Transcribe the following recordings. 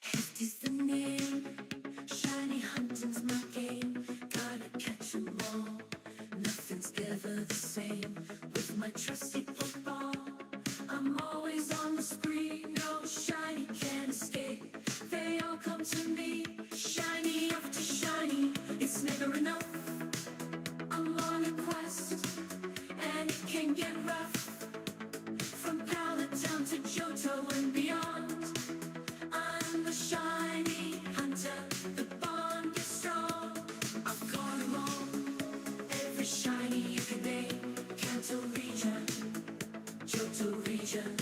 Hefty's the name, shiny hunting's my game. Gotta catch 'em all, nothing's ever the same. With my trusty football, I'm always on the spree. No shiny can escape, they all come to me. Shiny after shiny, it's never enough. I'm on a quest, and it can get rough. From Pallet down to Johto and beyond, I'm the shiny hunter, the bond is strong. I've got 'em all, every shiny you can name. Kanto region, Johto region,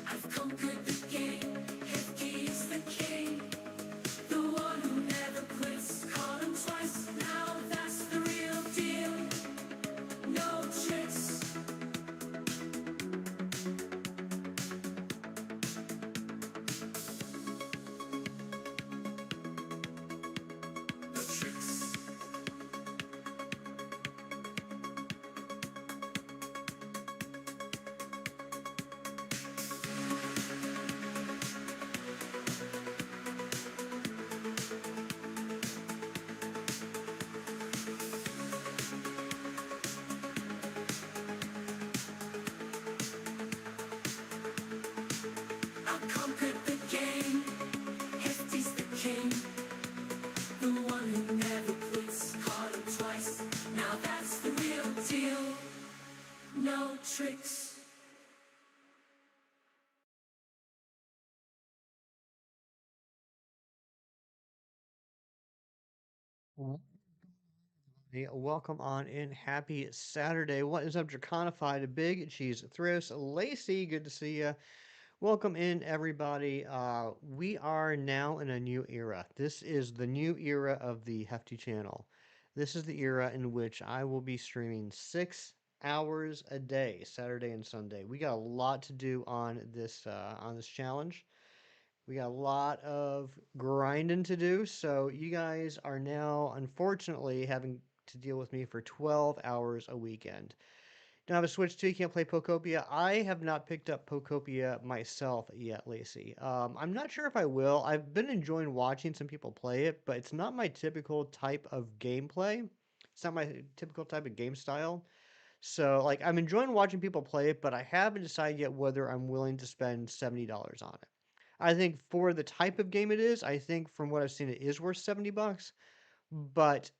I've conquered the game. Hefty is the king, the one who never quits. Caught him twice, now that's the real deal. No tricks. I conquered the game. Hefty's the king, the one who never quits. Caught him twice, now that's the real deal. No tricks. Hey, welcome on in. Happy Saturday. What is up, Draconified, Big Cheese Thrift, Lacey? Good to see you. Welcome in, everybody. We are now in a new era. This is the new era of the Hefty channel. This is the era in which I will be streaming 6 hours a day, Saturday and Sunday. We got a lot to do on this challenge. We got a lot of grinding to do, so you guys are now unfortunately having to deal with me for 12 hours a weekend. Don't have a Switch 2, you can't play Pokopia. I have not picked up Pokopia myself yet, Lacey. I'm not sure if I will. I've been enjoying watching some people play it, but it's not my typical type of gameplay. It's not my typical type of game style. So, like, I'm enjoying watching people play it, but I haven't decided yet whether I'm willing to spend $70 on it. I think for the type of game it is, I think from what I've seen, it is worth $70. But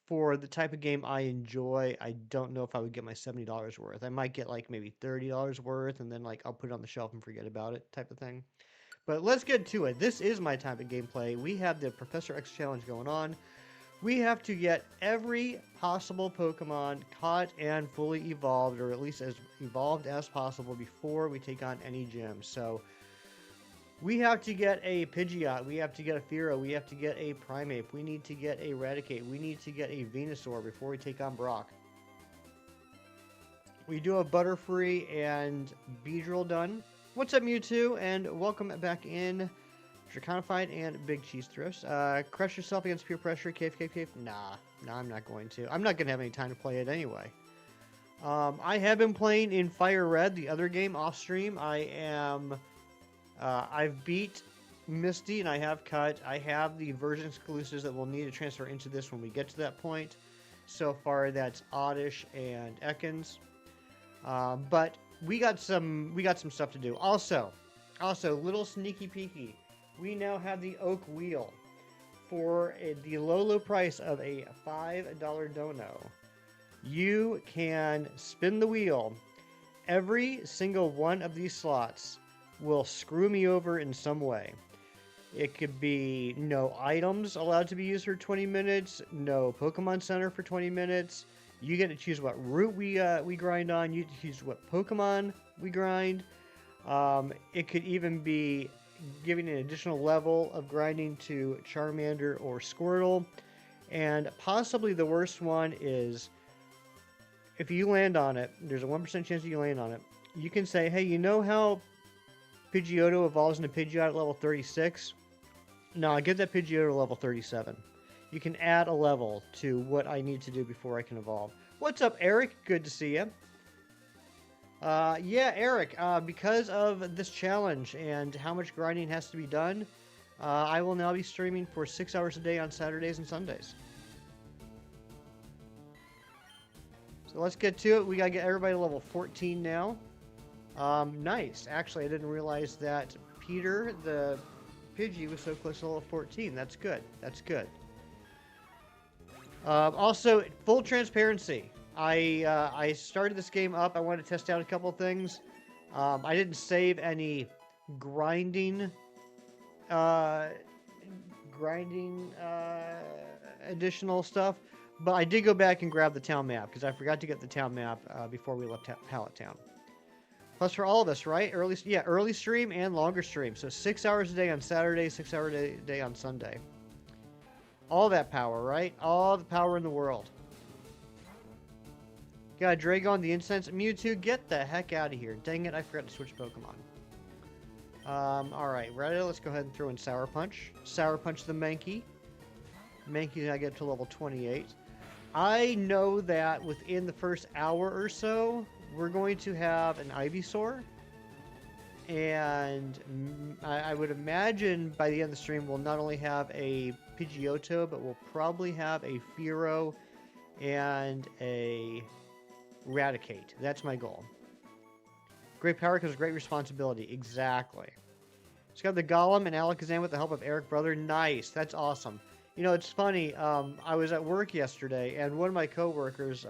for the type of game I enjoy, I don't know if I would get my $70 worth. I might get like maybe $30 worth, and then like I'll put it on the shelf and forget about it, type of thing. But let's get to it. This is my type of gameplay. We have the Professor X challenge going on. We have to get every possible Pokemon caught and fully evolved, or at least as evolved as possible before we take on any gym. So we have to get a Pidgeot, we have to get a Fearow, we have to get a Primeape, we need to get a Raticate, we need to get a Venusaur before we take on Brock. We do have Butterfree and Beedrill done. What's up, Mewtwo? And welcome back in. Draconified and Big Cheese Thrifts. Crush yourself against peer pressure, cave. Nah, I'm not going to. I'm not going to have any time to play it anyway. I have been playing in Fire Red, the other game, off stream. I've beat Misty and I have cut. I have the version exclusives that we'll need to transfer into this when we get to that point. So far, that's Oddish and Ekans. But we got some stuff to do. Also, little sneaky peeky. We now have the Oak Wheel for the low price of a $5 dono. You can spin the wheel. Every single one of these slots will screw me over in some way. It could be no items allowed to be used for 20 minutes, no Pokemon Center for 20 minutes. You get to choose what route we grind on. You get to choose what Pokemon we grind. It could even be giving an additional level of grinding to Charmander or Squirtle. And possibly the worst one is if you land on it, there's a 1% chance that you land on it. You can say, hey, you know how Pidgeotto evolves into Pidgeot at level 36? No, I get that Pidgeotto to level 37. You can add a level to what I need to do before I can evolve. What's up, Eric? Good to see you. Yeah, Eric, because of this challenge and how much grinding has to be done, I will now be streaming for 6 hours a day on Saturdays and Sundays. So let's get to it. We gotta get everybody to level 14 now. Nice. Actually, I didn't realize that Peter, the Pidgey, was so close to level 14. That's good. That's good. Also, full transparency. I started this game up. I wanted to test out a couple things. I didn't save any grinding, uh, additional stuff, but I did go back and grab the town map because I forgot to get the town map before we left Pallet Town. Plus for all of us, right? Early stream and longer stream. So 6 hours a day on Saturday, 6 hours a day on Sunday. All that power, right? All the power in the world. Got Dragon, the Incense. Mewtwo, get the heck out of here. Dang it, I forgot to switch Pokemon. Alright, ready? Let's go ahead and throw in Sour Punch. Sour Punch the Mankey. Mankey, I get to level 28. I know that within the first hour or so, we're going to have an Ivysaur. And I would imagine by the end of the stream, we'll not only have a Pidgeotto, but we'll probably have a Fearow and a Raticate. That's my goal. Great power comes great responsibility. Exactly. It's got the Golem and Alakazam with the help of Eric Brother. Nice. That's awesome. You know, it's funny. I was at work yesterday, and one of my coworkers,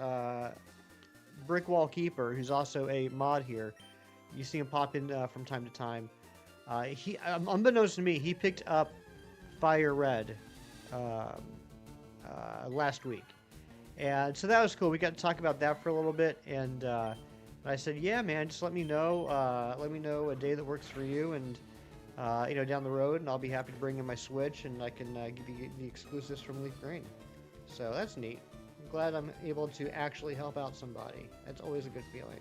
Brickwall Keeper, who's also a mod here, you see him pop in from time to time. Unbeknownst to me, he picked up Fire Red last week. And so that was cool. We got to talk about that for a little bit. And I said, yeah, man, just let me know. Let me know a day that works for you. And, you know, down the road. And I'll be happy to bring in my Switch. And I can give you the exclusives from Leaf Green. So that's neat. I'm glad I'm able to actually help out somebody. That's always a good feeling.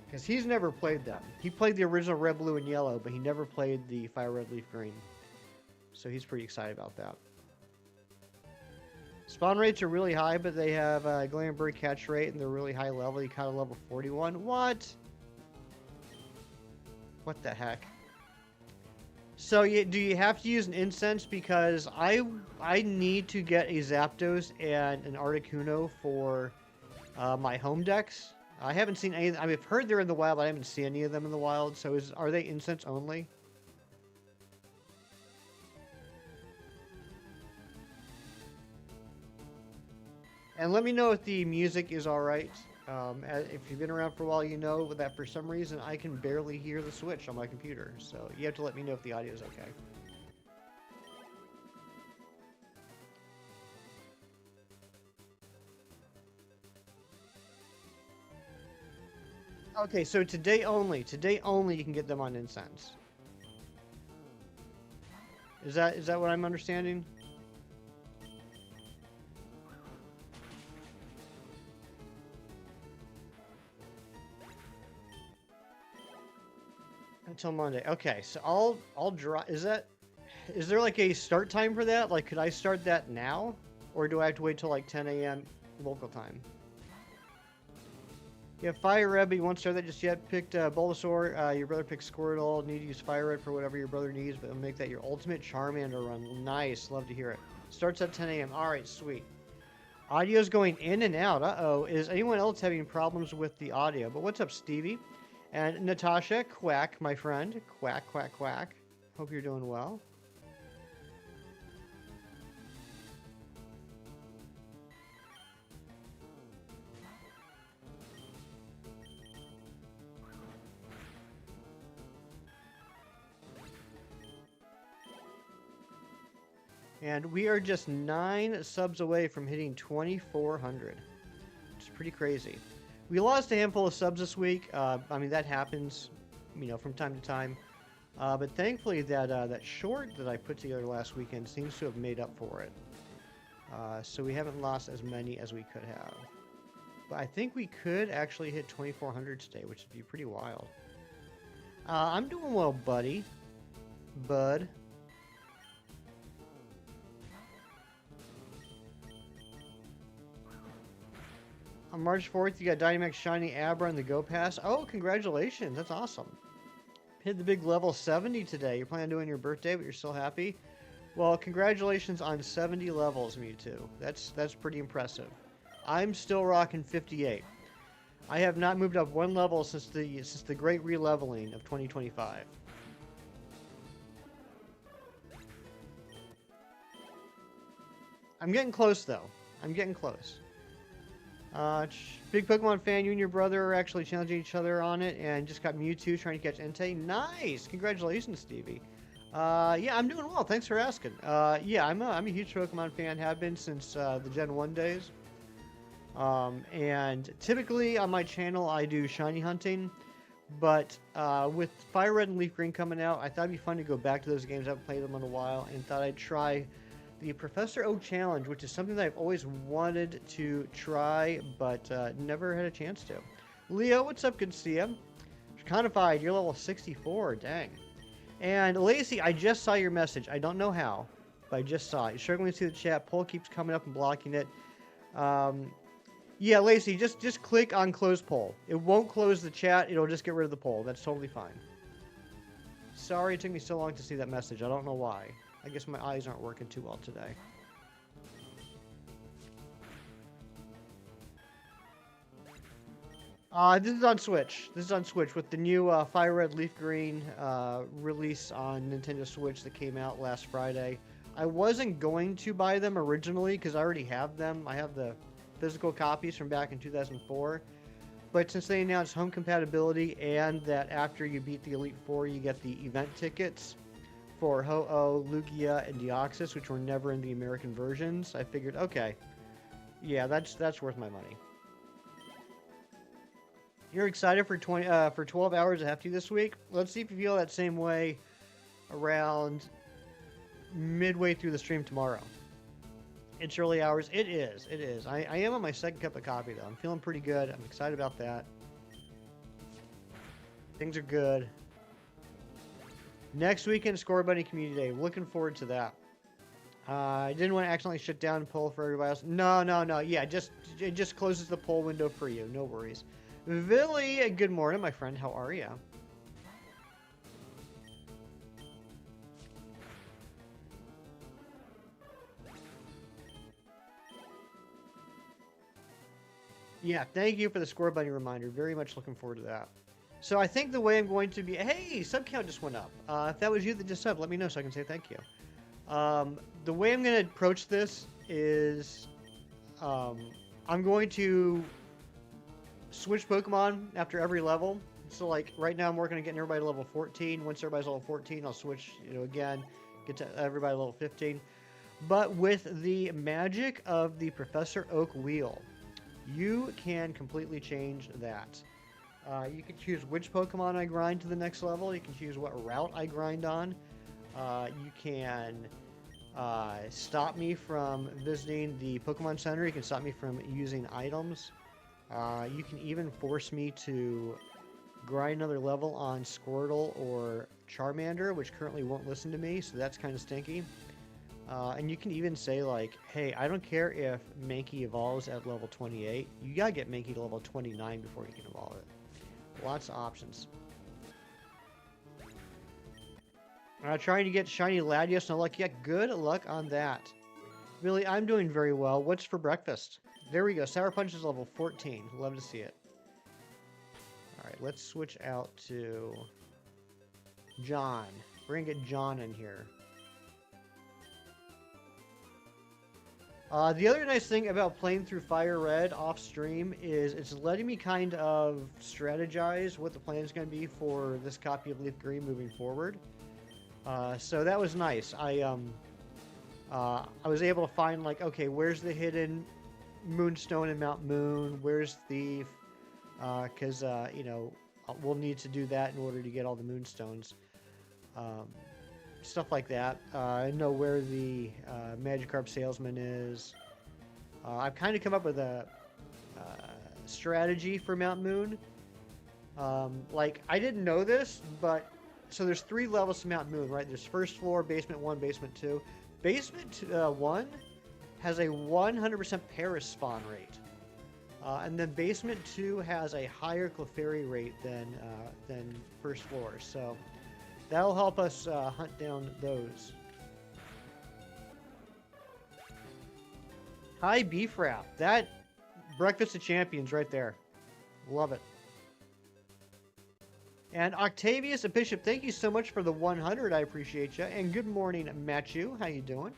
Because he's never played them. He played the original Red, Blue, and Yellow, but he never played the Fire Red, Leaf Green. So he's pretty excited about that. Spawn rates are really high, but they have a Glaring Bird catch rate, and they're really high level. You caught a level 41. What? What the heck? So do you have to use an incense? Because I need to get a Zapdos and an Articuno for my home decks. I haven't seen any. I mean, I've heard they're in the wild, but I haven't seen any of them in the wild. So are they incense only? And let me know if the music is all right. If you've been around for a while, you know that for some reason I can barely hear the Switch on my computer. So you have to let me know if the audio is okay. Okay, so today only you can get them on incense. Is that what I'm understanding? Until Monday. Okay, so I'll draw. Is there like a start time for that? Like, could I start that now, or do I have to wait till like 10 a.m. local time? Yeah, Fire Red, but you won't start that just yet. Picked Bulbasaur. Your brother picked Squirtle. Need to use Fire Red for whatever your brother needs, but it'll make that your ultimate Charmander run. Nice, love to hear it. Starts at 10 a.m. All right, sweet. Audio's going in and out. Uh-oh. Is anyone else having problems with the audio? But what's up, Stevie? And Natasha, Quack, my friend. Quack, quack, quack. Hope you're doing well. And we are just 9 subs away from hitting 2,400. Which is pretty crazy. We lost a handful of subs this week. I mean, that happens, you know, from time to time. But thankfully, that short that I put together last weekend seems to have made up for it. So we haven't lost as many as we could have. But I think we could actually hit 2,400 today, which would be pretty wild. I'm doing well, buddy. Bud. On March 4th, you got Dynamax Shiny Abra and the Go Pass. Oh, congratulations. That's awesome. Hit the big level 70 today. You're planning on doing your birthday, but you're still happy? Well, congratulations on 70 levels, Mewtwo. That's pretty impressive. I'm still rocking 58. I have not moved up one level since the great releveling of 2025. I'm getting close though. I'm getting close. Big Pokemon fan, you and your brother are actually challenging each other on it, and just got Mewtwo trying to catch Entei. Nice! Congratulations, Stevie. Yeah, I'm doing well. Thanks for asking. Yeah, I'm a huge Pokemon fan. Have been since the Gen 1 days. And typically on my channel I do shiny hunting, but with Fire Red and Leaf Green coming out, I thought it'd be fun to go back to those games. I haven't played them in a while, and thought I'd try the Professor Oak Challenge, which is something that I've always wanted to try, but never had a chance to. Leo, what's up? Good to see you. Conified, you're level 64. Dang. And Lacey, I just saw your message. I don't know how, but I just saw it. You're struggling to see the chat. Poll keeps coming up and blocking it. Yeah, Lacey, just click on close poll. It won't close the chat. It'll just get rid of the poll. That's totally fine. Sorry it took me so long to see that message. I don't know why. I guess my eyes aren't working too well today. This is on Switch. This is on Switch with the new Fire Red Leaf Green release on Nintendo Switch that came out last Friday. I wasn't going to buy them originally because I already have them. I have the physical copies from back in 2004. But since they announced home compatibility and that after you beat the Elite Four, you get the event tickets for Ho-Oh, Lugia, and Deoxys, which were never in the American versions, I figured, okay, yeah, that's worth my money. You're excited for 12 hours of Hefty this week? Let's see if you feel that same way around midway through the stream tomorrow. It's early hours. It is. It is. I am on my second cup of coffee, though. I'm feeling pretty good. I'm excited about that. Things are good. Next weekend, Score Bunny Community Day. Looking forward to that. I didn't want to accidentally shut down and poll for everybody else. No. Yeah, it just closes the poll window for you. No worries. Villy, good morning, my friend. How are you? Yeah, thank you for the Score Bunny reminder. Very much looking forward to that. So I think the way I'm going to be... Hey, sub count just went up. If that was you that just subbed, let me know so I can say thank you. The way I'm going to approach this is... I'm going to switch Pokemon after every level. So, like, right now I'm working on getting everybody to level 14. Once everybody's level 14, I'll switch, again, get to everybody level 15. But with the magic of the Professor Oak Wheel, you can completely change that. You can choose which Pokemon I grind to the next level. You can choose what route I grind on. You can stop me from visiting the Pokemon Center. You can stop me from using items. You can even force me to grind another level on Squirtle or Charmander, which currently won't listen to me, so that's kind of stinky. And you can even say, like, hey, I don't care if Mankey evolves at level 28. You gotta get Mankey to level 29 before you can evolve it. Lots of options. Trying to get Shiny Latios, no luck yet. Good luck on that. Really, I'm doing very well. What's for breakfast? There we go. Sour Punch is level 14. Love to see it. Alright, let's switch out to John. We're gonna get John in here. The other nice thing about playing through Fire Red off stream is it's letting me kind of strategize what the plan is going to be for this copy of Leaf Green moving forward. So that was nice. I was able to find, like, okay, where's the hidden Moonstone in Mount Moon? Where's Thief? Because, we'll need to do that in order to get all the Moonstones. Stuff like that. I know where the Magikarp salesman is. I've kind of come up with a strategy for Mount Moon. Like, I didn't know this, but... So there's 3 levels to Mount Moon, right? There's first floor, basement 1, basement 2. Basement 1 has a 100% Paris spawn rate. And then basement 2 has a higher Clefairy rate than first floor. So... That'll help us hunt down those. Hi, beef wrap. That breakfast of champions right there. Love it. And Octavius and Bishop, thank you so much for the 100. I appreciate you. And good morning, Matthew. How you doing?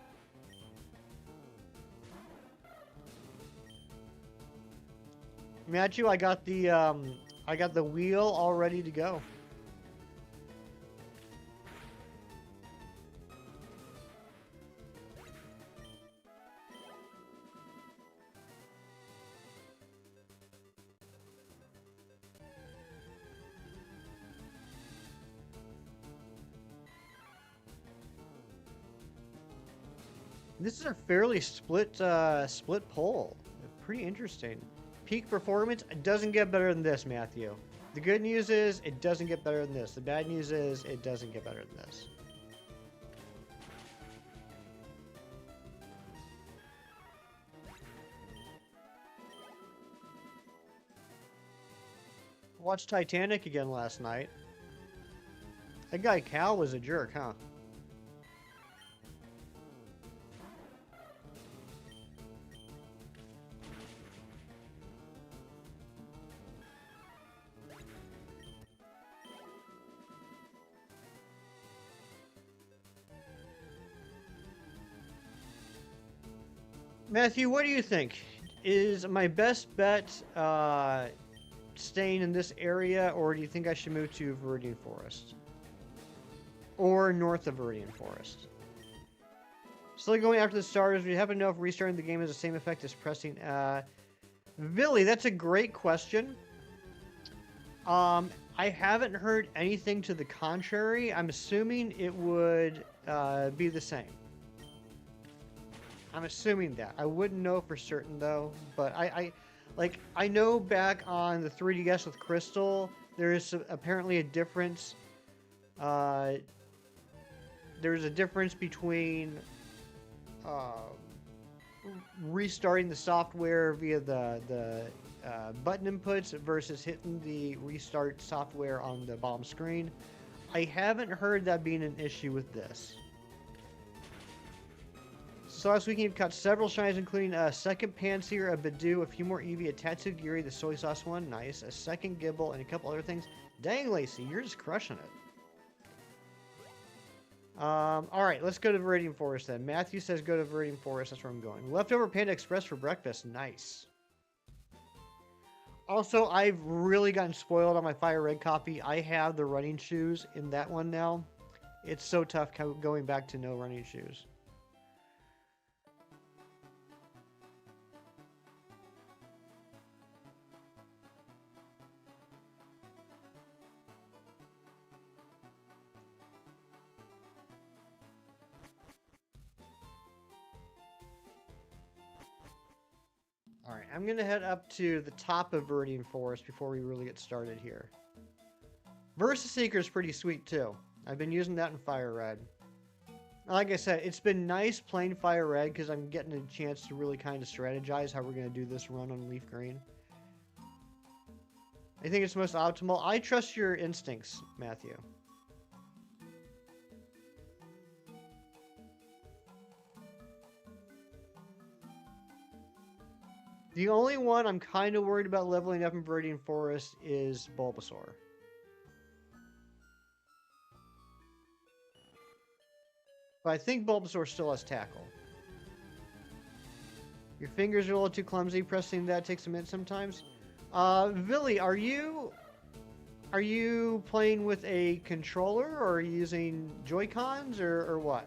Matthew, I got the wheel all ready to go. This is a fairly split poll. Pretty interesting. Peak performance doesn't get better than this, Matthew. The good news is it doesn't get better than this. The bad news is it doesn't get better than this. Watched Titanic again last night. That guy Cal was a jerk, huh? Matthew, what do you think? Is my best bet staying in this area, or do you think I should move to Viridian Forest? Or north of Viridian Forest? Still going after the starters. We happen to know if restarting the game has the same effect as pressing. Billy, that's a great question. I haven't heard anything to the contrary. I'm assuming it would be the same. I'm assuming that. I wouldn't know for certain though, but I know back on the 3DS with Crystal, there is apparently a difference. There's a difference between restarting the software via the button inputs versus hitting the restart software on the bottom screen. I haven't heard that being an issue with this. So last weekend you've caught several shinies, including a second Panseer, a Bidoof, a few more Eevee, a Tatsugiri, the soy sauce one, nice, a second Gibble, and a couple other things. Dang, Lacey, you're just crushing it. Alright, let's go to Viridian Forest then. Matthew says go to Viridian Forest, that's where I'm going. Leftover Panda Express for breakfast, nice. Also, I've really gotten spoiled on my Fire Red copy. I have the running shoes in that one now. It's so tough going back to no running shoes. Alright, I'm going to head up to the top of Viridian Forest before we really get started here. Versus Seeker is pretty sweet too. I've been using that in Fire Red. Like I said, it's been nice playing Fire Red because I'm getting a chance to really kind of strategize how we're going to do this run on Leaf Green. I think it's most optimal. I trust your instincts, Matthew. The only one I'm kind of worried about leveling up in Viridian Forest is Bulbasaur. But I think Bulbasaur still has Tackle. Your fingers are a little too clumsy. Pressing that takes a minute sometimes. Villy, are you playing with a controller or are you using Joy-Cons or what?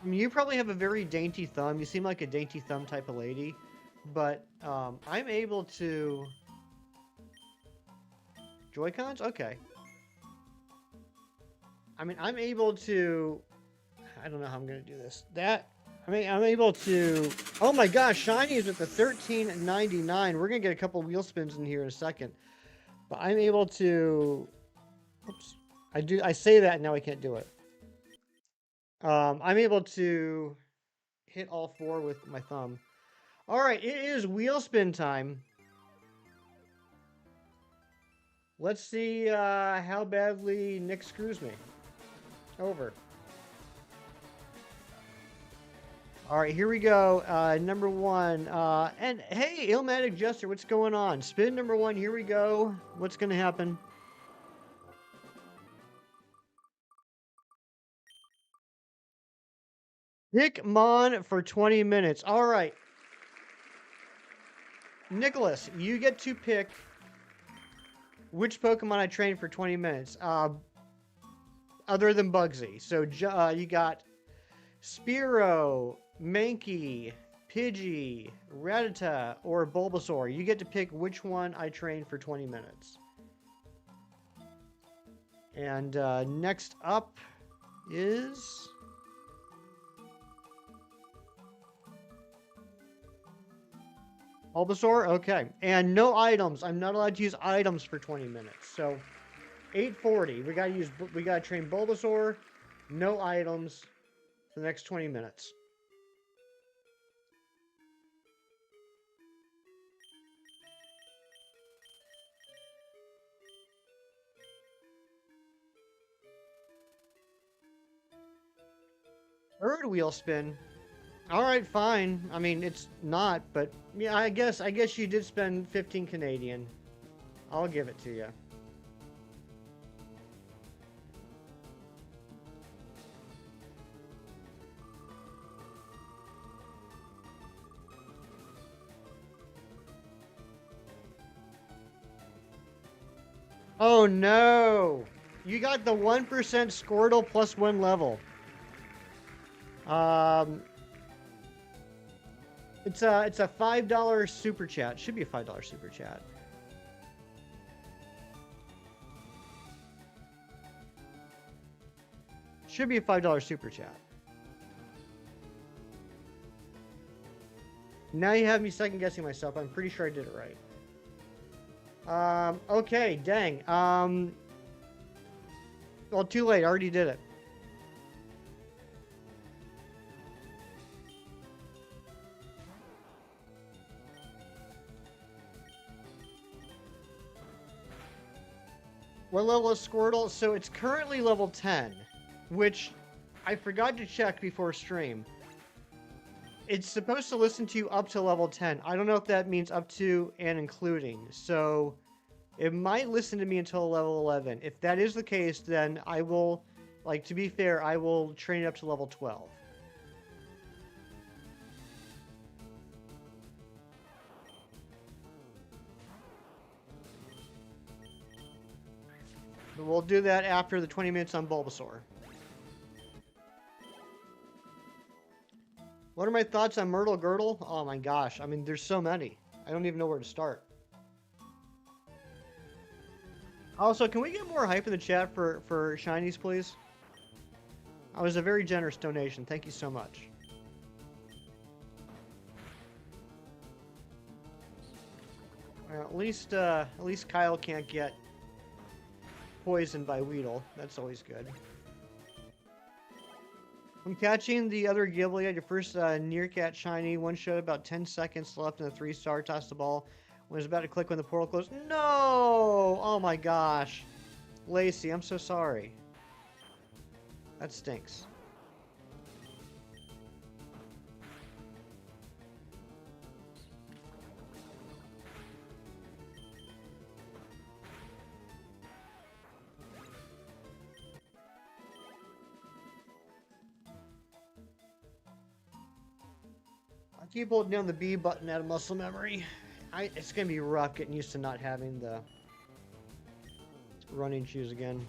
I mean, you probably have a very dainty thumb. You seem like a dainty thumb type of lady. But I'm able to... Joy-Cons? Okay. I mean, I'm able to... I don't know how I'm going to do this. I'm able to... Oh my gosh, Shiny is at the $13.99. We're going to get a couple wheel spins in here in a second. But I'm able to... Oops. I say that and now I can't do it. I'm able to hit all four with my thumb. Alright, it is wheel spin time. Let's see how badly Nick screws me. Over. All right, here we go. Number one. And hey, Illmatic Jester, what's going on? Spin number one. Here we go. What's going to happen? Hickmon for 20 minutes. All right. Nicholas, you get to pick which Pokemon I trained for 20 minutes. Other than Bugsy. So you got Spearow, Mankey, Pidgey, Rattata, or Bulbasaur. You get to pick which one I trained for 20 minutes. And next up is... Bulbasaur? Okay. And no items. I'm not allowed to use items for 20 minutes. So 840. We gotta train Bulbasaur. No items for the next 20 minutes. Third wheel spin. All right, fine. I mean, it's not, but yeah, I guess you did spend 15 Canadian. I'll give it to you. Oh no! You got the 1% Squirtle plus 1 level. It's a $5 super chat. Should be a $5 super chat. Should be a $5 super chat. Now you have me second guessing myself. I'm pretty sure I did it right. Okay, dang. Well, too late. I already did it. What level is Squirtle? So it's currently level 10, which I forgot to check before stream. It's supposed to listen to you up to level 10. I don't know if that means up to and including. So it might listen to me until level 11. If that is the case, then I will, like, to be fair, I will train it up to level 12. But we'll do that after the 20 minutes on Bulbasaur. What are my thoughts on Myrtle Girdle? Oh my gosh, I mean, there's so many. I don't even know where to start. Also, can we get more hype in the chat for shinies, please? That was a very generous donation. Thank you so much. Well, at least Kyle can't get poisoned by Weedle. That's always good. I'm catching the other Ghibli at your first Nearcat shiny. One showed about 10 seconds left in the 3-star. Toss the ball. When it's about to click when the portal closed. No! Oh my gosh. Lacey, I'm so sorry. That stinks. I keep holding down the B button out of muscle memory. It's going to be rough getting used to not having the running shoes again.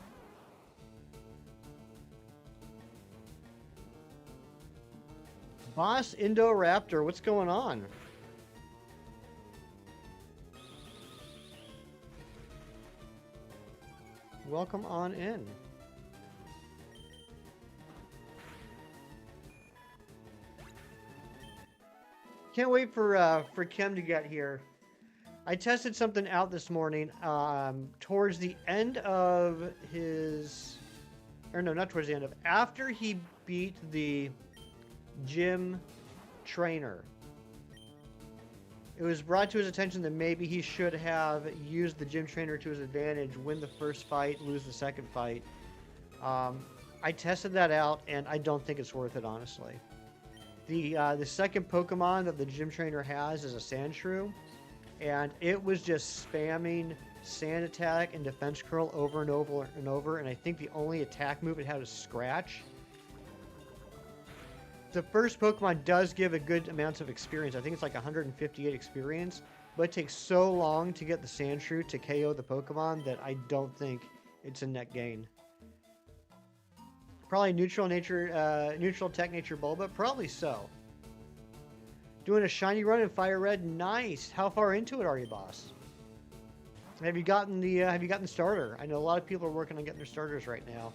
Boss Indoraptor, what's going on? Welcome on in. Can't wait for Kim to get here. I tested something out this morning. Towards the end of his, or no, not towards the end of, after he beat the gym trainer. It was brought to his attention that maybe he should have used the gym trainer to his advantage, win the first fight, lose the second fight. I tested that out, and I don't think it's worth it, honestly. The second Pokemon that the gym trainer has is a Sandshrew, and it was just spamming Sand Attack and Defense Curl over and over and over, and I think the only attack move it had was Scratch. The first Pokemon does give a good amount of experience. I think it's like 158 experience, but it takes so long to get the Sandshrew to KO the Pokemon that I don't think it's a net gain. Probably neutral tech nature Bulba, probably so. Doing a shiny run in Fire Red, nice. How far into it are you, boss? Have you gotten the starter? I know a lot of people are working on getting their starters right now.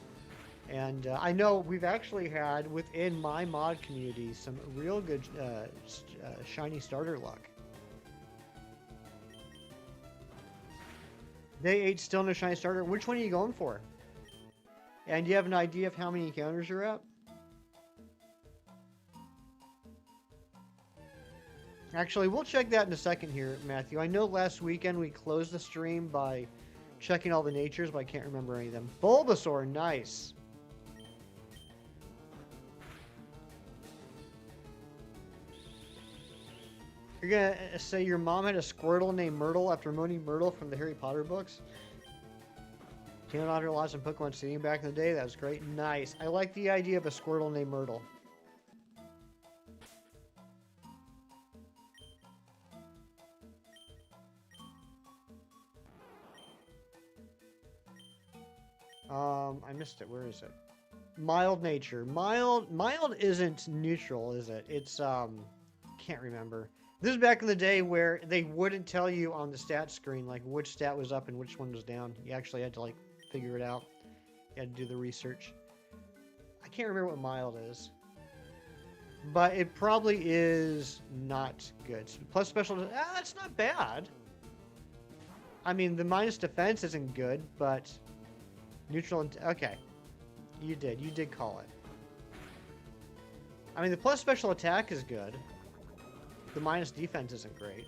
And I know we've actually had, within my mod community, some real good shiny starter luck. Day 8 still no shiny starter. Which one are you going for? And do you have an idea of how many encounters you're at? Actually, we'll check that in a second here, Matthew. I know last weekend we closed the stream by checking all the natures, but I can't remember any of them. Bulbasaur, nice. You're gonna say your mom had a Squirtle named Myrtle after Moaning Myrtle from the Harry Potter books? Came out her lots in Pokemon Stadium back in the day. That was great. Nice. I like the idea of a Squirtle named Myrtle. I missed it. Where is it? Mild nature. Mild isn't neutral, is it? It's can't remember. This is back in the day where they wouldn't tell you on the stat screen like which stat was up and which one was down. You actually had to like figure it out. You had to do the research. I can't remember what mild is. But it probably is not good. Plus special, that's not bad. I mean, the minus defense isn't good, but neutral and okay. You did call it. I mean, the plus special attack is good. The minus defense isn't great.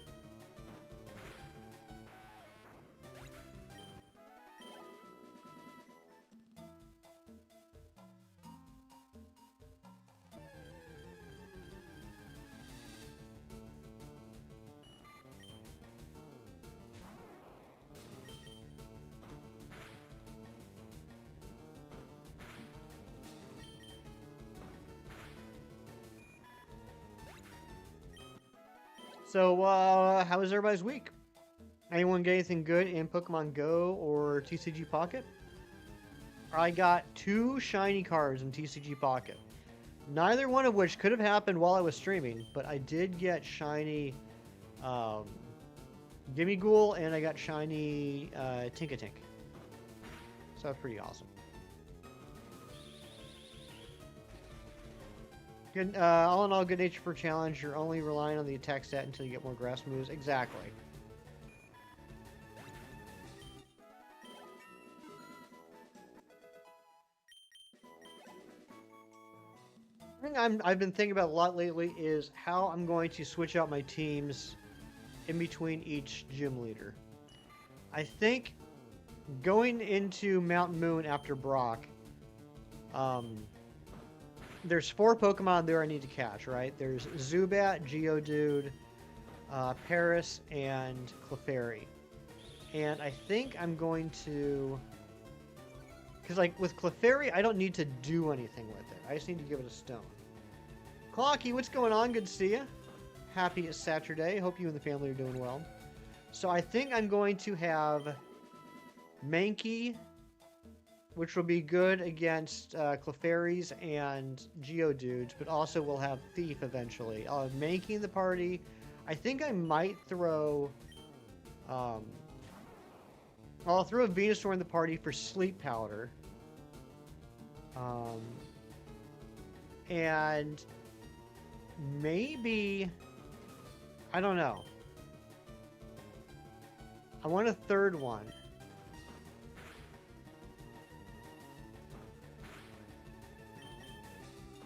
So, how was everybody's week? Anyone get anything good in Pokemon Go or TCG Pocket? I got 2 shiny cards in TCG Pocket. Neither one of which could have happened while I was streaming, but I did get shiny Gimmighoul and I got shiny Tinkatink. So that's pretty awesome. Good, all in all, good nature for a challenge. You're only relying on the attack stat until you get more grass moves. Exactly. The thing I've been thinking about a lot lately is how I'm going to switch out my teams in between each gym leader. I think going into Mountain Moon after Brock, there's 4 Pokemon there I need to catch, right? There's Zubat, Geodude, Paris, and Clefairy. And I think I'm going to... Because, like, with Clefairy, I don't need to do anything with it. I just need to give it a stone. Clocky, what's going on? Good to see you. Happy Saturday. Hope you and the family are doing well. So I think I'm going to have Mankey, which will be good against Clefairies and Geodudes, but also will have Thief eventually. I'll have Mankey in the party. I think I might throw... I'll throw a Venusaur in the party for Sleep Powder. And maybe... I don't know. I want a third one.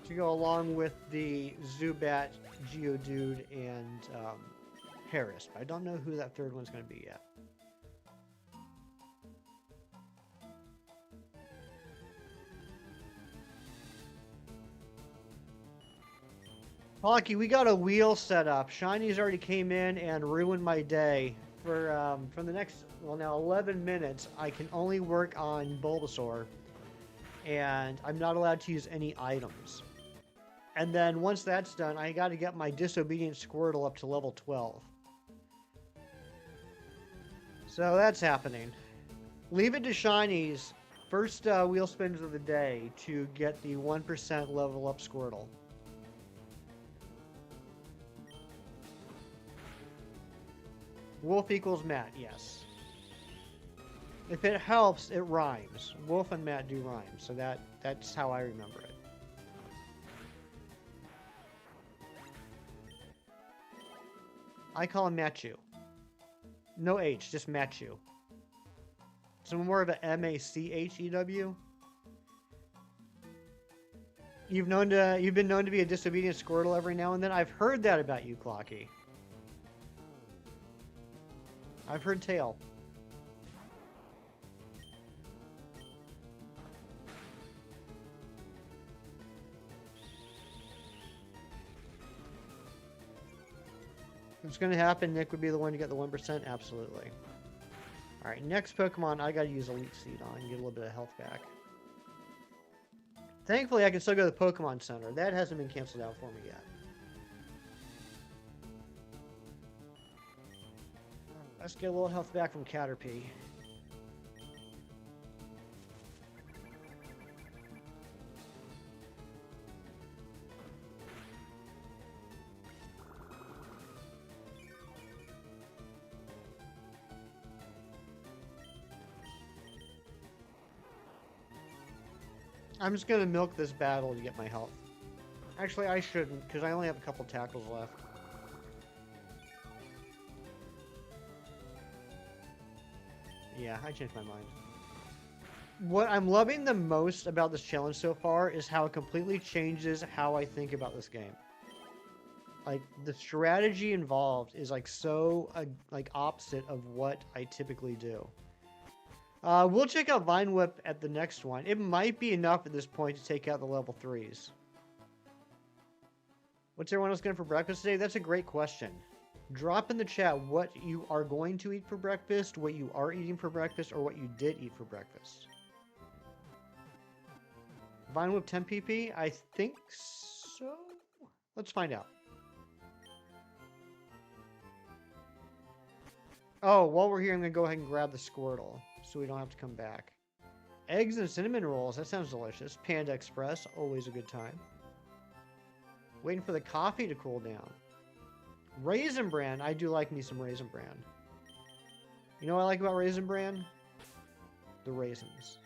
To go along with the Zubat, Geodude, and Paris, but I don't know who that third one's going to be yet. Hockey, we got a wheel set up. Shinies already came in and ruined my day. From the next, well, now 11 minutes, I can only work on Bulbasaur, and I'm not allowed to use any items. And then once that's done, I got to get my disobedient Squirtle up to level 12. So that's happening. Leave it to Shinies. First wheel spins of the day to get the 1% level up Squirtle. Wolf equals Matt, yes. If it helps, it rhymes. Wolf and Matt do rhyme, so that's how I remember it. I call him Machu. No H, just Machu. So more of a M-A-C-H-E-W. You've been known to be a disobedient Squirtle every now and then. I've heard that about you, Clocky. I've heard tale. What's going to happen? Nick would be the one to get the 1%? Absolutely. Alright, next Pokemon I got to use Elite Seed on, get a little bit of health back. Thankfully, I can still go to the Pokemon Center. That hasn't been canceled out for me yet. Let's get a little health back from Caterpie. I'm just going to milk this battle to get my health. Actually, I shouldn't, because I only have a couple tackles left. Yeah, I changed my mind. What I'm loving the most about this challenge so far is how it completely changes how I think about this game. Like, the strategy involved is like so like opposite of what I typically do. We'll check out Vine Whip at the next one. It might be enough at this point to take out the level 3s. What's everyone else getting for breakfast today? That's a great question. Drop in the chat what you are going to eat for breakfast, what you are eating for breakfast, or what you did eat for breakfast. Vine Whip 10 PP? I think so. Let's find out. Oh, while we're here, I'm going to go ahead and grab the Squirtle so we don't have to come back. Eggs and cinnamon rolls. That sounds delicious. Panda Express. Always a good time. Waiting for the coffee to cool down. Raisin Bran. I do like me some Raisin Bran. You know what I like about Raisin Bran? The raisins.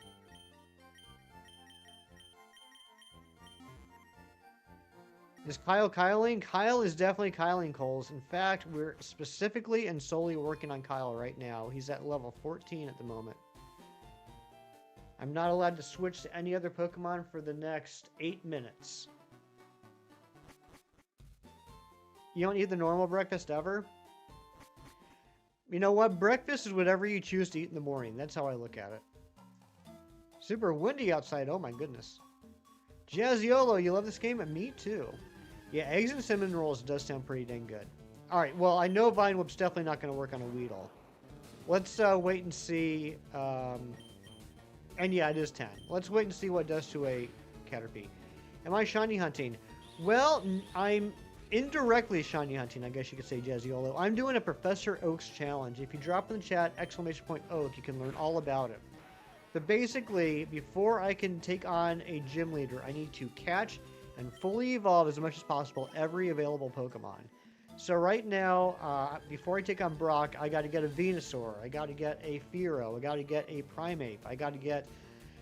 Is Kyle Kyling? Kyle is definitely Kyling Coles. In fact, we're specifically and solely working on Kyle right now. He's at level 14 at the moment. I'm not allowed to switch to any other Pokemon for the next 8 minutes. You don't eat the normal breakfast ever? You know what? Breakfast is whatever you choose to eat in the morning. That's how I look at it. Super windy outside. Oh my goodness. Jazziolo, you love this game? Me too. Yeah, eggs and cinnamon rolls does sound pretty dang good. Alright, well, I know Vine Whip's definitely not going to work on a Weedle. Let's wait and see. And yeah, it is 10. Let's wait and see what it does to a Caterpie. Am I shiny hunting? Well, I'm indirectly shiny hunting, I guess you could say, Jazziolo. I'm doing a Professor Oak's challenge. If you drop in the chat, !Oak, you can learn all about it. But basically, before I can take on a gym leader, I need to catch and fully evolve as much as possible every available Pokemon. So right now, before I take on Brock, I got to get a Venusaur, I got to get a Fearow, I got to get a Primeape, I got to get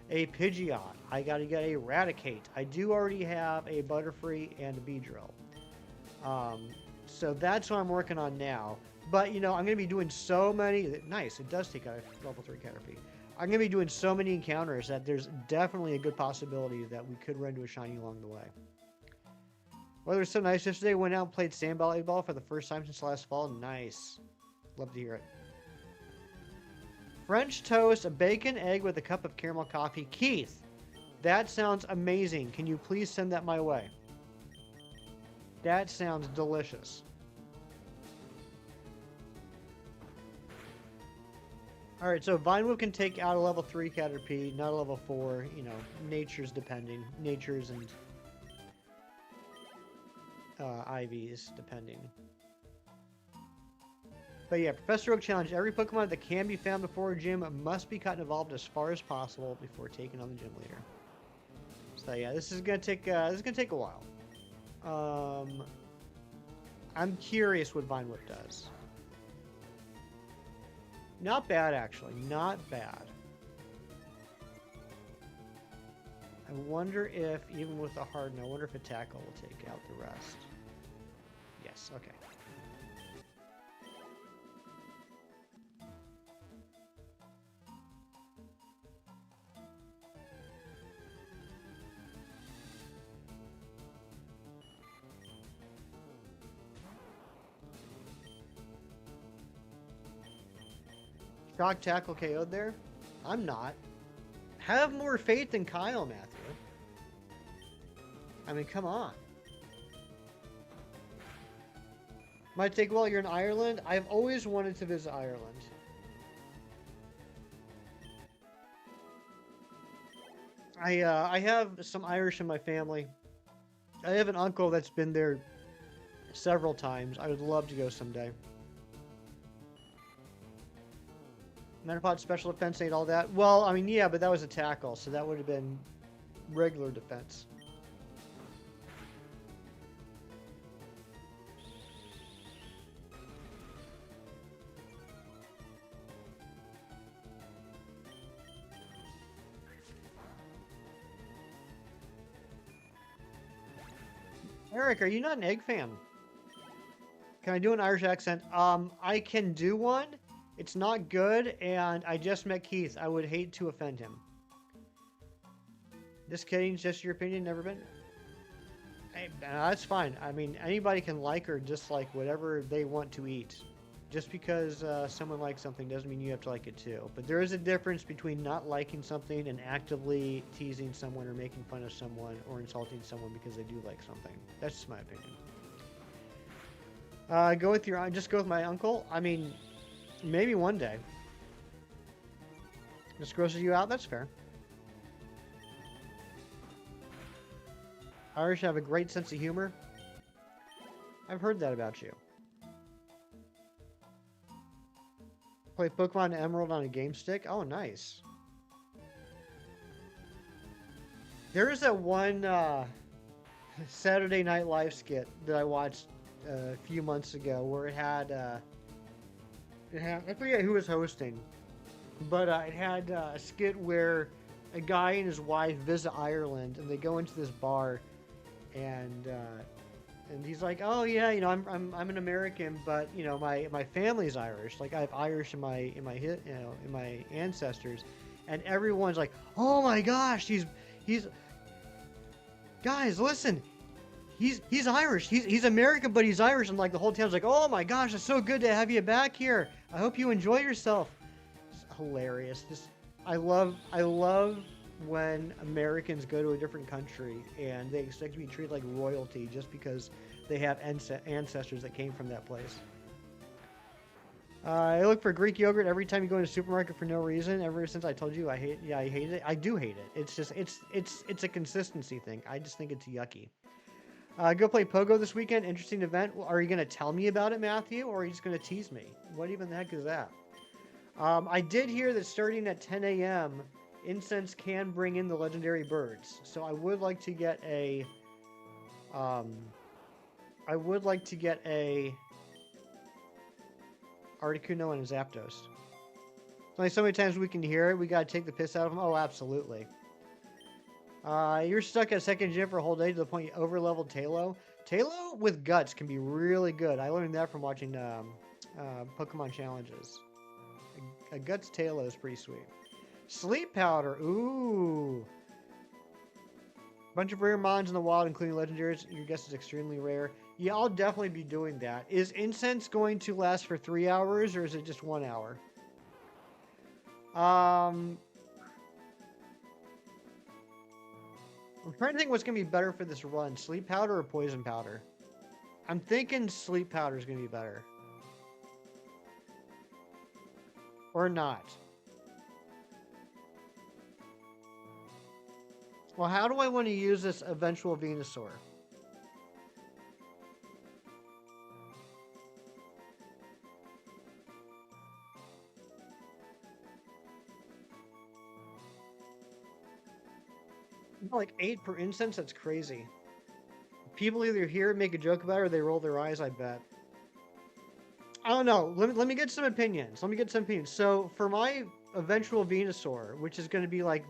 a Pidgeot, I got to get a Raticate. I do already have a Butterfree and a Beedrill. So that's what I'm working on now. But, you know, I'm going to be doing so many... Nice, it does take out a level 3 Caterpie. I'm going to be doing so many encounters that there's definitely a good possibility that we could run into a shiny along the way. Weather was so nice yesterday. Went out and played sandball, egg ball for the first time since last fall. Nice. Love to hear it. French toast, a bacon, egg with a cup of caramel coffee. Keith, that sounds amazing. Can you please send that my way? That sounds delicious. Alright, so Vine Whip can take out a level 3 Caterpie, not a level 4. You know, nature's depending. Nature's and Ivy's depending. But yeah, Professor Oak challenge. Every Pokemon that can be found before a gym must be caught and evolved as far as possible before taking on the gym leader. So yeah, this is gonna take a while. I'm curious what Vine Whip does. Not bad, actually. Not bad. I wonder if, even with a harden, I wonder if a tackle will take out the rest. Yes, okay. Shock tackle KO'd there? I'm not. Have more faith in Kyle, Matthew. I mean, come on. Might take a while. You're in Ireland. I've always wanted to visit Ireland. I have some Irish in my family. I have an uncle that's been there several times. I would love to go someday. Metapod special defense ain't all that. Well, I mean, yeah, but that was a tackle, so that would have been regular defense. Eric, are you not an egg fan? Can I do an Irish accent? I can do one. It's not good, and I just met Keith. I would hate to offend him. Just kidding. It's just your opinion. Never been. Hey, that's fine. I mean, anybody can like or dislike whatever they want to eat. Just because someone likes something doesn't mean you have to like it too. But there is a difference between not liking something and actively teasing someone or making fun of someone or insulting someone because they do like something. That's just my opinion. Just go with my uncle. I mean, maybe one day. This grosses you out? That's fair. Irish have a great sense of humor. I've heard that about you. Play Pokemon Emerald on a game stick? Oh, nice. There is that one Saturday Night Live skit that I watched a few months ago where it had I forget who was hosting, but it had a skit where a guy and his wife visit Ireland and they go into this bar and he's like, oh yeah, you know, I'm an American, but you know, my family's Irish. Like I have Irish in my ancestors, and everyone's like, oh my gosh, he's guys, listen, he's Irish. He's American, but he's Irish, and like the whole town's like, oh my gosh, it's so good to have you back here. I hope you enjoy yourself. It's hilarious. I love when Americans go to a different country and they expect to be treated like royalty just because they have ancestors that came from that place. I look for Greek yogurt every time you go into a supermarket for no reason. Ever since I told you I hate it. I do hate it. It's just it's a consistency thing. I just think it's yucky. Go play Pogo this weekend. Interesting event. Are you going to tell me about it, Matthew, or are you just going to tease me? What even the heck is that? I did hear that starting at 10 a.m. Incense can bring in the legendary birds, so I would like to get a Articuno and a Zapdos. It's only so many times we can hear it, we gotta take the piss out of them. Oh, absolutely. You're stuck at second gym for a whole day to the point you over-leveled Tailo. Tailo with guts can be really good. I learned that from watching Pokemon challenges. A guts Tailo is pretty sweet. Sleep powder. Ooh. Bunch of rare mons in the wild, including legendaries. Your guess is extremely rare. Yeah, I'll definitely be doing that. Is incense going to last for 3 hours, or is it just 1 hour? I'm trying to think what's going to be better for this run. Sleep powder or poison powder? I'm thinking sleep powder is going to be better. Or not. Well, how do I want to use this eventual Venusaur? Like 8 per instance? That's crazy. People either hear it, make a joke about it, or they roll their eyes, I bet. I don't know. Let me get some opinions. Let me get some opinions. So, for my eventual Venusaur, which is going to be like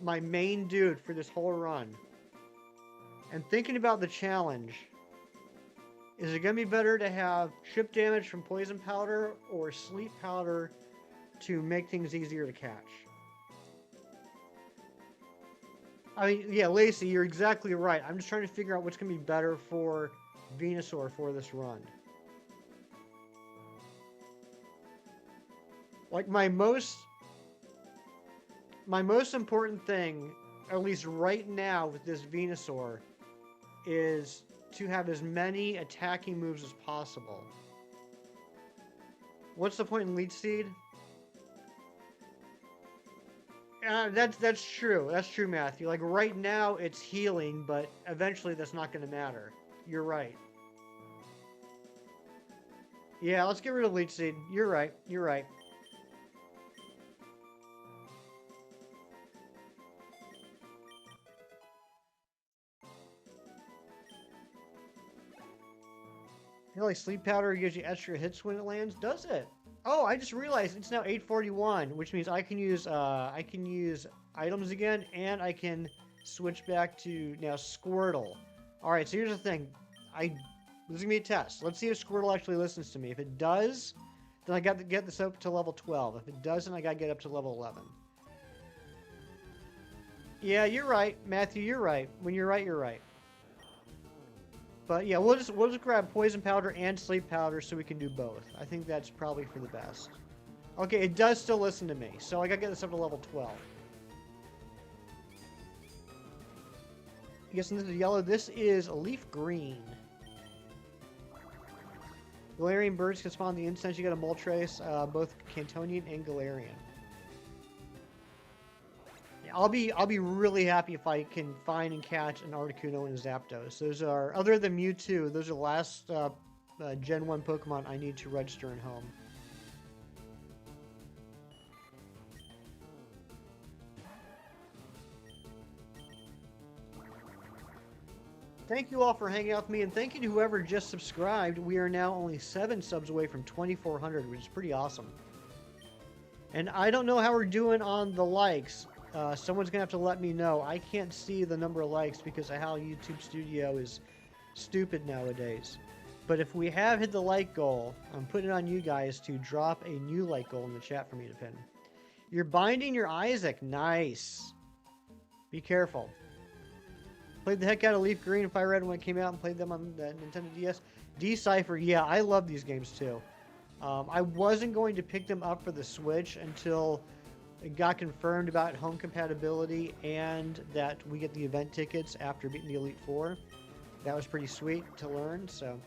my main dude for this whole run, and thinking about the challenge, is it going to be better to have chip damage from poison powder or sleep powder to make things easier to catch? I mean, yeah, Lacey, you're exactly right. I'm just trying to figure out what's going to be better for Venusaur for this run. Like, my most important thing, at least right now with this Venusaur, is to have as many attacking moves as possible. What's the point in Leech Seed? That's true. That's true, Matthew. Like, right now, it's healing, but eventually that's not going to matter. You're right. Yeah, let's get rid of Leech Seed. You're right. You're right. You know, like sleep powder gives you extra hits when it lands. Does it? Oh, I just realized it's now 8:41, which means I can use items again, and I can switch back to now Squirtle. All right, so here's the thing. This is gonna be a test. Let's see if Squirtle actually listens to me. If it does, then I got to get this up to level 12. If it doesn't, I gotta get up to level 11. Yeah, you're right, Matthew. You're right. When you're right, you're right. But yeah, we'll just grab poison powder and sleep powder so we can do both. I think that's probably for the best. Okay, it does still listen to me, so I gotta get this up to level 12. Guessing this is yellow. This is leaf green. Galarian birds can spawn the instance. You got a Moltres, both Cantonian and Galarian. I'll be really happy if I can find and catch an Articuno and a Zapdos. Those are, other than Mewtwo, those are the last Gen 1 Pokemon I need to register in home. Thank you all for hanging out with me, and thank you to whoever just subscribed. We are now only 7 subs away from 2,400, which is pretty awesome. And I don't know how we're doing on the likes. Someone's going to have to let me know. I can't see the number of likes because of how YouTube Studio is stupid nowadays. But if we have hit the like goal, I'm putting it on you guys to drop a new like goal in the chat for me to pin. You're binding your Isaac. Nice. Be careful. Played the heck out of Leaf Green and Fire Red when it came out and played them on the Nintendo DS. Decipher, yeah, I love these games too. I wasn't going to pick them up for the Switch until it got confirmed about home compatibility and that we get the event tickets after beating the Elite Four. That was pretty sweet to learn, so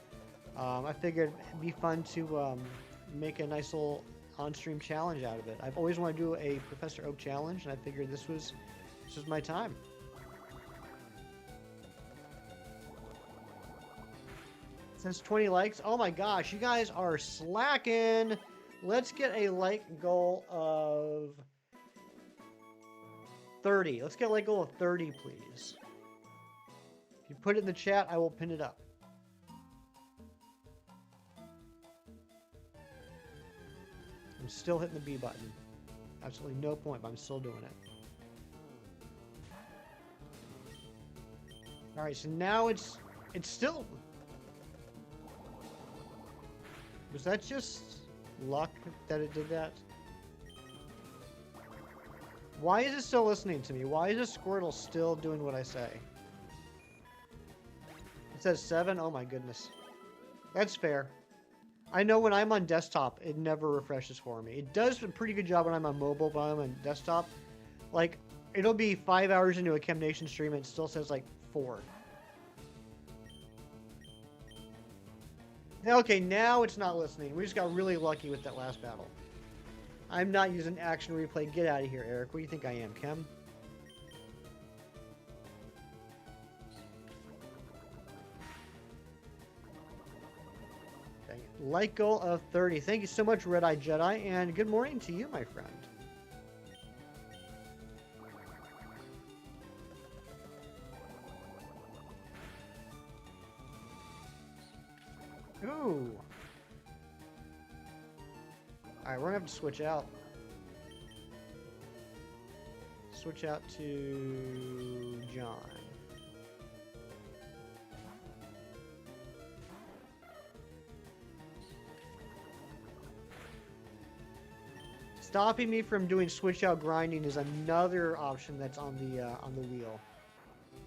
I figured it'd be fun to make a nice little on-stream challenge out of it. I've always wanted to do a Professor Oak challenge, and I figured this was my time. Since 20 likes, oh my gosh, you guys are slacking. Let's get a like goal of 30. Let's get a like goal of 30, please. If you put it in the chat, I will pin it up. I'm still hitting the B button. Absolutely no point, but I'm still doing it. Alright, so now it's still... Was that just luck that it did that? Why is it still listening to me? Why is this Squirtle still doing what I say? It says 7? Oh my goodness. That's fair. I know when I'm on desktop, it never refreshes for me. It does a pretty good job when I'm on mobile, but I'm on desktop. Like, it'll be 5 hours into a Chem Nation stream and it still says like 4. Okay, now it's not listening. We just got really lucky with that last battle. I'm not using action replay. Get out of here, Eric. What do you think I am, Chem? Okay. Light goal of 30. Thank you so much, Red Eye Jedi, and good morning to you, my friend. Ooh. Alright, we're gonna have to switch out. Switch out to John. Stopping me from doing switch out grinding is another option that's on the wheel.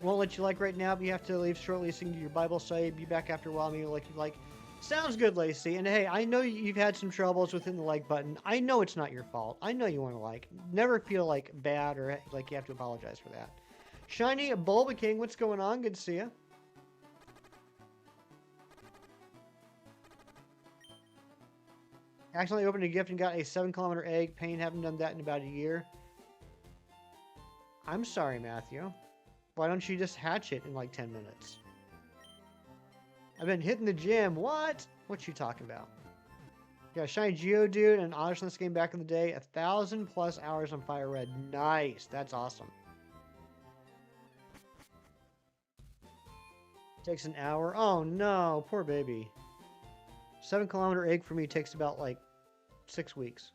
Won't let you like right now, but you have to leave shortly, sing to your Bible study, be back after a while, maybe like you like. Sounds good, Lacey. And hey, I know you've had some troubles within the like button. I know it's not your fault. I know you want to like. Never feel like bad or like you have to apologize for that. Shiny Bulba King, what's going on? Good to see you. Accidentally opened a gift and got a 7-kilometer egg. Pain, haven't done that in about a year. I'm sorry, Matthew. Why don't you just hatch it in like 10 minutes? I've been hitting the gym. What? What you talking about? Yeah, Shiny Geodude and honestly, this game back in the day, 1,000+ hours on Fire Red. Nice. That's awesome. Takes an hour. Oh no, poor baby. 7-kilometer egg for me takes about like 6 weeks.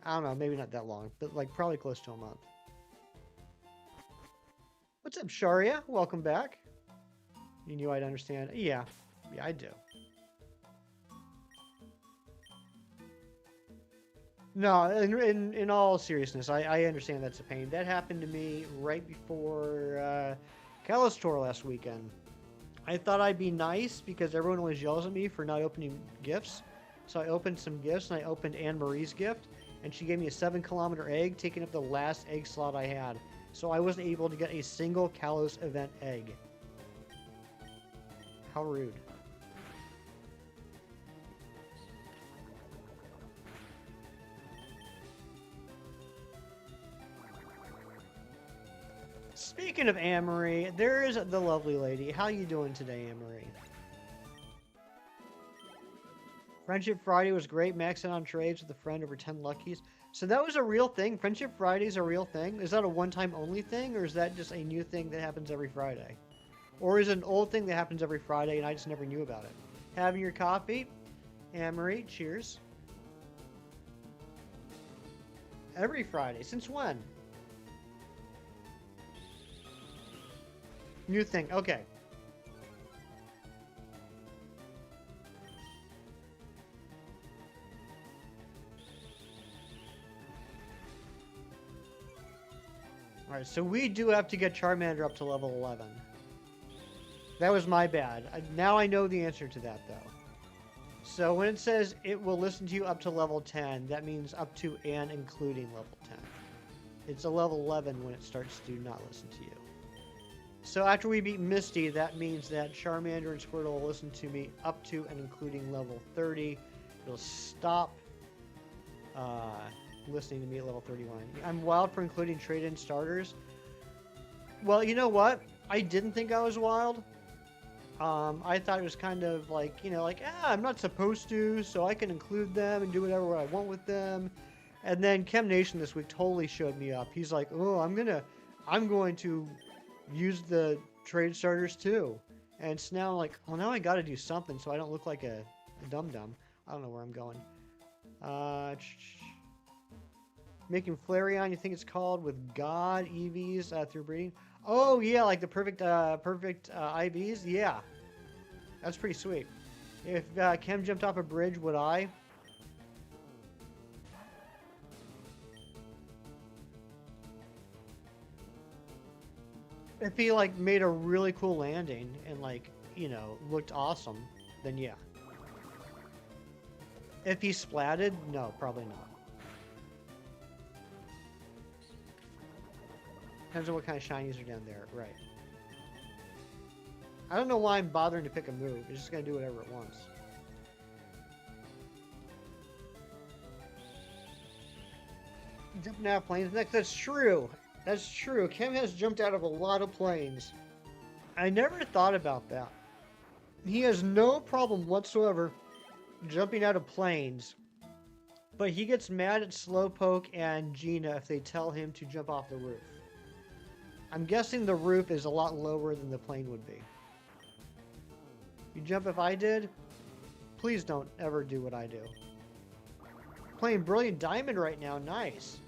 I don't know, maybe not that long, but like probably close to a month. What's up, Sharia? Welcome back. You knew I'd understand. Yeah, I do. No, in all seriousness, I understand that's a pain. That happened to me right before Kalos Tour last weekend. I thought I'd be nice because everyone always yells at me for not opening gifts. So I opened some gifts, and I opened Anne Marie's gift, and she gave me a 7-kilometer egg, taking up the last egg slot I had. So I wasn't able to get a single Kalos event egg. How rude. Speaking of Anne-Marie, there is the lovely lady. How you doing today, Anne-Marie? Friendship Friday was great. Maxing on trades with a friend over 10 luckies. So that was a real thing? Friendship Friday is a real thing? Is that a one-time only thing, or is that just a new thing that happens every Friday? Or is it an old thing that happens every Friday and I just never knew about it? Having your coffee? Anne-Marie, cheers. Every Friday. Since when? New thing. Okay. Alright, so we do have to get Charmander up to level 11. That was my bad. Now I know the answer to that, though. So when it says it will listen to you up to level 10, that means up to and including level 10. It's a level 11 when it starts to not listen to you. So after we beat Misty, that means that Charmander and Squirtle will listen to me up to and including level 30. It'll stop listening to me at level 31. I'm wild for including trade-in starters. Well, you know what? I didn't think I was wild. I thought it was kind of like, you know, like, I'm not supposed to, so I can include them and do whatever I want with them. And then Chem Nation this week totally showed me up. He's like, oh, I'm going to use the trade starters too. And so now I'm like, well, now I got to do something so I don't look like a dum-dum. I don't know where I'm going. Making Flareon, you think it's called, with God EVs through breeding. Oh yeah, like the perfect IVs. Yeah, that's pretty sweet. If Chem jumped off a bridge, would I? If he like made a really cool landing and like, looked awesome, then yeah. If he splatted, no, probably not. Depends on what kind of shinies are down there, right. I don't know why I'm bothering to pick a move. It's just gonna do whatever it wants. Jumping out of planes next. That's true. That's true. Kim has jumped out of a lot of planes. I never thought about that. He has no problem whatsoever jumping out of planes, but he gets mad at Slowpoke and Gina if they tell him to jump off the roof. I'm guessing the roof is a lot lower than the plane would be. You jump if I did? Please don't ever do what I do. Playing Brilliant Diamond right now. Nice.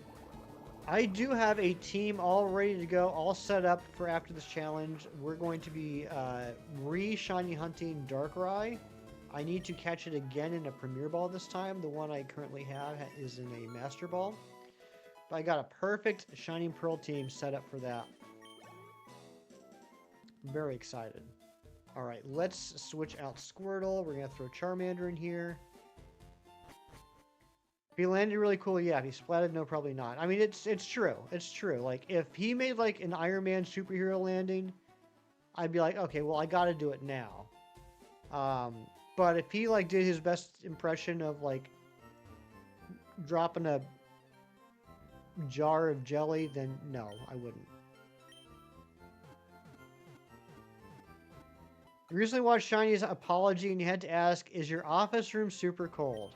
I do have a team all ready to go, all set up for after this challenge. We're going to be re-shiny hunting Darkrai. I need to catch it again in a Premier Ball this time. The one I currently have is in a Master Ball. But I got a perfect Shining Pearl team set up for that. I'm very excited. Alright, let's switch out Squirtle. We're going to throw Charmander in here. If he landed really cool, yeah. If he splatted, no, probably not. I mean, it's true. It's true. Like, if he made, like, an Iron Man superhero landing, I'd be like, okay, well, I gotta do it now. But if he, like, did his best impression of, like, dropping a jar of jelly, then no, I wouldn't. I recently watched Shiny's apology and you had to ask, is your office room super cold?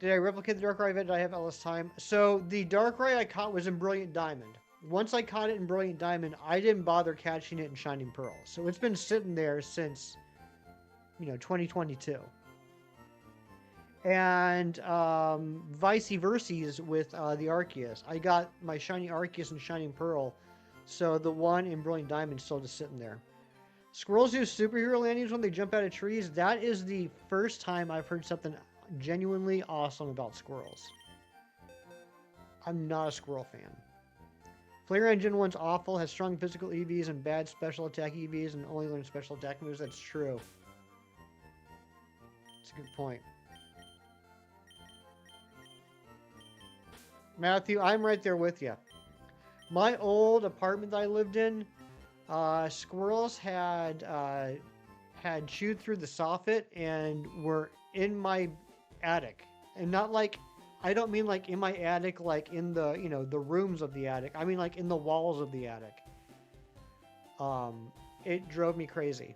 Did I replicate the Darkrai event? Did I have all this time? So the Darkrai I caught was in Brilliant Diamond. Once I caught it in Brilliant Diamond, I didn't bother catching it in Shining Pearl. So it's been sitting there since, 2022. And vice versa with the Arceus. I got my shiny Arceus in Shining Pearl, so the one in Brilliant Diamond is still just sitting there. Squirrels do superhero landings when they jump out of trees. That is the first time I've heard something genuinely awesome about squirrels. I'm not a squirrel fan. Flareon Gen 1's awful, has strong physical EVs and bad special attack EVs, and only learns special attack moves. That's true. That's a good point. Matthew, I'm right there with you. My old apartment that I lived in, squirrels had chewed through the soffit and were in my attic. And not like, I don't mean like in my attic, like in the, the rooms of the attic. I mean like in the walls of the attic. It drove me crazy.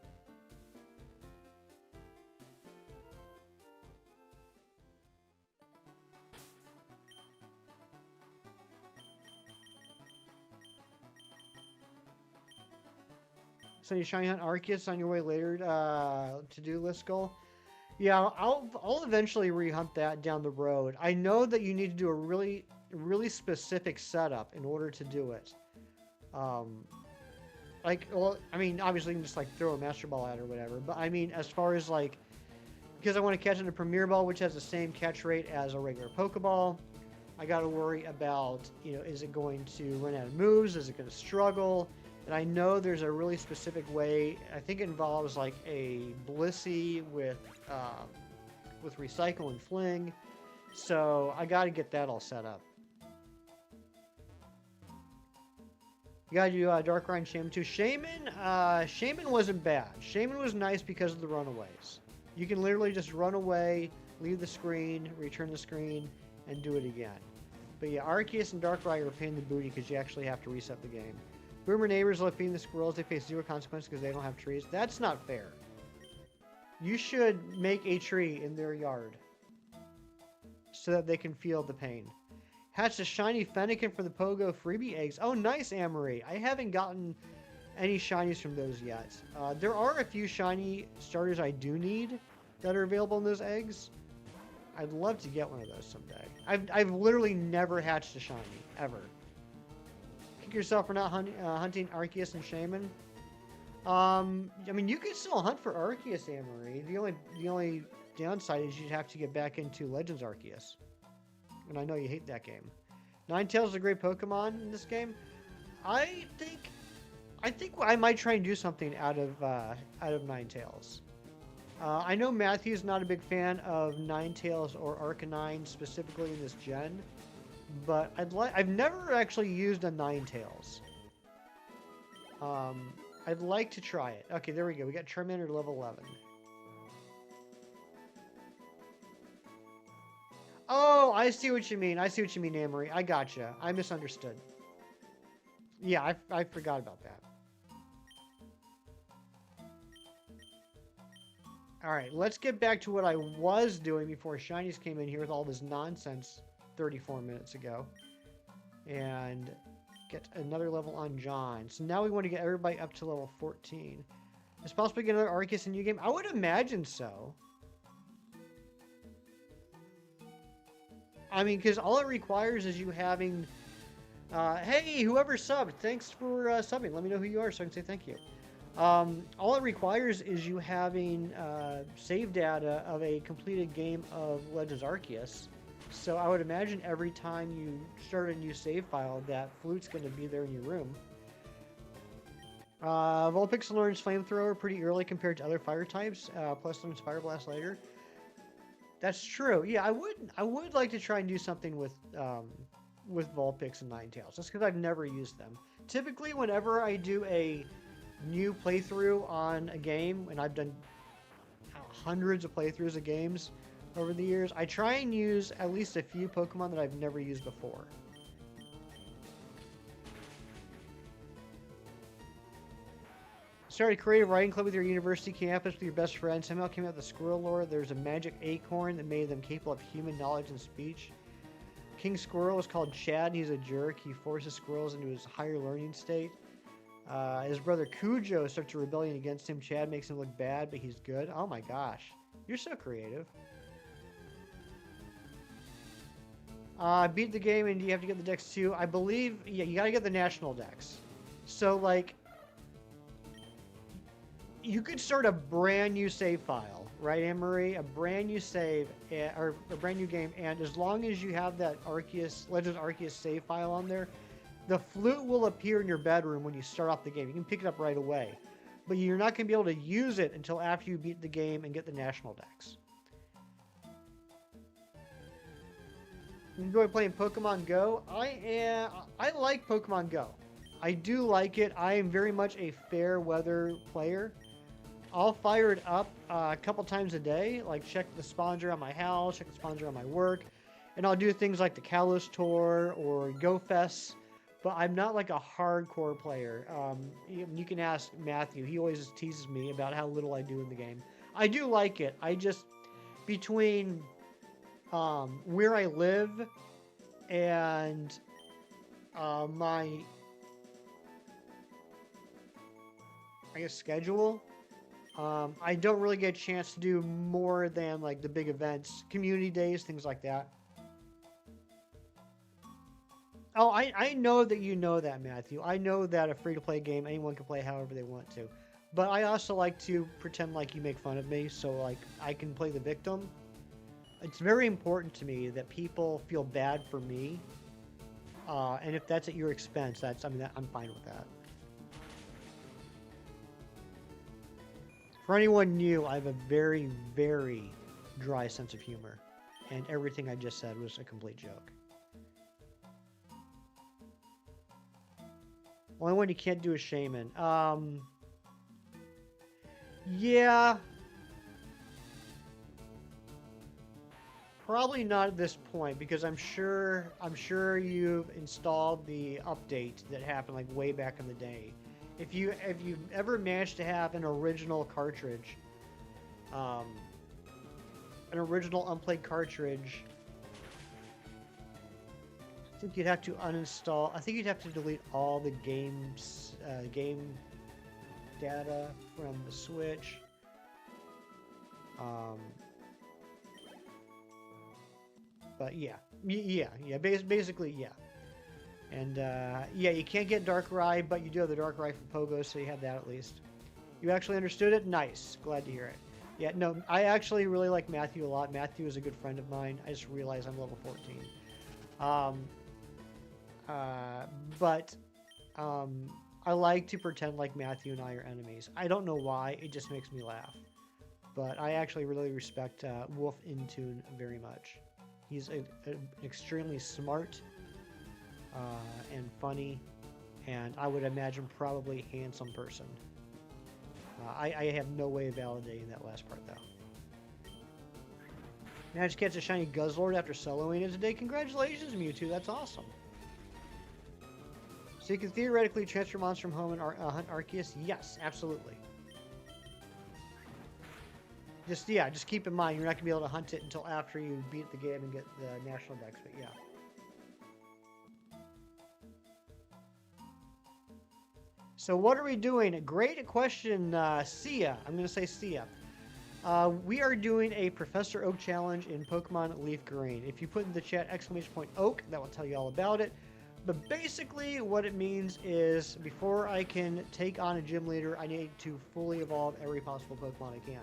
So you shiny hunt Arceus on your way later to-do list goal. Yeah, I'll eventually rehunt that down the road. I know that you need to do a really specific setup in order to do it. Well, I mean, obviously you can just like throw a Master Ball at or whatever. But I mean, as far as like, because I want to catch it in a Premier Ball, which has the same catch rate as a regular Pokeball, I got to worry about, is it going to run out of moves? Is it going to struggle? And I know there's a really specific way. I think it involves like a Blissey with Recycle and Fling. So I got to get that all set up. You got to do Darkrai and Shaman too. Shaman wasn't bad. Shaman was nice because of the runaways. You can literally just run away, leave the screen, return the screen, and do it again. But yeah, Arceus and Darkrai are a pain in the booty because you actually have to reset the game. Boomer neighbors love feeding the squirrels. They face zero consequences because they don't have trees. That's not fair. You should make a tree in their yard so that they can feel the pain. Hatched a shiny Fennekin for the Pogo freebie eggs. Oh, nice, Amory. I haven't gotten any shinies from those yet. There are a few shiny starters I do need that are available in those eggs. I'd love to get one of those someday. I've literally never hatched a shiny, ever. Kick yourself for not hunting Arceus and Shaman. I mean, you can still hunt for Arceus, Amory. The only downside is you'd have to get back into Legends Arceus. And I know you hate that game. Ninetales is a great Pokemon in this game. I think I might try and do something out of Ninetales. I know Matthew's not a big fan of Ninetales or Arcanine specifically in this gen, but I've never actually used a Ninetales. I'd like to try it. Okay, there we go. We got Charmander level 11. Oh, I see what you mean. I see what you mean, Amory. I gotcha. I misunderstood. Yeah, I forgot about that. Alright, let's get back to what I was doing before Shinies came in here with all this nonsense 34 minutes ago. And get another level on John. So now we want to get everybody up to level 14. Is it possible to get another Arceus in New Game? I would imagine so. I mean, because all it requires is you having... hey, whoever subbed, thanks for subbing. Let me know who you are so I can say thank you. All it requires is you having save data of a completed game of Legends Arceus. So I would imagine every time you start a new save file, that flute's going to be there in your room. Vulpix learns Flamethrower pretty early compared to other fire types, plus learns Fire Blast later. That's true. Yeah, I would like to try and do something with Vulpix and Ninetales, just because I've never used them. Typically, whenever I do a new playthrough on a game, and I've done hundreds of playthroughs of games over the years, I try and use at least a few Pokemon that I've never used before. Started a creative writing club with your university campus with your best friend. Somehow came out with the squirrel lore. There's a magic acorn that made them capable of human knowledge and speech. King Squirrel is called Chad. He's a jerk. He forces squirrels into his higher learning state. His brother Cujo starts a rebellion against him. Chad makes him look bad, but he's good. Oh my gosh. You're so creative. Beat the game, and you have to get the Dex too. I believe, yeah, you gotta get the national Dex. So, like, you could start a brand new save file, right, Anne-Marie? A brand new save, or a brand new game, and as long as you have that Legends Arceus save file on there, the flute will appear in your bedroom when you start off the game. You can pick it up right away. But you're not going to be able to use it until after you beat the game and get the national Dex. Enjoy playing Pokemon Go? I like Pokemon Go. I do like it. I am very much a fair weather player. I'll fire it up a couple times a day, like check the spawner on my house, check the spawner on my work, and I'll do things like the Kalos Tour or Go Fest, but I'm not like a hardcore player. You can ask Matthew. He always teases me about how little I do in the game. I do like it. I just, between where I live and my, I guess, schedule, I don't really get a chance to do more than like the big events, community days, things like that. Oh, I know that you know that, Matthew. I know that a free-to-play game, anyone can play however they want to. But I also like to pretend like you make fun of me, so like I can play the victim. It's very important to me that people feel bad for me. And if that's at your expense, I'm fine with that. For anyone new, I have a very, very dry sense of humor. And everything I just said was a complete joke. Only one you can't do is Shaman. Yeah. Probably not at this point, because I'm sure you've installed the update that happened like way back in the day. If you've ever managed to have an original cartridge, an original unplayed cartridge, I think you'd have to uninstall. I think you'd have to delete all the game data from the Switch. But yeah, basically, yeah. And yeah, you can't get Darkrai, but you do have the Darkrai from Pogo, so you have that at least. You actually understood it? Nice. Glad to hear it. Yeah, no, I actually really like Matthew a lot. Matthew is a good friend of mine. I just realized I'm level 14. Um, uh, but um, I like to pretend like Matthew and I are enemies. I don't know why. It just makes me laugh. But I actually really respect Wolf Intune very much. He's an extremely smart and funny, and I would imagine probably handsome person. I have no way of validating that last part, though. Managed to catch a shiny Guzzlord after soloing it today. Congratulations, Mewtwo. That's awesome. So you can theoretically transfer monsters from home and hunt Arceus? Yes, absolutely. Just keep in mind, you're not going to be able to hunt it until after you beat the game and get the National Dex, but yeah. So what are we doing? Great question, Sia. I'm going to say Sia. We are doing a Professor Oak challenge in Pokemon Leaf Green. If you put in the chat !Oak, that will tell you all about it. But basically what it means is before I can take on a gym leader, I need to fully evolve every possible Pokemon I can.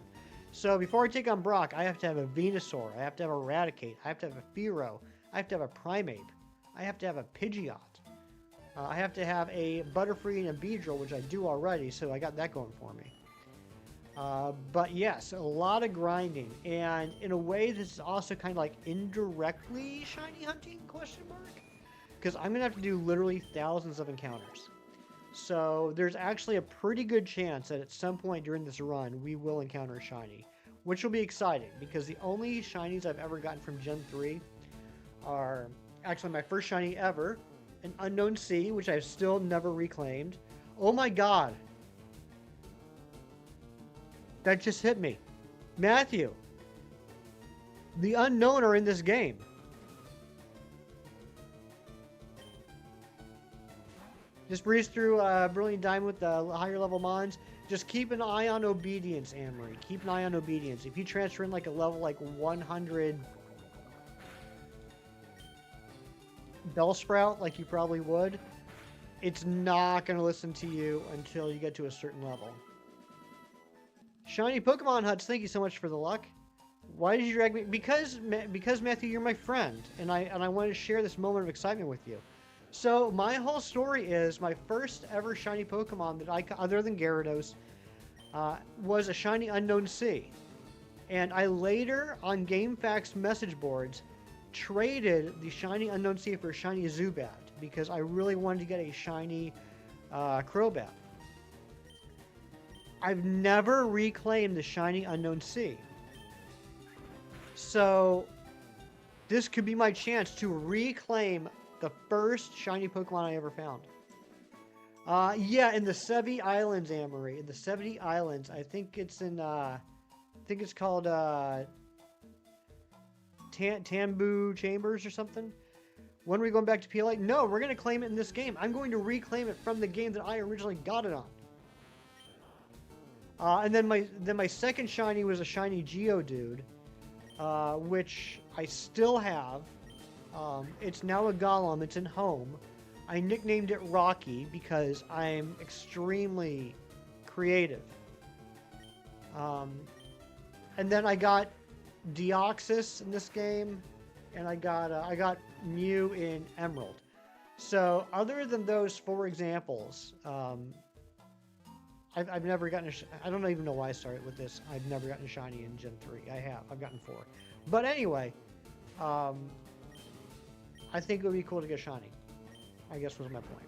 So before I take on Brock, I have to have a Venusaur, I have to have a Raticate, I have to have a Fearow, I have to have a Primeape, I have to have a Pidgeot. I have to have a Butterfree and a Beedrill, which I do already, so I got that going for me. But yes, a lot of grinding, and in a way this is also kind of like indirectly shiny hunting, question mark? Because I'm going to have to do literally thousands of encounters. So there's actually a pretty good chance that at some point during this run, we will encounter a shiny. Which will be exciting, because the only shinies I've ever gotten from Gen 3 are actually my first shiny ever, an Unknown Sea, which I've still never reclaimed. Oh my god! That just hit me. Matthew! The Unknown are in this game. Just breeze through Brilliant Diamond with the higher level mons. Just keep an eye on Obedience, Amory. Keep an eye on Obedience. If you transfer in like a level like 100 Bellsprout, like you probably would, it's not going to listen to you until you get to a certain level. Shiny Pokemon Huts, thank you so much for the luck. Why did you drag me? Because Matthew, you're my friend, and I wanted to share this moment of excitement with you. So my whole story is my first ever shiny Pokemon that I, other than Gyarados, was a shiny Unknown Sea. And I later, on GameFAQs message boards, traded the shiny Unknown Sea for a shiny Zubat because I really wanted to get a shiny Crobat. I've never reclaimed the shiny Unknown Sea. So this could be my chance to reclaim the first shiny Pokemon I ever found. Yeah, in the Sevi Islands, Amory. In the Sevi Islands. I think it's in, I think it's called, Tambu Chambers or something. When are we going back to PLA? No, we're going to claim it in this game. I'm going to reclaim it from the game that I originally got it on. And then my second shiny was a shiny Geodude, which I still have. It's now a Golem. It's in home. I nicknamed it Rocky because I'm extremely creative. And then I got Deoxys in this game, and I got Mew in Emerald. So other than those 4 examples, I've never gotten I don't even know why I started with this. I've never gotten a shiny in Gen 3. I've gotten 4. But anyway, I think it would be cool to get shiny. I guess was my point.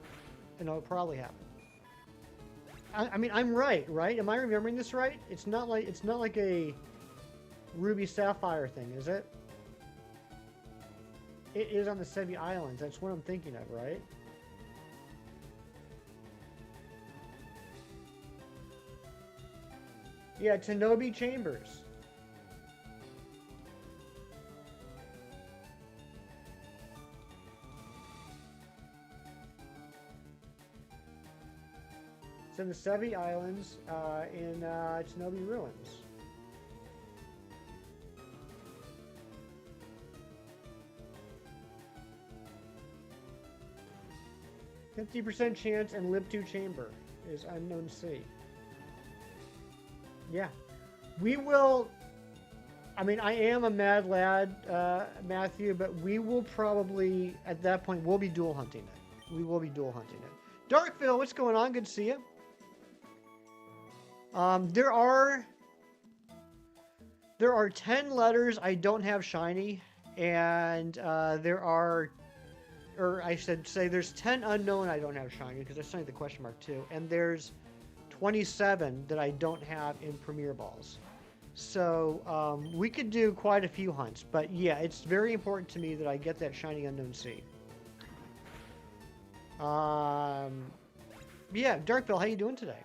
And it'll probably happen. I mean, I'm right? Am I remembering this right? It's not like a Ruby Sapphire thing, is it? It is on the Sevi Islands. That's what I'm thinking of, right? Yeah, Tanobi Chambers. It's in the Sevi Islands in Tanobi Ruins. %50 chance and Lip 2 Chamber is Unknown Sea. Yeah. We will. I mean, I am a mad lad, Matthew, but we will probably, at that point, we'll be dual hunting it. We will be dual hunting it. Darkville, what's going on? Good to see you. There are 10 letters I don't have shiny, and there are, or I should say, there's 10 unknown I don't have shiny because I studied the question mark too, and there's 27 that I don't have in Premier Balls. So we could do quite a few hunts, but yeah, it's very important to me that I get that shiny unknown sea. Yeah, Darkville, how you doing today?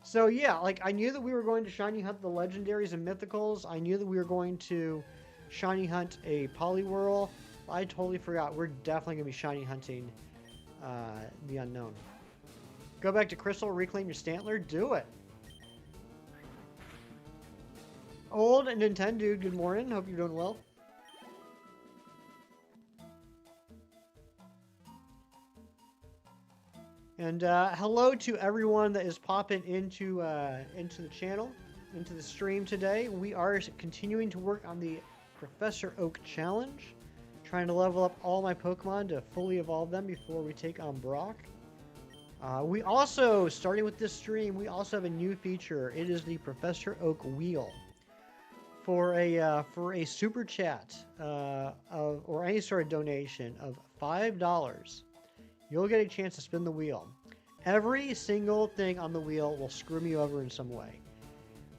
So yeah, like I knew that we were going to shiny hunt the legendaries and mythicals. I knew that we were going to shiny hunt a Poliwhirl. I totally forgot. We're definitely gonna be shiny hunting the unknown. Go back to Crystal, reclaim your Stantler. Do it. Old Nintendo, good morning. Hope you're doing well. And hello to everyone that is popping into the channel, into the stream today. We are continuing to work on the Professor Oak Challenge, trying to level up all my Pokemon to fully evolve them before we take on Brock. We also, starting with this stream, we also have a new feature. It is the Professor Oak Wheel. For a super chat or any sort of donation of $5, you'll get a chance to spin the wheel. Every single thing on the wheel will screw me over in some way.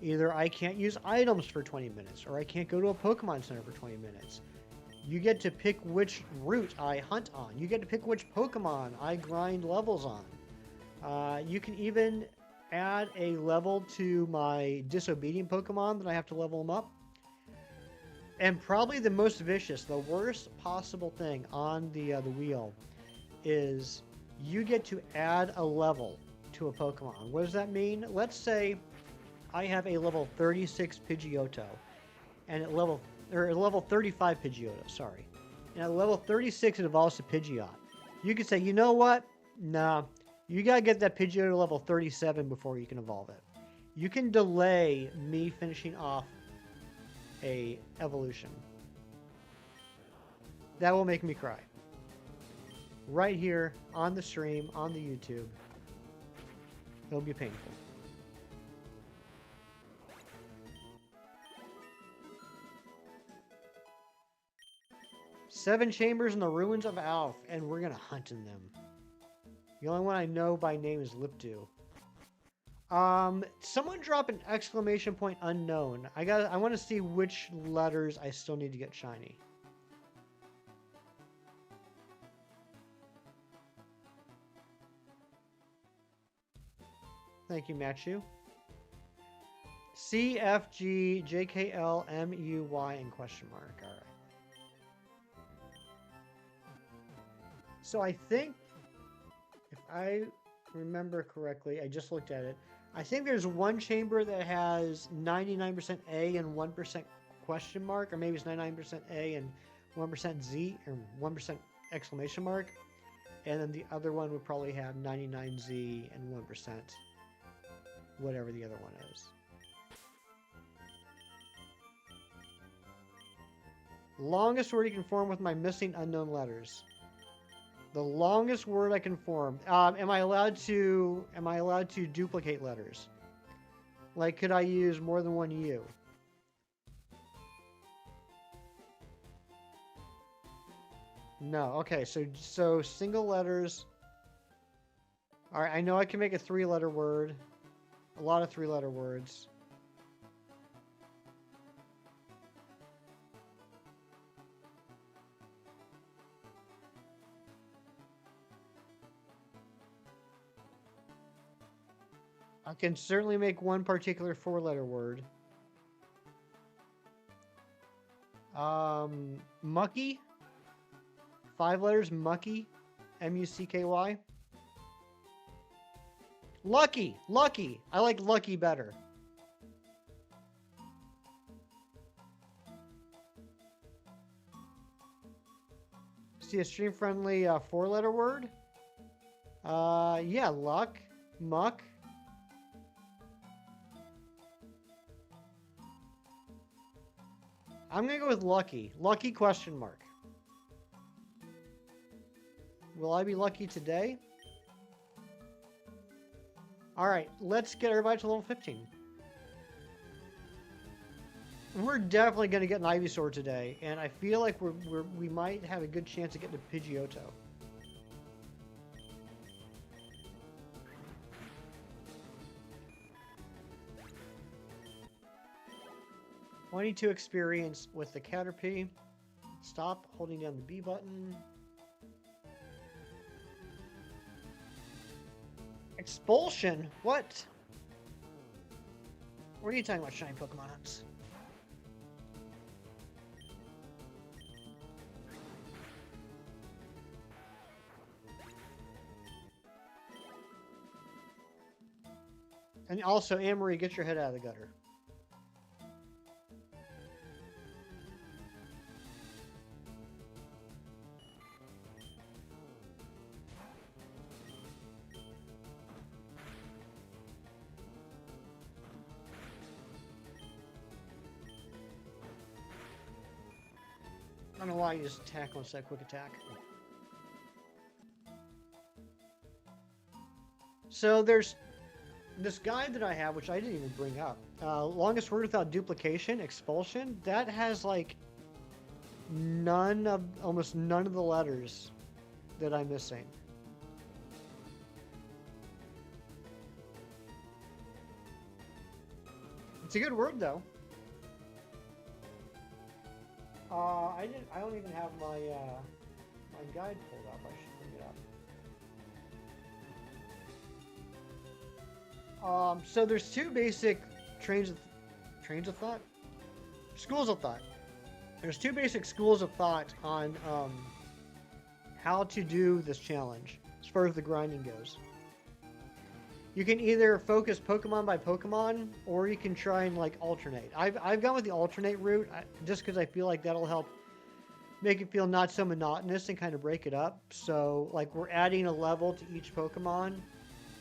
Either I can't use items for 20 minutes, or I can't go to a Pokemon Center for 20 minutes. You get to pick which route I hunt on. You get to pick which Pokemon I grind levels on. You can even add a level to my disobedient Pokemon that I have to level them up. And probably the most vicious, the worst possible thing on the wheel is you get to add a level to a Pokemon. What does that mean? Let's say I have a level 36 Pidgeotto and at level 35 Pidgeotto, sorry. And at level 36 it evolves to Pidgeot. You could say, you know what? Nah, you gotta get that Pidgeotto to level 37 before you can evolve it. You can delay me finishing off a evolution. That will make me cry. Right here on the stream, on the YouTube. It'll be painful. Seven chambers in the ruins of Alf, and we're gonna hunt in them. The only one I know by name is Lipdew. Someone drop an exclamation point unknown. I want to see which letters I still need to get shiny. Thank you, Machu. C, F, G, J, K, L, M, U, Y, and question mark. All right. So I think, if I remember correctly, I just looked at it. I think there's one chamber that has 99% A and 1% question mark, or maybe it's 99% A and 1% Z, or 1% exclamation mark. And then the other one would probably have 99Z and 1%, whatever the other one is. Longest word you can form with my missing unknown letters. The longest word I can form. Am I allowed to duplicate letters? Like, could I use more than one U? No. Okay, so single letters. All right, I know I can make a 3-letter word. A lot of 3-letter words. I can certainly make one particular 4-letter word. Mucky. 5 letters, Mucky. M-U-C-K-Y. Lucky. Lucky. I like Lucky better. See a stream-friendly 4-letter word? Yeah, luck. Muck. I'm gonna go with lucky. Lucky question mark. Will I be lucky today? Alright, let's get everybody to level 15. We're definitely going to get an Ivysaur today, and I feel like we might have a good chance of getting a Pidgeotto. $22 experience with the Caterpie. Stop holding down the B button. Expulsion? What? What are you talking about, shiny Pokemon hunts? And also, Anne-Marie, get your head out of the gutter. I don't know why you just attack once that quick attack. So there's this guide that I have, which I didn't even bring up. Longest word without duplication, expulsion. That has like almost none of the letters that I'm missing. It's a good word though. I don't even have my my guide pulled up. I should bring it up. So there's two basic schools of thought. There's two basic schools of thought on how to do this challenge as far as the grinding goes. You can either focus Pokemon by Pokemon, or you can try and like alternate. I've gone with the alternate route just because I feel like that'll help make it feel not so monotonous and kind of break it up. So like we're adding a level to each Pokemon,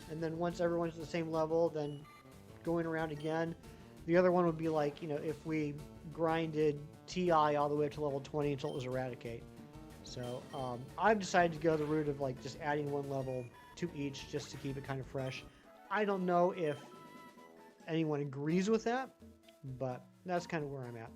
and then once everyone's at the same level, then going around again. The other one would be like, you know, if we grinded TI all the way up to level 20 until it was Eradicate. So I've decided to go the route of like just adding one level to each just to keep it kind of fresh. I don't know if anyone agrees with that, but that's kind of where I'm at.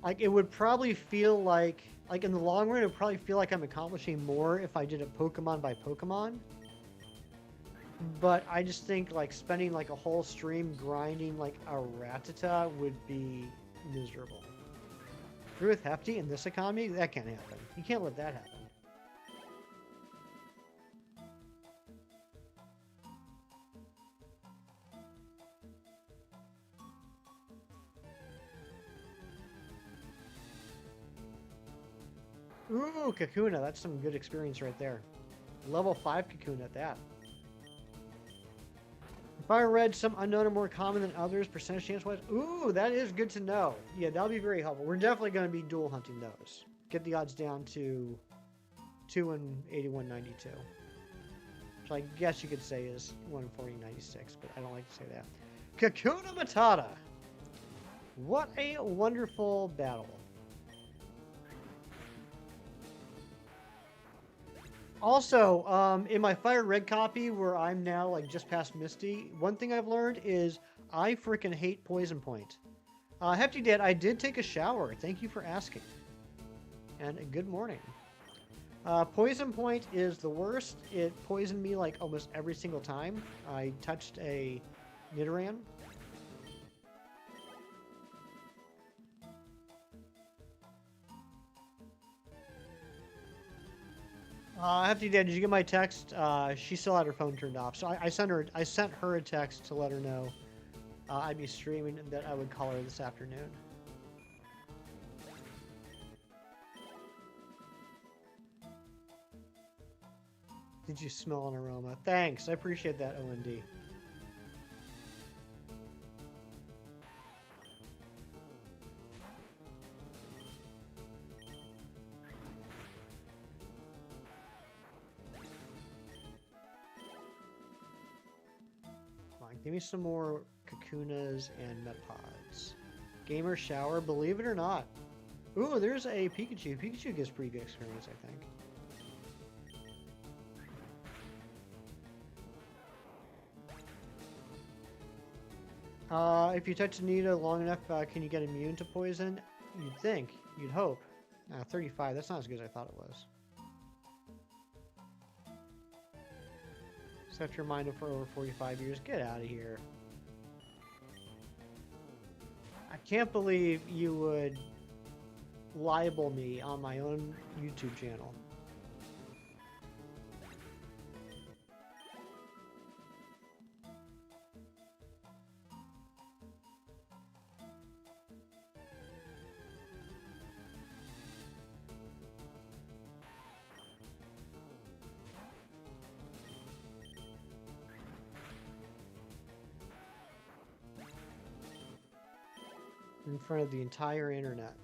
Like, it would probably feel like in the long run, it would probably feel like I'm accomplishing more if I did it Pokemon by Pokemon. But I just think, like, spending, like, a whole stream grinding, like, a Rattata would be miserable. Agree with Hefty in this economy? That can't happen. You can't let that happen. Ooh, Kakuna. That's some good experience right there. Level 5 Kakuna at that. If I read some unknown are more common than others, percentage chance-wise. Ooh, that is good to know. Yeah, that'll be very helpful. We're definitely going to be dual hunting those. Get the odds down to 2 and 81.92. Which I guess you could say is 1 and 40.96, but I don't like to say that. Kakuna Matata. What a wonderful battle. Also, in my Fire Red copy, where I'm now like just past Misty, one thing I've learned is I freaking hate Poison Point. Hefty Dad, I did take a shower. Thank you for asking. And good morning. Poison Point is the worst. It poisoned me like almost every single time I touched a Nidoran. Hefty Dad, did you get my text? She still had her phone turned off, so I sent her a text to let her know I'd be streaming and that I would call her this afternoon. Did you smell an aroma? Thanks, I appreciate that, OND. Give me some more Articunas, and Metpods. Gamer Shower, believe it or not. Ooh, there's a Pikachu. Pikachu gets pretty good experience, I think. If you touch Nita long enough, can you get immune to poison? You'd think. You'd hope. 35, that's not as good as I thought it was. Set your mind up for over 45 years. Get out of here. I can't believe you would libel me on my own YouTube channel. In front of the entire internet.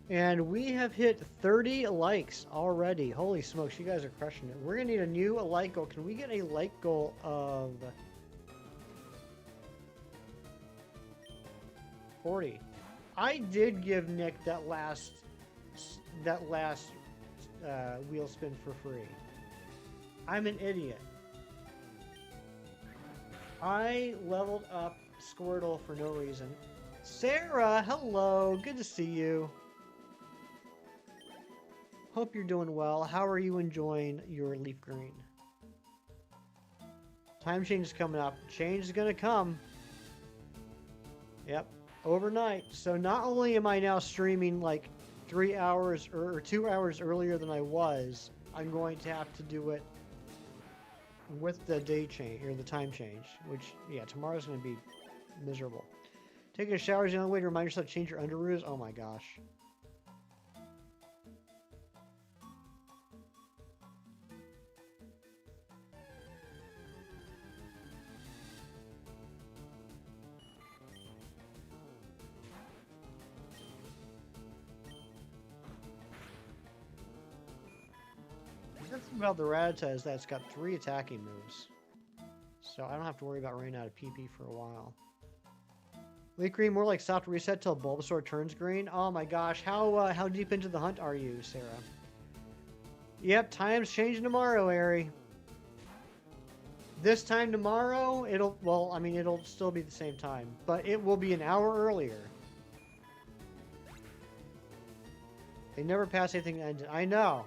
And we have hit 30 likes already. Holy smokes, you guys are crushing it. We're gonna need a new like goal. Can we get a like goal of 40? I did give Nick that last wheel spin for free. I'm an idiot. I leveled up Squirtle for no reason. Sarah, hello. Good to see you. Hope you're doing well. How are you enjoying your leaf green? Time change is coming up. Change is gonna come. Yep. Overnight. So not only am I now streaming like 3 hours or 2 hours earlier than I was, I'm going to have to do it with the day change or the time change, which, yeah, tomorrow's going to be miserable. Taking a shower is the only way to remind yourself to change your underoos. Oh my gosh. The good thing about the Rattata is that it's got 3 attacking moves. So I don't have to worry about running out of PP for a while. Leaf green, more like soft reset till Bulbasaur turns green. Oh my gosh, how deep into the hunt are you, Sarah? Yep, time's changing tomorrow, Ari. This time tomorrow, it'll still be the same time, but it will be an hour earlier. They never pass anything to engine. I know.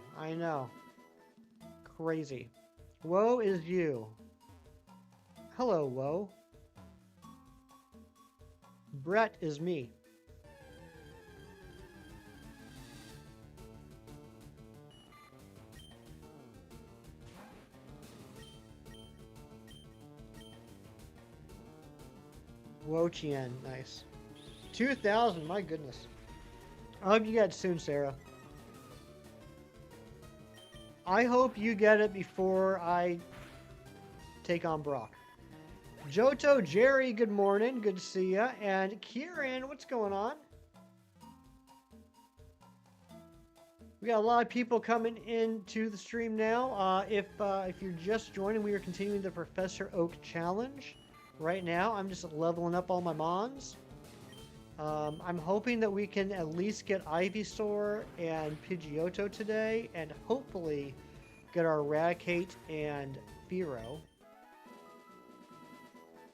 Crazy. Woe is you. Hello, Woe. Brett is me. Woe Chien, nice. 2,000, my goodness. I hope you get it soon, Sarah. I hope you get it before I take on Brock. Johto, Jerry, good morning. Good to see ya. And Kieran, what's going on? We got a lot of people coming into the stream now. If you're just joining, we are continuing the Professor Oak Challenge. Right now, I'm just leveling up all my mons. I'm hoping that we can at least get Ivysaur and Pidgeotto today, and hopefully get our Eradicate and Fearow.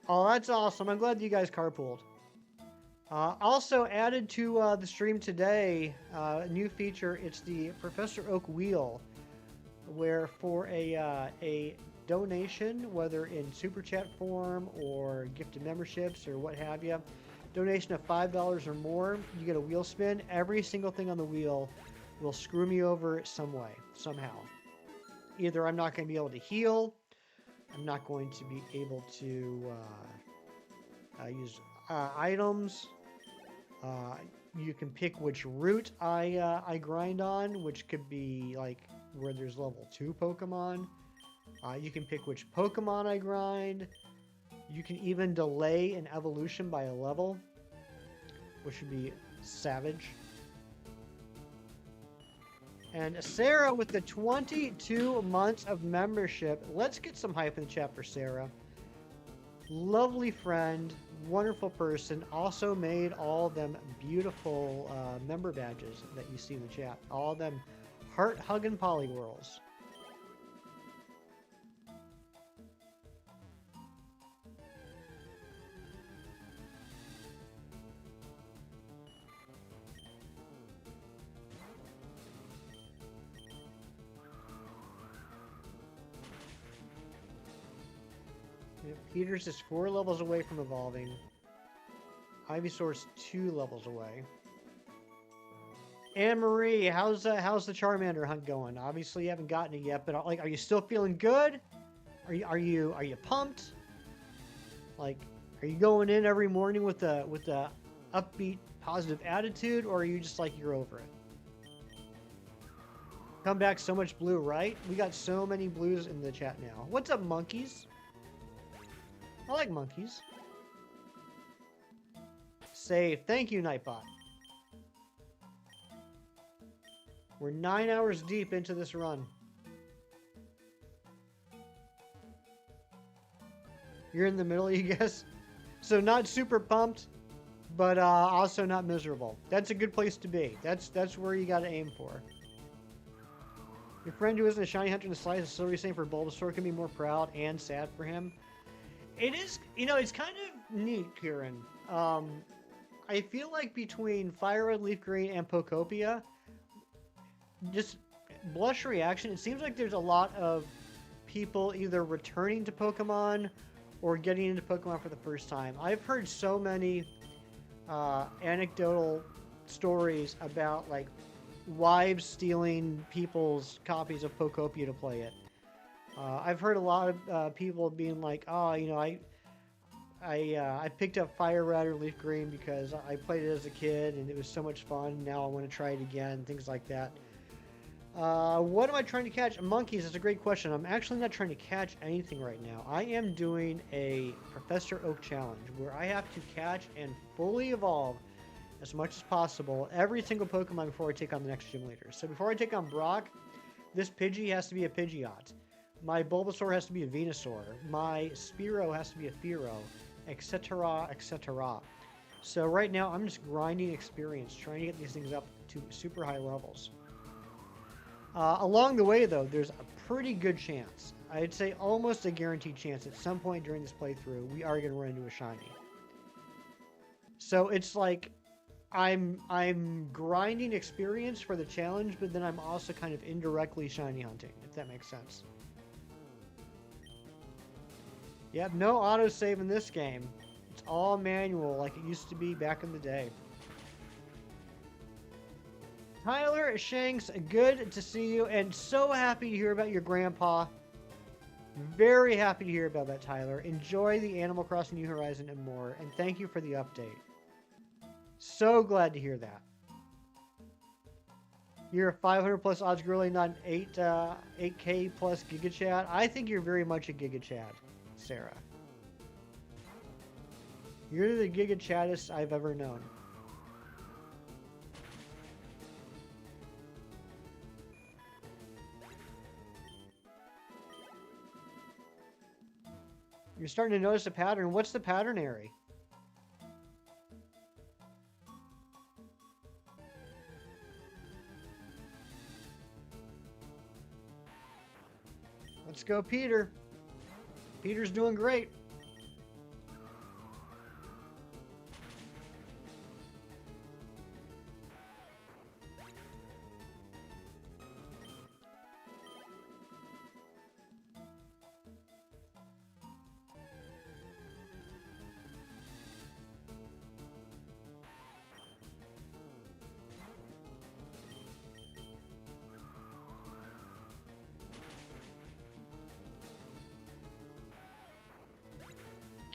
Oh, that's awesome. I'm glad you guys carpooled. Also added to the stream today, a new feature. It's the Professor Oak Wheel, where for a donation, whether in Super Chat form or gifted memberships or what have you, donation of $5 or more, you get a wheel spin. Every single thing on the wheel will screw me over some way, somehow. Either I'm not going to be able to heal, I'm not going to be able to use items. You can pick which route I grind on, which could be like where there's level 2 Pokemon. You can pick which Pokemon I grind. You can even delay an evolution by a level, which would be savage. And Sarah with the 22 months of membership. Let's get some hype in the chat for Sarah. Lovely friend, wonderful person. Also made all them beautiful member badges that you see in the chat. All them heart-hugging polywhirls. Peter's is 4 levels away from evolving. Ivysaur's 2 levels away. Anne Marie, how's the Charmander hunt going? Obviously, you haven't gotten it yet, but like, are you still feeling good? Are you pumped? Like, are you going in every morning with a upbeat, positive attitude, or are you just like you're over it? Come back so much blue, right? We got so many blues in the chat now. What's up, monkeys? I like monkeys. Save. Thank you, Nightbot. We're 9 hours deep into this run. You're in the middle, you guess? So not super pumped, but also not miserable. That's a good place to be. That's where you got to aim for. Your friend who isn't a shiny hunter in the slice is still saying for Bulbasaur can be more proud and sad for him. It is, you know, it's kind of neat, Kieran. I feel like between Fire Red, Leaf Green, and Pokopia, just blush reaction, it seems like there's a lot of people either returning to Pokemon or getting into Pokemon for the first time. I've heard so many anecdotal stories about, like, wives stealing people's copies of Pokopia to play it. I've heard a lot of people being like, oh, you know, I picked up Fire Red or Leaf Green because I played it as a kid and it was so much fun. Now I want to try it again, things like that. What am I trying to catch? Monkeys, that's a great question. I'm actually not trying to catch anything right now. I am doing a Professor Oak challenge where I have to catch and fully evolve as much as possible every single Pokemon before I take on the next gym leader. So before I take on Brock, this Pidgey has to be a Pidgeot. My Bulbasaur has to be a Venusaur. My Spearow has to be a Fearow, etc., etc. So right now, I'm just grinding experience, trying to get these things up to super high levels. Along the way, though, there's a pretty good chance, I'd say almost a guaranteed chance, at some point during this playthrough, we are going to run into a shiny. So it's like I'm grinding experience for the challenge, but then I'm also kind of indirectly shiny hunting, if that makes sense. Yep, no autosave in this game. It's all manual like it used to be back in the day. Tyler Shanks, good to see you, and so happy to hear about your grandpa. Very happy to hear about that, Tyler. Enjoy the Animal Crossing New Horizon and more, and thank you for the update. So glad to hear that. You're a 500 plus odds girly, not an 8K plus Giga Chad. I think you're very much a Giga Chad, Sarah. You're the Giga Chaddest I've ever known. You're starting to notice a pattern. What's the pattern, Ari? Let's go, Peter. Peter's doing great.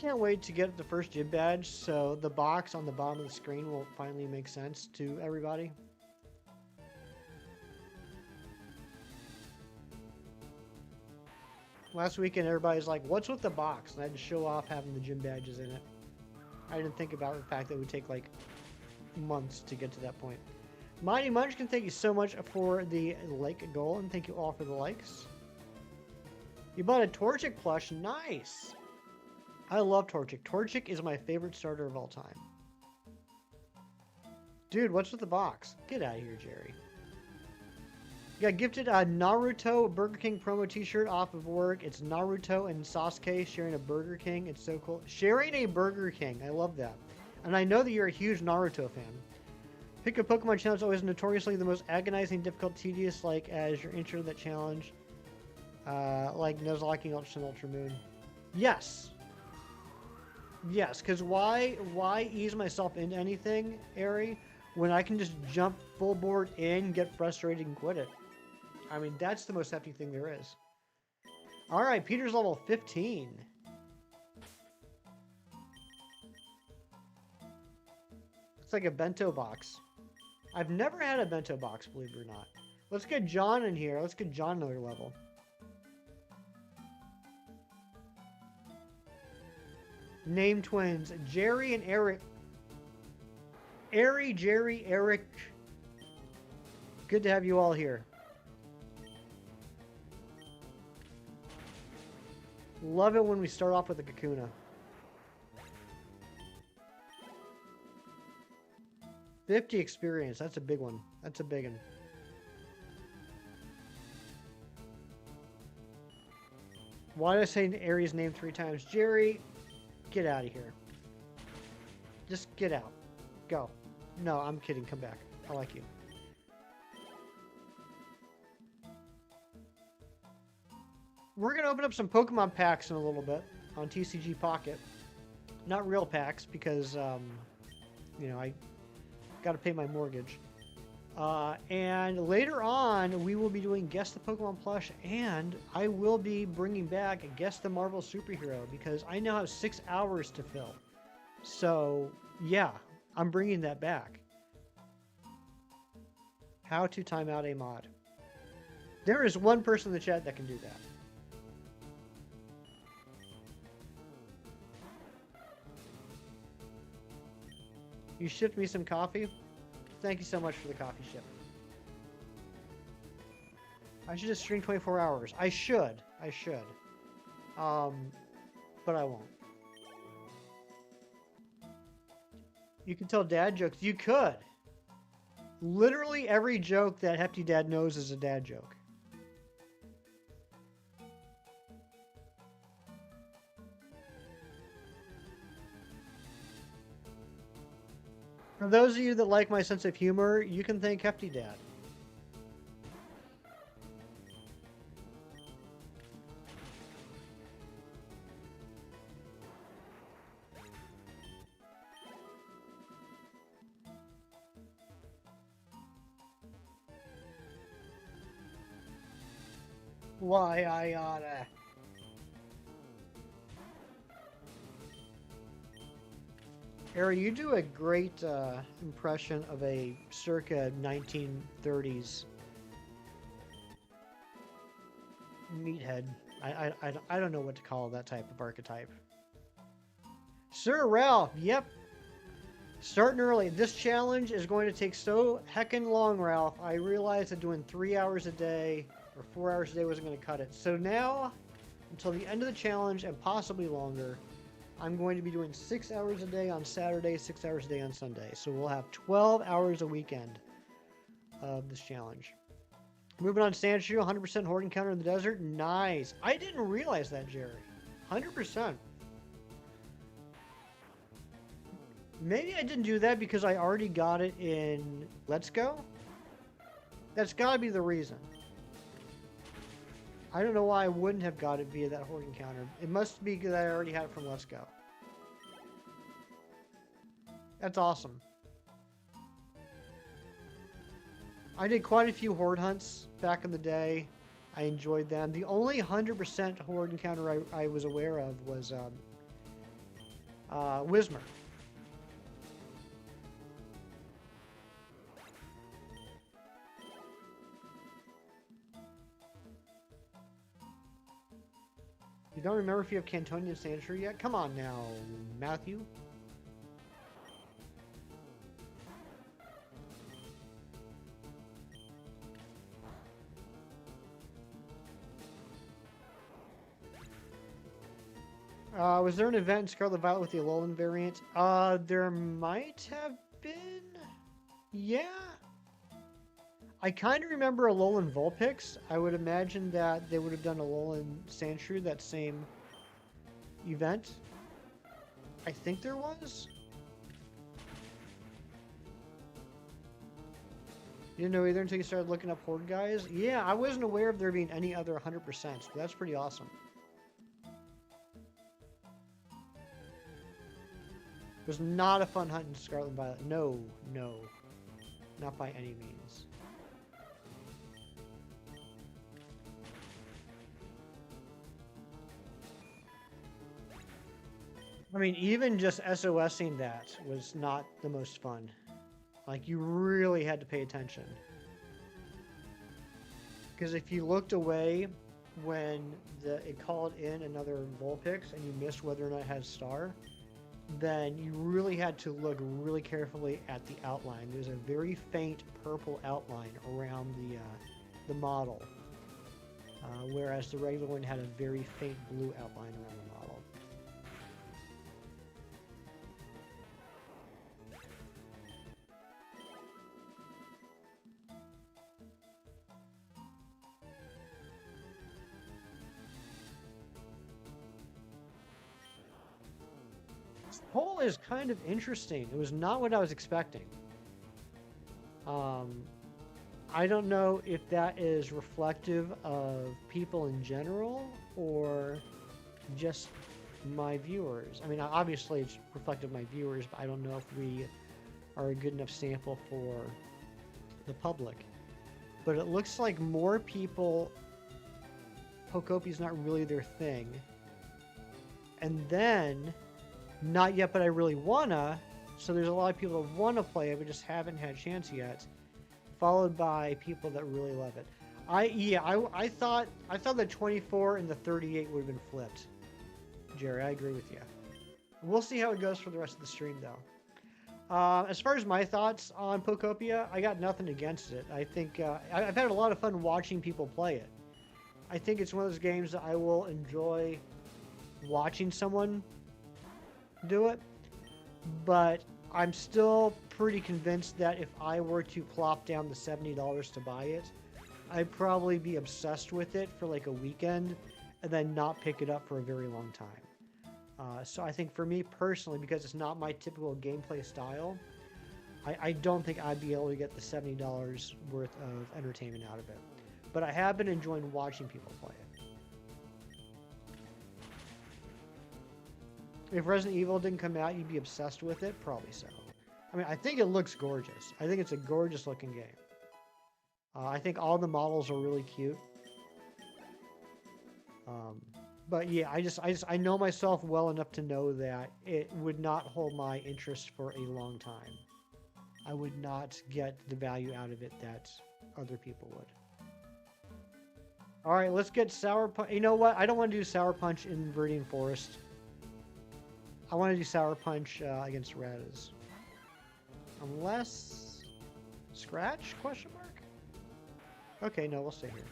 Can't wait to get the first gym badge, so the box on the bottom of the screen will finally make sense to everybody. Last weekend, everybody's like, what's with the box? And I had to show off having the gym badges in it. I didn't think about the fact that it would take like months to get to that point. Mighty Munchkin, thank you so much for the like goal, and thank you all for the likes. You bought a Torchic plush. Nice. I love Torchic. Torchic is my favorite starter of all time. Dude, what's with the box? Get out of here, Jerry. You got gifted a Naruto Burger King promo t-shirt off of work. It's Naruto and Sasuke sharing a Burger King. It's so cool. Sharing a Burger King. I love that. And I know that you're a huge Naruto fan. Pick a Pokemon challenge is always notoriously the most agonizing, difficult, tedious, like as you're entering that challenge. Like Nuzlocke Ultra Sun Ultra Moon. Yes. Yes, because why ease myself into anything, Ari, when I can just jump full board in, get frustrated, and quit it? I mean, that's the most hefty thing there is. Alright, Peter's level 15. It's like a bento box. I've never had a bento box, believe it or not. Let's get John in here. Let's get John another level. Name twins, Jerry and Eric. Ari, Jerry, Eric. Good to have you all here. Love it when we start off with a Kakuna. 50 experience. That's a big one. That's a big one. Why did I say Ari's name 3 times? Jerry, get out of here. Just get out. Go. No, I'm kidding. Come back. I like you. We're going to open up some Pokemon packs in a little bit on TCG Pocket. Not real packs because, you know, I got to pay my mortgage. And later on, we will be doing Guess the Pokemon Plush, and I will be bringing back Guess the Marvel Superhero because I now have 6 hours to fill. So, yeah, I'm bringing that back. How to time out a mod. There is one person in the chat that can do that. You shipped me some coffee? Thank you so much for the coffee ship. I should just stream 24 hours. I should. But I won't. You can tell dad jokes. You could. Literally every joke that Hefty Dad knows is a dad joke. For those of you that like my sense of humor, you can thank Hefty Dad. Why I oughta. Ari, you do a great impression of a circa 1930s meathead. I don't know what to call that type of archetype. Sir Ralph, yep. Starting early. This challenge is going to take so heckin' long, Ralph. I realized that doing 3 hours a day or 4 hours a day wasn't going to cut it. So now, until the end of the challenge and possibly longer, I'm going to be doing 6 hours a day on Saturday, 6 hours a day on Sunday. So we'll have 12 hours a weekend of this challenge. Moving on to Sandshrew, 100% horde encounter in the desert. Nice. I didn't realize that, Jerry. 100%. Maybe I didn't do that because I already got it in Let's Go. That's got to be the reason. I don't know why I wouldn't have got it via that horde encounter. It must be because I already had it from Let's Go. That's awesome. I did quite a few horde hunts back in the day. I enjoyed them. The only 100% horde encounter I was aware of was Whismur. You don't remember if you have Cantonian Sandshrew yet? Come on now, Matthew. Was there an event in Scarlet Violet with the Alolan variant? There might have been. Yeah. I kind of remember Alolan Vulpix. I would imagine that they would have done Alolan Sandshrew that same event. I think there was. You didn't know either until you started looking up Horde guys? Yeah, I wasn't aware of there being any other 100%, but that's pretty awesome. It was not a fun hunt in Scarlet and Violet. No, no. Not by any means. I mean, even just SOSing that was not the most fun. Like, you really had to pay attention. Because if you looked away when it called in another Vulpix and you missed whether or not it had star, then you really had to look really carefully at the outline. There's a very faint purple outline around the model, whereas the regular one had a very faint blue outline around the model. This poll is kind of interesting. It was not what I was expecting. I don't know if that is reflective of people in general or just my viewers. I mean, obviously it's reflective of my viewers, but I don't know if we are a good enough sample for the public. But it looks like more people, Pokopia is not really their thing. And then, not yet, but I really wanna. So there's a lot of people that want to play it, but just haven't had a chance yet. Followed by people that really love it. I thought the 24 and the 38 would have been flipped. Jerry, I agree with you. We'll see how it goes for the rest of the stream, though. As far as my thoughts on Pokopia, I got nothing against it. I think I've had a lot of fun watching people play it. I think it's one of those games that I will enjoy watching someone do it, but I'm still pretty convinced that if I were to plop down the $70 to buy it, I'd probably be obsessed with it for like a weekend and then not pick it up for a very long time. So I think for me personally, because it's not my typical gameplay style, I don't think I'd be able to get the $70 worth of entertainment out of it. But I have been enjoying watching people play it. If Resident Evil didn't come out, you'd be obsessed with it? Probably so. I mean, I think it looks gorgeous. I think it's a gorgeous looking game. I think all the models are really cute. But yeah, I know myself well enough to know that it would not hold my interest for a long time. I would not get the value out of it that other people would. All right, let's get Sour Punch. You know what? I don't want to do Sour Punch in Viridian Forest. I want to do Sour Punch against Rez. Unless... Scratch? Question mark? Okay, no, we'll stay here.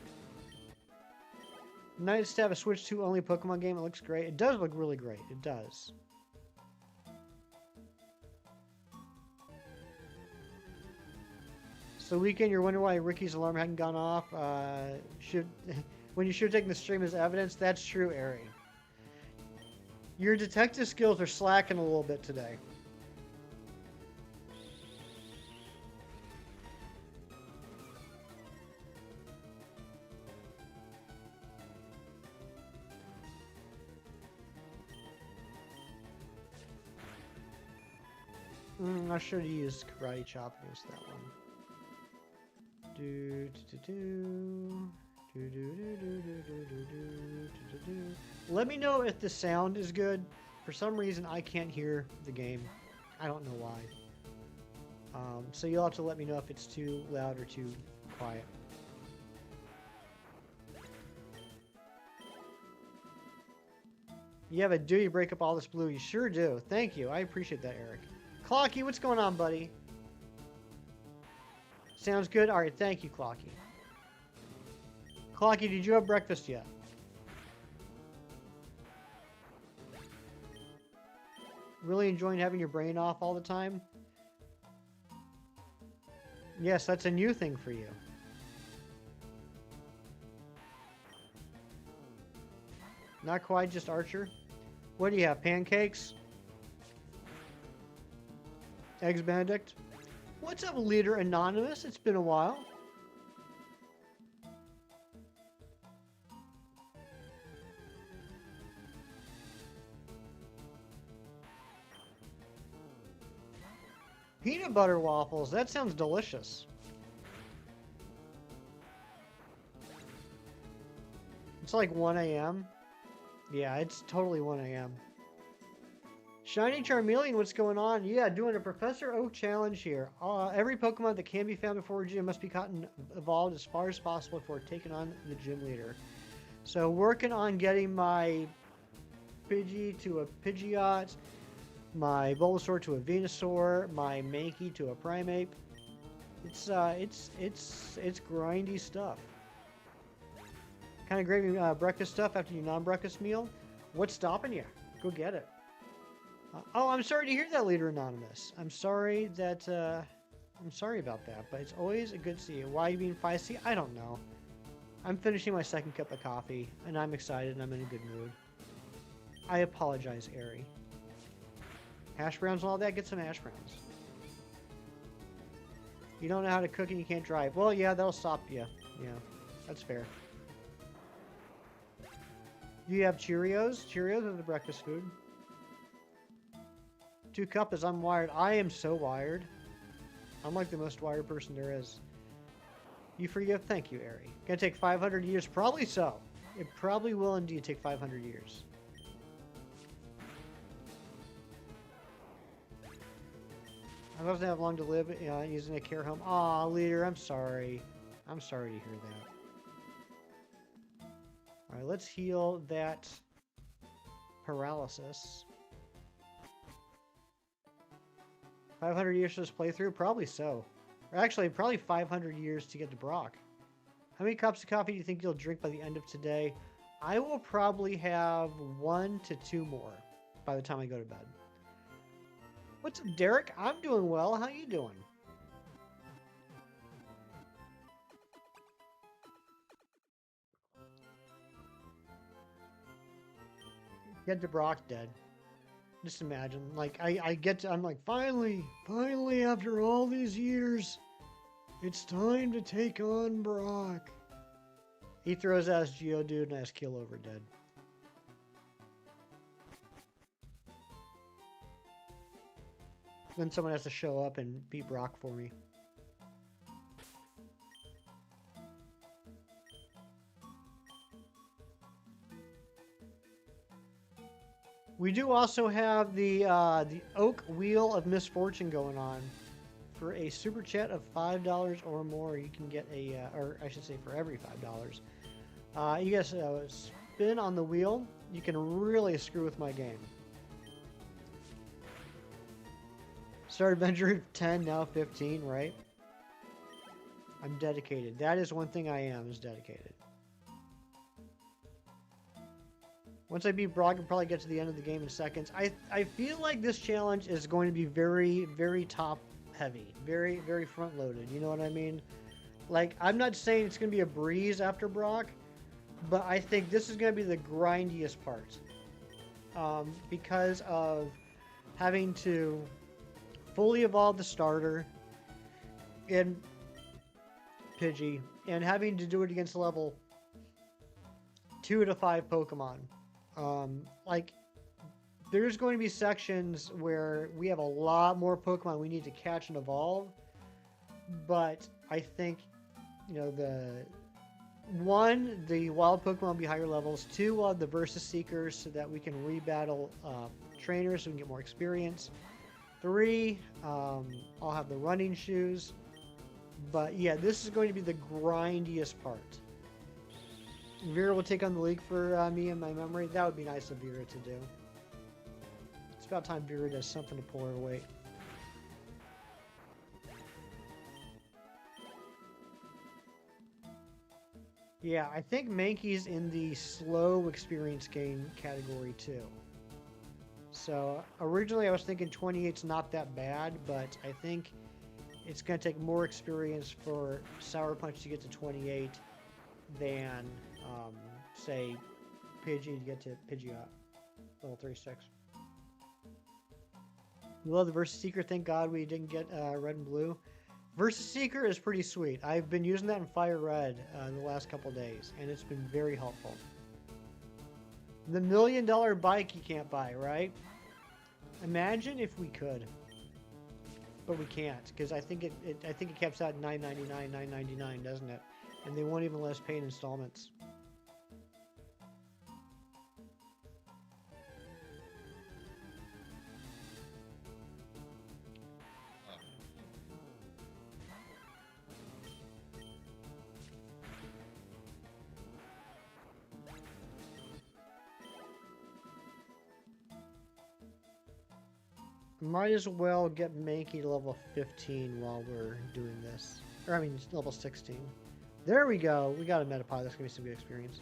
Nice to have a Switch 2 only Pokemon game. It looks great. It does look really great. It does. So weekend, you're wondering why Ricky's alarm hadn't gone off. When you should have taken the stream as evidence. That's true, Ari. Your detective skills are slacking a little bit today. I should have used Karate Chop against that one. Let me know if the sound is good. For some reason, I can't hear the game. I don't know why. So you'll have to let me know if it's too loud or too quiet. Yeah, but do you break up all this blue? You sure do. Thank you. I appreciate that, Eric. Clocky, what's going on, buddy? Sounds good? Alright, thank you, Clocky. Clocky, did you have breakfast yet? really enjoying having your brain off all the time? Yes, that's a new thing for you. Not quite just Archer. What do you have? Pancakes? Eggs Benedict? What's up, Leader Anonymous? It's been a while. Peanut butter waffles. That sounds delicious. It's like 1 a.m. Yeah, it's totally 1 a.m. Shiny Charmeleon, what's going on? Yeah, doing a Professor Oak challenge here. Every Pokemon that can be found before gym must be caught and evolved as far as possible before taking on the gym leader. So working on getting my Pidgey to a Pidgeot, my Bulbasaur to a Venusaur, my Mankey to a Primeape. It's grindy stuff. Kind of gravy breakfast stuff after your non-breakfast meal. What's stopping you? Go get it. Oh, I'm sorry to hear that, Leader Anonymous. I'm sorry that, I'm sorry about that, but it's always a good to see you. Why are you being feisty? I don't know. I'm finishing my second cup of coffee, and I'm excited, and I'm in a good mood. I apologize, Ari. Hash browns and all that? Get some hash browns. You don't know how to cook and you can't drive. Well, yeah, that'll stop you. Yeah, that's fair. Do you have Cheerios? Cheerios are the breakfast food. 2 cup is I'm wired. I am so wired. I'm like the most wired person there is. You forgive? Thank you, Ari. Gonna take 500 years? Probably so. It probably will indeed take 500 years. I wasn't have long to live using a care home. Aw, Leader, I'm sorry. I'm sorry to hear that. Alright, let's heal that paralysis. 500 years for this playthrough? Probably so. Or actually, probably 500 years to get to Brock. How many cups of coffee do you think you'll drink by the end of today? I will probably have 1 to 2 more by the time I go to bed. What's up, Derek? I'm doing well. How you doing? Get to Brock dead. Just imagine, like, I'm like, finally, after all these years, it's time to take on Brock. He throws out his Geodude and I has Killover dead. Then someone has to show up and beat Brock for me. We do also have the Oak Wheel of Misfortune going on. For a super chat of $5 or more, you can get a, or I should say for every $5. You guys spin on the wheel. You can really screw with my game. Start adventure 10, now 15, right? I'm dedicated. That is one thing I am, is dedicated. Once I beat Brock, I'll probably get to the end of the game in seconds. I feel like this challenge is going to be very, very top heavy. Very, very front loaded. You know what I mean? Like, I'm not saying it's going to be a breeze after Brock, but I think this is going to be the grindiest part. Because of having to fully evolve the starter in Pidgey and having to do it against level 2 to 5 Pokemon. Like, there's going to be sections where we have a lot more Pokemon we need to catch and evolve, but I think, you know, the wild Pokemon will be higher levels. 2, we'll have the Versus Seekers so that we can rebattle trainers so we can get more experience. 3, I'll have the running shoes. But yeah, this is going to be the grindiest part. Vera will take on the league for me and my memory. That would be nice of Vera to do. It's about time Vera does something to pull her weight. Yeah, I think Mankey's in the slow experience game category too. So originally I was thinking 28's not that bad, but I think it's going to take more experience for Sour Punch to get to 28 than, say, Pidgey to get to Pidgeot, level 36. We love the Versus Seeker. Thank God we didn't get Red and Blue. Versus Seeker is pretty sweet. I've been using that in Fire Red the last couple days, and it's been very helpful. The $1 million bike you can't buy, right? Imagine if we could, but we can't because I think it caps out at $9.99, $9.99, doesn't it? And they won't even let us pay in installments. Might as well get Mankey to level 15 while we're doing this. Or, I mean, level 16. There we go. We got a Metapod. That's going to be some good experience.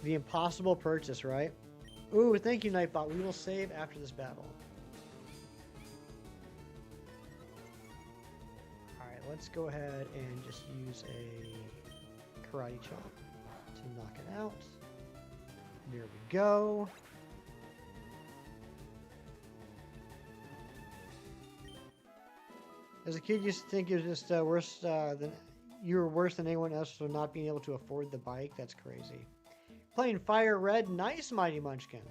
The impossible purchase, right? Ooh, thank you, Nightbot. We will save after this battle. Alright, let's go ahead and just use a Karate Chop to knock it out. There we go. As a kid, you used to think you're just worse than you were worse than anyone else for not being able to afford the bike. That's crazy. Playing Fire Red, nice, Mighty Munchkin.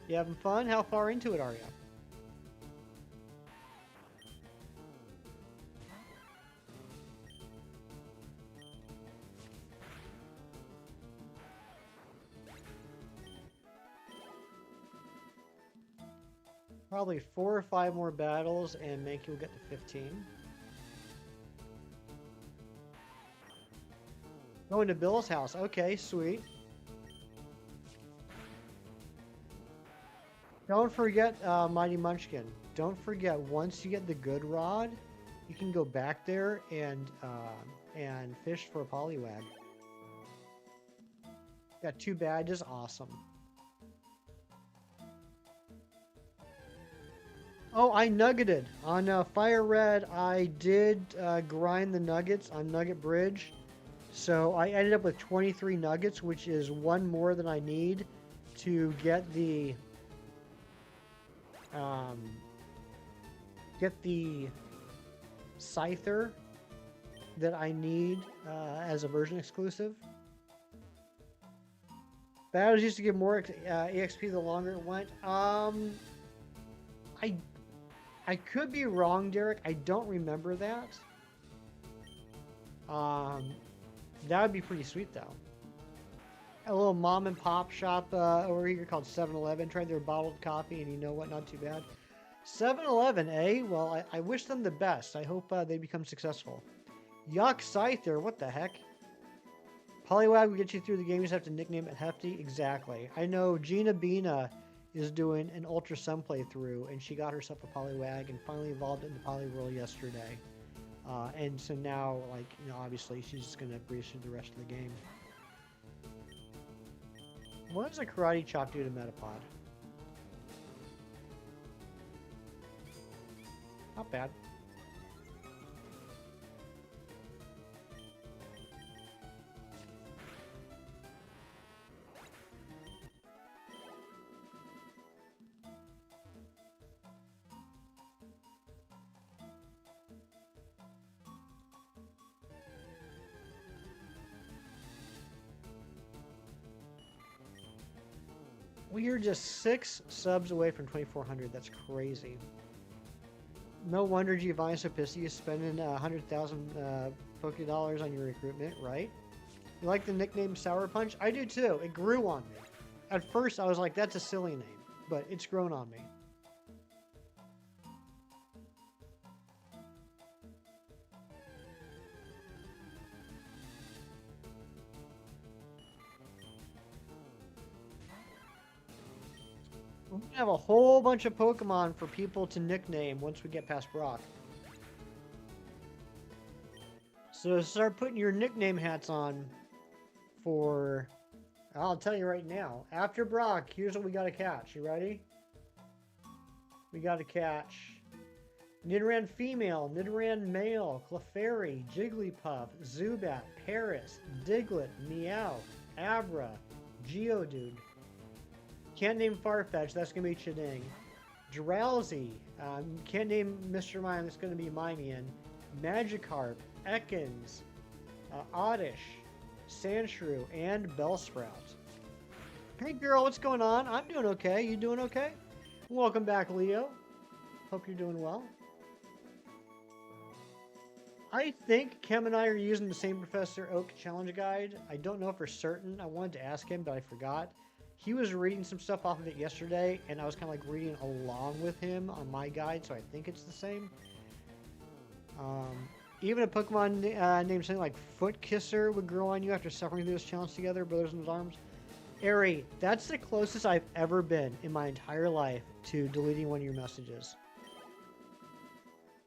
You having fun? How far into it are you? Probably 4 or 5 more battles, and Mankey will get to 15. Going to Bill's house. Okay, sweet. Don't forget Mighty Munchkin. Don't forget, once you get the good rod, you can go back there and fish for a Poliwag. Got 2 badges. Awesome. Oh, I nuggeted. On Fire Red, I did grind the nuggets on Nugget Bridge. So I ended up with 23 nuggets, which is 1 more than I need to get the Scyther that I need as a version exclusive. Battles used to give more EXP the longer it went. I could be wrong, Derek. I don't remember that. That would be pretty sweet, though. A little mom and pop shop over here called 7-Eleven. Tried their bottled coffee, and you know what? Not too bad. 7-Eleven, eh? Well, I wish them the best. I hope they become successful. Yuck Scyther, what the heck? Poliwag will get you through the game. You just have to nickname it Hefty. Exactly. I know Gina Bina is doing an Ultra Sun playthrough, and she got herself a Poliwag and finally evolved into Poliwhirl yesterday. And so now, like, you know, obviously she's just going to breeze through the rest of the game. What does a Karate Chop do to Metapod? Not bad. We are just 6 subs away from 2,400. That's crazy. No wonder Giovanni's so pissed. You're spending 100,000 Pokédollars on your recruitment, right? You like the nickname Sour Punch? I do too. It grew on me. At first, I was like, that's a silly name, but it's grown on me. We're gonna have a whole bunch of Pokemon for people to nickname once we get past Brock. So start putting your nickname hats on for I'll tell you right now. After Brock, here's what we gotta catch. You ready? We gotta catch Nidoran female, Nidoran male, Clefairy, Jigglypuff, Zubat, Paris, Diglett, Meowth, Abra, Geodude. Can't name Farfetch, that's gonna be Chiding. Drowsy, can't name Mr. Mime, that's gonna be Mimian. Magikarp, Ekans, Oddish, Sandshrew, and Bellsprout. Hey girl, what's going on? I'm doing okay. You doing okay? Welcome back, Leo. Hope you're doing well. I think Chem and I are using the same Professor Oak challenge guide. I don't know for certain. I wanted to ask him, but I forgot. He was reading some stuff off of it yesterday, and I was kind of like reading along with him on my guide, so I think it's the same. Even a Pokemon named something like Foot Kisser would grow on you after suffering through this challenge together, Brothers in His Arms. Ari, that's the closest I've ever been in my entire life to deleting one of your messages.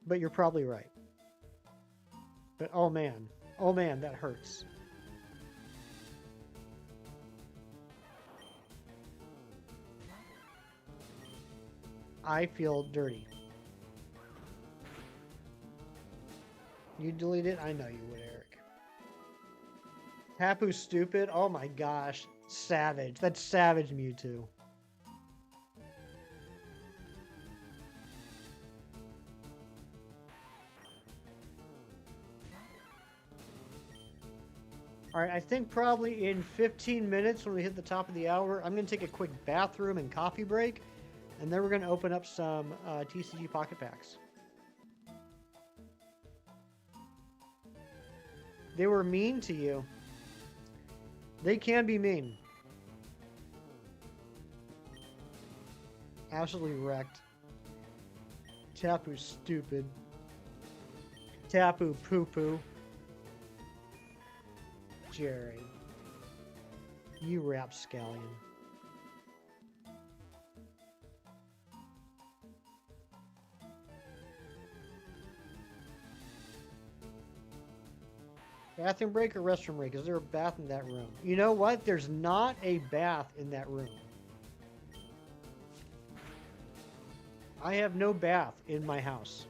But you're probably right. But oh man, that hurts. I feel dirty. You delete it? I know you would, Eric. Tapu's stupid? Oh my gosh. Savage. That's savage Mewtwo. Alright, I think probably in 15 minutes when we hit the top of the hour, I'm going to take a quick bathroom and coffee break, and then we're going to open up some TCG Pocket Packs. They were mean to you. They can be mean. Absolutely wrecked. Tapu's stupid. Tapu poo-poo. Jerry. You rapscallion. Bathroom break or restroom break? Is there a bath in that room? You know what? There's not a bath in that room. I have no bath in my house.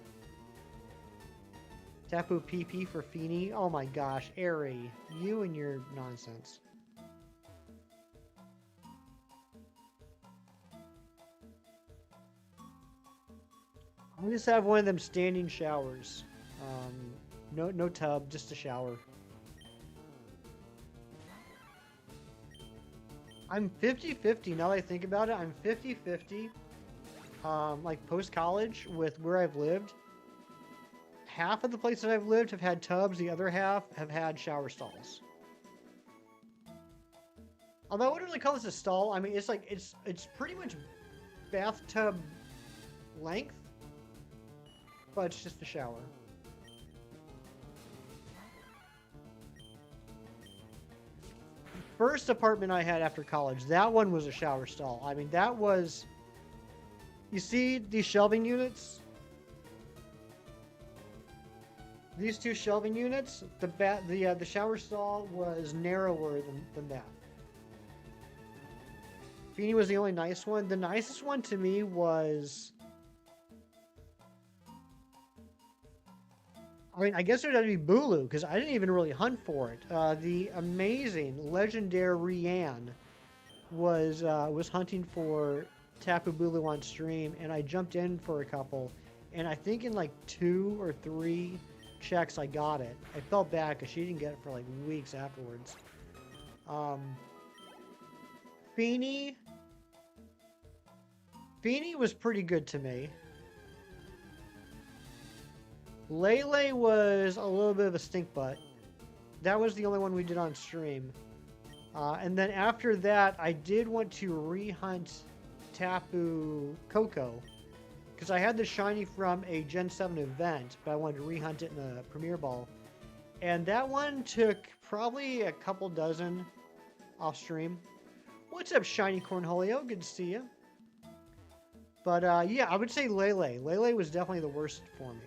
Tapu PP for Feeny. Oh my gosh, Ari, you and your nonsense. We just have one of them standing showers. No tub, just a shower. I'm 50-50 now that I think about it. I'm 50-50. Like post-college with where I've lived. Half of the places I've lived have had tubs. The other half have had shower stalls. Although I wouldn't really call this a stall. I mean, it's like it's pretty much bathtub length, but it's just a shower. First apartment I had after college, that one was a shower stall. I mean, that was... You see these shelving units? These two shelving units, the shower stall was narrower than that. Feeny was the only nice one. The nicest one to me was... I mean, I guess it would be Bulu, because I didn't even really hunt for it. The amazing, legendary Rian was hunting for Tapu Bulu on stream, and I jumped in for a couple, and I think in like 2 or 3 checks I got it. I felt bad because she didn't get it for like weeks afterwards. Feeny was pretty good to me. Lele was a little bit of a stink butt. That was the only one we did on stream. And then after that, I did want to rehunt Tapu Koko. Because I had the shiny from a Gen 7 event, but I wanted to rehunt it in a Premier Ball. And that one took probably a couple dozen off stream. What's up, Shiny Cornholio? Good to see you. But yeah, I would say Lele. Lele was definitely the worst for me.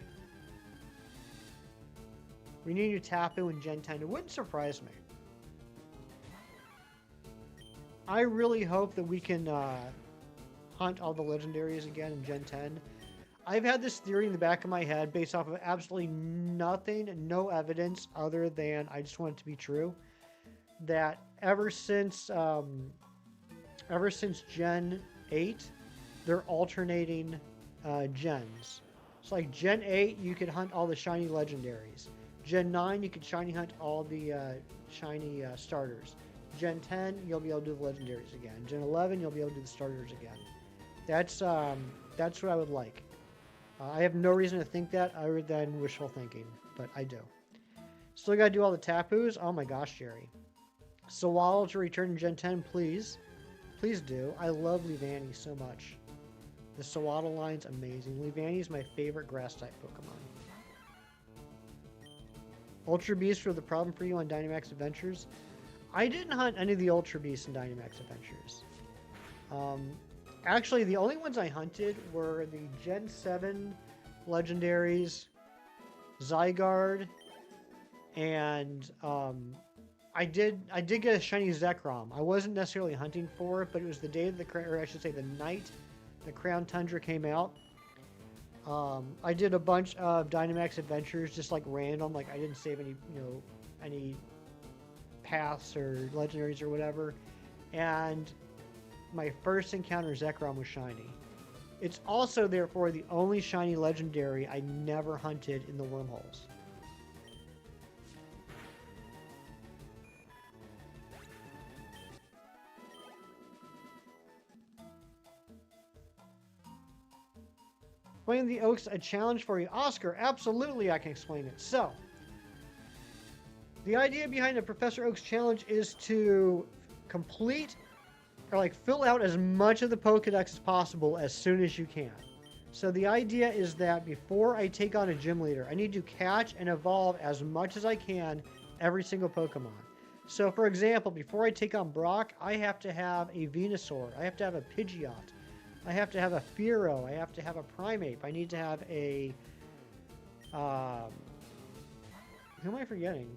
We need a Tapu in Gen 10. It wouldn't surprise me. I really hope that we can hunt all the legendaries again in Gen 10. I've had this theory in the back of my head based off of absolutely nothing, no evidence other than I just want it to be true. That ever since Gen 8, they're alternating gens. So like Gen 8, you could hunt all the shiny legendaries. Gen 9, you could shiny hunt all the shiny starters. Gen 10, you'll be able to do the legendaries again. Gen 11, you'll be able to do the starters again. That's what I would like. I have no reason to think that other than wishful thinking, but I do. Still gotta do all the Tapus. Oh my gosh, Jerry. Sawall to return in Gen 10, please. Please do. I love Leavanny so much. The Sawattle line's amazing. Leavanny is my favorite grass-type Pokemon. Ultra Beasts were the problem for you on Dynamax Adventures. I didn't hunt any of the Ultra Beasts in Dynamax Adventures. Actually, the only ones I hunted were the Gen 7 Legendaries, Zygarde, and I did get a shiny Zekrom. I wasn't necessarily hunting for it, but it was the day of the, or I should say the night the Crown Tundra came out. I did a bunch of Dynamax Adventures, just like random, like I didn't save any, any paths or legendaries or whatever. And my first encounter Zekrom was shiny. It's also, therefore, the only shiny legendary I never hunted in the wormholes. Explain the Oaks a challenge for you. Oscar, absolutely I can explain it. So, the idea behind the Professor Oaks challenge is to complete or like fill out as much of the Pokédex as possible as soon as you can. So the idea is that before I take on a gym leader, I need to catch and evolve as much as I can every single Pokemon. So for example, before I take on Brock, I have to have a Venusaur, I have to have a Pidgeot, I have to have a Fearow, I have to have a Primeape, I need to have a... who am I forgetting?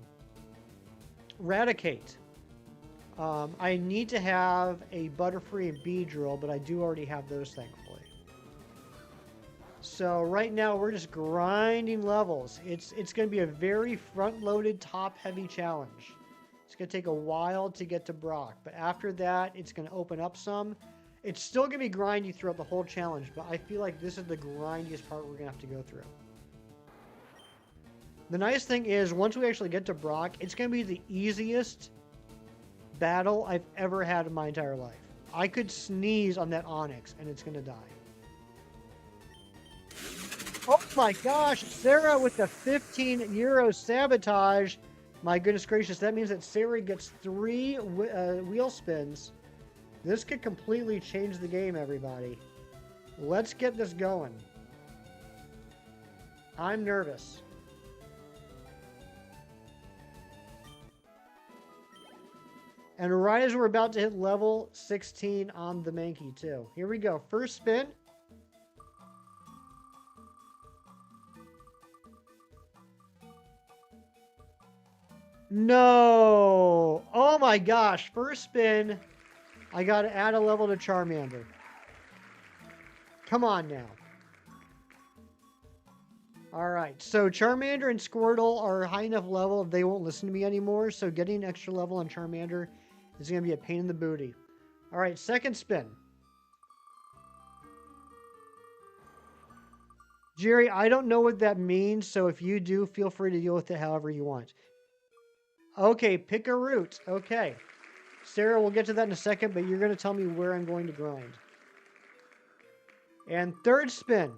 Raticate. I need to have a Butterfree and Beedrill, but I do already have those, thankfully. So right now we're just grinding levels. It's going to be a very front-loaded, top-heavy challenge. It's going to take a while to get to Brock, but after that, it's going to open up some. It's still going to be grindy throughout the whole challenge, but I feel like this is the grindiest part we're going to have to go through. The nice thing is, once we actually get to Brock, it's going to be the easiest battle I've ever had in my entire life. I could sneeze on that Onix and it's gonna die. Oh my gosh, Sarah with the 15 euro sabotage. My goodness gracious, that means that Sarah gets 3 wheel spins. This could completely change the game, everybody. Let's get this going. I'm nervous. And right as we're about to hit level 16 on the Mankey too. Here we go. First spin. No! Oh my gosh. First spin. I got to add a level to Charmander. Come on now. Alright, so Charmander and Squirtle are high enough level they won't listen to me anymore, so getting an extra level on Charmander is going to be a pain in the booty. Alright, second spin. Jerry, I don't know what that means, so if you do, feel free to deal with it however you want. Okay, pick a route. Okay. Sarah, we'll get to that in a second, but you're going to tell me where I'm going to grind. And third spin.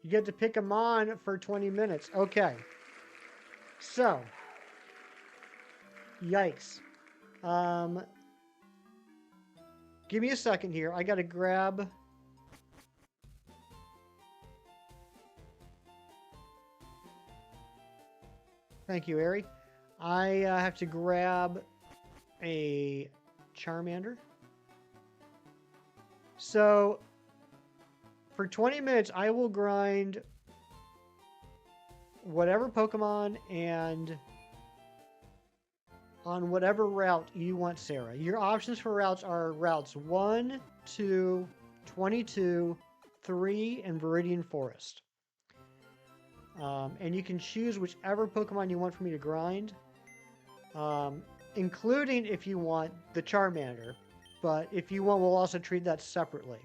You get to pick a Mon for 20 minutes. Okay. So. Yikes. Give me a second here. I gotta grab... Thank you, Ari. I have to grab a Charmander. So... For 20 minutes, I will grind whatever Pokemon and on whatever route you want, Sarah. Your options for routes are routes 1, 2, 22, 3, and Viridian Forest. And you can choose whichever Pokemon you want for me to grind, including if you want the Charmander. But if you want, we'll also treat that separately.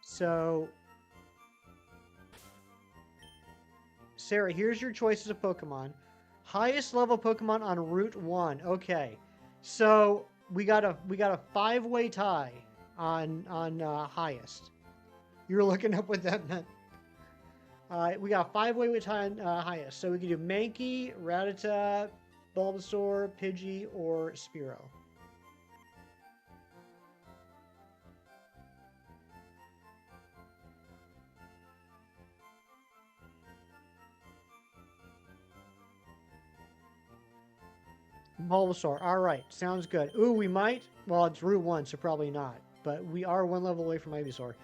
So, Sarah, here's your choices of Pokemon. Highest level Pokemon on Route 1. Okay. So, we got a 5-way tie on highest. You were looking up what that meant. We got a 5-way tie on highest. So we can do Mankey, Rattata, Bulbasaur, Pidgey, or Spearow. Bulbasaur. All right. Sounds good. Ooh, we might. Well, it's Route 1, so probably not. But we are 1 level away from Ivysaur.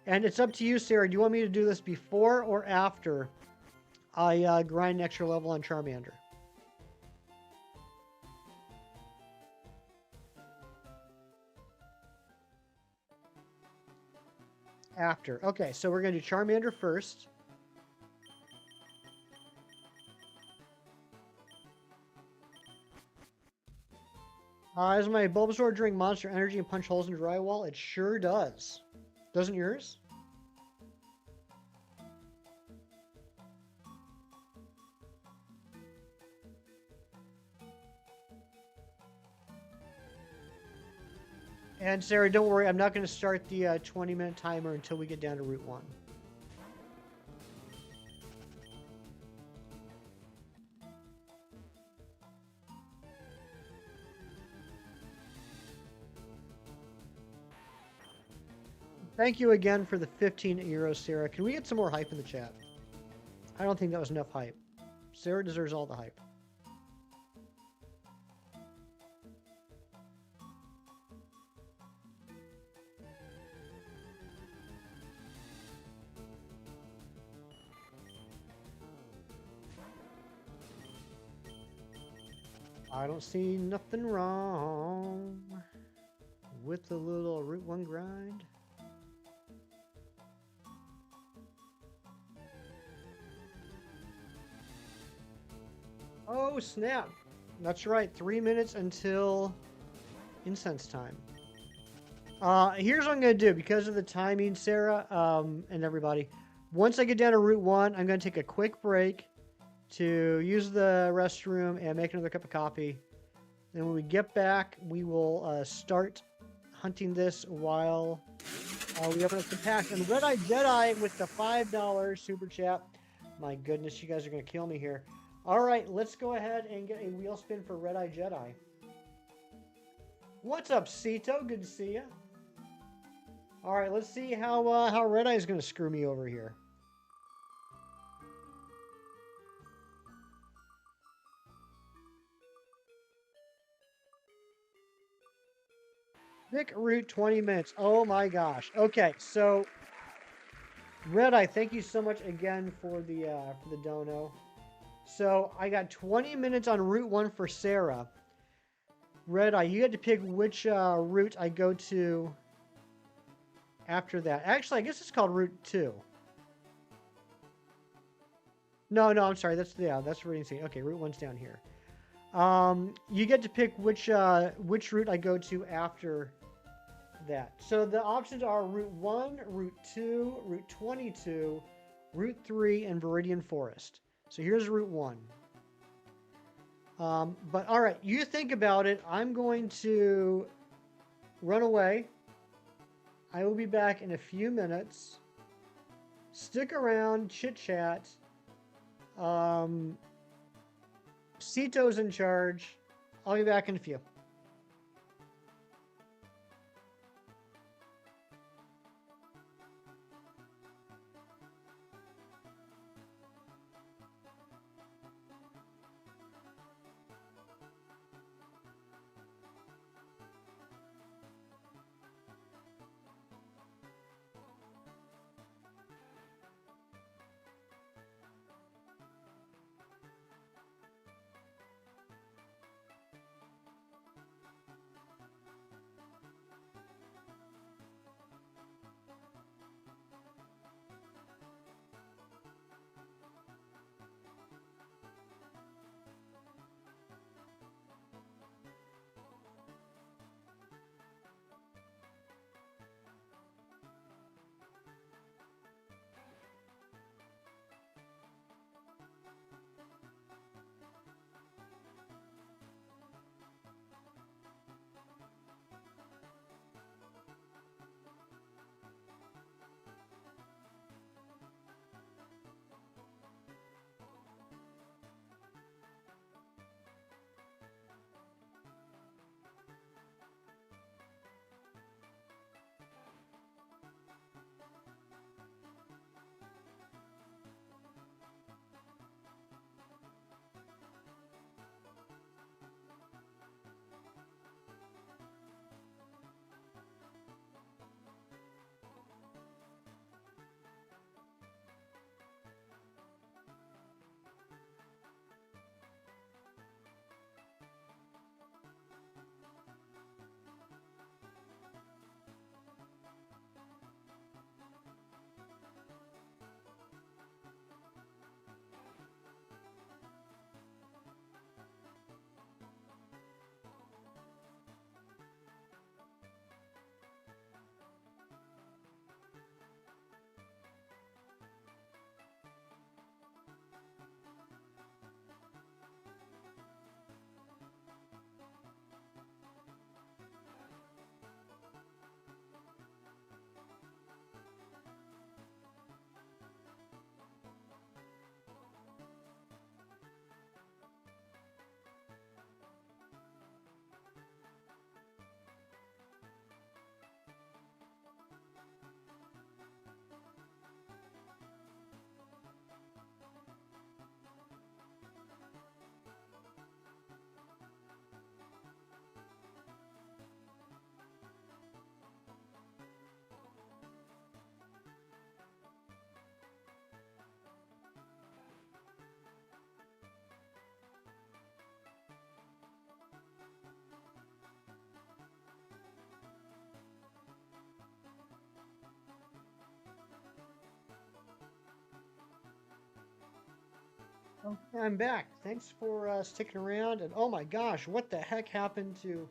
And it's up to you, Sarah. Do you want me to do this before or after I grind an extra level on Charmander? After. Okay, so we're going to do Charmander first. Does my Bulbasaur drink monster energy and punch holes in drywall? It sure does. Doesn't yours? And Sarah, don't worry, I'm not going to start the 20-minute timer until we get down to Route 1. Thank you again for the 15 euros, Sarah. Can we get some more hype in the chat? I don't think that was enough hype. Sarah deserves all the hype. I don't see nothing wrong with the little Route 1 grind. Oh, snap. That's right. 3 minutes until incense time. Here's what I'm going to do. Because of the timing, Sarah, and everybody. Once I get down to Route 1, I'm going to take a quick break to use the restroom and make another cup of coffee. Then when we get back, we will start hunting this while we open up the pack. And Red Eye Jedi with the $5 super chat. My goodness, you guys are going to kill me here. All right, let's go ahead and get a wheel spin for Red Eye Jedi. What's up, Cito? Good to see you. All right, let's see how Red Eye is going to screw me over here. Pick route 20 minutes. Oh my gosh. Okay, so Red Eye, thank you so much again for the dono. So I got 20 minutes on Route 1 for Sarah. Red Eye, you had to pick which route I go to after that. Actually, I guess it's called Route 2. No, I'm sorry. That's Viridian. Okay, Route 1's down here. You get to pick which route I go to after that. So the options are Route 1, Route 2, Route 22, Route 3, and Viridian Forest. So here's Route 1. But all right, you think about it. I'm going to run away. I will be back in a few minutes. Stick around, chit-chat. Cito's in charge. I'll be back in a few. I'm back. Thanks for sticking around. And oh my gosh, what the heck happened to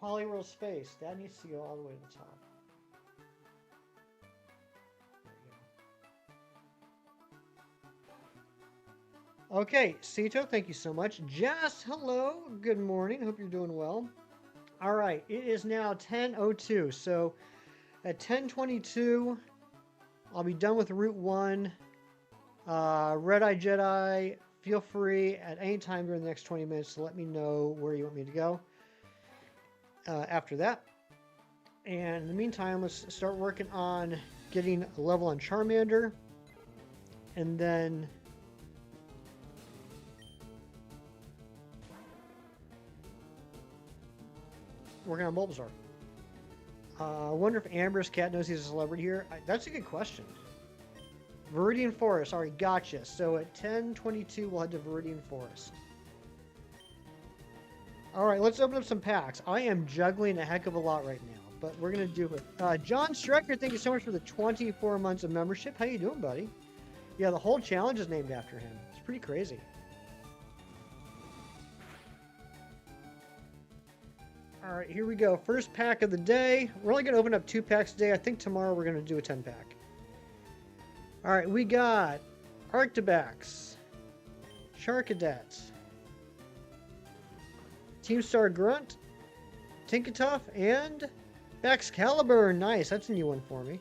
Poliwhirl's face? That needs to go all the way to the top. Okay, Sito, thank you so much. Jess, hello. Good morning. Hope you're doing well. All right, it is now 10:02. So at 10:22, I'll be done with Route 1. Red Eye Jedi, feel free at any time during the next 20 minutes to let me know where you want me to go after that. And in the meantime, let's start working on getting a level on Charmander. And then working on Bulbasaur. I wonder if Amber's cat knows he's a celebrity here. That's a good question. Viridian Forest. All right, gotcha. So at 10:22, we'll head to Viridian Forest. All right, let's open up some packs. I am juggling a heck of a lot right now, but we're going to do it. John Strecker, thank you so much for the 24 months of membership. How you doing, buddy? Yeah, the whole challenge is named after him. It's pretty crazy. All right, here we go. First pack of the day. We're only going to open up 2 packs today. I think tomorrow we're going to do a 10-pack. All right, we got Arctibax, Charcadet, Teamstar Grunt, Tinkatuff, and Baxcalibur. Nice, that's a new one for me.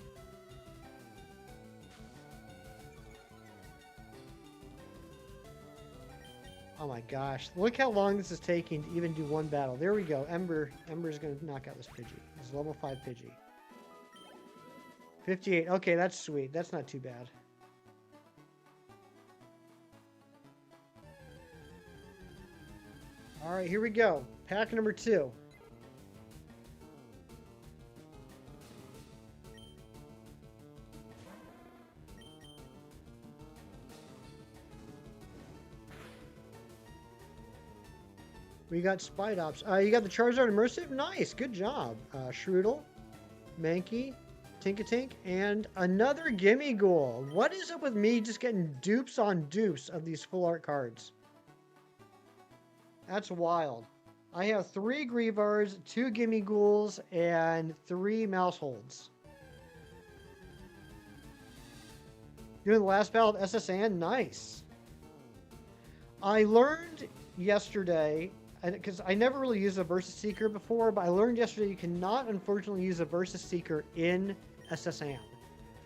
Oh my gosh, look how long this is taking to even do one battle. There we go. Ember's going to knock out this Pidgey. It's level 5 Pidgey. 58. Okay, that's sweet. That's not too bad. All right, here we go. Pack number 2. We got Spidops. You got the Charizard Immersive? Nice, good job. Shroodle, Mankey, Tinkatink, and another Gimme Ghoul. What is up with me just getting dupes on dupes of these full art cards? That's wild. I have 3 Greavars, 2 Gimme Ghouls, and 3 Mouseholds. Doing the last battle of SSN? Nice. I learned yesterday, because I never really used a Versus Seeker before, but I learned yesterday you cannot, unfortunately, use a Versus Seeker in SSN,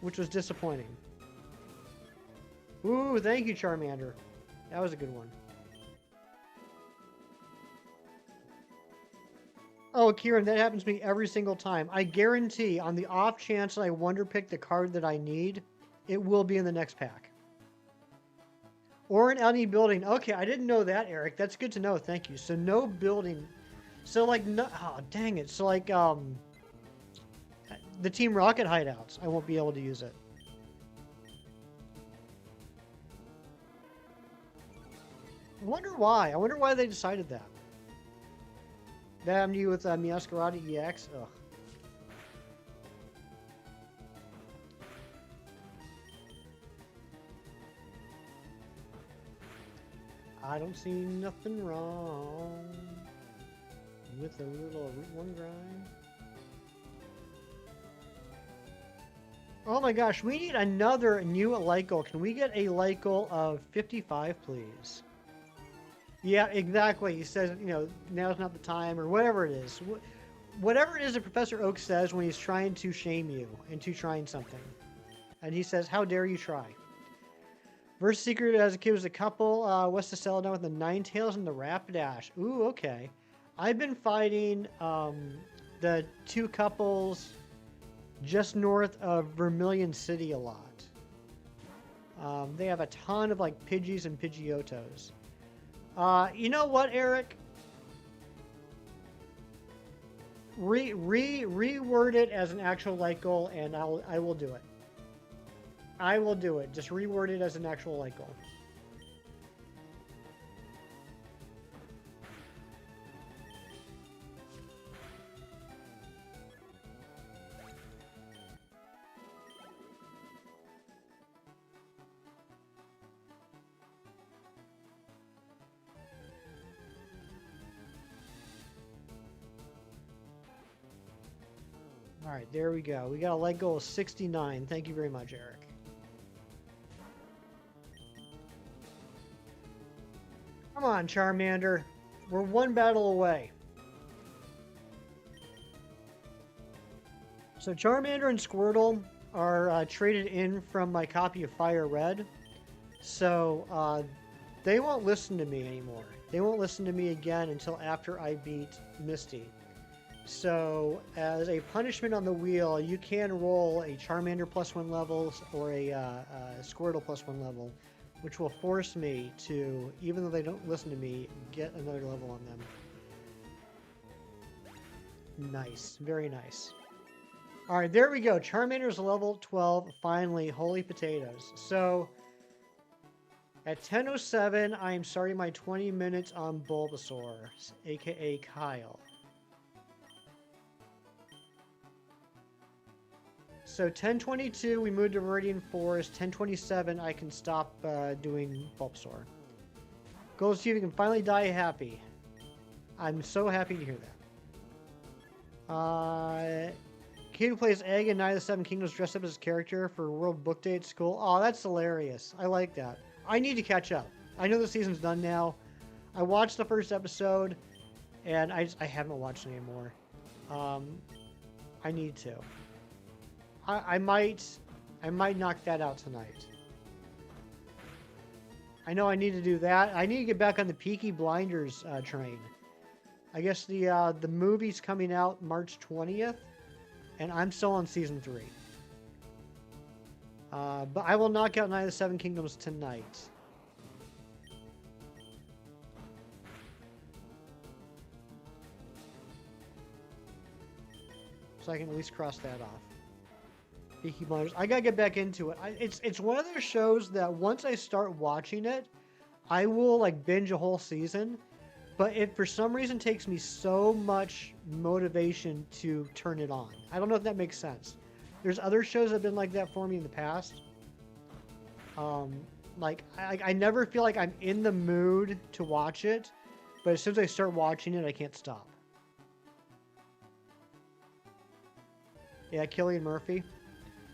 which was disappointing. Ooh, thank you, Charmander. That was a good one. Oh, Kieran, that happens to me every single time. I guarantee, on the off chance that I wonder pick the card that I need, it will be in the next pack. Or in any building. Okay, I didn't know that, Eric. That's good to know. Thank you. So no building. So like, no, oh, dang it. So like, the Team Rocket hideouts, I won't be able to use it. I wonder why. I wonder why they decided that. That happened to you with Meowscarada EX? Ugh. I don't see nothing wrong with a little Route 1 grind. Oh my gosh, we need another new Lycal. Can we get a Lycal of 55, please? Yeah, exactly. He says, you know, now's not the time, or whatever it is. Whatever it is that Professor Oak says when he's trying to shame you into trying something. And he says, how dare you try? Versus Secret as a kid was a couple. West of Celadon with the Ninetales and the Rapidash. Ooh, okay. I've been fighting the 2 couples just north of Vermilion City a lot. They have a ton of like Pidgeys and Pidgeottos. You know what, Eric? Reword it as an actual light goal, and I will do it. I will do it. Just reword it as an actual light goal. All right, there we go. We got a leg goal of 69. Thank you very much, Eric. Come on, Charmander. We're one battle away. So Charmander and Squirtle are traded in from my copy of Fire Red. So they won't listen to me anymore. They won't listen to me again until after I beat Misty. So as a punishment on the wheel, you can roll a Charmander +1 level or a Squirtle +1 level, which will force me to, even though they don't listen to me, get another level on them. Nice. Very nice. All right, there we go. Charmander's level 12. Finally, holy potatoes. So at 10:07, I am starting my 20 minutes on Bulbasaur, aka Kyle. So 10:22, we moved to Meridian Forest. 10:27, I can stop doing Bulbasaur. Go see if you can finally die happy. I'm so happy to hear that. Kid who plays Egg in Night of the Seven Kingdoms dressed up as his character for World Book Day at school. Oh, that's hilarious. I like that. I need to catch up. I know the season's done now. I watched the first episode, and I haven't watched it anymore. I need to. I might knock that out tonight. I know I need to do that. I need to get back on the Peaky Blinders train. I guess the movie's coming out March 20th, and I'm still on season 3. But I will knock out Night of the Seven Kingdoms tonight. So I can at least cross that off. Peaky Blinders. I gotta get back into it. It's one of those shows that once I start watching it, I will like binge a whole season. But it for some reason takes me so much motivation to turn it on. I don't know if that makes sense. There's other shows that have been like that for me in the past. Like I never feel like I'm in the mood to watch it, but as soon as I start watching it, I can't stop. Yeah, Cillian Murphy.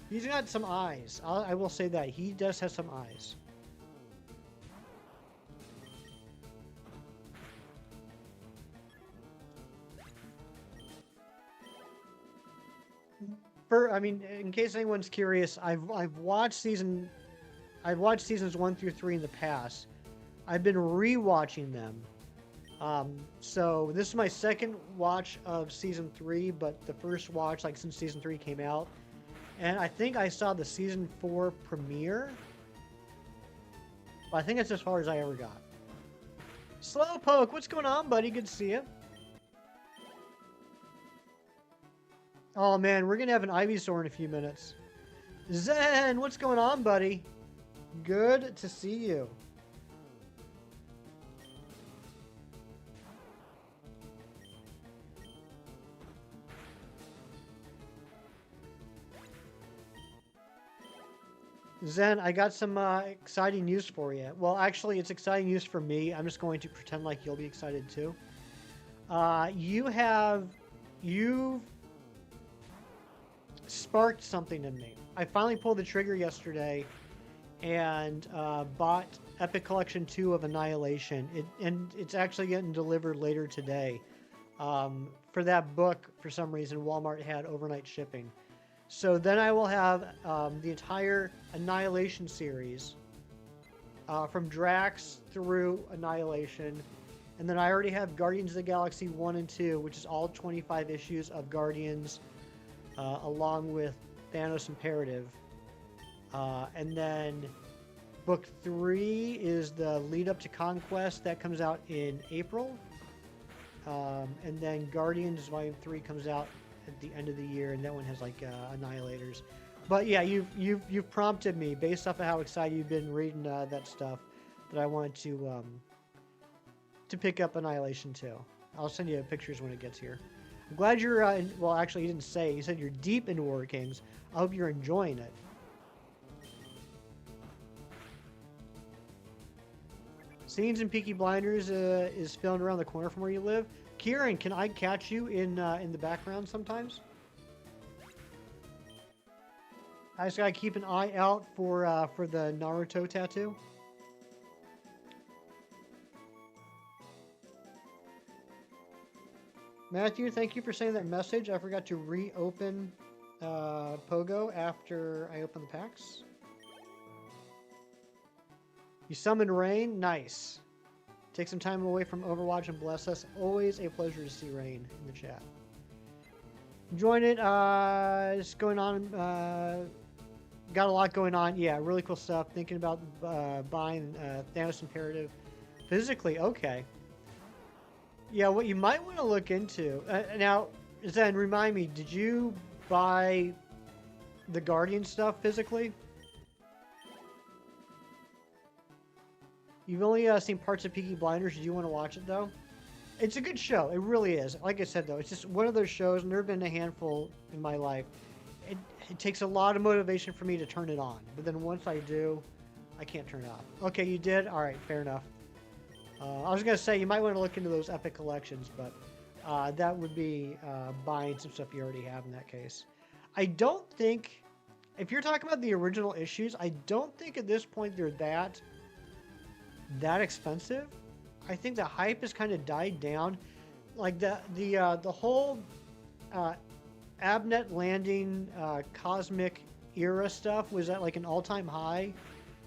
He's got some eyes. I will say that. He does have some eyes. I mean, in case anyone's curious, I've watched seasons 1 through 3 in the past. I've been re-watching them. So this is my second watch of season 3, but the first watch, like since season 3 came out. And I think I saw the season 4 premiere. But I think that's as far as I ever got. Slowpoke, what's going on, buddy? Good to see you. Oh man, we're gonna have an Ivysaur in a few minutes. Zen, what's going on, buddy? Good to see you. Zen, I got some exciting news for you. Well, actually, it's exciting news for me. I'm just going to pretend like you'll be excited too. You've sparked something in me. I finally pulled the trigger yesterday and bought Epic Collection 2 of Annihilation. And it's actually getting delivered later today. For that book, for some reason, Walmart had overnight shipping. So then I will have the entire Annihilation series from Drax through Annihilation. And then I already have Guardians of the Galaxy 1 and 2, which is all 25 issues of Guardians, along with Thanos Imperative. And then book 3 is the lead up to Conquest. That comes out in April. And then Guardians Volume 3 comes out at the end of the year, and that one has like Annihilators. But yeah, you've prompted me based off of how excited you've been reading that stuff, that I wanted to pick up Annihilation too. I'll send you pictures when it gets here. I'm glad you're well, actually, you didn't say. You said you're deep into War Kings. I hope you're enjoying it. Scenes in Peaky Blinders is filmed around the corner from where you live. Kieran, can I catch you in the background sometimes? I just gotta keep an eye out for the Naruto tattoo. Matthew, thank you for sending that message. I forgot to reopen Pogo after I opened the packs. You summoned Rain? Nice. Take some time away from Overwatch and bless us. Always a pleasure to see Rain in the chat. Join it. It's going on. Got a lot going on. Yeah, really cool stuff. Thinking about buying Thanos Imperative physically. Okay. Yeah, what you might want to look into now, Zen, remind me, did you buy the Guardian stuff physically? You've only seen parts of Peaky Blinders. Do you want to watch it though? It's a good show. It really is. Like I said though, it's just one of those shows, and there have been a handful in my life. It takes a lot of motivation for me to turn it on, but then once I do, I can't turn it off. Okay, you did? All right, fair enough. I was going to say, you might want to look into those Epic Collections, but that would be buying some stuff you already have in that case. I don't think, if you're talking about the original issues, I don't think at this point they're that expensive. I think the hype has kind of died down. Like the whole Abnett landing cosmic era stuff was at like an all-time high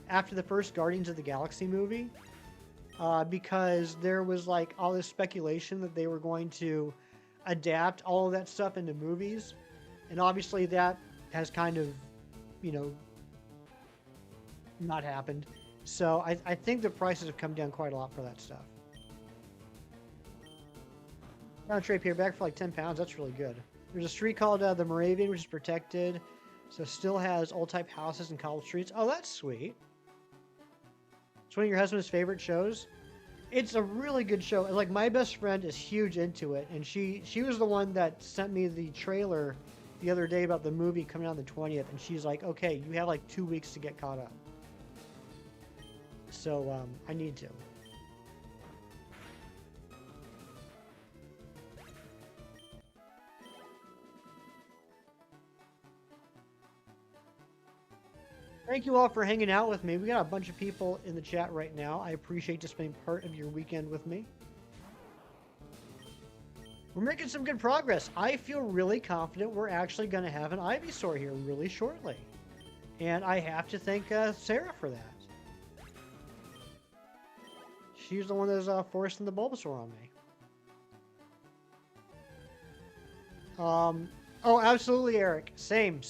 after the first Guardians of the Galaxy movie. Because there was like all this speculation that they were going to adapt all of that stuff into movies. And obviously that has kind of, not happened. So I think the prices have come down quite a lot for that stuff. Found a trade paperback for like 10 pounds. That's really good. There's a street called the Moravian, which is protected. So still has old type houses and cobbled streets. Oh, that's sweet. It's one of your husband's favorite shows. It's a really good show. Like, my best friend is huge into it, and she was the one that sent me the trailer the other day about the movie coming out on the 20th, and she's like, okay, you have like 2 weeks to get caught up. So I need to. Thank you all for hanging out with me. We got a bunch of people in the chat right now. I appreciate you spending part of your weekend with me. We're making some good progress. I feel really confident we're actually going to have an Ivysaur here really shortly. And I have to thank Sarah for that. She's the one that's forcing the Bulbasaur on me. Oh, absolutely, Eric. Same.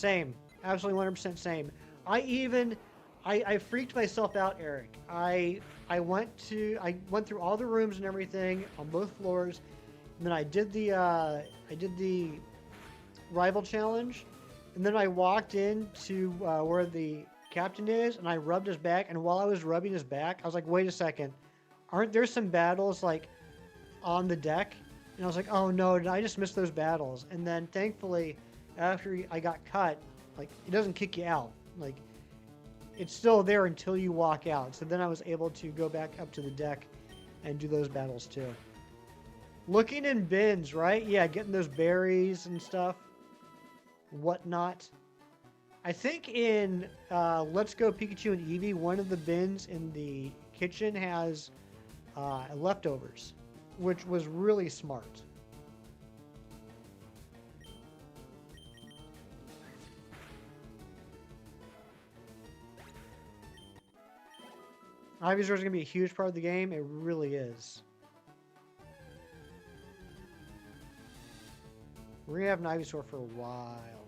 Absolutely 100% same. I freaked myself out, Eric. I went through all the rooms and everything on both floors, and then I did the rival challenge, and then I walked into where the captain is, and I rubbed his back, and while I was rubbing his back, I was like, wait a second, aren't there some battles like on the deck? And I was like, oh no, did I just miss those battles? And then thankfully, after I got cut, like, it doesn't kick you out. Like, it's still there until you walk out. So then I was able to go back up to the deck and do those battles too. Looking in bins, right? Yeah, getting those berries and stuff. Whatnot. I think in Let's Go Pikachu and Eevee, one of the bins in the kitchen has leftovers, which was really smart. Ivysaur is going to be a huge part of the game. It really is. We're going to have an Ivysaur for a while.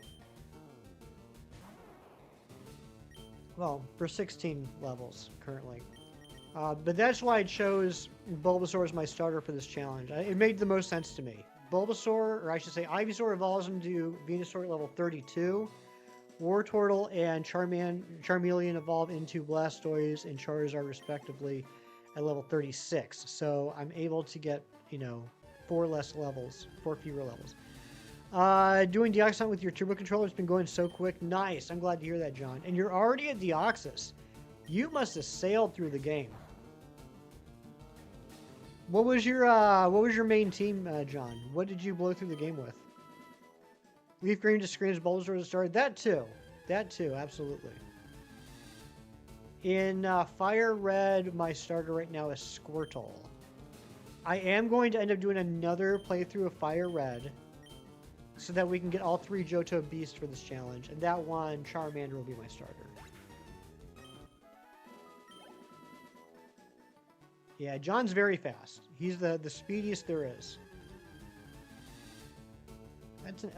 Well, for 16 levels currently. But that's why I chose Bulbasaur as my starter for this challenge. It made the most sense to me. Bulbasaur, or I should say Ivysaur, evolves into Venusaur at level 32. Wartortle and Charmeleon evolve into Blastoise and Charizard respectively at level 36. So I'm able to get, 4 fewer levels. Doing Deoxys with your turbo controller has been going so quick. Nice. I'm glad to hear that, John. And you're already at Deoxys. You must have sailed through the game. What was your main team, John? What did you blow through the game with? Leaf Green just screams Bulbasaur to start. That too. That too, absolutely. In Fire Red, my starter right now is Squirtle. I am going to end up doing another playthrough of Fire Red so that we can get all 3 Johto Beasts for this challenge, and that one, Charmander, will be my starter. Yeah, John's very fast. He's the speediest there is. That's an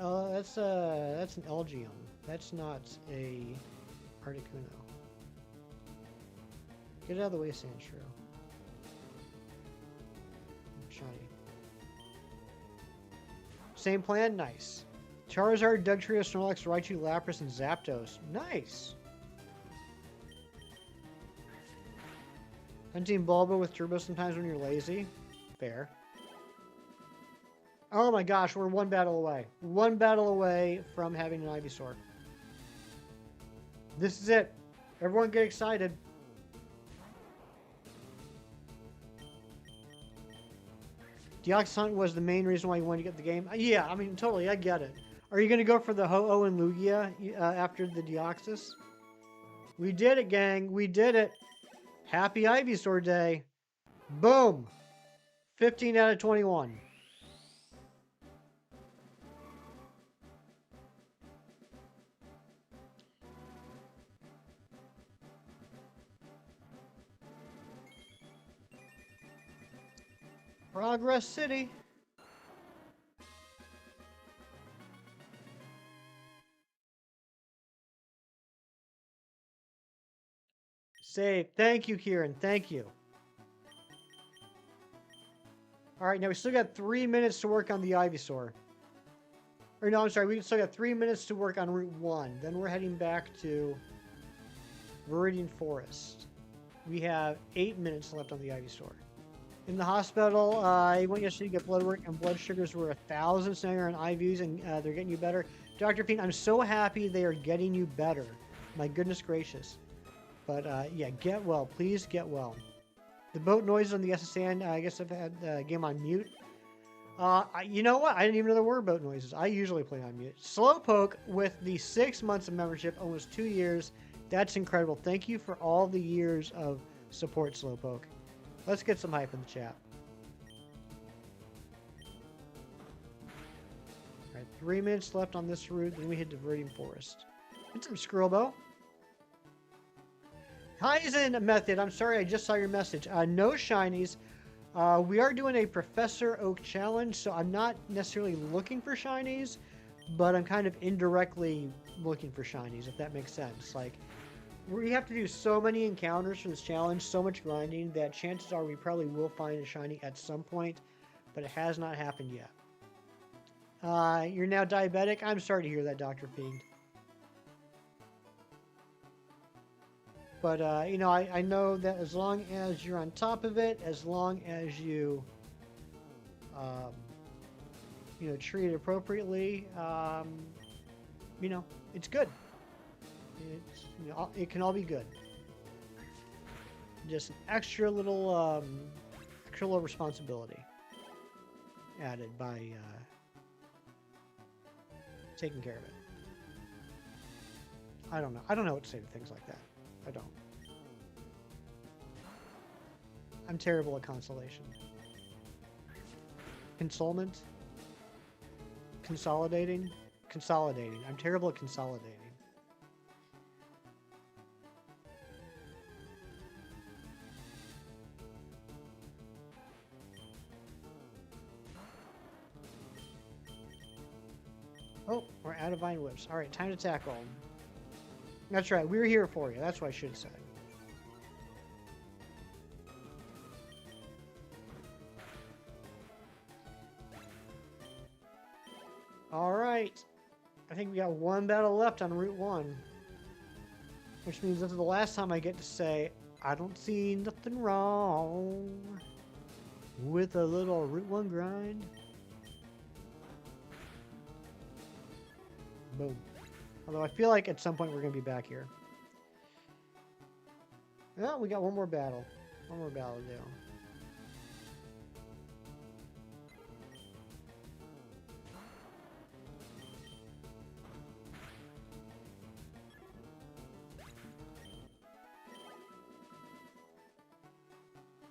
Elgium. That's not a Articuno. Get out of the way, Sandshrew. Shiny. Same plan? Nice. Charizard, Dugtrio, Snorlax, Raichu, Lapras, and Zapdos. Nice! Hunting Bulba with Turbo sometimes when you're lazy. Fair. Oh my gosh, we're one battle away. One battle away from having an Ivysaur. This is it. Everyone get excited. Deoxys Hunt was the main reason why you wanted to get the game. Yeah, I mean, totally, I get it. Are you going to go for the Ho-Oh and Lugia after the Deoxys? We did it, gang. We did it. Happy Ivysaur Day. Boom. 15 out of 21. Progress City. Save. Thank you, Kieran. Thank you. All right, now we still got 3 minutes to work on the Ivysaur. Or no, I'm sorry. We still got 3 minutes to work on Route 1. Then we're heading back to Viridian Forest. We have 8 minutes left on the Ivysaur. In the hospital, I went yesterday to get blood work, and blood sugars were 1,000, so now you're on IVs, and they're getting you better. Dr. Fiend, I'm so happy they are getting you better. My goodness gracious. But, yeah, get well. Please get well. The boat noises on the SSN, I guess I've had the game on mute. You know what? I didn't even know there were boat noises. I usually play on mute. Slowpoke, with the 6 months of membership, almost 2 years. That's incredible. Thank you for all the years of support, Slowpoke. Let's get some hype in the chat. Alright, 3 minutes left on this route, then we hit to Viridian Forest. Get some Skirbo. Kaizen Method, I'm sorry, I just saw your message. No shinies. We are doing a Professor Oak challenge, so I'm not necessarily looking for shinies, but I'm kind of indirectly looking for shinies, if that makes sense. Like, we have to do so many encounters for this challenge, so much grinding, that chances are we probably will find a shiny at some point, but it has not happened yet. You're now diabetic? I'm sorry to hear that, Dr. Fiend. But, you know, I know that as long as you're on top of it, as long as you, you know, treat it appropriately, you know, it's good. It's, you know, it can all be good. Just an extra little responsibility added by taking care of it. I don't know. I don't know what to say to things like that. I don't. I'm terrible at consolation. Consolement? Consolidating? Consolidating. I'm terrible at consolidating. Oh, we're out of Vine Whips. Alright, time to tackle. That's right, we were here for you. That's what I should have said. Alright. I think we got one battle left on Route 1. Which means this is the last time I get to say, I don't see nothing wrong with a little Route 1 grind. Boom. Although I feel like at some point we're going to be back here. Oh, we got one more battle. One more battle to do.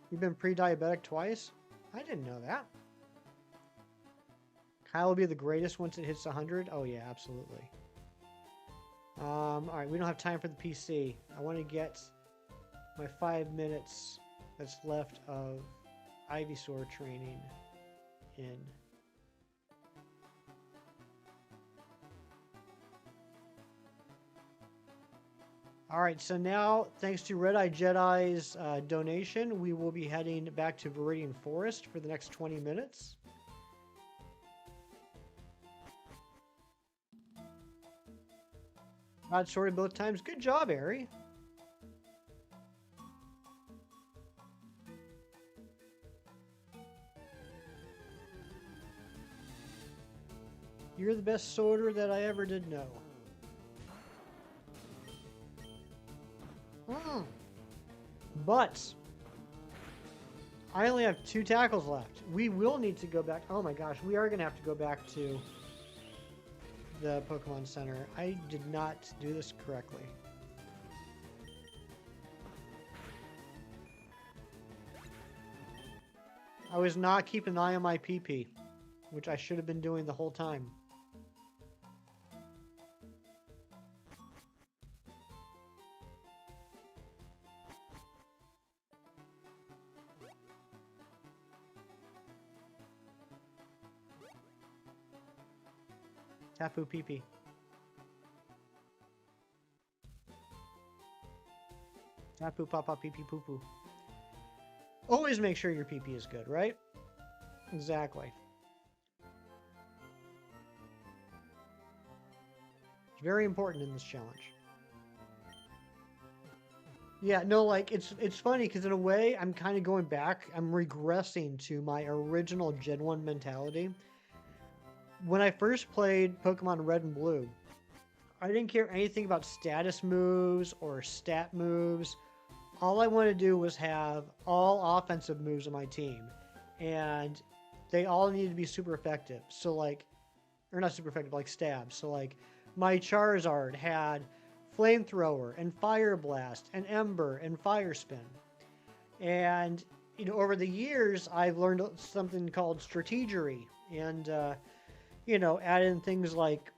You've been pre-diabetic twice? I didn't know that. Kyle will be the greatest once it hits 100. Oh yeah, absolutely. All right, we don't have time for the PC. I want to get my 5 minutes that's left of Ivysaur training in. All right, so now, thanks to Red Eye Jedi's donation, we will be heading back to Viridian Forest for the next 20 minutes. Got sorted both times. Good job, Ari. You're the best sorter that I ever did know. But I only have 2 tackles left. We will need to go back. Oh my gosh, we are going to have to go back to the Pokemon Center. I did not do this correctly. I was not keeping an eye on my PP, which I should have been doing the whole time. Tapu PP. Tapu Papa PP Poo Poo. Always make sure your PP is good, right? Exactly. It's very important in this challenge. Yeah, no, like, it's funny because in a way, I'm kind of going back. I'm regressing to my original Gen 1 mentality. When I first played Pokemon Red and Blue, I didn't care anything about status moves or stat moves. All I wanted to do was have all offensive moves on my team. And they all needed to be super effective. So, like, or not super effective, like stabs. So, like, my Charizard had Flamethrower and Fire Blast and Ember and Fire Spin. And, you know, over the years, I've learned something called strategery. And, you know, add in things like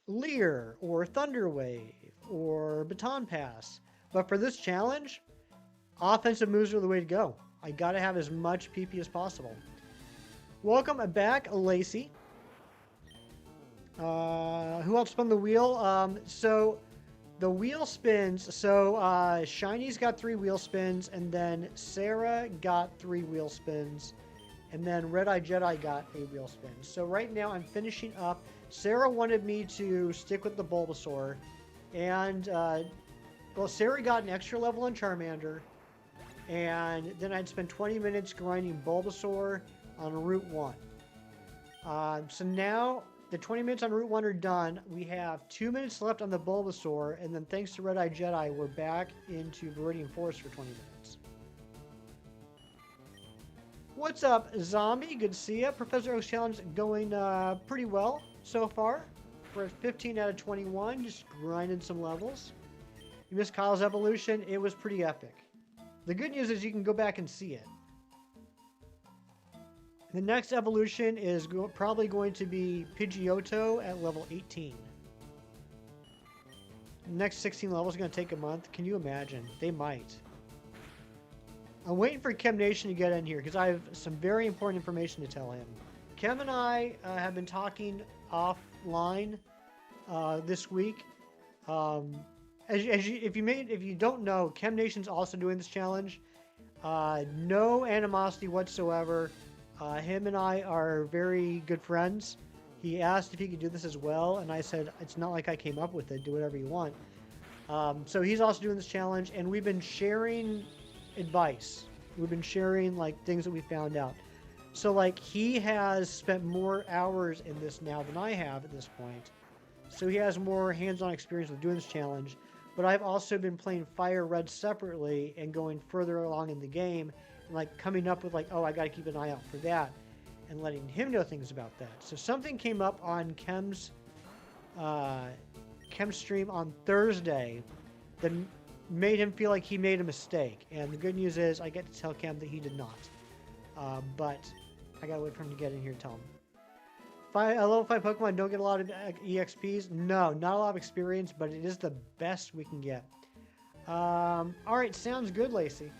Leer or Thunder Wave or Baton Pass. But for this challenge, offensive moves are the way to go. I gotta have as much PP as possible. Welcome back, Lacey. Who else spun the wheel? So the wheel spins. So Shiny's got 3 wheel spins, and then Sarah got 3 wheel spins. And then Red Eye Jedi got a wheel spin. So right now I'm finishing up. Sarah wanted me to stick with the Bulbasaur. And, well, Sarah got an extra level on Charmander. And then I'd spend 20 minutes grinding Bulbasaur on Route 1. So now the 20 minutes on Route 1 are done. We have 2 minutes left on the Bulbasaur. And then thanks to Red Eye Jedi, we're back into Viridian Forest for 20 minutes. What's up, Zombie? Good to see you. Professor Oak's challenge going pretty well so far. We're at 15 out of 21, just grinding some levels. You missed Kyle's evolution. It was pretty epic. The good news is you can go back and see it. The next evolution is probably going to be Pidgeotto at level 18. The next 16 levels are going to take a month. Can you imagine? They might. I'm waiting for Chem Nation to get in here because I have some very important information to tell him. Chem and I have been talking offline this week. If you don't know, Chem Nation's also doing this challenge. No animosity whatsoever. Him and I are very good friends. He asked if he could do this as well, and I said, it's not like I came up with it. Do whatever you want. So he's also doing this challenge, and we've been sharing advice. We've been sharing, like, things that we found out. So, like, he has spent more hours in this now than I have at this point. So he has more hands-on experience with doing this challenge. But I've also been playing Fire Red separately and going further along in the game, and, like, coming up with, like, oh, I got to keep an eye out for that, and letting him know things about that. So something came up on Chem's stream on Thursday. made him feel like he made a mistake. And the good news is I get to tell Cam that he did not. But I gotta wait for him to get in here to tell him. Level 5 Pokemon don't get a lot of EXPs. No, not a lot of experience, but it is the best we can get. Alright, sounds good, Lacey.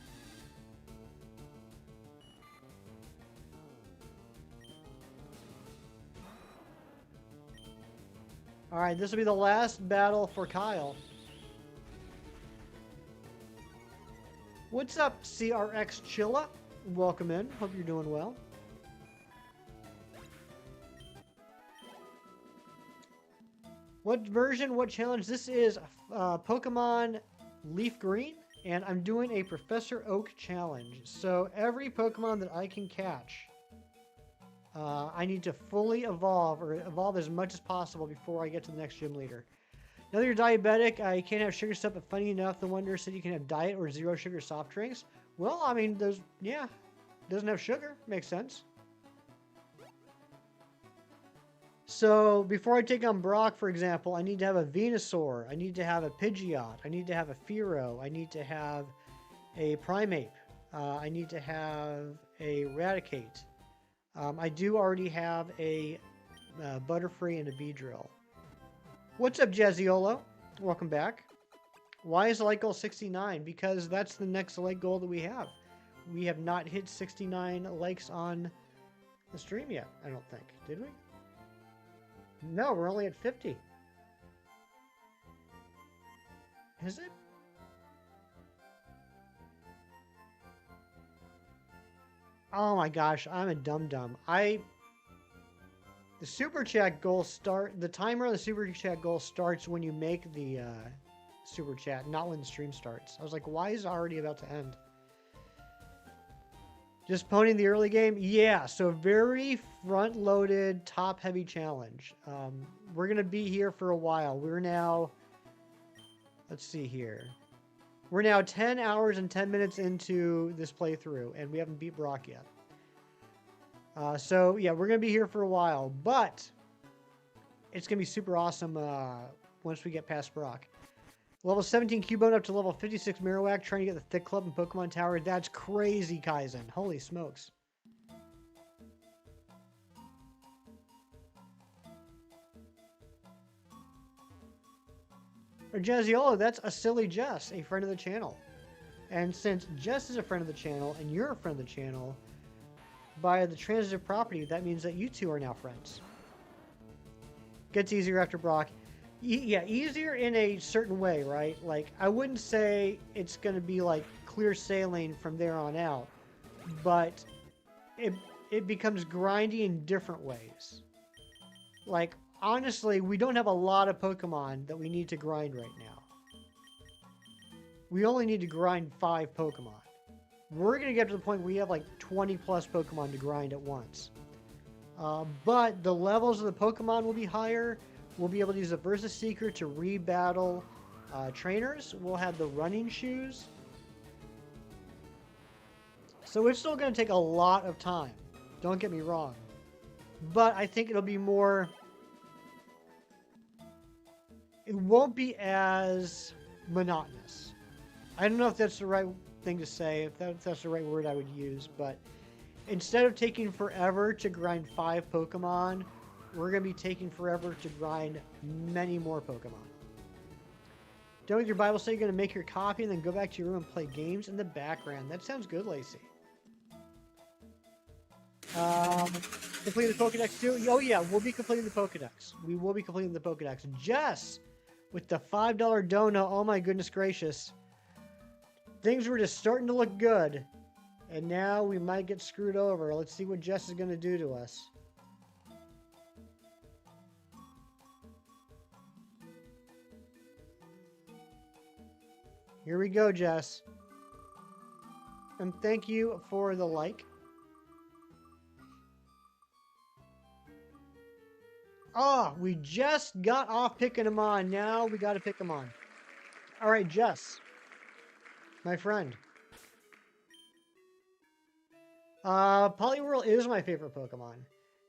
Alright, this will be the last battle for Kyle. What's up, CRX Chilla? Welcome in. Hope you're doing well. What version, what challenge? This is Pokemon Leaf Green, and I'm doing a Professor Oak challenge. So every Pokemon that I can catch, I need to fully evolve, or evolve as much as possible before I get to the next gym leader. Now that you're diabetic, I can't have sugar stuff, but funny enough, the Wonder said you can have diet or zero sugar soft drinks. Well, I mean, doesn't have sugar. Makes sense. So before I take on Brock, for example, I need to have a Venusaur. I need to have a Pidgeot. I need to have a Fearow. I need to have a Primeape. I need to have a Raticate. I do already have a Butterfree and a Beedrill. What's up, Jazziolo? Welcome back. Why is light goal 69? Because that's the next light goal that we have. We have not hit 69 likes on the stream yet, I don't think. Did we? No, we're only at 50. Is it? Oh my gosh, I'm a dum-dum. The super chat goal the timer on the super chat goal starts when you make the super chat, not when the stream starts. I was like, why is it already about to end? Just ponying the early game? Yeah, so very front-loaded, top-heavy challenge. We're going to be here for a while. We're now... Let's see here. We're now 10 hours and 10 minutes into this playthrough, and we haven't beat Brock yet. So, yeah, we're going to be here for a while, but it's going to be super awesome once we get past Brock. Level 17 Cubone up to level 56 Marowak, trying to get the Thick Club and Pokemon Tower. That's crazy, Kaizen. Holy smokes. Or Jazziolo, that's a silly Jess, a friend of the channel. And since Jess is a friend of the channel, and you're a friend of the channel, by the transitive property, that means that you two are now friends. Gets easier after Brock. Yeah, easier in a certain way, right? Like, I wouldn't say it's going to be like clear sailing from there on out, but it becomes grindy in different ways. Like, honestly, we don't have a lot of Pokemon that we need to grind right now. We only need to grind 5 Pokemon. We're going to get to the point where we have like 20 plus Pokemon to grind at once. But the levels of the Pokemon will be higher. We'll be able to use the Versus Seeker to rebattle trainers. We'll have the running shoes. So it's still going to take a lot of time. Don't get me wrong. But I think it'll be more... It won't be as monotonous. I don't know if that's the right thing to say, if that's the right word I would use, but instead of taking forever to grind 5 Pokemon, we're going to be taking forever to grind many more Pokemon. Done with your Bible study, you're going to make your copy and then go back to your room and play games in the background. That sounds good, Lacey. Completing the Pokédex too? Oh yeah, we'll be completing the Pokédex. We will be completing the Pokédex. Jess, with the $5 donut, oh my goodness gracious. Things were just starting to look good. And now we might get screwed over. Let's see what Jess is going to do to us. Here we go, Jess. And thank you for the like. Oh, we just got off picking them on. Now we got to pick them on. All right, Jess. My friend. Poliwhirl is my favorite Pokemon.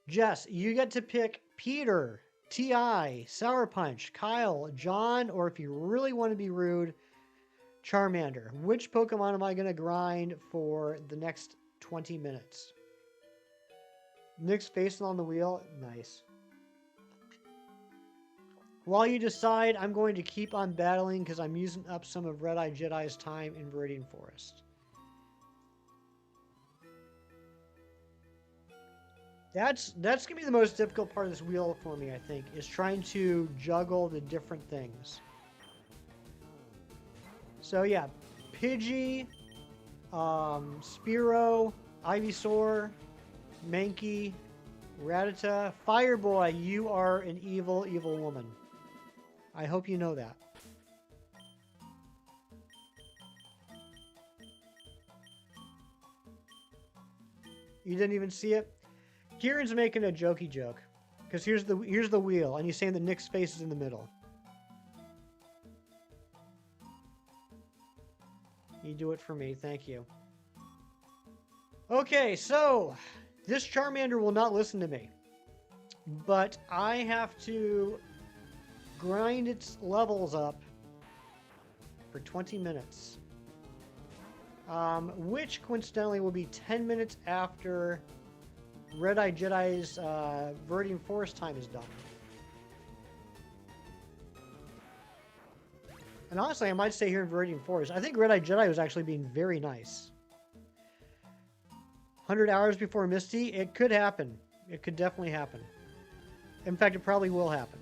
Jess, you get to pick Peter, T.I., Sour Punch, Kyle, John, or if you really want to be rude, Charmander. Which Pokemon am I going to grind for the next 20 minutes? Nick's facing on the wheel. Nice. While you decide, I'm going to keep on battling because I'm using up some of Red-Eye Jedi's time in Viridian Forest. That's going to be the most difficult part of this wheel for me, I think, is trying to juggle the different things. So yeah, Pidgey, Spearow, Ivysaur, Mankey, Rattata. Fireboy, you are an evil, evil woman. I hope you know that. You didn't even see it? Kieran's making a jokey joke. Because here's the wheel, and he's saying that Nick's face is in the middle. You do it for me, thank you. Okay, so this Charmander will not listen to me. But I have to grind its levels up for 20 minutes. Which coincidentally will be 10 minutes after Red-Eye Jedi's Viridian Forest time is done. And honestly, I might stay here in Viridian Forest. I think Red-Eye Jedi was actually being very nice. 100 hours before Misty? It could happen. It could definitely happen. In fact, it probably will happen.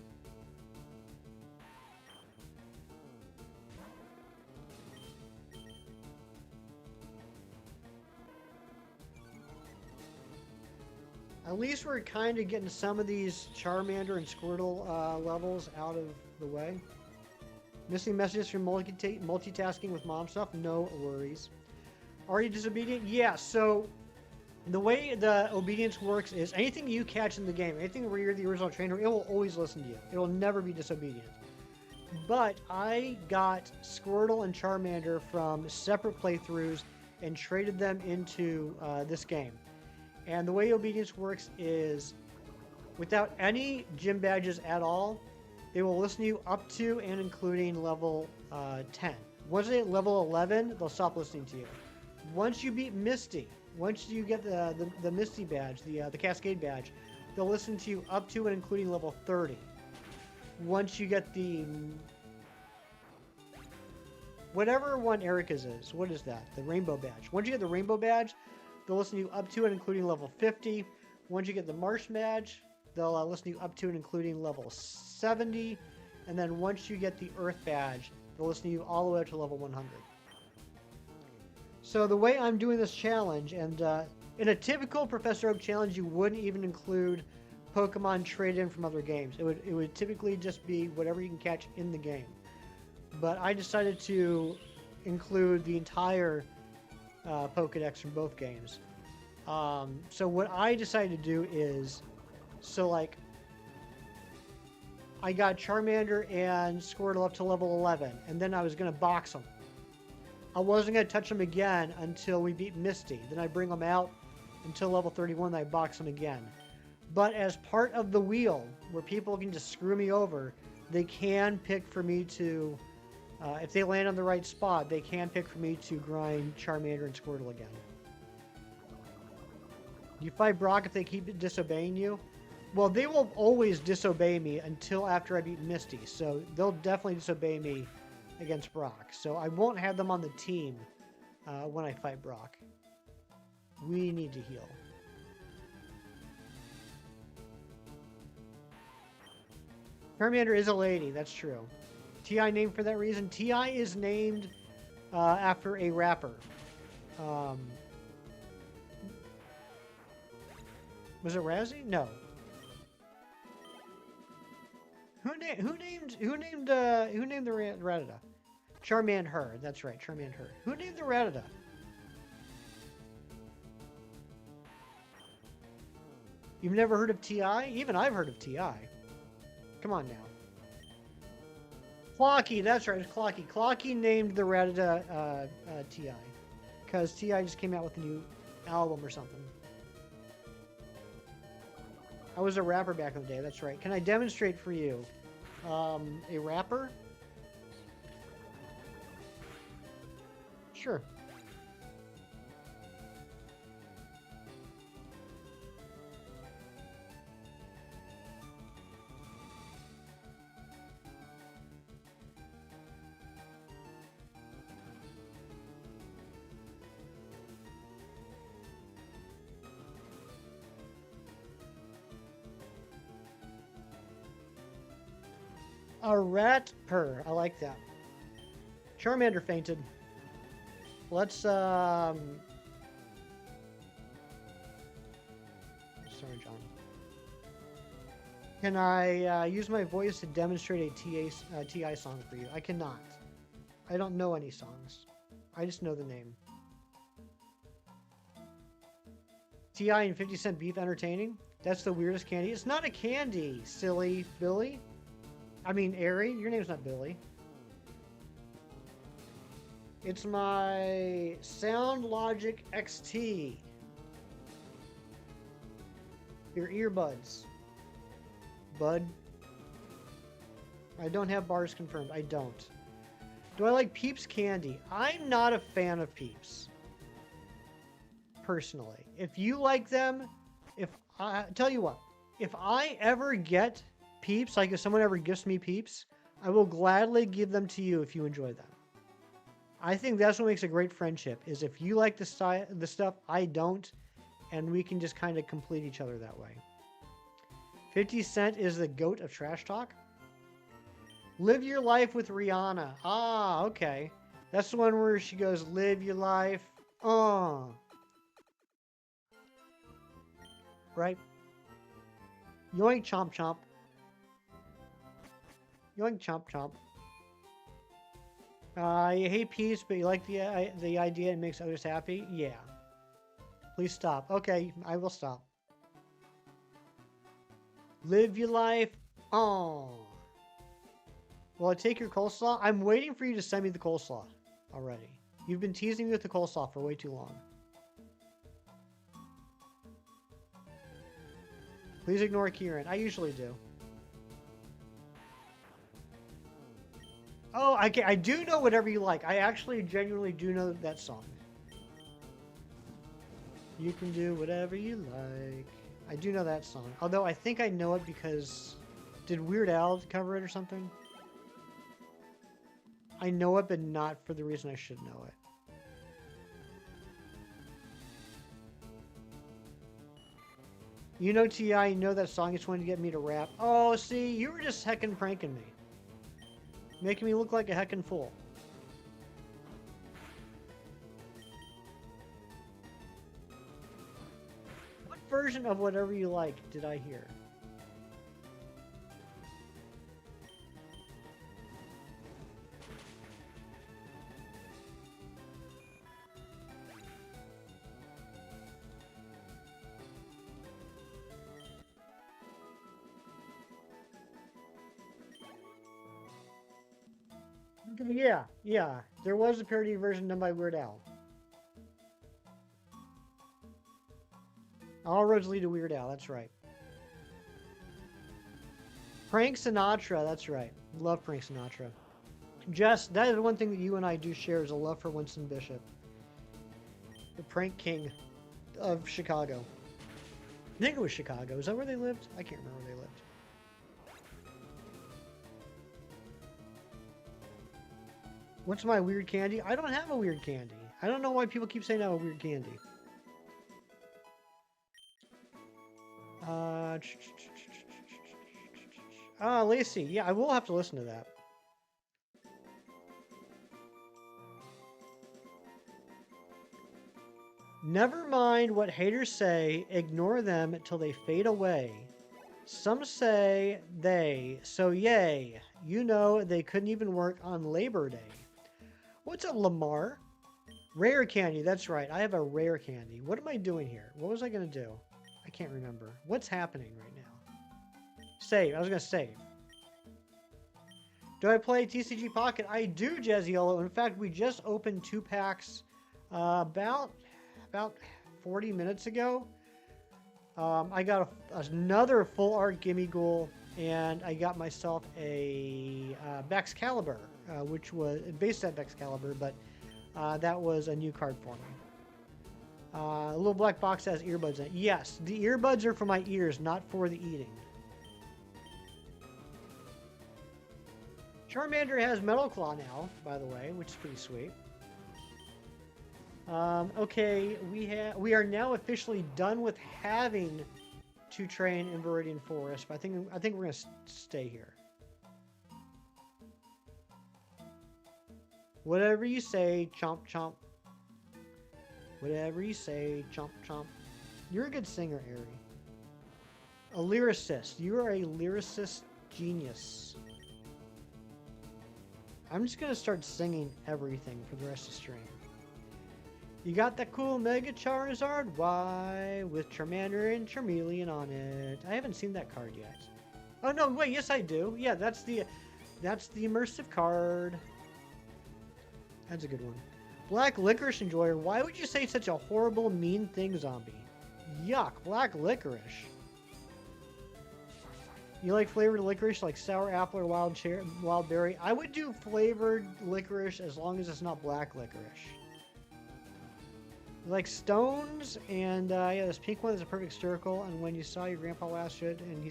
At least we're kind of getting some of these Charmander and Squirtle levels out of the way. Missing messages from multitasking with mom stuff? No worries. Are you disobedient? Yeah, so the way the obedience works is anything you catch in the game, anything where you're the original trainer, it will always listen to you. It will never be disobedient. But I got Squirtle and Charmander from separate playthroughs and traded them into this game. And the way obedience works is without any gym badges at all, they will listen to you up to and including level 10. Once they hit level 11, they'll stop listening to you. Once you beat Misty, once you get the Misty badge, the Cascade badge, they'll listen to you up to and including level 30. Once you get the... whatever one Erica's is, what is that? The Rainbow badge. Once you get the Rainbow badge, they'll listen to you up to and including level 50. Once you get the Marsh badge, they'll listen to you up to and including level 70. And then once you get the Earth badge, they'll listen to you all the way up to level 100. So the way I'm doing this challenge, and in a typical Professor Oak challenge, you wouldn't even include Pokemon traded in from other games. It would typically just be whatever you can catch in the game. But I decided to include the entire Pokédex from both games. So what I decided to do is, so like, I got Charmander and Squirtle up to level 11, and then I was going to box them. I wasn't going to touch them again until we beat Misty. Then I bring them out until level 31, then I box them again. But as part of the wheel, where people can just screw me over, they can pick for me to, if they land on the right spot, they can pick for me to grind Charmander and Squirtle again. You fight Brock if they keep disobeying you? Well, they will always disobey me until after I beat Misty, so they'll definitely disobey me against Brock. So I won't have them on the team when I fight Brock. We need to heal. Charmander is a lady, that's true. TI named for that reason? TI is named after a rapper. Was it Razzie? No. Who named the Rattata? Charmander. That's right, Charmander. Who named the Rattata? You've never heard of TI? Even I've heard of TI. Come on now. Clocky, that's right, it's Clocky. Clocky named the Rattata TI. Because TI just came out with a new album or something. I was a rapper back in the day, that's right. Can I demonstrate for you? A rapper? Sure. A rat purr. I like that. Charmander fainted. Let's, Sorry, John. Can I use my voice to demonstrate a TI song for you? I cannot. I don't know any songs. I just know the name. TI and 50 Cent beef entertaining? That's the weirdest candy. It's not a candy, silly Billy. I mean, Airy. Your name's not Billy. It's my Sound Logic XT. Your earbuds. Bud. I don't have bars confirmed. I don't. Do I like Peeps candy? I'm not a fan of Peeps. Personally. If you like them, tell you what, if I ever get Peeps, like if someone ever gifts me Peeps, I will gladly give them to you if you enjoy them. I think that's what makes a great friendship, is if you like the stuff I don't, and we can just kind of complete each other that way. 50 Cent is the goat of trash talk. Live your life with Rihanna. Ah, okay. That's the one where she goes, live your life. Right? Yoink chomp chomp. Yoink chomp chomp. You hate peace, but you like the idea and makes others happy? Yeah. Please stop. Okay, I will stop. Live your life. Oh. Will I take your coleslaw? I'm waiting for you to send me the coleslaw already. You've been teasing me with the coleslaw for way too long. Please ignore Kieran. I usually do. Oh, I do know Whatever You Like. I actually genuinely do know that song. You can do whatever you like. I do know that song. Although I think I know it because... Did Weird Al cover it or something? I know it, but not for the reason I should know it. You know T.I., you know that song you just wanted to get me to rap. Oh, see, you were just heckin' pranking me. Making me look like a heckin' fool. What version of Whatever You Like did I hear? Yeah. There was a parody version done by Weird Al. All roads lead to Weird Al, that's right. Frank Sinatra, that's right. Love Frank Sinatra. Jess, that is one thing that you and I do share is a love for Winston Bishop. The prank king of Chicago. I think it was Chicago. Is that where they lived? I can't remember where they lived. What's my weird candy? I don't have a weird candy. I don't know why people keep saying I have a weird candy. Lacey. Yeah, I will have to listen to that. Never mind what haters say. Ignore them till they fade away. Some say they, so yay. You know they couldn't even work on Labor Day. What's up, Lamar? Rare candy, that's right. I have a rare candy. What am I doing here? What was I going to do? I can't remember. What's happening right now? Save. I was going to save. Do I play TCG Pocket? I do, Jazziolo. In fact, we just opened 2 packs about 40 minutes ago. I got another full art Gimme Ghoul, and I got myself a Baxcalibur, which was based at Baxcalibur, but that was a new card for me. A little black box has earbuds in it. Yes, the earbuds are for my ears, not for the eating. Charmander has Metal Claw now, by the way, which is pretty sweet. Okay, we are now officially done with having to train in Viridian Forest, but I think we're gonna stay here. Whatever you say, chomp chomp. Whatever you say, chomp chomp. You're a good singer, Ari. A lyricist. You are a lyricist genius. I'm just gonna start singing everything for the rest of the stream. You got that cool Mega Charizard Y with Charmander and Charmeleon on it. I haven't seen that card yet. Oh no, wait, yes I do. Yeah, that's the immersive card. That's a good one. Black Licorice Enjoyer. Why would you say such a horrible, mean thing, zombie? Yuck, black licorice. You like flavored licorice, like sour apple or wild berry? I would do flavored licorice as long as it's not black licorice. Like stones, and yeah, this pink one is a perfect circle. And when you saw your grandpa last year, and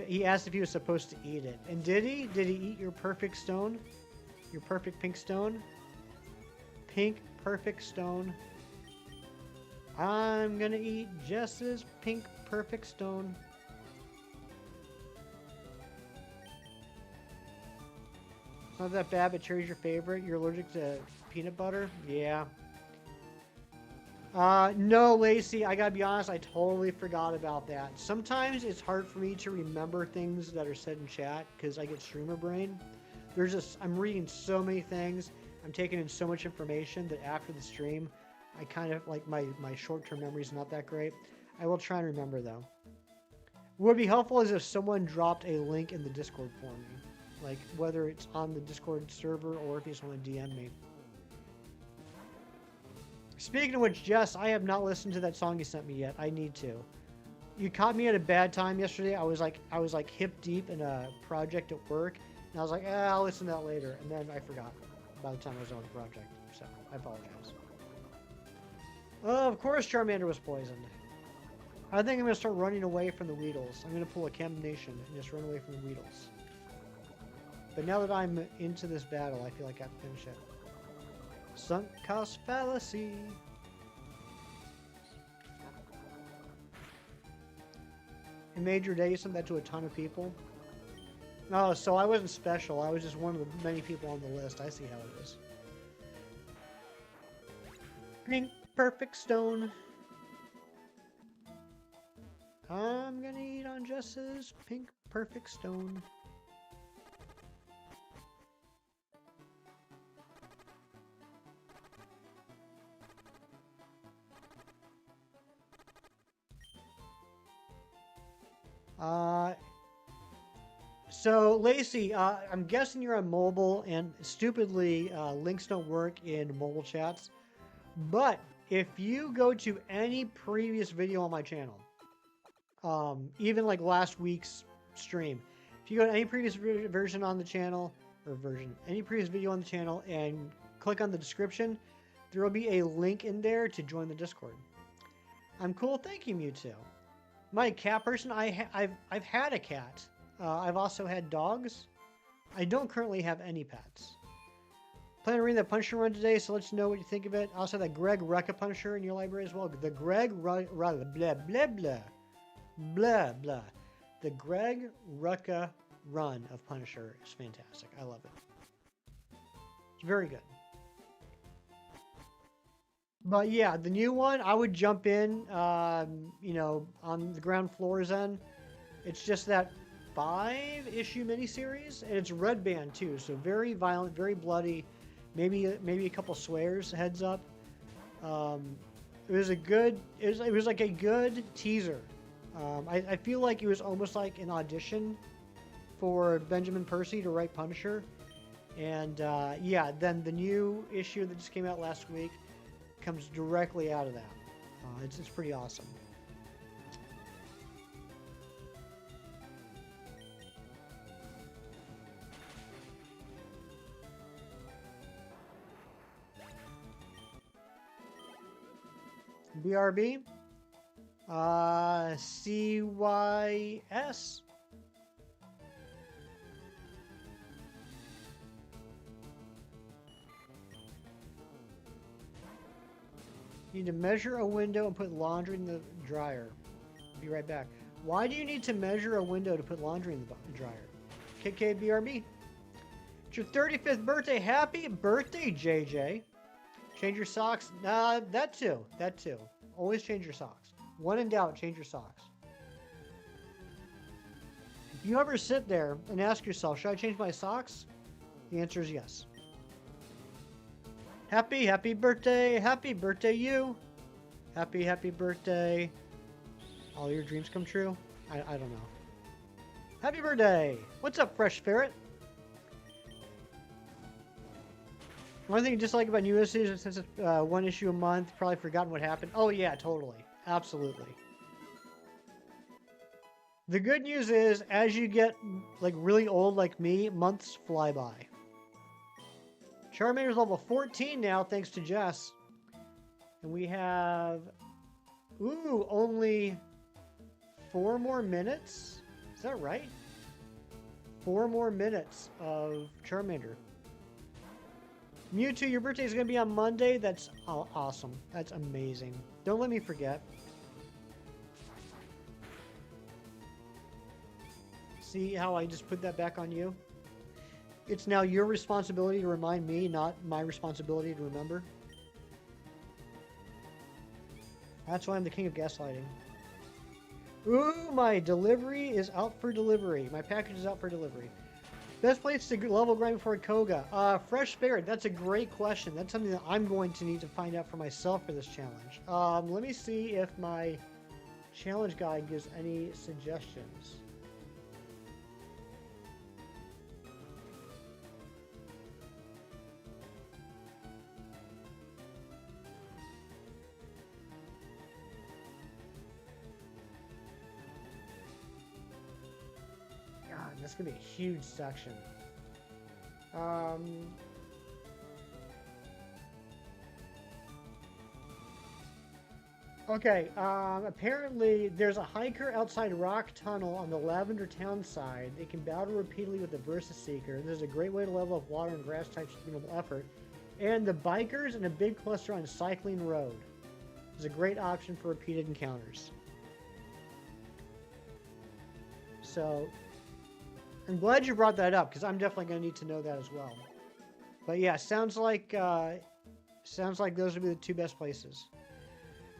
he asked if he was supposed to eat it. And did he? Did he eat your perfect stone? Your perfect pink stone? Pink perfect stone. I'm gonna eat Jess's pink perfect stone. It's not that bad, but cherry's your favorite. You're allergic to peanut butter? Yeah. No, Lacey, I gotta be honest, I totally forgot about that. Sometimes it's hard for me to remember things that are said in chat because I get streamer brain. I'm reading so many things, I'm taking in so much information that after the stream, I kind of, like, my short-term memory is not that great. I will try and remember, though. What would be helpful is if someone dropped a link in the Discord for me. Like, whether it's on the Discord server or if you just want to DM me. Speaking of which, Jess, I have not listened to that song you sent me yet. I need to. You caught me at a bad time yesterday. I was like hip deep in a project at work, and I was like, I'll listen to that later, and then I forgot by the time I was on the project. So I apologize. Of course, Charmander was poisoned. I think I'm gonna start running away from the Weedles. I'm gonna pull a combination and just run away from the Weedles. But now that I'm into this battle, I feel like I have to finish it. Sunk cost fallacy. It made your day. You sent that to a ton of people. Oh, so I wasn't special. I was just one of the many people on the list. I see how it is. Pink perfect stone. I'm gonna eat on Jess's pink perfect stone. So Lacey, I'm guessing you're on mobile, and stupidly, links don't work in mobile chats. But if you go to any previous video on my channel, even like last week's stream, if you go to any previous version on the channel, any previous video on the channel, and click on the description, there will be a link in there to join the Discord. I'm cool. Thank you, Mewtwo. My cat person, I've had a cat. I've also had dogs. I don't currently have any pets. Plan on reading that Punisher run today, so let us know what you think of it. I also have that Greg Rucka Punisher in your library as well. The Greg blah blah blah blah. The Greg Rucka run of Punisher is fantastic. I love it. It's very good. But yeah, the new one, I would jump in, you know, on the ground floor then. It's just that 5-issue miniseries, and it's red band too, so very violent, very bloody. Maybe a couple swears. Heads up. It was like a good teaser. I feel like it was almost like an audition for Benjamin Percy to write Punisher, and yeah, then the new issue that just came out last week comes directly out of that. It's pretty awesome. BRB. CYS. You need to measure a window and put laundry in the dryer. Be right back. Why do you need to measure a window to put laundry in the dryer? KKBRB. It's your 35th birthday. Happy birthday, JJ. Change your socks. That too. That too. Always change your socks. When in doubt, change your socks. If you ever sit there and ask yourself, should I change my socks? The answer is yes. Happy birthday, you. Happy birthday. All your dreams come true? I don't know. Happy birthday. What's up, Fresh Ferret? One thing you dislike about new issues, since it's one issue a month, probably forgotten what happened. Oh yeah, totally. Absolutely. The good news is, as you get like really old like me, months fly by. Charmander's level 14 now, thanks to Jess. And we have, only 4 more minutes? Is that right? 4 more minutes of Charmander. Mewtwo, your birthday is going to be on Monday. That's awesome. That's amazing. Don't let me forget. See how I just put that back on you? It's now your responsibility to remind me, not my responsibility to remember. That's why I'm the king of gaslighting. Ooh, my delivery is out for delivery. My package is out for delivery. Best place to level grind before Koga. Fresh Spirit, that's a great question. That's something that I'm going to need to find out for myself for this challenge. Let me see if my challenge guide gives any suggestions. That's gonna be a huge section. Okay, apparently there's a hiker outside Rock Tunnel on the Lavender Town side. They can battle repeatedly with the Versus Seeker. This is a great way to level up water and grass types with minimal effort. And the bikers and a big cluster on Cycling Road is a great option for repeated encounters. So I'm glad you brought that up, because I'm definitely going to need to know that as well. But yeah, sounds like those would be the 2 best places.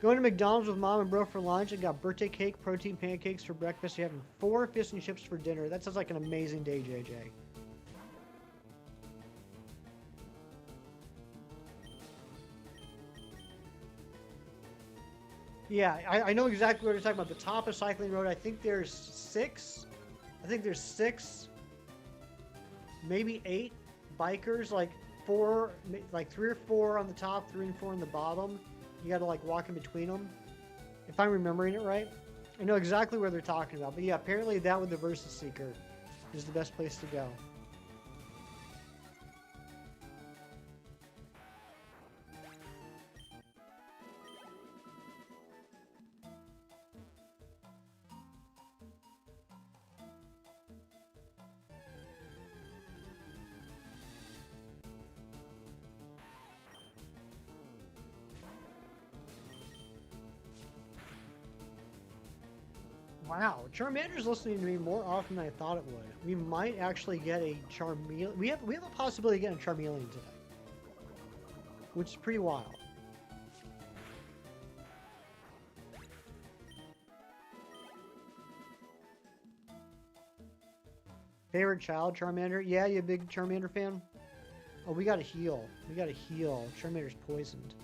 Going to McDonald's with mom and bro for lunch and got birthday cake, protein pancakes for breakfast. You're having 4 fish and chips for dinner. That sounds like an amazing day, JJ. Yeah, I know exactly what you're talking about. The top of Cycling Road, I think there's 6. I think there's 6, maybe 8 bikers, like 4, like 3 or 4 on the top, 3 and 4 on the bottom. You got to like walk in between them, if I'm remembering it right. I know exactly where they're talking about, but yeah, apparently that with the Versus Seeker is the best place to go. Wow, Charmander's listening to me more often than I thought it would. We might actually get a Charmeleon. We have a possibility of getting a Charmeleon today, which is pretty wild. Favorite child, Charmander? Yeah, you a big Charmander fan? Oh, we gotta heal. We gotta heal. Charmander's poisoned.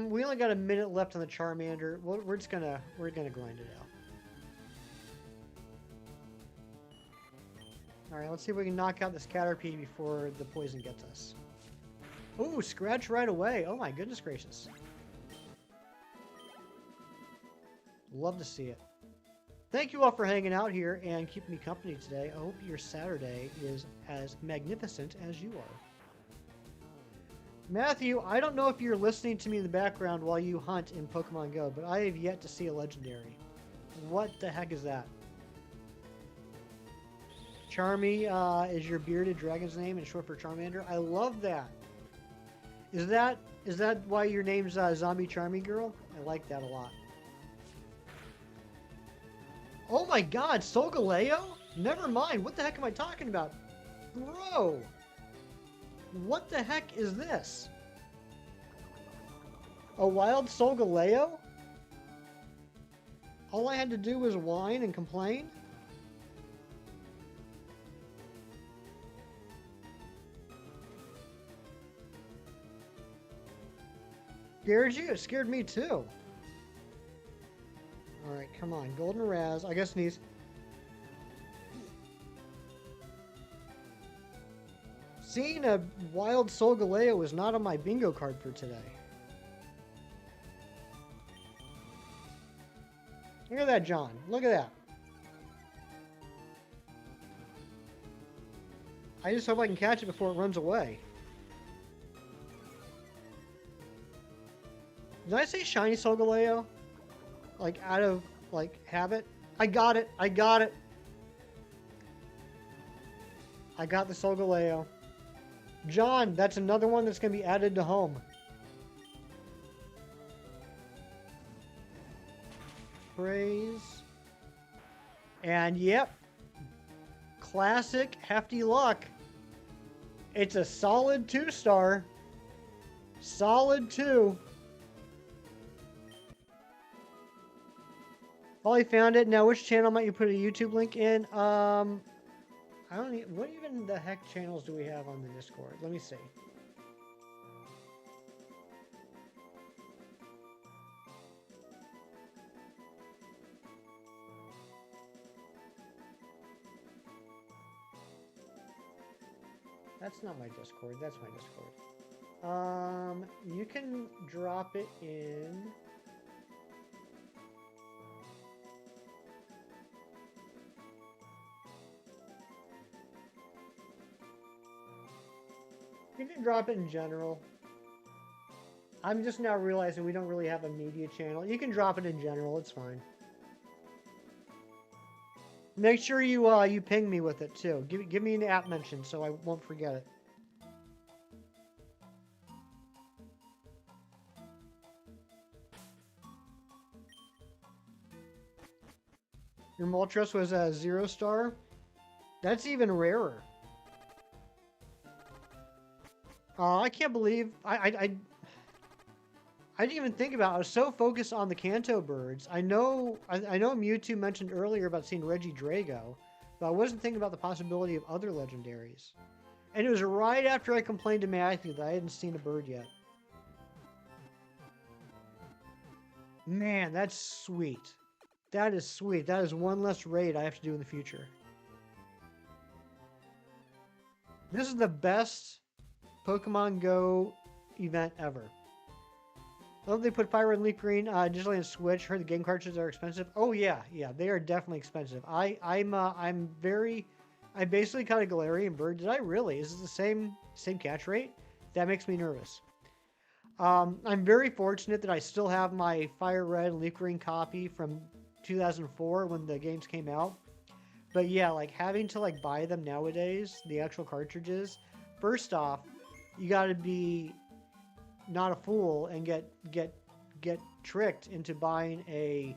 We only got a minute left on the Charmander. We're gonna grind it out. All right, let's see if we can knock out this Caterpie before the poison gets us. Ooh, scratch right away. Oh my goodness gracious. Love to see it. thank you all for hanging out here and keeping me company today. I hope your Saturday is as magnificent as you are. Matthew, I don't know if you're listening to me in the background while you hunt in Pokemon Go, but I have yet to see a legendary. What the heck is that? Charmy is your bearded dragon's name and short for Charmander. I love that. Is that why your name's Zombie Charmy Girl? I like that a lot. Oh my god, Solgaleo? Never mind. What the heck am I talking about? Bro! What the heck is this? A wild Solgaleo? All I had to do was whine and complain? Scared you? It scared me too. Alright, come on. Golden Raz. I guess sneeze. Seeing a wild Solgaleo was not on my bingo card for today. Look at that, John. Look at that. I just hope I can catch it before it runs away. Did I say shiny Solgaleo? Like, out of, like, habit? I got it. I got it. I got the Solgaleo. John, that's another one that's going to be added to home. Praise. And, yep. Classic hefty luck. It's a solid 2-star. Solid 2. Finally found it. Now, which channel might you put a YouTube link in? I don't even... What even the heck channels do we have on the Discord? Let me see. That's not my Discord. That's my Discord. You can drop it in... You can drop it in general. I'm just now realizing we don't really have a media channel. You can drop it in general. It's fine. Make sure you ping me with it too. Give me an app mention so I won't forget it. Your Moltres was a 0-star? That's even rarer. I can't believe I didn't even think about it. I was so focused on the Kanto birds. I know Mewtwo mentioned earlier about seeing Regidrago, but I wasn't thinking about the possibility of other legendaries. And it was right after I complained to Matthew that I hadn't seen a bird yet. Man, that's sweet. That is sweet. That is one less raid I have to do in the future. This is the best Pokemon Go event ever. I love they put Fire Red and Leaf Green digitally on Switch. Heard the game cartridges are expensive. Oh yeah, they are definitely expensive. I basically caught a Galarian bird. Did I really? Is it the same catch rate? That makes me nervous. I'm very fortunate that I still have my Fire Red and Leaf Green copy from 2004 when the games came out. But yeah, like having to like buy them nowadays, the actual cartridges. First off, you got to be not a fool and get tricked into buying a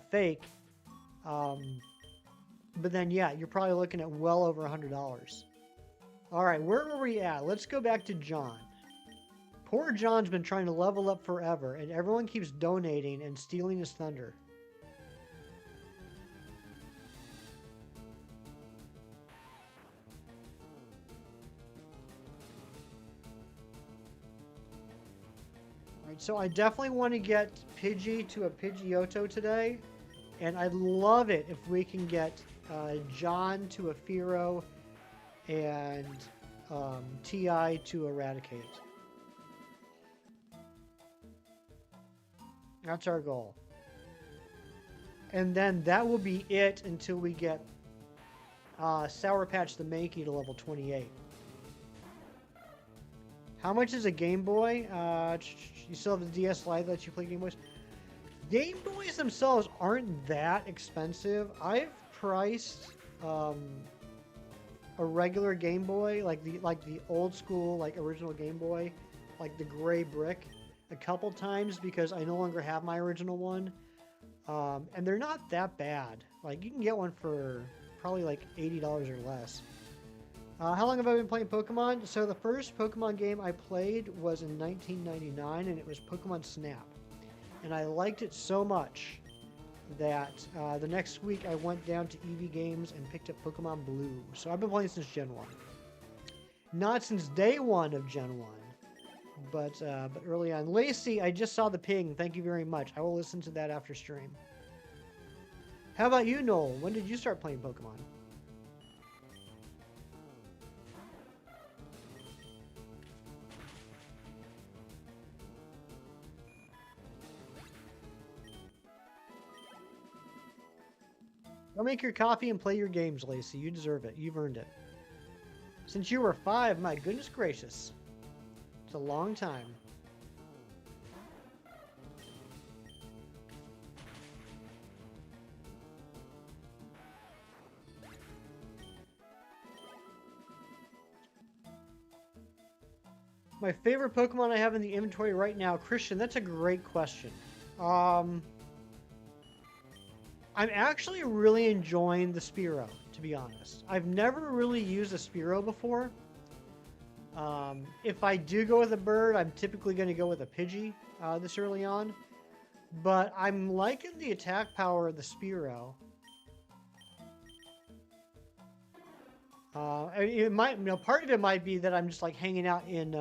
fake. But then yeah, you're probably looking at well over $100. All right, where were we at? Let's go back to John. Poor John's been trying to level up forever, and everyone keeps donating and stealing his thunder. So I definitely want to get Pidgey to a Pidgeotto today, and I'd love it if we can get John to a Fearow and TI to Eradicate. That's our goal. And then that will be it until we get Sour Patch the Mankey to level 28. How much is a Game Boy? You still have the DS Lite that lets you play Game Boys? Game Boys themselves aren't that expensive. I've priced a regular Game Boy, like the old school, like original Game Boy, like the gray brick, a couple times because I no longer have my original one. And they're not that bad. Like, you can get one for probably like $80 or less. How long have I been playing Pokemon? So the first Pokemon game I played was in 1999, and it was Pokemon Snap. And I liked it so much that the next week I went down to EV Games and picked up Pokemon Blue. So I've been playing since Gen 1. Not since day one of Gen 1, but early on. Lacey, I just saw the ping. Thank you very much. I will listen to that after stream. How about you, Noel? When did you start playing Pokemon? Go make your coffee and play your games, Lacey. You deserve it. You've earned it. Since you were 5, my goodness gracious. It's a long time. My favorite Pokemon I have in the inventory right now, Christian, that's a great question. I'm actually really enjoying the Spearow, to be honest. I've never really used a Spearow before. If I do go with a bird, I'm typically going to go with a Pidgey this early on. But I'm liking the attack power of the Spearow. It might, part of it might be that I'm just like hanging out in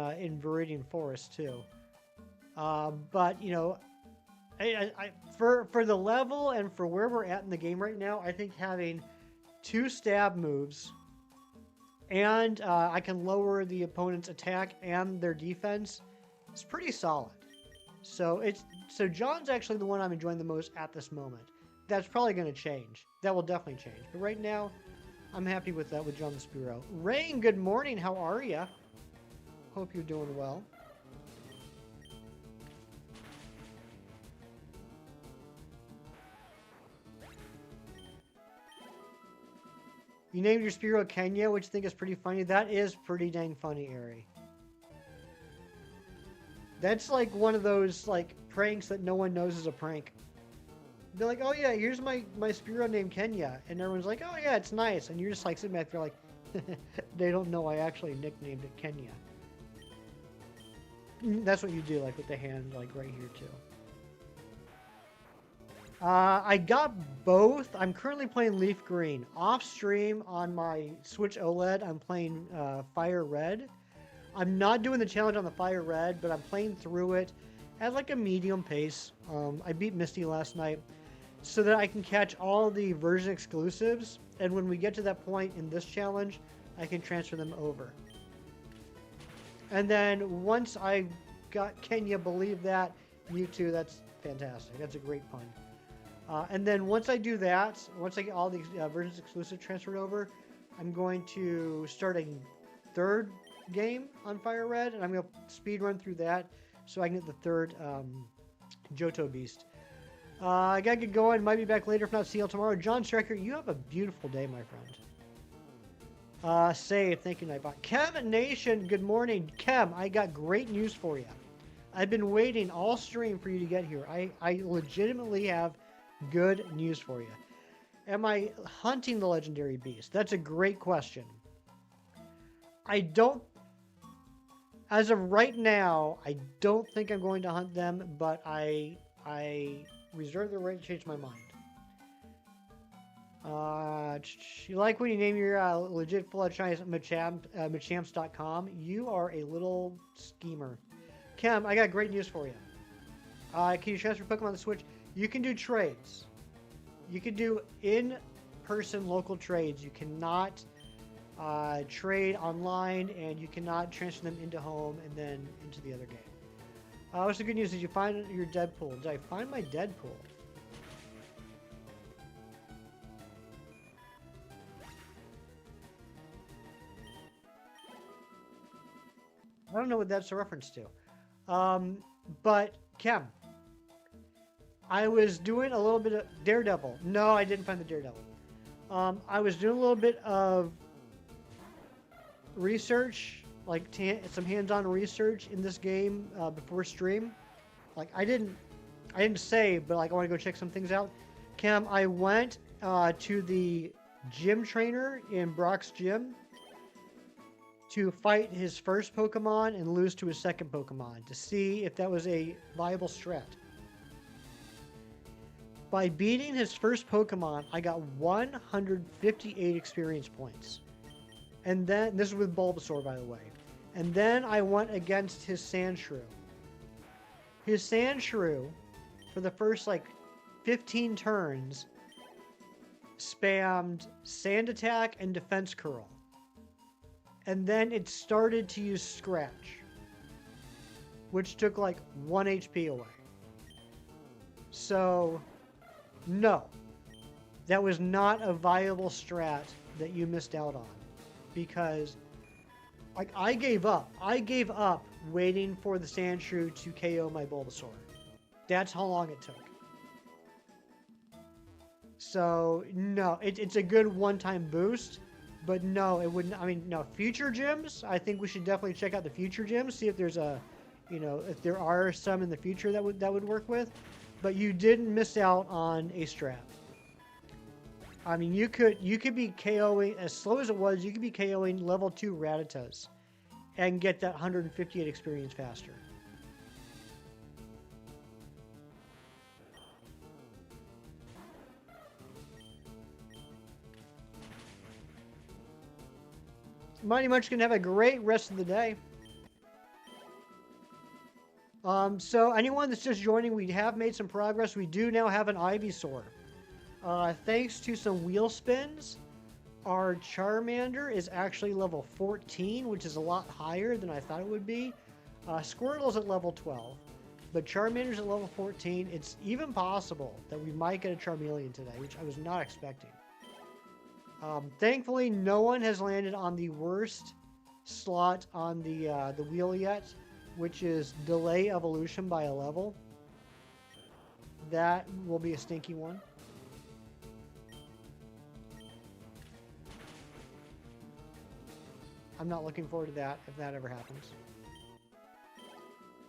Viridian Forest too. But for the level and for where we're at in the game right now, I think having 2 stab moves and I can lower the opponent's attack and their defense is pretty solid. So John's actually the one I'm enjoying the most at this moment. That's probably going to change. That will definitely change. But right now, I'm happy with that with John the Spearow. Rain, good morning. How are ya? Hope you're doing well. You named your Spearow Kenya, which I think is pretty funny. That is pretty dang funny, Ari. That's like one of those like pranks that no one knows is a prank. They're like, oh yeah, here's my Spearow named Kenya. And everyone's like, oh yeah, it's nice. And you're just like sitting back there like, they don't know I actually nicknamed it Kenya. That's what you do, like with the hand like right here too. I got both. I'm currently playing Leaf Green. Off stream on my Switch OLED, I'm playing Fire Red. I'm not doing the challenge on the Fire Red, but I'm playing through it at like a medium pace. I beat Misty last night so that I can catch all the version exclusives. And when we get to that point in this challenge, I can transfer them over. And then once I got Kenya, believe that, Mewtwo, that's fantastic. That's a great pun. And then once I do that, once I get all the versions exclusive transferred over, I'm going to start a 3rd game on Fire Red, and I'm going to speed run through that so I can get the 3rd Johto Beast. I got to get going. Might be back later, if not, see you tomorrow. John Strecker, you have a beautiful day, my friend. Save. Thank you, Nightbot. Kev Nation, good morning. Kev, I got great news for you. I've been waiting all stream for you to get here. I legitimately have good news for you. Am I hunting the legendary beast? That's a great question. I don't, as of right now, I don't think I'm going to hunt them, but I reserve the right to change my mind. You like when you name your legit full of Chinese Machamps.com? You are a little schemer. Kim, I got great news for you. Can you transfer Pokemon on the Switch? You can do trades. You can do in-person local trades. You cannot trade online, and you cannot transfer them into home and then into the other game. What's the good news? Did you find your Deadpool? Did I find my Deadpool? I don't know what that's a reference to. But Kem, I was doing a little bit of Daredevil. No, I didn't find the Daredevil. I was doing a little bit of research, like some hands-on research in this game before stream. Like I didn't save, but like I want to go check some things out. Cam, I went to the gym trainer in Brock's gym to fight his first Pokemon and lose to his second Pokemon to see if that was a viable strat. By beating his first Pokemon, I got 158 experience points. And then, this is with Bulbasaur, by the way. And then I went against his Sandshrew. His Sandshrew, for the first, 15 turns, spammed Sand Attack and Defense Curl. And then it started to use Scratch, which took, 1 HP away. So, no. That was not a viable strat that you missed out on. Because I gave up. I gave up waiting for the Sandshrew to KO my Bulbasaur. That's how long it took. So, no, it's a good one-time boost, but no, it wouldn't. I mean, no, future gyms, I think we should definitely check out the future gyms, see if there's if there are some in the future that would work with, but you didn't miss out on a strat. I mean, you could be KOing, as slow as it was, you could be KOing level 2 Rattatas and get that 158 experience faster. Mighty Munchkin, have a great rest of the day. So anyone that's just joining, we have made some progress. We do now have an Ivysaur. Thanks to some wheel spins, our Charmander is actually level 14, which is a lot higher than I thought it would be. Squirtle's at level 12, but Charmander's at level 14. It's even possible that we might get a Charmeleon today, which I was not expecting. Thankfully, no one has landed on the worst slot on the wheel yet, which is delay evolution by a level. That will be a stinky one. I'm not looking forward to that if that ever happens.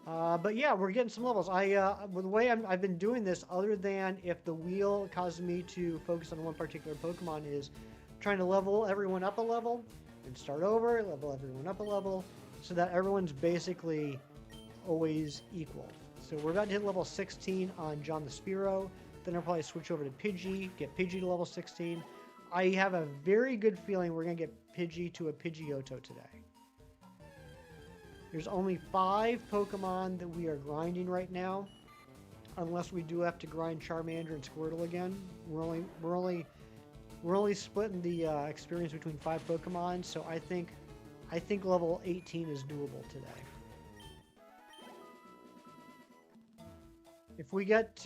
But yeah, we're getting some levels. The way I've been doing this, other than if the wheel causes me to focus on one particular Pokemon, is trying to level everyone up a level and start over, level everyone up a level, so that everyone's basically always equal. So we're about to hit level 16 on John the Spearow. Then I'll probably switch over to Pidgey, get Pidgey to level 16. I have a very good feeling we're going to get Pidgey to a Pidgeotto today. There's only 5 Pokemon that we are grinding right now, unless we do have to grind Charmander and Squirtle again. We're only splitting the experience between 5 Pokemon, so I think level 18 is doable today. If we get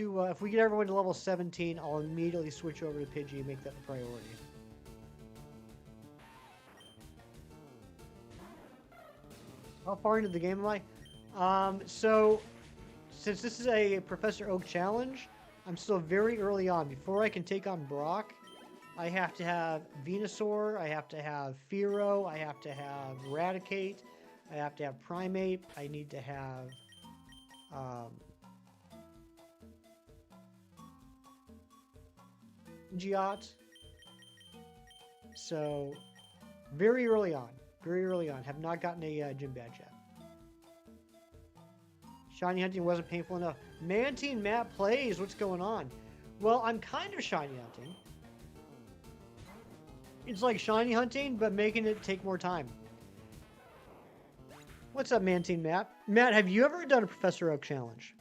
everyone to level 17, I'll immediately switch over to Pidgey and make that the priority. How far into the game am I? So, since this is a Professor Oak challenge, I'm still very early on. Before I can take on Brock, I have to have Venusaur, I have to have Fearow, I have to have Raticate, I have to have Primeape, I need to have Pidgeot. So, very early on. Have not gotten a gym badge yet. Shiny hunting wasn't painful enough. Mantine Matt plays. What's going on? Well, I'm kind of shiny hunting. It's like shiny hunting, but making it take more time. What's up, Mantine Matt? Matt, have you ever done a Professor Oak challenge?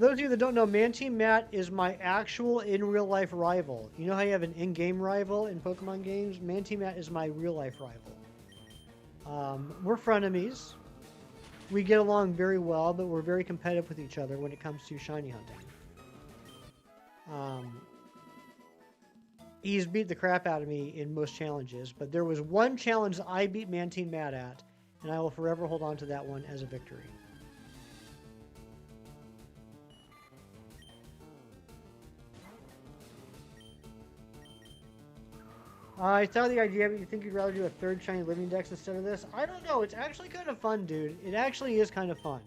Those of you that don't know, Mantine Matt is my actual in real life rival. You know how you have an in-game rival in Pokemon games? Mantine Matt is my real life rival. We're frenemies. We get along very well, but we're very competitive with each other when it comes to shiny hunting. He's beat the crap out of me in most challenges, but there was one challenge that I beat Mantine Mad at, and I will forever hold on to that one as a victory. I thought the idea, but you think you'd rather do a third shiny living dex instead of this? I don't know. It's actually kind of fun, dude. It actually is kind of fun.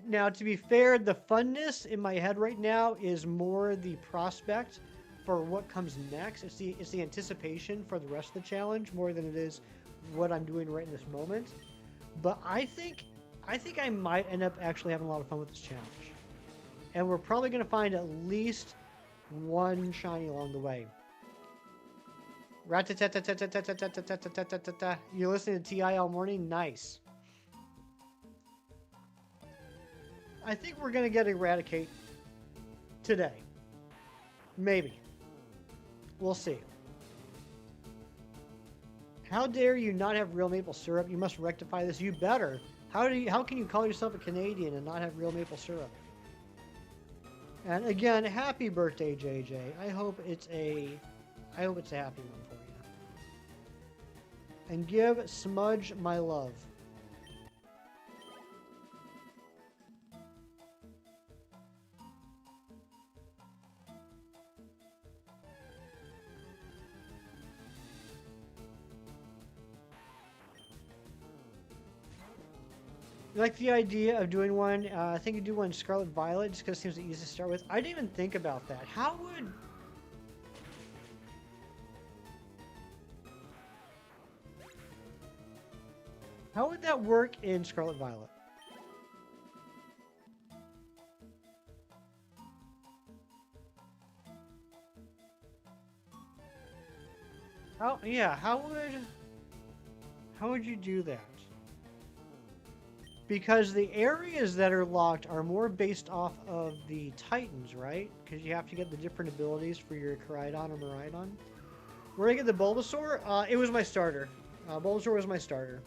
Now, to be fair, the funness in my head right now is more the prospect for what comes next. It's the anticipation for the rest of the challenge more than it is what I'm doing right in this moment. But I think I might end up actually having a lot of fun with this challenge. And we're probably going to find at least one shiny along the way. Rat-a-tat-tat-tat-tat-tat-tat-tat-tat-tat-tat-tat. You're listening to TI all morning? Nice. I think we're going to get Eradicate today. Maybe. We'll see. How dare you not have real maple syrup? You must rectify this. You better. How can you call yourself a Canadian and not have real maple syrup? And again, happy birthday, JJ. I hope it's a happy one for you. And give Smudge my love. You like the idea of doing one? I think you do one Scarlet Violet just because it seems the easiest to start with. I didn't even think about that. How would that work in Scarlet Violet? Oh yeah, how would you do that? Because the areas that are locked are more based off of the Titans, right? Because you have to get the different abilities for your Koraidon or Miraidon. Where did I get the Bulbasaur? It was my starter. Bulbasaur was my starter.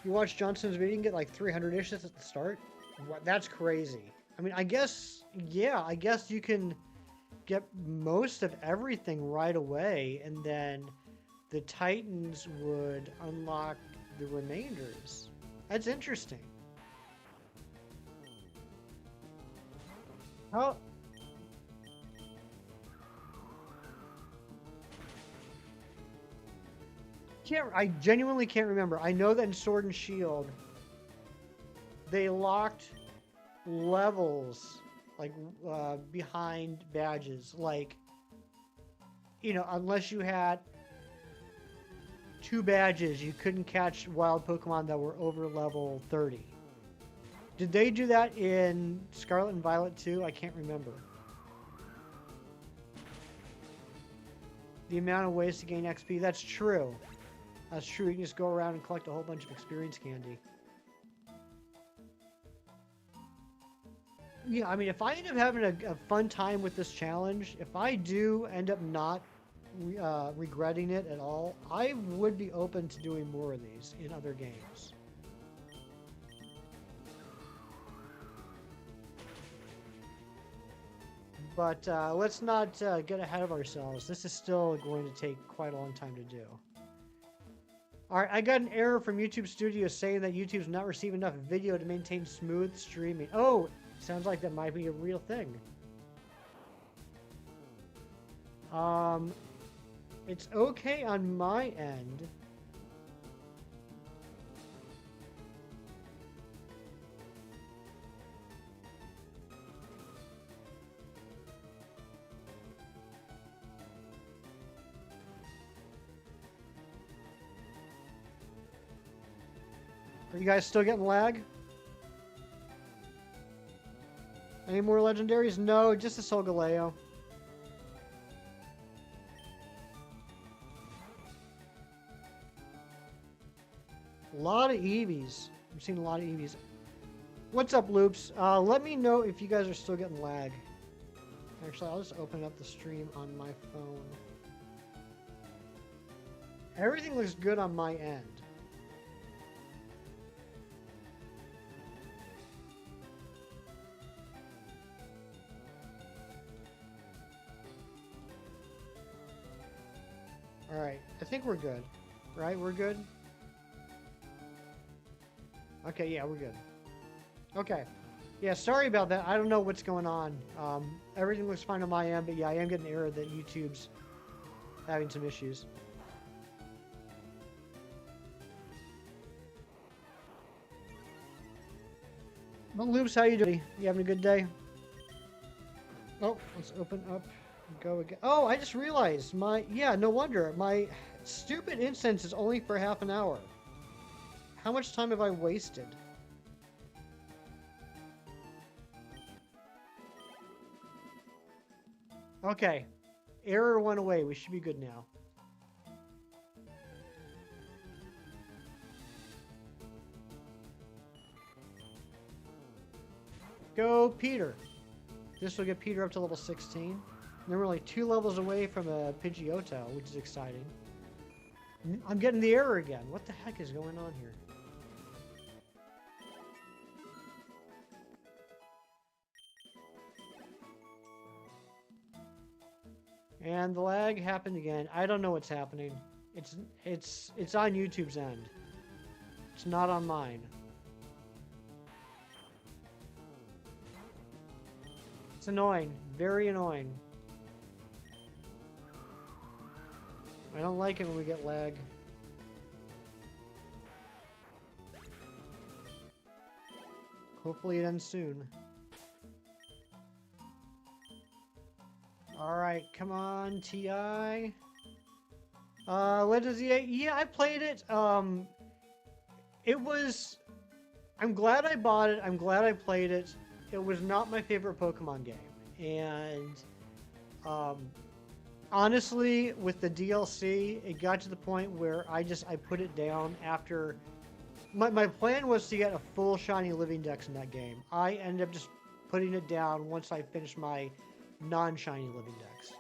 You watch Johnson's video, you can get like 300-ish at the start. What? That's crazy. I mean, I guess you can get most of everything right away, and then the Titans would unlock the remainders. That's interesting. How? I genuinely can't remember. I know that in Sword and Shield, they locked levels like behind badges. Like, you know, unless you had 2 badges, you couldn't catch wild Pokemon that were over level 30. Did they do that in Scarlet and Violet too? I can't remember. The amount of ways to gain XP, that's true. That's true. You can just go around and collect a whole bunch of experience candy. Yeah, I mean, if I end up having a fun time with this challenge, if I do end up not regretting it at all, I would be open to doing more of these in other games. But let's not get ahead of ourselves. This is still going to take quite a long time to do. Alright, I got an error from YouTube Studios saying that YouTube's not receiving enough video to maintain smooth streaming. Oh, sounds like that might be a real thing. It's okay on my end. Are you guys still getting lag? Any more legendaries? No, just a Solgaleo. A lot of Eevees. I'm seeing a lot of Eevees. What's up, Loops? Let me know if you guys are still getting lag. Actually, I'll just open up the stream on my phone. Everything looks good on my end. Alright, I think we're good. Right? We're good? Okay, yeah, we're good. Okay. Yeah, sorry about that. I don't know what's going on. Everything looks fine on my end, but yeah, I am getting an error that YouTube's having some issues. Well, Loops, how you doing? You having a good day? Oh, let's open up and go again. Oh, I just realized yeah, no wonder. My stupid incense is only for half an hour. How much time have I wasted? Okay. Error went away. We should be good now. Go, Peter. This will get Peter up to level 16. And then we're only 2 levels away from a Pidgeotto, which is exciting. I'm getting the error again. What the heck is going on here? And the lag happened again. I don't know what's happening. It's on YouTube's end. It's not on mine. It's annoying. Very annoying. I don't like it when we get lag. Hopefully it ends soon. Alright, come on, TI. Legends of the Eight. Yeah, I played it. It was... I'm glad I bought it. I'm glad I played it. It was not my favorite Pokemon game. And... honestly, with the DLC, it got to the point where I put it down after... My plan was to get a full shiny living dex in that game. I ended up just putting it down once I finished my non-shiny living dex.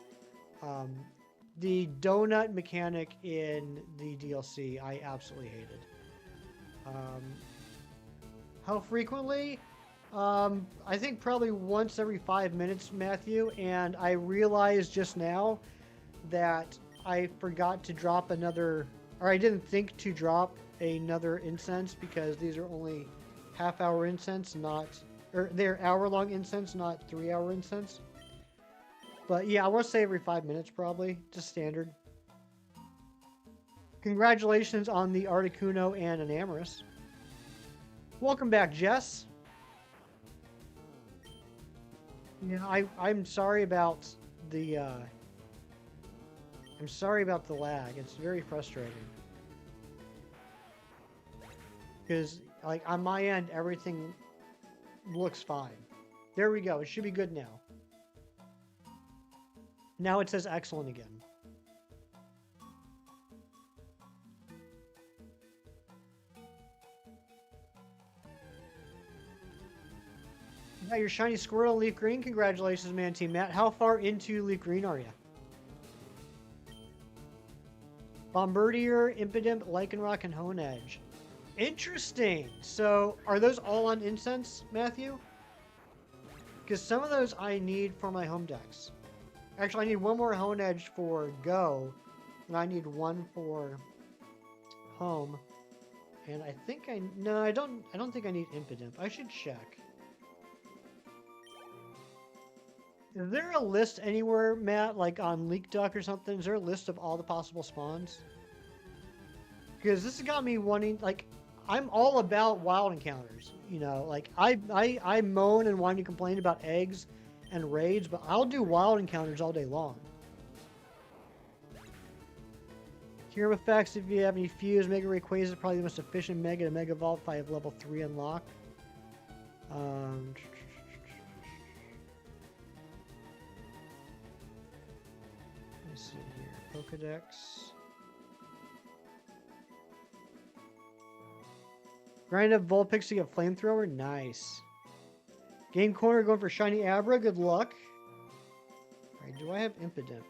The donut mechanic in the DLC, I absolutely hated. How frequently? I think probably once every 5 minutes, Matthew, and I realized just now that I forgot to drop another, or I didn't think to drop another incense because these are only half-hour incense, or they're hour-long incense, not 3-hour incense. But yeah, I want to say every 5 minutes probably, just standard. Congratulations on the Articuno and an Amorous. Welcome back, Jess. Yeah, I'm sorry about the I'm sorry about the lag. It's very frustrating. Because like on my end everything looks fine. There we go. It should be good now. Now it says excellent again. Now your shiny Squirtle Leaf Green. Congratulations, man, Team Matt. How far into Leaf Green are you? Bombardier, Impidimp, Lycanroc, and Honedge. Interesting. So, are those all on Incense, Matthew? Because some of those I need for my home decks. Actually, I need one more Honedge for Go, and I need one for Home. And I think no, I don't think I need Impidimp. I should check. Is there a list anywhere, Matt, like on LeakDuck or something? Is there a list of all the possible spawns? Because this has got me wanting, like, I'm all about wild encounters. You know, like, I moan and whine and complain about eggs and raids, but I'll do wild encounters all day long. Serum effects, if you have any Fuse, Mega Rayquaza is probably the most efficient Mega to Mega Evolve if I have level 3 unlocked. Let's see here. Pokédex. Grind up Vulpix to get Flamethrower. Nice. Game Corner going for Shiny Abra. Good luck. Alright, do I have Impidimp?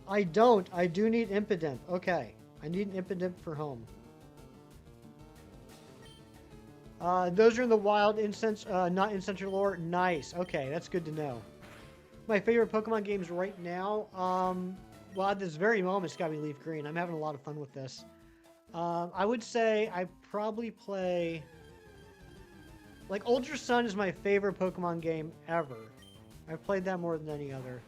I don't. I do need Impidimp. Okay. I need an Impidimp for home. Those are in the wild instance, not in central lore. Nice. Okay, that's good to know. My favorite Pokemon games right now, well, at this very moment, it's gotta be Leaf Green. I'm having a lot of fun with this. I would say I probably play... Like, Ultra Sun is my favorite Pokemon game ever. I've played that more than any other.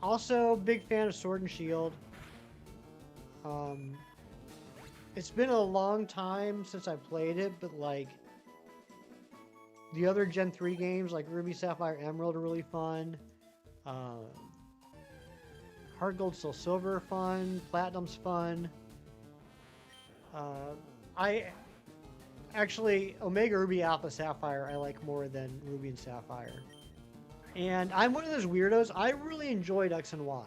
Also, big fan of Sword and Shield. It's been a long time since I played it, but like the other Gen 3 games like Ruby, Sapphire, Emerald are really fun. Heart Gold, Soul Silver fun. Platinum's fun. I actually Omega Ruby, Alpha Sapphire I like more than Ruby and Sapphire. And I'm one of those weirdos. I really enjoyed X and Y.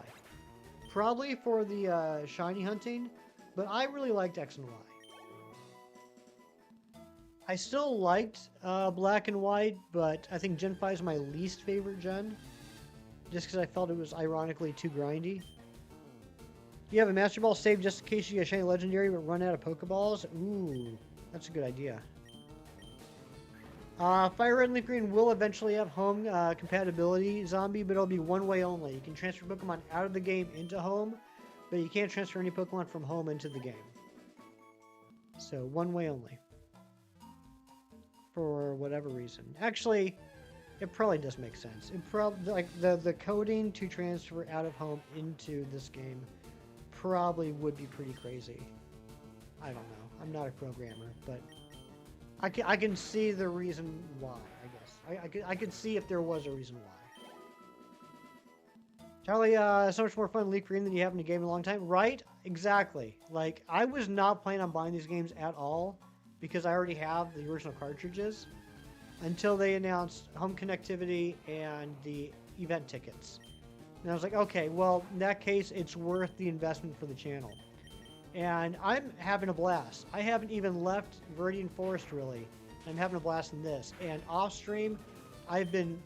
Probably for the shiny hunting, but I really liked X and Y. I still liked Black and White, but I think Gen 5 is my least favorite gen. Just because I felt it was ironically too grindy. You have a Master Ball saved just in case you get a shiny legendary but run out of Pokeballs? Ooh, that's a good idea. Fire Red and Leaf Green will eventually have home compatibility, Zombie, but it'll be one way only. You can transfer Pokemon out of the game into home, but you can't transfer any Pokemon from home into the game. So, one way only. For whatever reason. Actually, it probably does make sense. It probably, like, the coding to transfer out of home into this game probably would be pretty crazy. I don't know. I'm not a programmer, but I can see the reason why, I guess. I could see if there was a reason why. Charlie, so much more fun Leaf Green than you have in a game in a long time. Right? Exactly. Like, I was not planning on buying these games at all because I already have the original cartridges until they announced home connectivity and the event tickets. And I was like, okay, well, in that case, it's worth the investment for the channel. And I'm having a blast. I haven't even left Viridian Forest, really. I'm having a blast in this. And off stream, I've been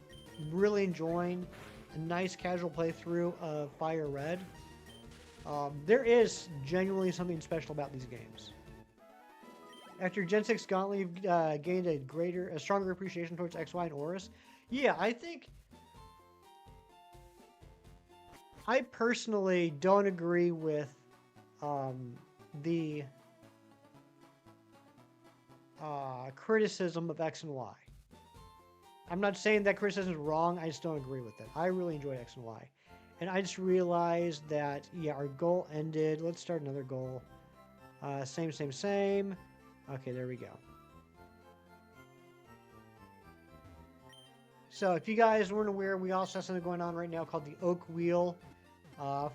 really enjoying a nice casual playthrough of Fire Red. There is genuinely something special about these games. After Gen 6 Gauntlet, you've gained a stronger appreciation towards XY and Oris. Yeah, I personally don't agree with the criticism of X and Y. I'm not saying that criticism is wrong, I just don't agree with it. I really enjoyed X and Y. And I just realized that, yeah, our goal ended. Let's start another goal. Same. Okay, there we go. So if you guys weren't aware, we also have something going on right now called the Oak Wheel.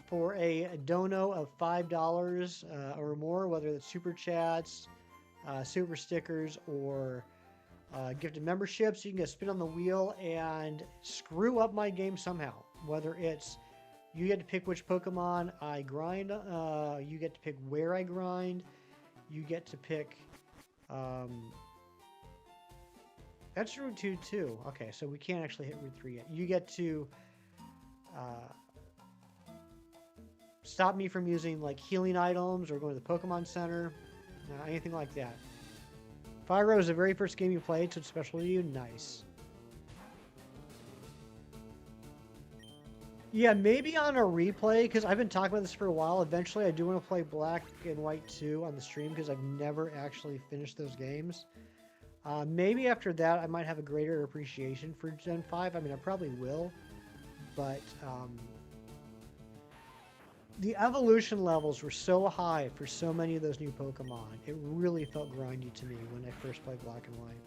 For a dono of $5 or more, whether it's super chats, super stickers, or gifted memberships, you can get spin on the wheel and screw up my game somehow. Whether it's you get to pick which Pokemon I grind, you get to pick where I grind, you get to pick. That's Route 2 too. Okay, so we can't actually hit Route 3 yet. You get to stop me from using like healing items or going to the Pokemon Center, anything like that. Fyro is the very first game you played, so it's special to you. Nice. Yeah, maybe on a replay, because I've been talking about this for a while. Eventually, I do want to play Black and White 2 on the stream, because I've never actually finished those games. Maybe after that, I might have a greater appreciation for Gen 5. I mean, I probably will, but the evolution levels were so high for so many of those new Pokemon. It really felt grindy to me when I first played Black and White.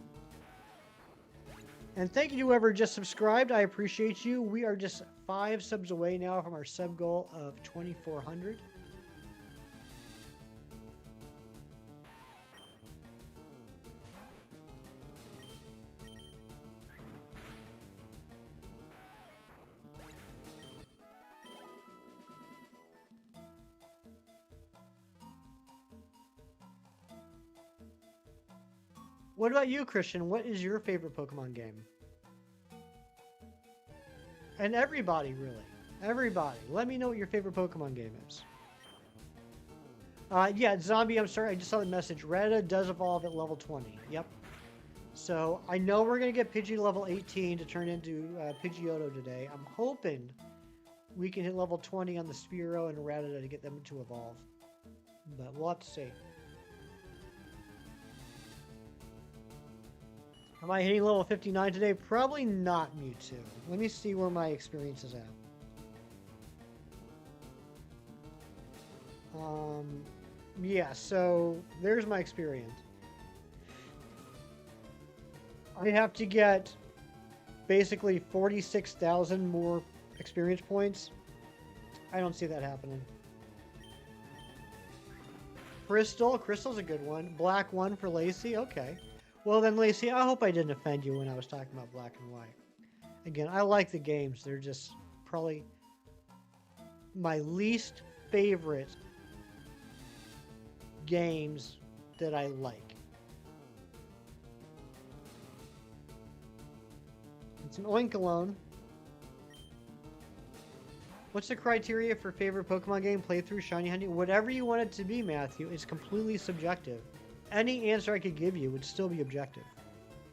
And thank you to whoever just subscribed. I appreciate you. We are just 5 subs away now from our sub goal of 2,400. What about you, Christian? What is your favorite Pokemon game? And everybody, really. Everybody. Let me know what your favorite Pokemon game is. Yeah, Zombie, I'm sorry, I just saw the message. Rattata does evolve at level 20. Yep. So I know we're going to get Pidgey level 18 to turn into Pidgeotto today. I'm hoping we can hit level 20 on the Spearow and Rattata to get them to evolve. But we'll have to see. Am I hitting level 59 today? Probably not, Mewtwo. Let me see where my experience is at. Yeah, so there's my experience. I have to get basically 46,000 more experience points. I don't see that happening. Crystal's a good one. Black one for Lacey, okay. Well then, Lacey, I hope I didn't offend you when I was talking about black and white. Again, I like the games. They're just probably my least favorite games that I like. It's an Oinkalone. What's the criteria for favorite Pokemon game playthrough, shiny hunting? Whatever you want it to be, Matthew, it's completely subjective. Any answer I could give you would still be objective.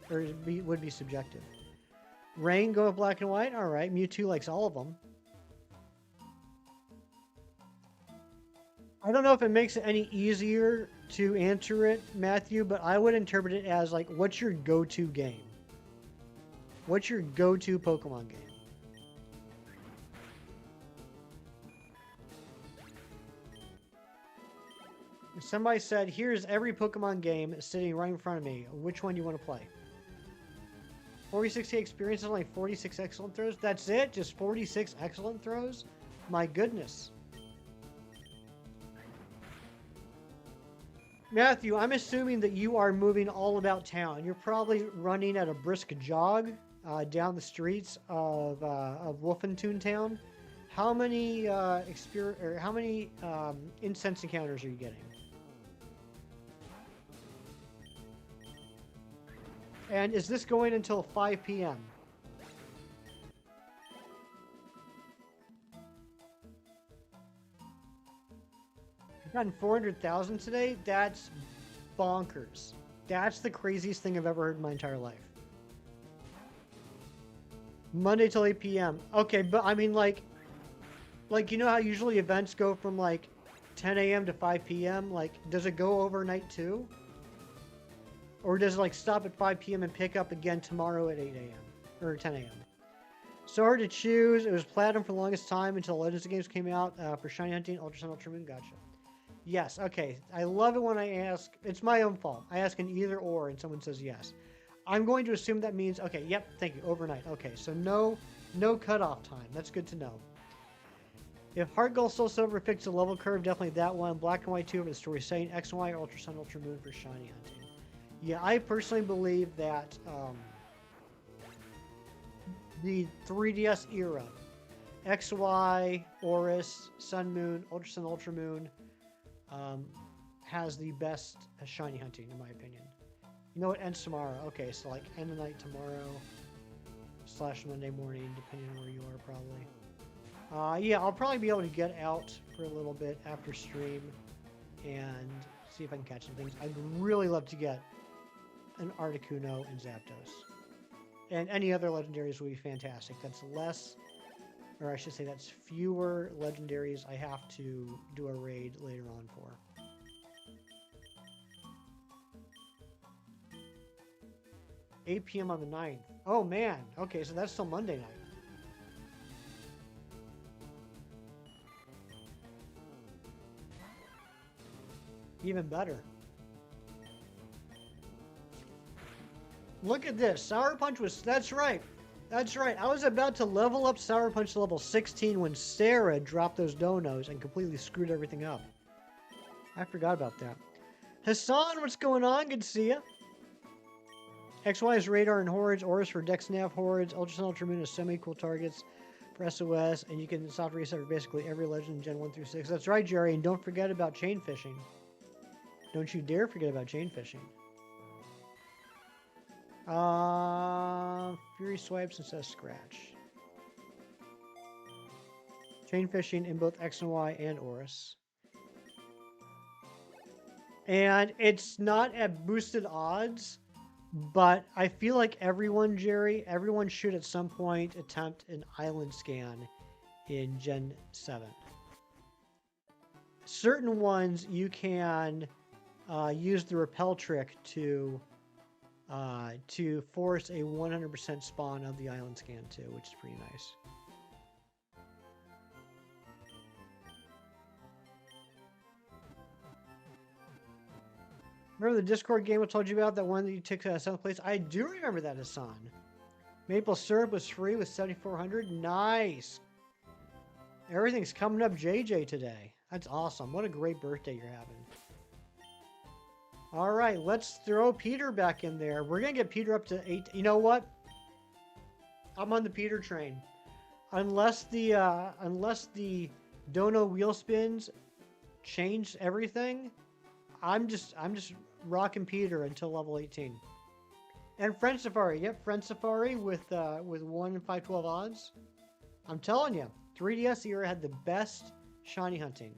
Or would be subjective. Rain, go with black and white? Alright, Mewtwo likes all of them. I don't know if it makes it any easier to answer it, Matthew, but I would interpret it as like, what's your go-to game? What's your go-to Pokemon game? Somebody said, here's every Pokemon game sitting right in front of me. Which one do you want to play? 46 experience is only 46 excellent throws? That's it? Just 46 excellent throws? My goodness. Matthew, I'm assuming that you are moving all about town. You're probably running at a brisk jog down the streets of Wolfentoon Town. How many incense encounters are you getting? And is this going until 5 p.m.? I've gotten 400,000 today? That's bonkers. That's the craziest thing I've ever heard in my entire life. Monday till 8 p.m. Okay, but I mean like you know how usually events go from like 10 a.m. to 5 p.m.? Like, does it go overnight too? Or does it like stop at 5 p.m. and pick up again tomorrow at 8 a.m. or 10 a.m.? So hard to choose. It was Platinum for the longest time until Legends of Games came out for Shiny Hunting, Ultra Sun, Ultra Moon. Gotcha. Yes, okay. I love it when I ask. It's my own fault. I ask an either or and someone says yes. I'm going to assume that means, okay, yep, thank you, overnight. Okay, so no cutoff time. That's good to know. If Heart Gold, Soul Silver fixed the level curve, definitely that one. Black and White 2 over the story setting. X and Y, Ultra Sun, Ultra Moon for Shiny Hunting. Yeah, I personally believe that the 3DS era, XY, Oris, Sun Moon, Ultra Sun, Ultra Moon, has the best shiny hunting, in my opinion. You know what? Ends tomorrow. Okay, so like end of night tomorrow / Monday morning, depending on where you are, probably. Yeah, I'll probably be able to get out for a little bit after stream and see if I can catch some things. I'd really love to get an Articuno and Zapdos. And any other legendaries would be fantastic. That's less, or I should say that's fewer legendaries I have to do a raid later on for. $8 p.m. on the 9th. Oh man, okay, so that's still Monday night. Even better. Look at this. Sour Punch was... That's right. That's right. I was about to level up Sour Punch to level 16 when Sarah dropped those donos and completely screwed everything up. I forgot about that. Hassan, what's going on? Good to see you. XY is Radar and Hordes. Oris for Dex Nav Hordes. Ultra Sun, Ultra Moon is semi-cool targets for SOS. And you can soft reset for basically every legend in Gen 1 through 6. That's right, Jerry. And don't forget about chain fishing. Don't you dare forget about chain fishing. Fury swipes and says scratch. Chain fishing in both X and Y and Oris. And it's not at boosted odds, but I feel like everyone, Jerry, everyone should at some point attempt an island scan in Gen 7. Certain ones you can use the repel trick to force a 100% spawn of the island scan too, which is pretty nice. Remember the Discord game I told you about, that one that you took 7th place? I do remember that, Hassan. Maple syrup was free with 7,400. Nice. Everything's coming up JJ today. That's awesome. What a great birthday you're having. All right, let's throw Peter back in there. We're going to get Peter up to 8. You know what? I'm on the Peter train. Unless the Dono wheel spins change everything, I'm just rocking Peter until level 18. And Friend Safari. Yep, Friend Safari with 1 in 512 odds. I'm telling you, 3DS era had the best shiny hunting.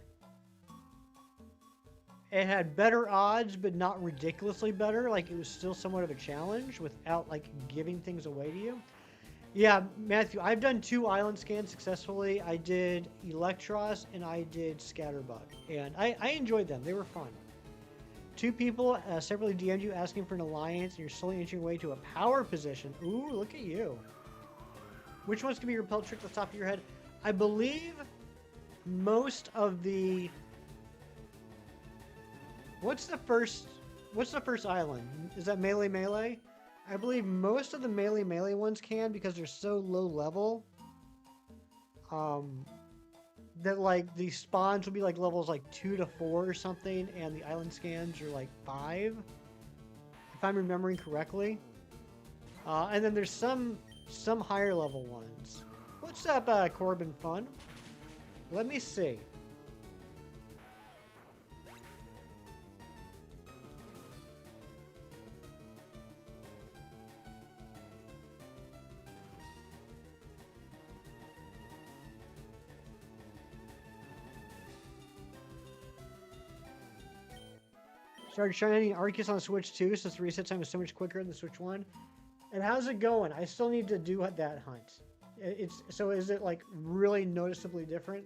It had better odds, but not ridiculously better. Like, it was still somewhat of a challenge without, like, giving things away to you. Yeah, Matthew, I've done 2 island scans successfully. I did Electros and I did Scatterbug. And I enjoyed them. They were fun. 2 people separately DM'd you asking for an alliance, and you're slowly inching your way to a power position. Ooh, look at you. Which one's going to be your repel trick at the top of your head? I believe most of the... What's the first island? Is that Melee Melee? I believe most of the Melee Melee ones can, because they're so low level. That like the spawns will be like levels like 2 to 4 or something, and the island scans are like 5, if I'm remembering correctly. And then there's some higher level ones. What's up, Corbin Fun? Let me see. Started shining Arceus on Switch 2, so the reset time is so much quicker than the Switch 1. And how's it going? I still need to do that hunt. So is it like really noticeably different?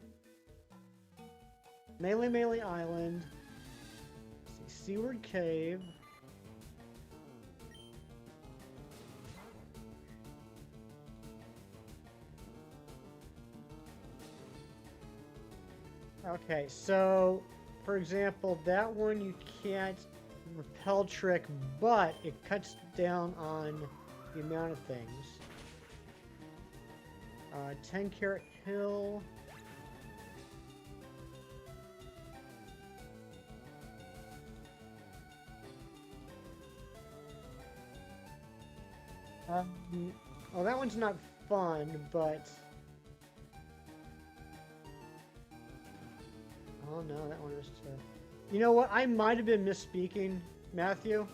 Melee Melee Island. Seaward Cave. Okay, so for example, that one you can't repel trick, but it cuts down on the amount of things. 10 Carat Hill. Oh, that one's not fun, but... Oh no, that one was too... You know what? I might have been misspeaking, Matthew.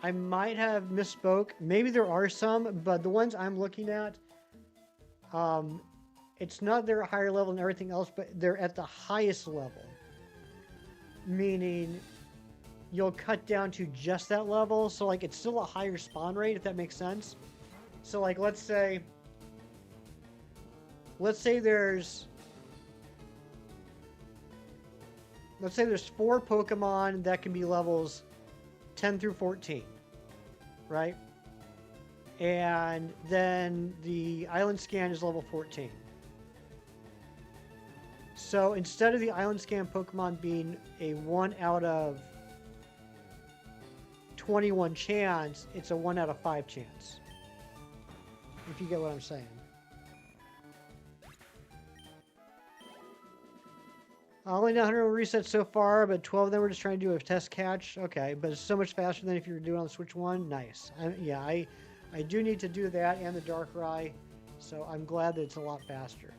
I might have misspoke. Maybe there are some, but the ones I'm looking at, it's not they're a higher level than everything else, but they're at the highest level. Meaning, you'll cut down to just that level, so like it's still a higher spawn rate, if that makes sense. So like, let's say there's 4 Pokemon that can be levels 10 through 14, right? And then the island scan is level 14. So instead of the island scan Pokemon being a 1 out of 21 chance, it's a 1 out of 5 chance. If you get what I'm saying. Only 100 resets so far, but 12 of them were just trying to do a test catch. Okay, but it's so much faster than if you were doing it on the Switch 1. Nice. I do need to do that and the Darkrai, so I'm glad that it's a lot faster.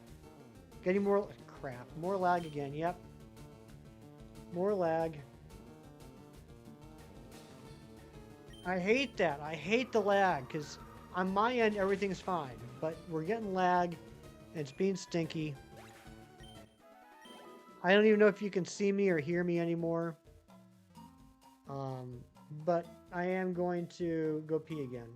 Getting more... Crap. More lag again. Yep. More lag. I hate that. I hate the lag, because on my end, everything's fine. But we're getting lag, and it's being stinky. I don't even know if you can see me or hear me anymore. But I am going to go pee again.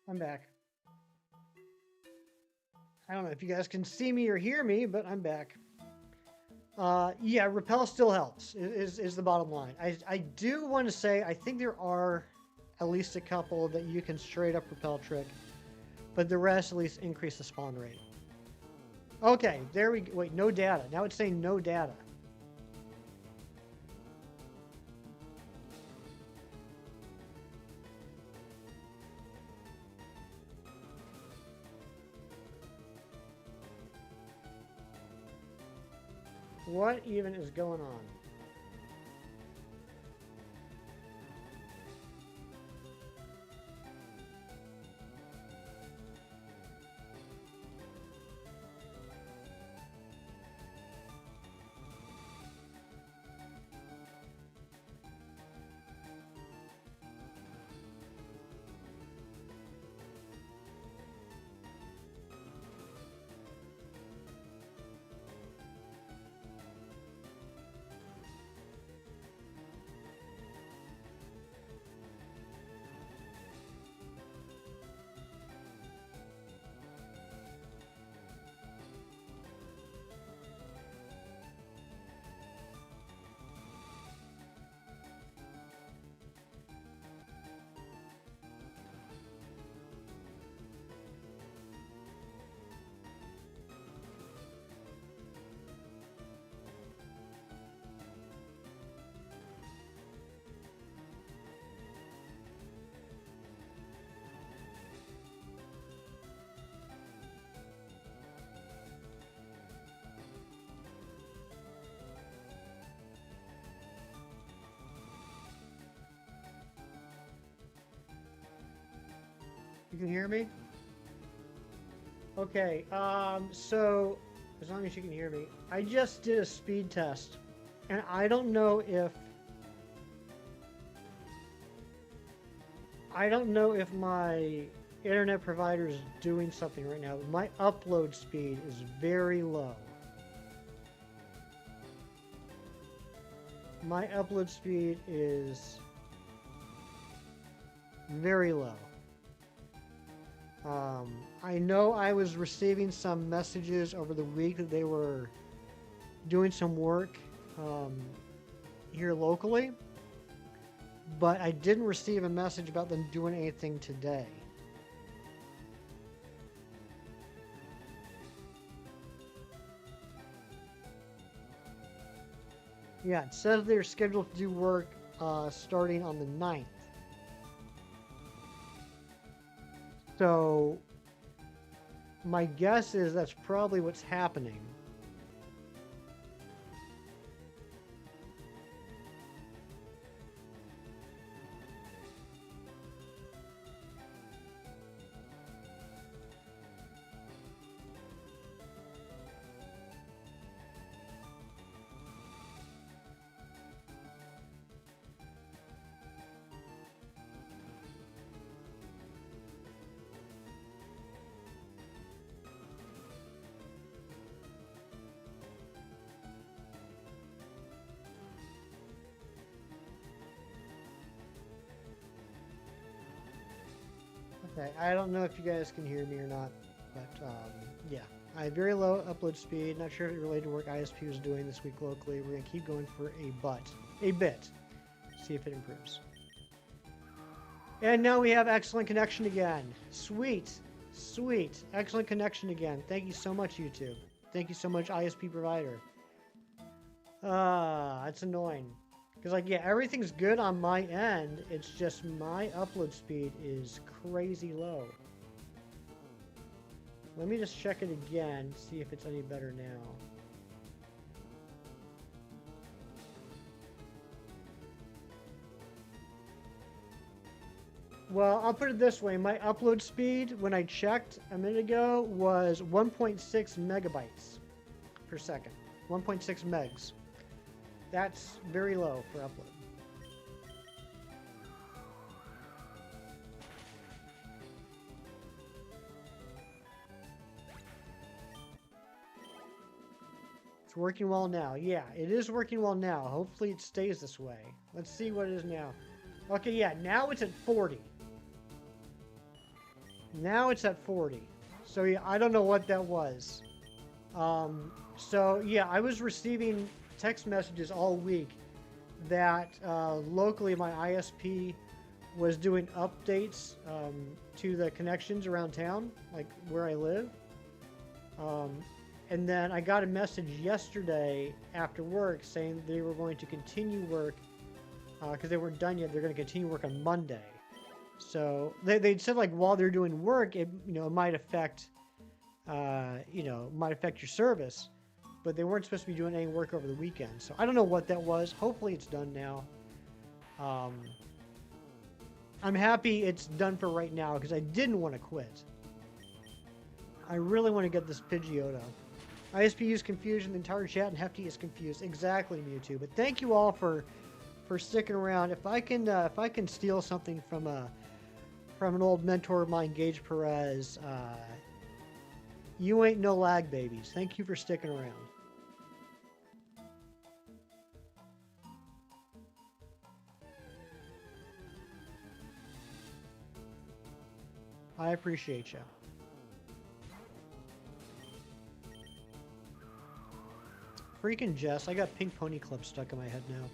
I'm back. I don't know if you guys can see me or hear me, but I'm back. Yeah, repel still helps, is the bottom line. I do want to say, I think there are at least a couple that you can straight up repel trick, but the rest at least increase the spawn rate. Okay, there we go. Wait, no data. Now it's saying no data. What even is going on? You can hear me? Okay, so as long as you can hear me, I just did a speed test, and I don't know if my internet provider is doing something right now. My upload speed is very low. My upload speed is very low. I know I was receiving some messages over the week that they were doing some work here locally, but I didn't receive a message about them doing anything today. Yeah, it says they're scheduled to do work starting on the 9th. So my guess is that's probably what's happening. Okay, I don't know if you guys can hear me or not, but yeah. I have very low upload speed. Not sure if it related to work ISP was doing this week locally. We're going to keep going for a bit. See if it improves. And now we have excellent connection again. Sweet. Sweet. Excellent connection again. Thank you so much, YouTube. Thank you so much, ISP provider. That's annoying. Because, like, yeah, everything's good on my end. It's just my upload speed is crazy low. Let me just check it again, see if it's any better now. Well, I'll put it this way. My upload speed, when I checked a minute ago, was 1.6 megabytes per second. 1.6 megs. That's very low for upload. It's working well now. Yeah, it is working well now. Hopefully it stays this way. Let's see what it is now. Okay, yeah, now it's at 40. Now it's at 40. So yeah, I don't know what that was. So yeah, I was receiving text messages all week that locally my ISP was doing updates to the connections around town, like where I live. And then I got a message yesterday after work saying they were going to continue work because they weren't done yet. They're going to continue work on Monday. So they said like while they're doing work, it might affect might affect your service, but they weren't supposed to be doing any work over the weekend. So I don't know what that was. Hopefully it's done now. I'm happy it's done for right now because I didn't want to quit. I really want to get this Pidgeotto. ISP is confused, and the entire chat and Hefty is confused. Exactly, Mewtwo. But thank you all for sticking around. If I can steal something from an old mentor of mine, Gage Perez, you ain't no lag babies. Thank you for sticking around. I appreciate you. Freaking Jess, I got Pink Pony Club stuck in my head now.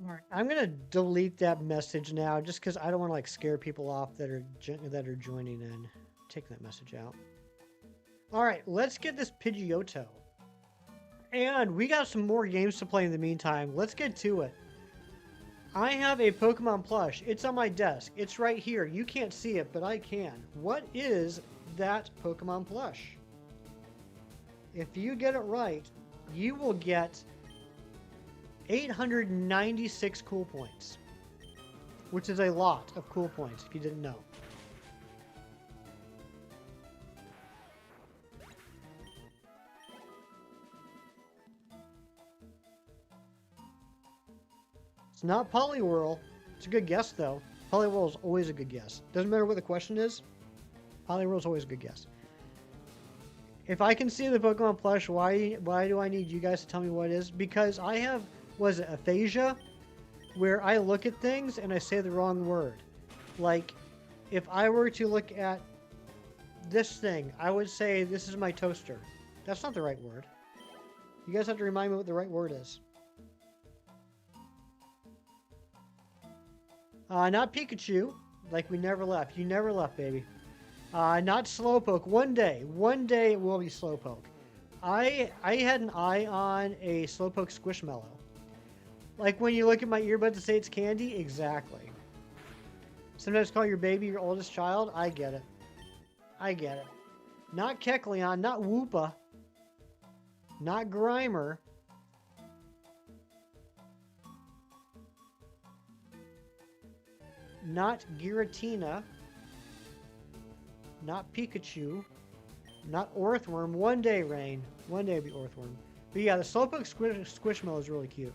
All right, I'm gonna delete that message now, just because I don't want to like scare people off that are joining in. Take that message out. All right, let's get this Pidgeotto, and we got some more games to play in the meantime. Let's get to it. I have a Pokemon plush. It's on my desk. It's right here. You can't see it, but I can. What is that Pokemon plush? If you get it right, you will get 896 cool points, which is a lot of cool points if you didn't know. It's not Poliwhirl. It's a good guess, though. Poliwhirl is always a good guess. Doesn't matter what the question is. Poliwhirl is always a good guess. If I can see the Pokemon plush, why do I need you guys to tell me what it is? Because I have, was it aphasia? Where I look at things and I say the wrong word. Like, if I were to look at this thing, I would say, this is my toaster. That's not the right word. You guys have to remind me what the right word is. Not Pikachu, like we never left. You never left, baby. Not Slowpoke. One day it will be Slowpoke. I had an eye on a Slowpoke Squishmallow. Like when you look at my earbuds and say it's candy, exactly. Sometimes call your baby your oldest child. I get it. I get it. Not Kecleon, not Woopa, not Grimer. Not Giratina, not Pikachu, not Orthworm. One day, Rain. One day it'll be Orthworm. But yeah, the Slowpoke Squishmallow is really cute.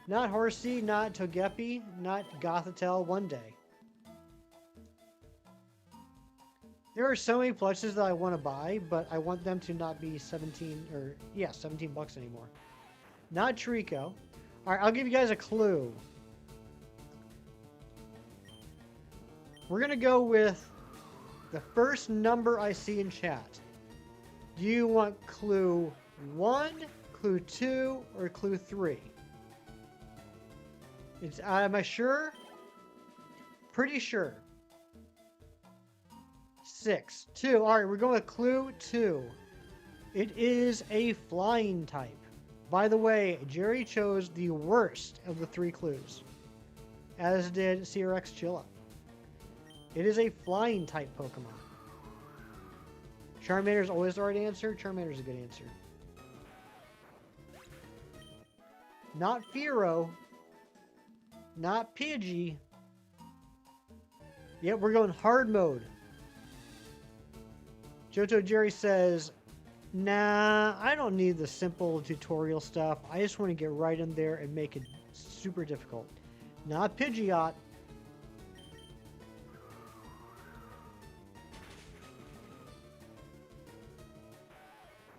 Not Horsey, not Togepi, not Gothitelle. One day. There are so many plushes that I want to buy, but I want them to not be 17 bucks anymore. Not Trico. All right, I'll give you guys a clue. We're going to go with the first number I see in chat. Do you want clue 1, clue 2, or clue 3? Am I sure? Pretty sure. 6. 2. All right, we're going with clue 2. It is a flying type. By the way, Jerry chose the worst of the 3 clues, as did CRX Chilla. It is a flying type Pokemon. Charmander's always the right answer. Charmander's a good answer. Not Fearow. Not Pidgey. Yep, we're going hard mode. Johto Jerry says, nah, I don't need the simple tutorial stuff. I just want to get right in there and make it super difficult. Not Pidgeotto.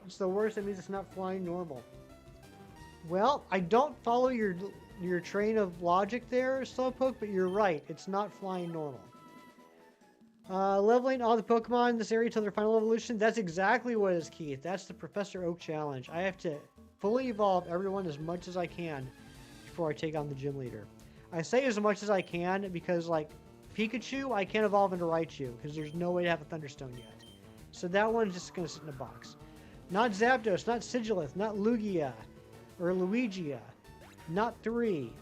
It's the worst. That means it's not flying normal. Well, I don't follow your train of logic there, Slowpoke, but you're right. It's not flying normal. Leveling all the Pokemon in this area to their final evolution. That's exactly what it is, Keith. That's the Professor Oak challenge. I have to fully evolve everyone as much as I can before I take on the gym leader. I say as much as I can because, like, Pikachu, I can't evolve into Raichu because there's no way to have a Thunderstone yet. So that one's just going to sit in a box. Not Zapdos, not Sigilith, not Lugia or Luigia, not 3.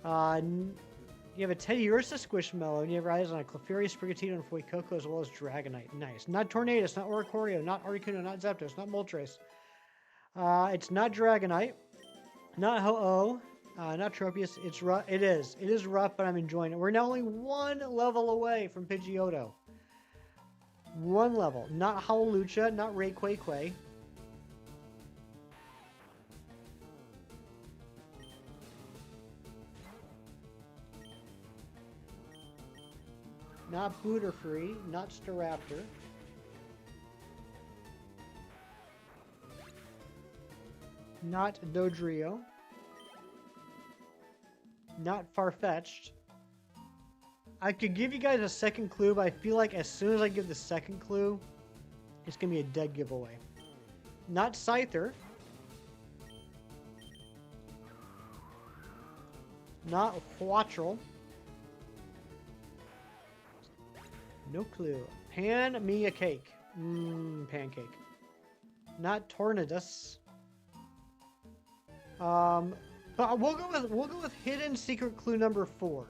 You have a Teddiursa Squishmallow, and you have eyes on a Clefairy, Sprigatito, and Fuecoco, as well as Dragonite. Nice. Not Tornadus, not Oricorio, not Articuno, not Zapdos, not Moltres. It's not Dragonite, not Ho-Oh, not Tropius. It's rough. It is rough, but I'm enjoying it. We're now only 1 level away from Pidgeotto. 1 level. Not Howlucha, not Rayquaque. Not Butterfree, not Staraptor. Not Dodrio. Not Farfetch'd. I could give you guys a second clue, but I feel like as soon as I give the second clue, it's going to be a dead giveaway. Not Scyther. Not Huatrel. No clue. Pan me a cake. Pancake. Not Tornadus. But we'll go with hidden secret clue number 4.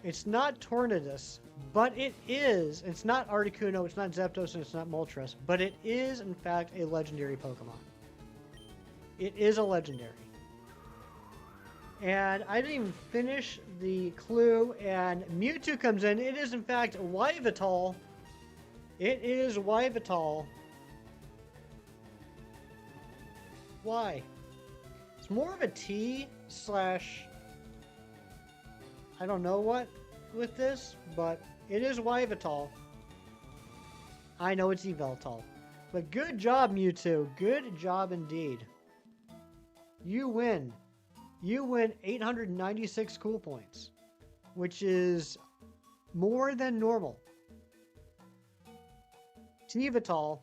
It's not Tornadus, but it is. It's not Articuno, it's not Zapdos, and it's not Moltres, but it is in fact a legendary Pokemon. It is a legendary. And I didn't even finish the clue, and Mewtwo comes in. It is, in fact, Yveltal. It is Yveltal. Why? It's more of a T slash... I don't know what with this, but it is Yveltal. I know it's Yveltal. But good job, Mewtwo. Good job indeed. You win. You win 896 cool points, which is more than normal. Tivital.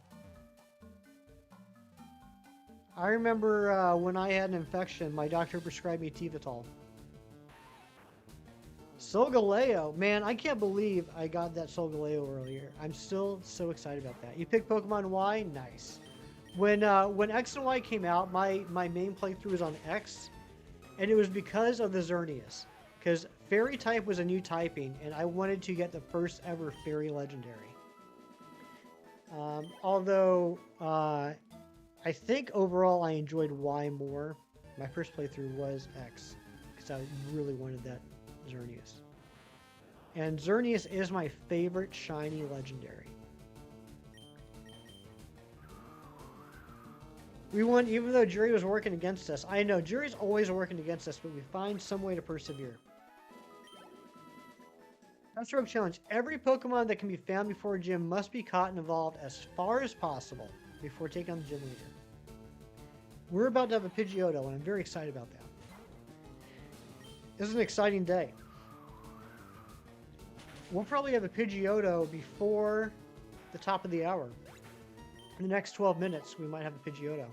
I remember when I had an infection, my doctor prescribed me Tivital. Solgaleo. Man, I can't believe I got that Solgaleo earlier. I'm still so excited about that. You picked Pokemon Y? Nice. When X and Y came out, my main playthrough was on X. And it was because of the Xerneas. Because Fairy type was a new typing, and I wanted to get the first ever Fairy Legendary. Although, I think overall I enjoyed Y more. My first playthrough was X. Because I really wanted that Xerneas. And Xerneas is my favorite shiny Legendary. We won even though Jerry was working against us. I know, Jerry's always working against us, but we find some way to persevere. That's Rogue Challenge. Every Pokemon that can be found before a gym must be caught and evolved as far as possible before taking on the gym leader. We're about to have a Pidgeotto, and I'm very excited about that. This is an exciting day. We'll probably have a Pidgeotto before the top of the hour. In the next 12 minutes, we might have a Pidgeotto.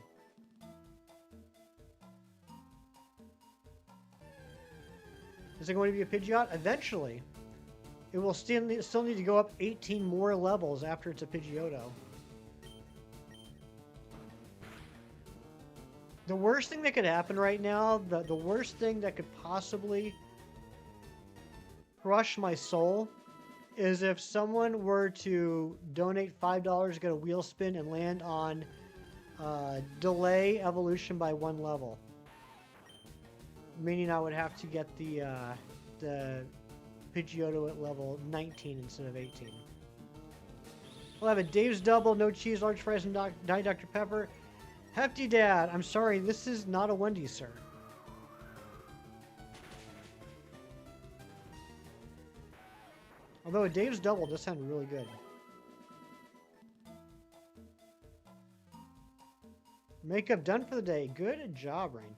Is it going to be a Pidgeot? Eventually. It will still need to go up 18 more levels after it's a Pidgeotto. The worst thing that could happen right now, the worst thing that could possibly crush my soul, is if someone were to donate $5 to get a wheel spin and land on delay evolution by 1 level. Meaning I would have to get the Pidgeotto at level 19 instead of 18. We'll have a Dave's Double, no cheese, large fries, and Diet Dr. Pepper. Hefty Dad, I'm sorry, this is not a Wendy's, sir. Although a Dave's Double does sound really good. Makeup done for the day. Good job, Rain.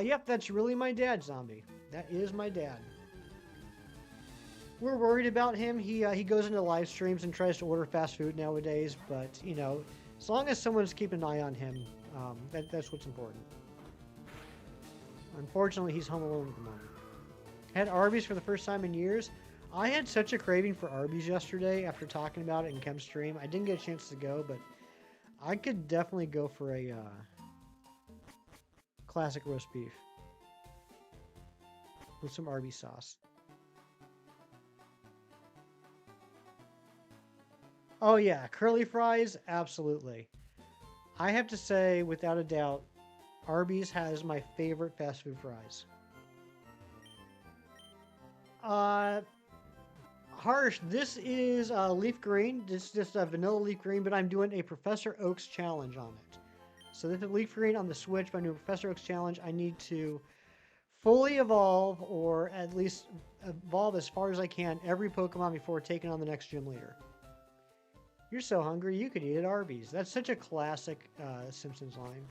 Yep, that's really my dad, Zombie. That is my dad. We're worried about him. He goes into live streams and tries to order fast food nowadays, but, you know, as long as someone's keeping an eye on him, that's what's important. Unfortunately, he's home alone at the moment. Had Arby's for the first time in years. I had such a craving for Arby's yesterday after talking about it in Chem's stream. I didn't get a chance to go, but I could definitely go for a classic roast beef with some Arby's sauce. Oh yeah, curly fries, absolutely. I have to say, without a doubt, Arby's has my favorite fast food fries. Harsh, this is leaf green. This is just a vanilla leaf green, but I'm doing a Professor Oak's challenge on it. So this is leaf green on the Switch, but I'm doing a Professor Oak's challenge. I need to fully evolve, or at least evolve as far as I can, every Pokemon before taking on the next gym leader. You're so hungry, you could eat at Arby's. That's such a classic Simpsons line.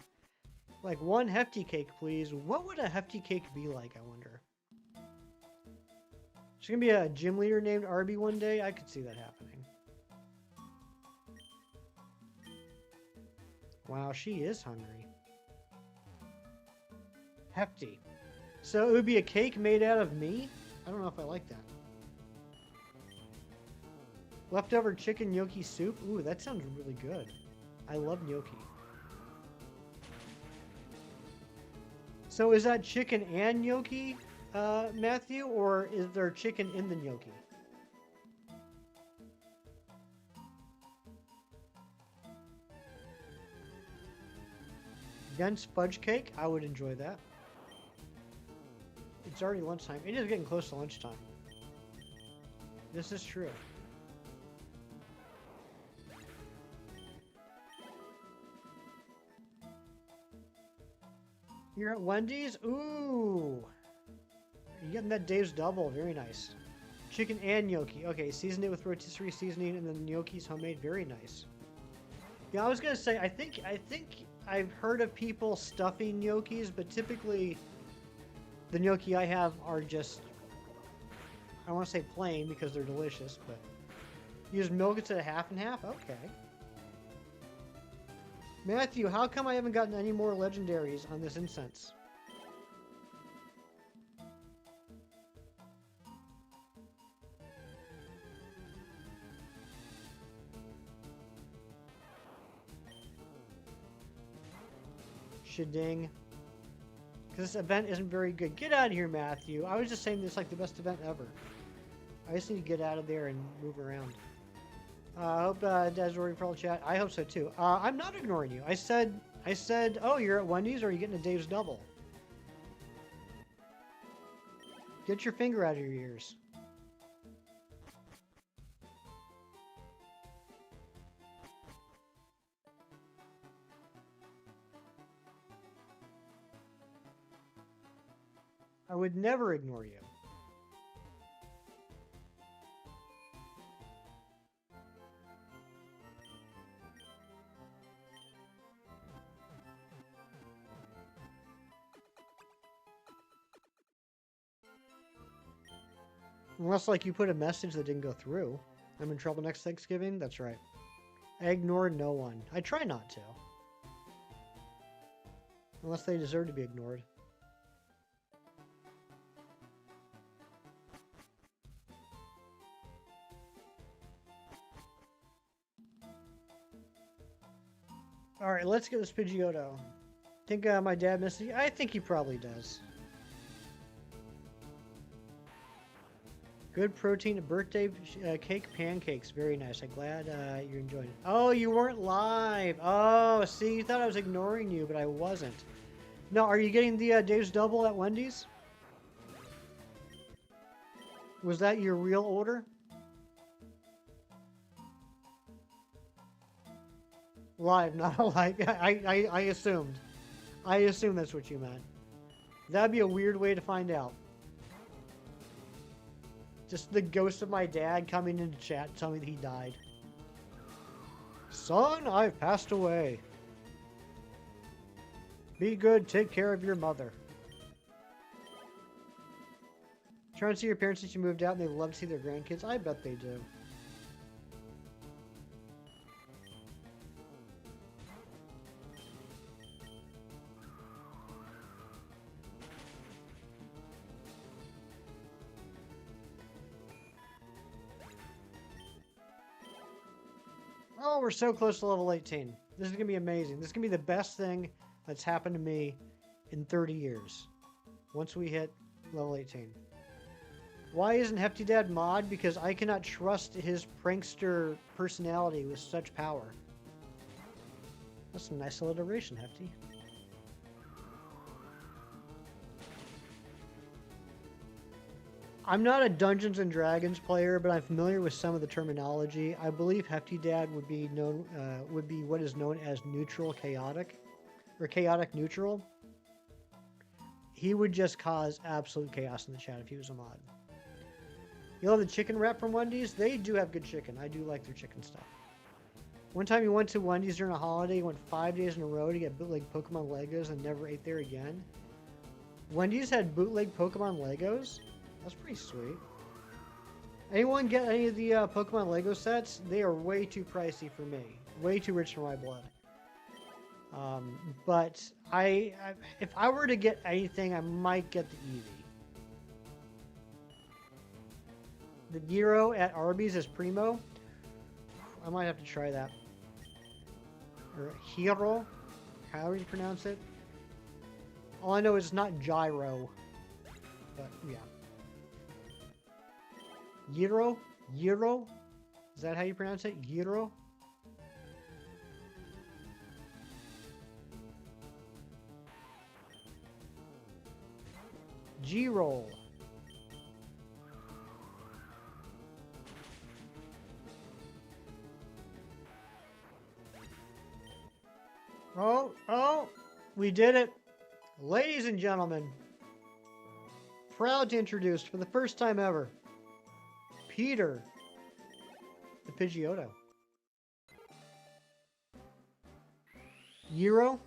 Like, 1 hefty cake, please. What would a hefty cake be like, I wonder? There's going to be a gym leader named Arby one day. I could see that happening. Wow, she is hungry. Hefty. So it would be a cake made out of me? I don't know if I like that. Leftover chicken gnocchi soup? Ooh, that sounds really good. I love gnocchi. So is that chicken and gnocchi, Matthew, or is there chicken in the gnocchi? Dense fudge cake? I would enjoy that. It's already lunchtime. It is getting close to lunchtime. This is true. You're at Wendy's? Ooh. You're getting that Dave's Double. Very nice. Chicken and gnocchi. Okay, season it with rotisserie seasoning and then gnocchi's homemade. Very nice. Yeah, I was gonna say, I think I've heard of people stuffing gnocchis, but typically the gnocchi I have are just, I don't want to say plain because they're delicious, but use milk instead of half and half? Okay. Matthew, how come I haven't gotten any more legendaries on this incense? Shading. Because this event isn't very good. Get out of here, Matthew. I was just saying this is like the best event ever. I just need to get out of there and move around. I hope Dad's ordering for all chat. I hope so too. I'm not ignoring you. I said, oh, you're at Wendy's, or are you getting a Dave's Double? Get your finger out of your ears. I would never ignore you. Unless, like, you put a message that didn't go through. I'm in trouble next Thanksgiving? That's right. I ignore no one. I try not to. Unless they deserve to be ignored. Alright, let's get this Pidgeotto. Think my dad misses you? I think he probably does. Good protein birthday cake pancakes. Very nice. I'm glad you're enjoying it. Oh, you weren't live. Oh, see, you thought I was ignoring you, but I wasn't. No, are you getting the Dave's Double at Wendy's? Was that your real order? Live, not a like. I assumed. I assumed that's what you meant. That'd be a weird way to find out. Just the ghost of my dad coming into chat telling me that he died. Son, I've passed away. Be good, take care of your mother. Trying to see your parents since you moved out and they love to see their grandkids? I bet they do. Oh, we're so close to level 18. This is going to be amazing. This is going to be the best thing that's happened to me in 30 years. Once we hit level 18. Why isn't Hefty Dad mod? Because I cannot trust his prankster personality with such power. That's a nice alliteration, Hefty. I'm not a Dungeons and Dragons player, but I'm familiar with some of the terminology. I believe Hefty Dad would be known, would be what is known as neutral chaotic, or chaotic neutral. He would just cause absolute chaos in the chat if he was a mod. You love the chicken wrap from Wendy's? They do have good chicken. I do like their chicken stuff. One time he went to Wendy's during a holiday, he went 5 days in a row to get bootleg Pokemon Legos and never ate there again. Wendy's had bootleg Pokemon Legos? That's pretty sweet. Anyone get any of the Pokemon Lego sets? They are way too pricey for me. Way too rich for my blood. But if I were to get anything, I might get the Eevee. The Gyro at Arby's is primo. I might have to try that. Or Hero, however you pronounce it. All I know is it's not Gyro. But yeah. Gyro? Gyro? Is that how you pronounce it? Gyro? G-roll. Oh, we did it. Ladies and gentlemen, proud to introduce for the first time ever, Peter, the Pidgeotto. Euro.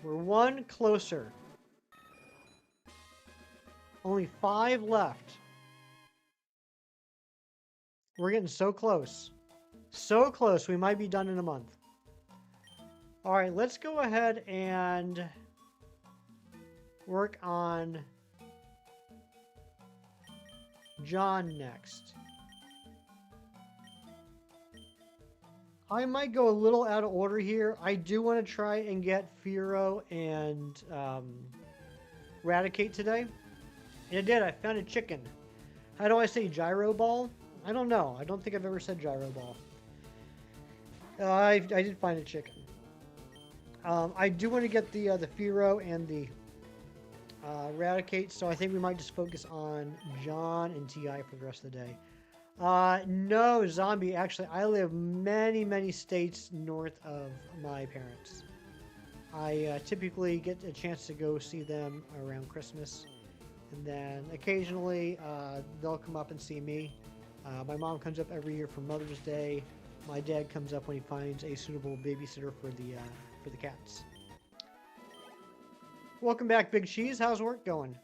We're one closer. Only 5 left. We're getting so close. So close, we might be done in a month. Alright, let's go ahead and work on John next. I might go a little out of order here. I do want to try and get Firo and Raticate today. And I did. I found a chicken. How do I say gyro ball? I don't know. I don't think I've ever said gyro ball. I did find a chicken. I do want to get the Firo and the Raticate, so I think we might just focus on John and TI for the rest of the day. No, Zombie. Actually, I live many, many states north of my parents. I typically get a chance to go see them around Christmas. And then occasionally they'll come up and see me. My mom comes up every year for Mother's Day. My dad comes up when he finds a suitable babysitter for the cats. Welcome back, Big Cheese. How's work going?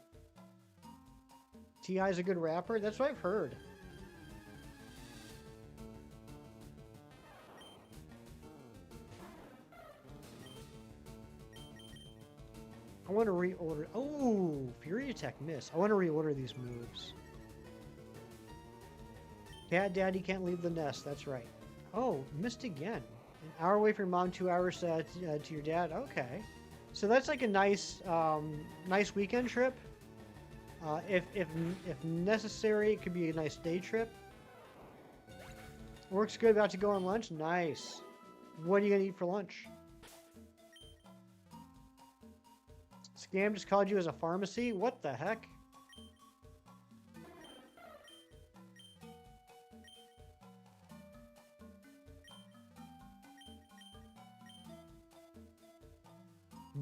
T.I.'s a good rapper? That's what I've heard. I want to reorder. Oh, Fury Attack miss. I want to reorder these moves. Cat Daddy can't leave the nest. That's right. Oh, missed again. An hour away from your mom, 2 hours to your dad. Okay. So that's like a nice, nice weekend trip. If necessary, it could be a nice day trip. Works good. About to go on lunch. Nice. What are you gonna eat for lunch? Scam just called you as a pharmacy? What the heck?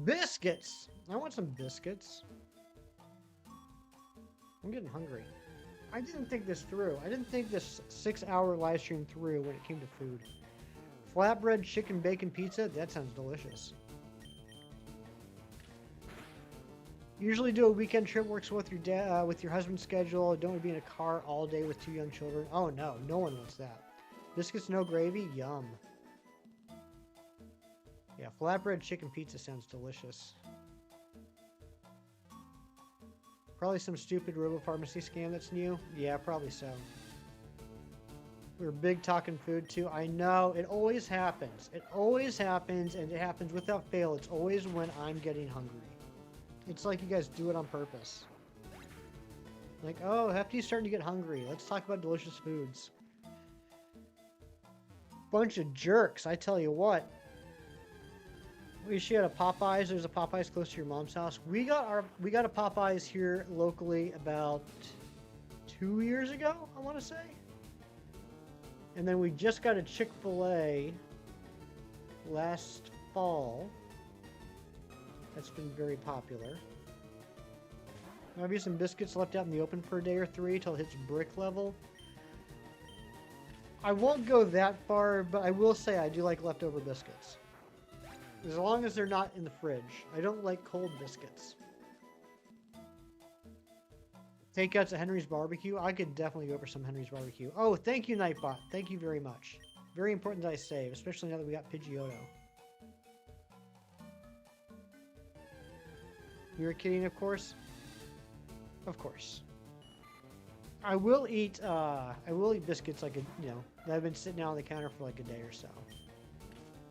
Biscuits! I want some biscuits. I'm getting hungry. I didn't think this through. I didn't think this 6-hour live stream through when it came to food. Flatbread chicken bacon pizza? That sounds delicious. Usually do a weekend trip, works with your dad, with your husband's schedule. Don't want to be in a car all day with 2 young children. Oh no, no one wants that. Biscuits, no gravy? Yum. Yeah, flatbread chicken pizza sounds delicious. Probably some stupid robo-pharmacy scam that's new. Yeah, probably so. We're big talking food too. I know, it always happens. It always happens, and it happens without fail. It's always when I'm getting hungry. It's like you guys do it on purpose. Like, oh, Hefty's starting to get hungry. Let's talk about delicious foods. Bunch of jerks, I tell you what. We should have a Popeyes. There's a Popeyes close to your mom's house. We got a Popeyes here locally about 2 years ago, I want to say. And then we just got a Chick-fil-A last fall. That's been very popular. Maybe some biscuits left out in the open for a day or 3 till it hits brick level. I won't go that far, but I will say I do like leftover biscuits. As long as they're not in the fridge. I don't like cold biscuits. Takeouts at Henry's Barbecue. I could definitely go for some Henry's Barbecue. Oh, thank you, Nightbot. Thank you very much. Very important that I save, especially now that we got Pidgeotto. You were kidding, of course? Of course. I will eat biscuits like that have been sitting out on the counter for like a day or so.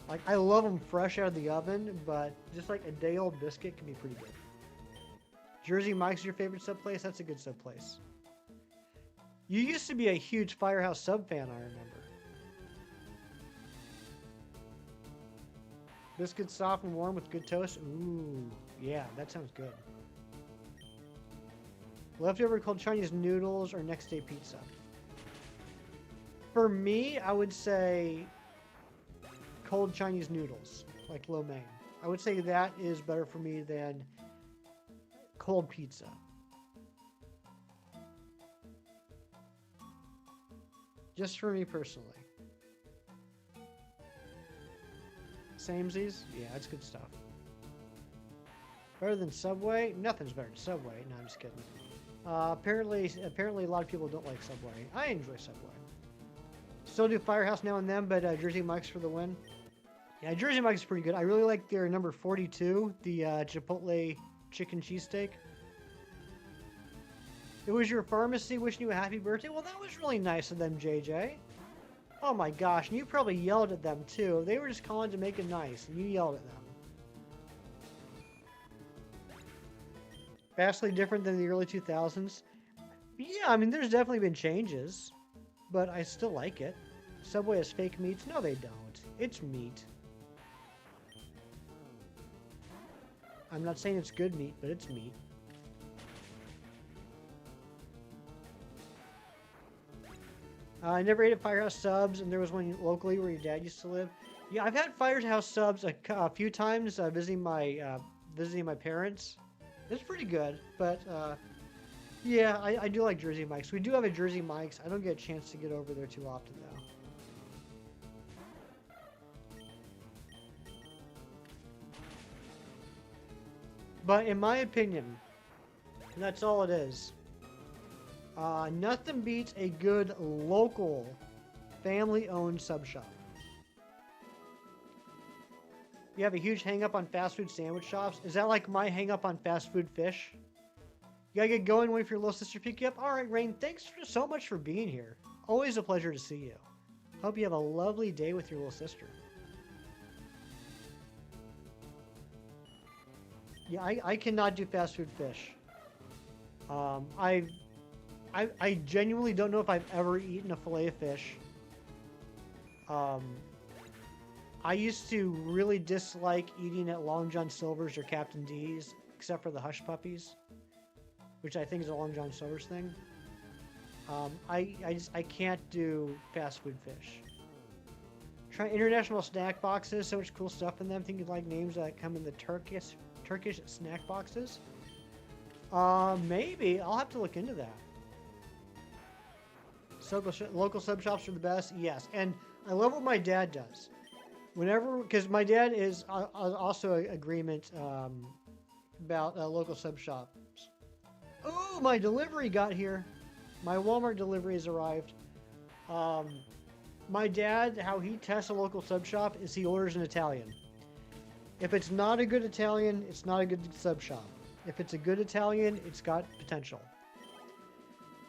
Like, I love them fresh out of the oven, but just like a day-old biscuit can be pretty good. Jersey Mike's your favorite sub place? That's a good sub place. You used to be a huge Firehouse sub fan, I remember. Biscuits soft and warm with good toast? Ooh, yeah, that sounds good. Leftover cold Chinese noodles or next day pizza? For me, I would say cold Chinese noodles, like lo mein. I would say that is better for me than cold pizza. Just for me personally. Samesies? Yeah, that's good stuff. Better than Subway? Nothing's better than Subway. No, I'm just kidding. Apparently a lot of people don't like Subway. I enjoy Subway. Still do Firehouse now and then, but Jersey Mike's for the win. Yeah, Jersey Mike's is pretty good. I really like their number 42, the Chipotle chicken cheesesteak. It was your pharmacy wishing you a happy birthday? Well, that was really nice of them, JJ. Oh my gosh, and you probably yelled at them too. They were just calling to make it nice, and you yelled at them. Vastly different than the early 2000s. Yeah, I mean, there's definitely been changes, but I still like it. Subway has fake meats? No, they don't. It's meat. I'm not saying it's good meat, but it's meat. I never ate at Firehouse Subs, and there was one locally where your dad used to live. Yeah, I've had Firehouse Subs a few times visiting my parents. It's pretty good, but Yeah, I do like Jersey Mike's. We do have a Jersey Mike's. I don't get a chance to get over there too often, though. But in my opinion, and that's all it is, nothing beats a good local, family-owned sub shop. You have a huge hang-up on fast food sandwich shops. Is that like my hang-up on fast food fish? You gotta get going, wait for your little sister to pick you up. All right, Rain, thanks so much for being here. Always a pleasure to see you. Hope you have a lovely day with your little sister. Yeah, I cannot do fast food fish. I genuinely don't know if I've ever eaten a fillet of fish. I used to really dislike eating at Long John Silver's or Captain D's, except for the Hush Puppies, which I think is a Long John Silver's thing. I can't do fast food fish. Try international snack boxes. So much cool stuff in them. Think you like names that come in the Turkish snack boxes. Maybe I'll have to look into that. Local sub shops are the best. Yes, and I love what my dad does. Whenever, because my dad is also an agreement about local sub shops. Oh, my delivery got here. My Walmart delivery has arrived. My dad, how he tests a local sub shop is he orders an Italian. If it's not a good Italian, it's not a good sub shop. If it's a good Italian, it's got potential.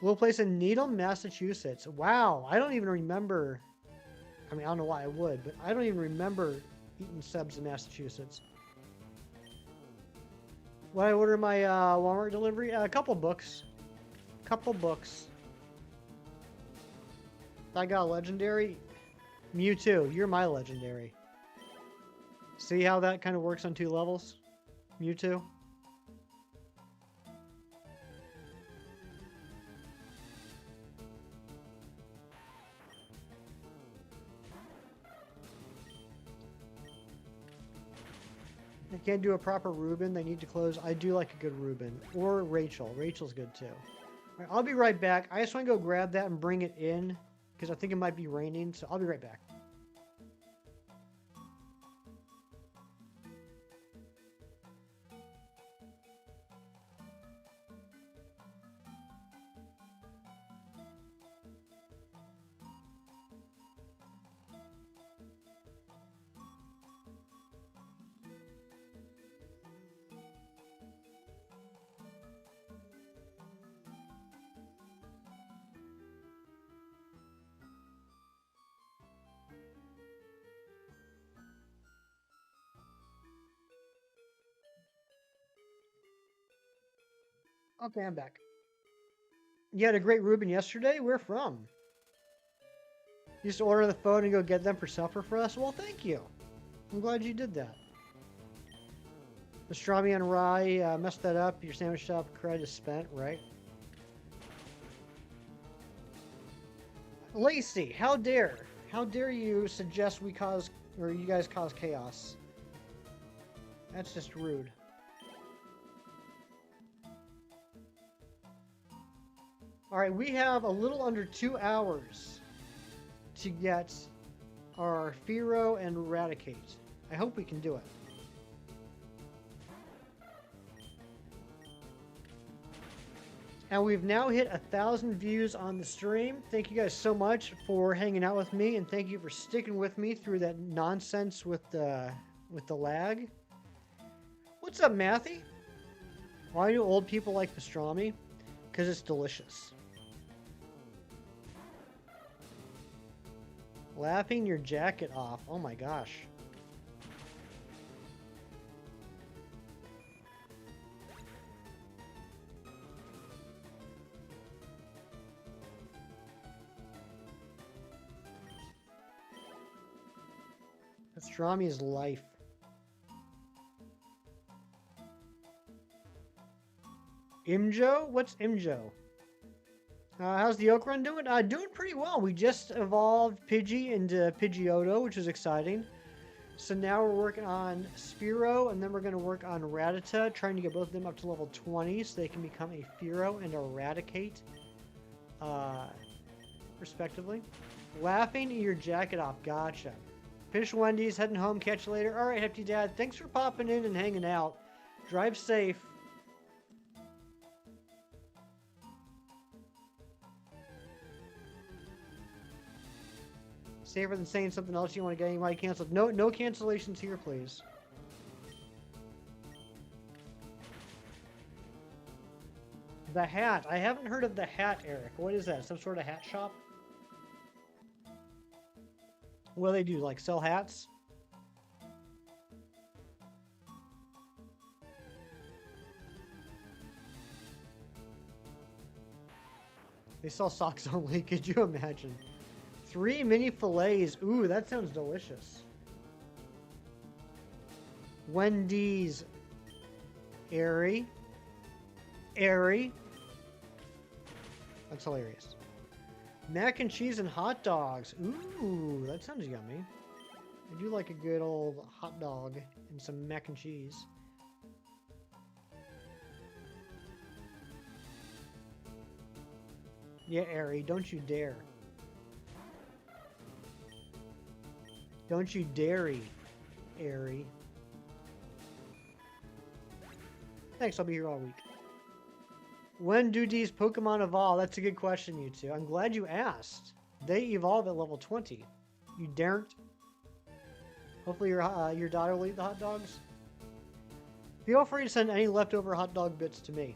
Little place in Needham, Massachusetts. Wow, I don't even remember. I mean, I don't know why I would, but I don't even remember eating subs in Massachusetts. When I order my Walmart delivery, a couple books. Couple books. I got a legendary. Mewtwo, you're my legendary. See how that kind of works on 2 levels? Mewtwo. They can't do a proper Reuben. They need to close. I do like a good Reuben. Or Rachel. Rachel's good too. All right, I'll be right back. I just want to go grab that and bring it in because I think it might be raining. So I'll be right back. Okay, I'm back. You had a great Reuben yesterday? Where from? You just order the phone and go get them for supper for us? Well, thank you. I'm glad you did that. Pastrami and rye, messed that up. Your sandwich shop credit is spent, right? Lacey, how dare you suggest we cause, or you guys cause chaos? That's just rude. Alright, we have a little under 2 hours to get our Fearow and Eradicate. I hope we can do it. And we've now hit 1,000 views on the stream. Thank you guys so much for hanging out with me, and thank you for sticking with me through that nonsense with the lag. What's up, Matthew? Why do old people like pastrami? Because it's delicious. Laughing your jacket off. Oh my gosh. Pastrami is life. Imjo? What's Imjo? How's the Oak Run doing? Doing pretty well. We just evolved Pidgey into Pidgeotto, which is exciting. So now we're working on Spearow, and then we're going to work on Rattata, trying to get both of them up to level 20 so they can become a Fearow and Eradicate, respectively. Laughing your jacket off. Gotcha. Finish Wendy's, heading home, catch you later. All right, Hefty Dad, thanks for popping in and hanging out. Drive safe. Safer than saying something else you want to get anybody canceled. No, no cancellations here, please. The hat. I haven't heard of the hat, Eric. What is that? Some sort of hat shop? What do they do? Like sell hats? They sell socks only. Could you imagine? 3 mini fillets. Ooh, that sounds delicious. Wendy's. Airy. Airy. That's hilarious. Mac and cheese and hot dogs. Ooh, that sounds yummy. I do like a good old hot dog and some mac and cheese. Yeah, Airy, don't you dare. Don't you dairy, Airy. Thanks, I'll be here all week. When do these Pokemon evolve? That's a good question, you two. I'm glad you asked. They evolve at level 20. You daren't. Hopefully your daughter will eat the hot dogs. Feel free to send any leftover hot dog bits to me.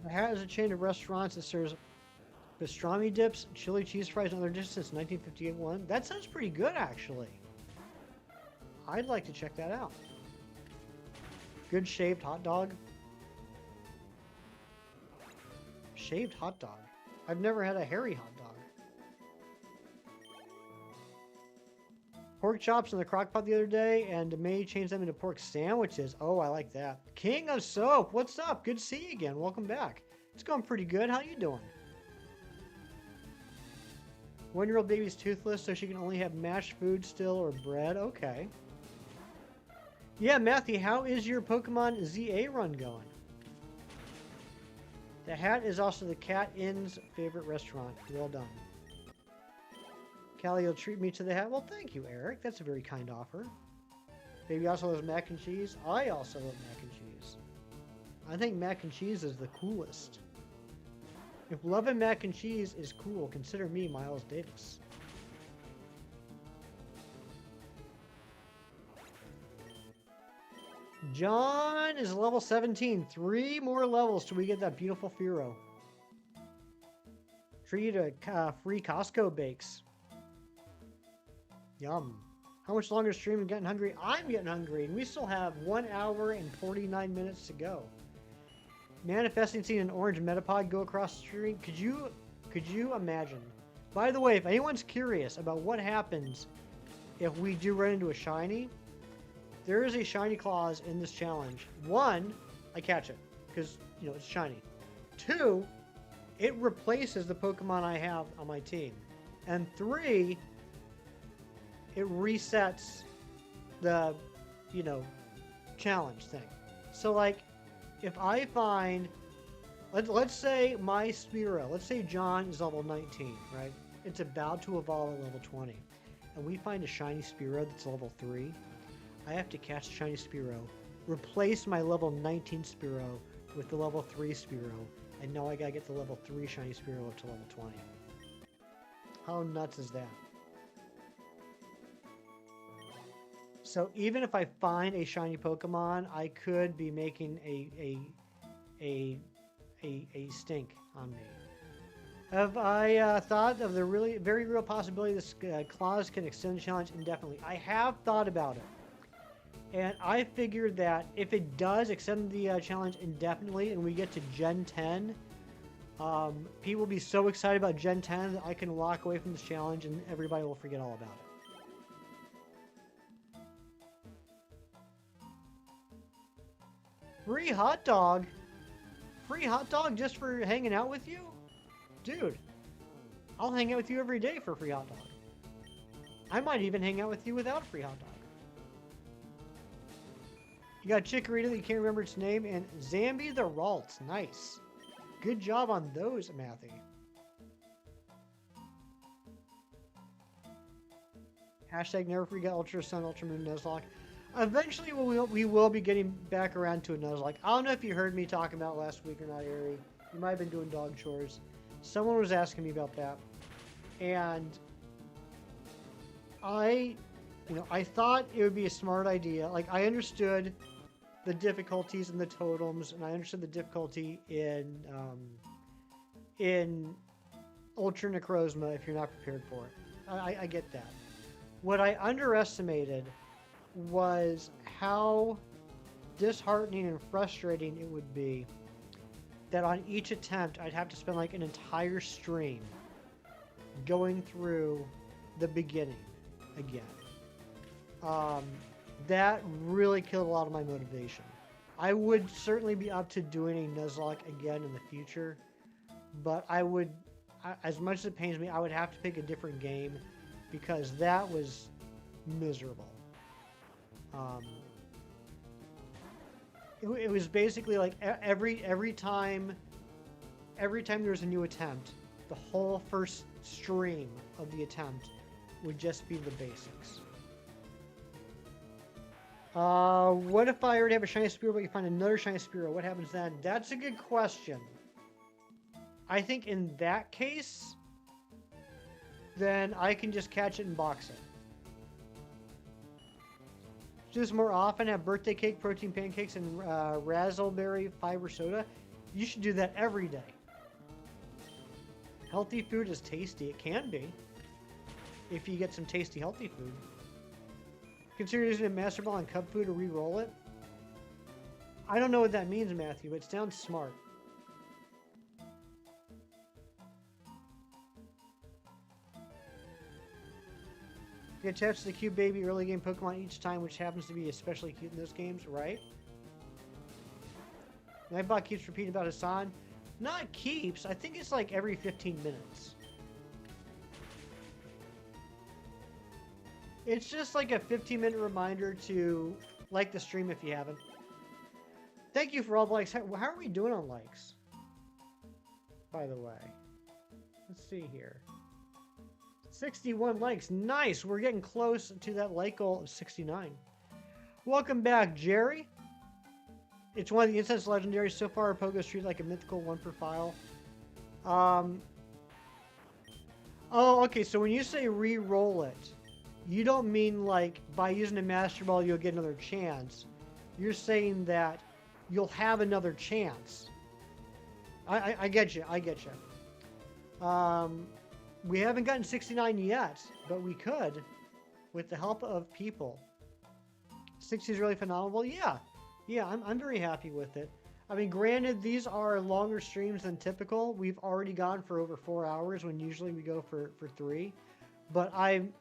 The Hat is a chain of restaurants that serves pastrami dips, chili cheese fries, and other dishes since 1958. That sounds pretty good, actually. I'd like to check that out. Good shaved hot dog. Shaved hot dog. I've never had a hairy hot dog. Pork chops in the crock pot the other day, and May changed them into pork sandwiches. Oh, I like that. King of Soap, what's up? Good to see you again. Welcome back. It's going pretty good. How you doing? 1-year-old baby's toothless, so she can only have mashed food still or bread. Okay. Yeah, Matthew, how is your Pokemon ZA run going? The Hat is also the Cat Inn's favorite restaurant. Well done. Callie will treat me to the Hat. Well, thank you, Eric. That's a very kind offer. Baby also loves mac and cheese. I also love mac and cheese. I think mac and cheese is the coolest. If loving mac and cheese is cool, consider me Miles Davis. John is level 17. 3 more levels till we get that beautiful Fearow. Treat you to free Costco bakes. Yum. How much longer stream? Getting hungry? I'm getting hungry, and we still have 1 hour and 49 minutes to go. Manifesting seeing an orange Metapod go across the stream. Could you imagine? By the way, if anyone's curious about what happens if we do run into a shiny, there is a shiny clause in this challenge. 1, I catch it because it's shiny. 2, it replaces the Pokemon I have on my team, and 3, it resets the challenge thing. So like, if I find, let's say my Spearow, let's say John is level 19, right? It's about to evolve at level 20, and we find a shiny Spearow that's level 3. I have to catch a shiny Spearow, replace my level 19 Spearow with the level 3 Spearow, and now I gotta get the level 3 shiny Spearow up to level 20. How nuts is that? So even if I find a shiny Pokemon, I could be making a stink on me. Have I thought of the very real possibility this clause can extend the challenge indefinitely? I have thought about it. And I figured that if it does extend the challenge indefinitely and we get to Gen 10, People will be so excited about Gen 10 that I can walk away from this challenge and everybody will forget all about it. Free hot dog? Free hot dog just for hanging out with you? Dude, I'll hang out with you every day for a free hot dog. I might even hang out with you without a free hot dog. You got Chikorita that you can't remember its name, and Zambi the Ralt. Nice. Good job on those, Matthew. Hashtag never forget Ultra Sun, Ultra Moon, Nuzlocke. Eventually, we will be getting back around to a Nuzlocke. I don't know if you heard me talking about it last week or not, Ari. You might have been doing dog chores. Someone was asking me about that. And I thought it would be a smart idea. Like, I understood the difficulties in the totems, and I understood the difficulty in Ultra Necrozma if you're not prepared for it. I get that. What I underestimated was how disheartening and frustrating it would be that on each attempt I'd have to spend like an entire stream going through the beginning again. That really killed a lot of my motivation. I would certainly be up to doing a Nuzlocke again in the future, but as much as it pains me, I would have to pick a different game because that was miserable. It was basically like every time there was a new attempt, the whole first stream of the attempt would just be the basics. What if I already have a shiny Spearow, but you find another shiny Spearow? What happens then? That's a good question. I think in that case, then I can just catch it and box it. Do this more often. Have birthday cake, protein pancakes, and raspberry fiber soda. You should do that every day. Healthy food is tasty. It can be. If you get some tasty, healthy food. Consider using a Master Ball on cup food to re-roll it. I don't know what that means, Matthew, but it sounds smart. Get attached to the cute baby early game Pokemon each time, which happens to be especially cute in those games, right? Nightbot keeps repeating about Hassan. Not keeps, I think it's like every 15 minutes. It's just like a 15-minute reminder to like the stream if you haven't. Thank you for all the likes. How are we doing on likes? By the way. Let's see here. 61 likes. Nice. We're getting close to that like goal of 69. Welcome back, Jerry. It's one of the instance legendaries. So far, Pogo treated like a mythical one per file. Oh, okay. So when you say re-roll it, you don't mean like by using a Master Ball you'll get another chance. You're saying that you'll have another chance. I get you. I get you. We haven't gotten 69 yet, but we could with the help of people. 60 is really phenomenal. Yeah, I'm very happy with it. I mean, granted, these are longer streams than typical. We've already gone for over 4 hours when usually we go for 3. But I'm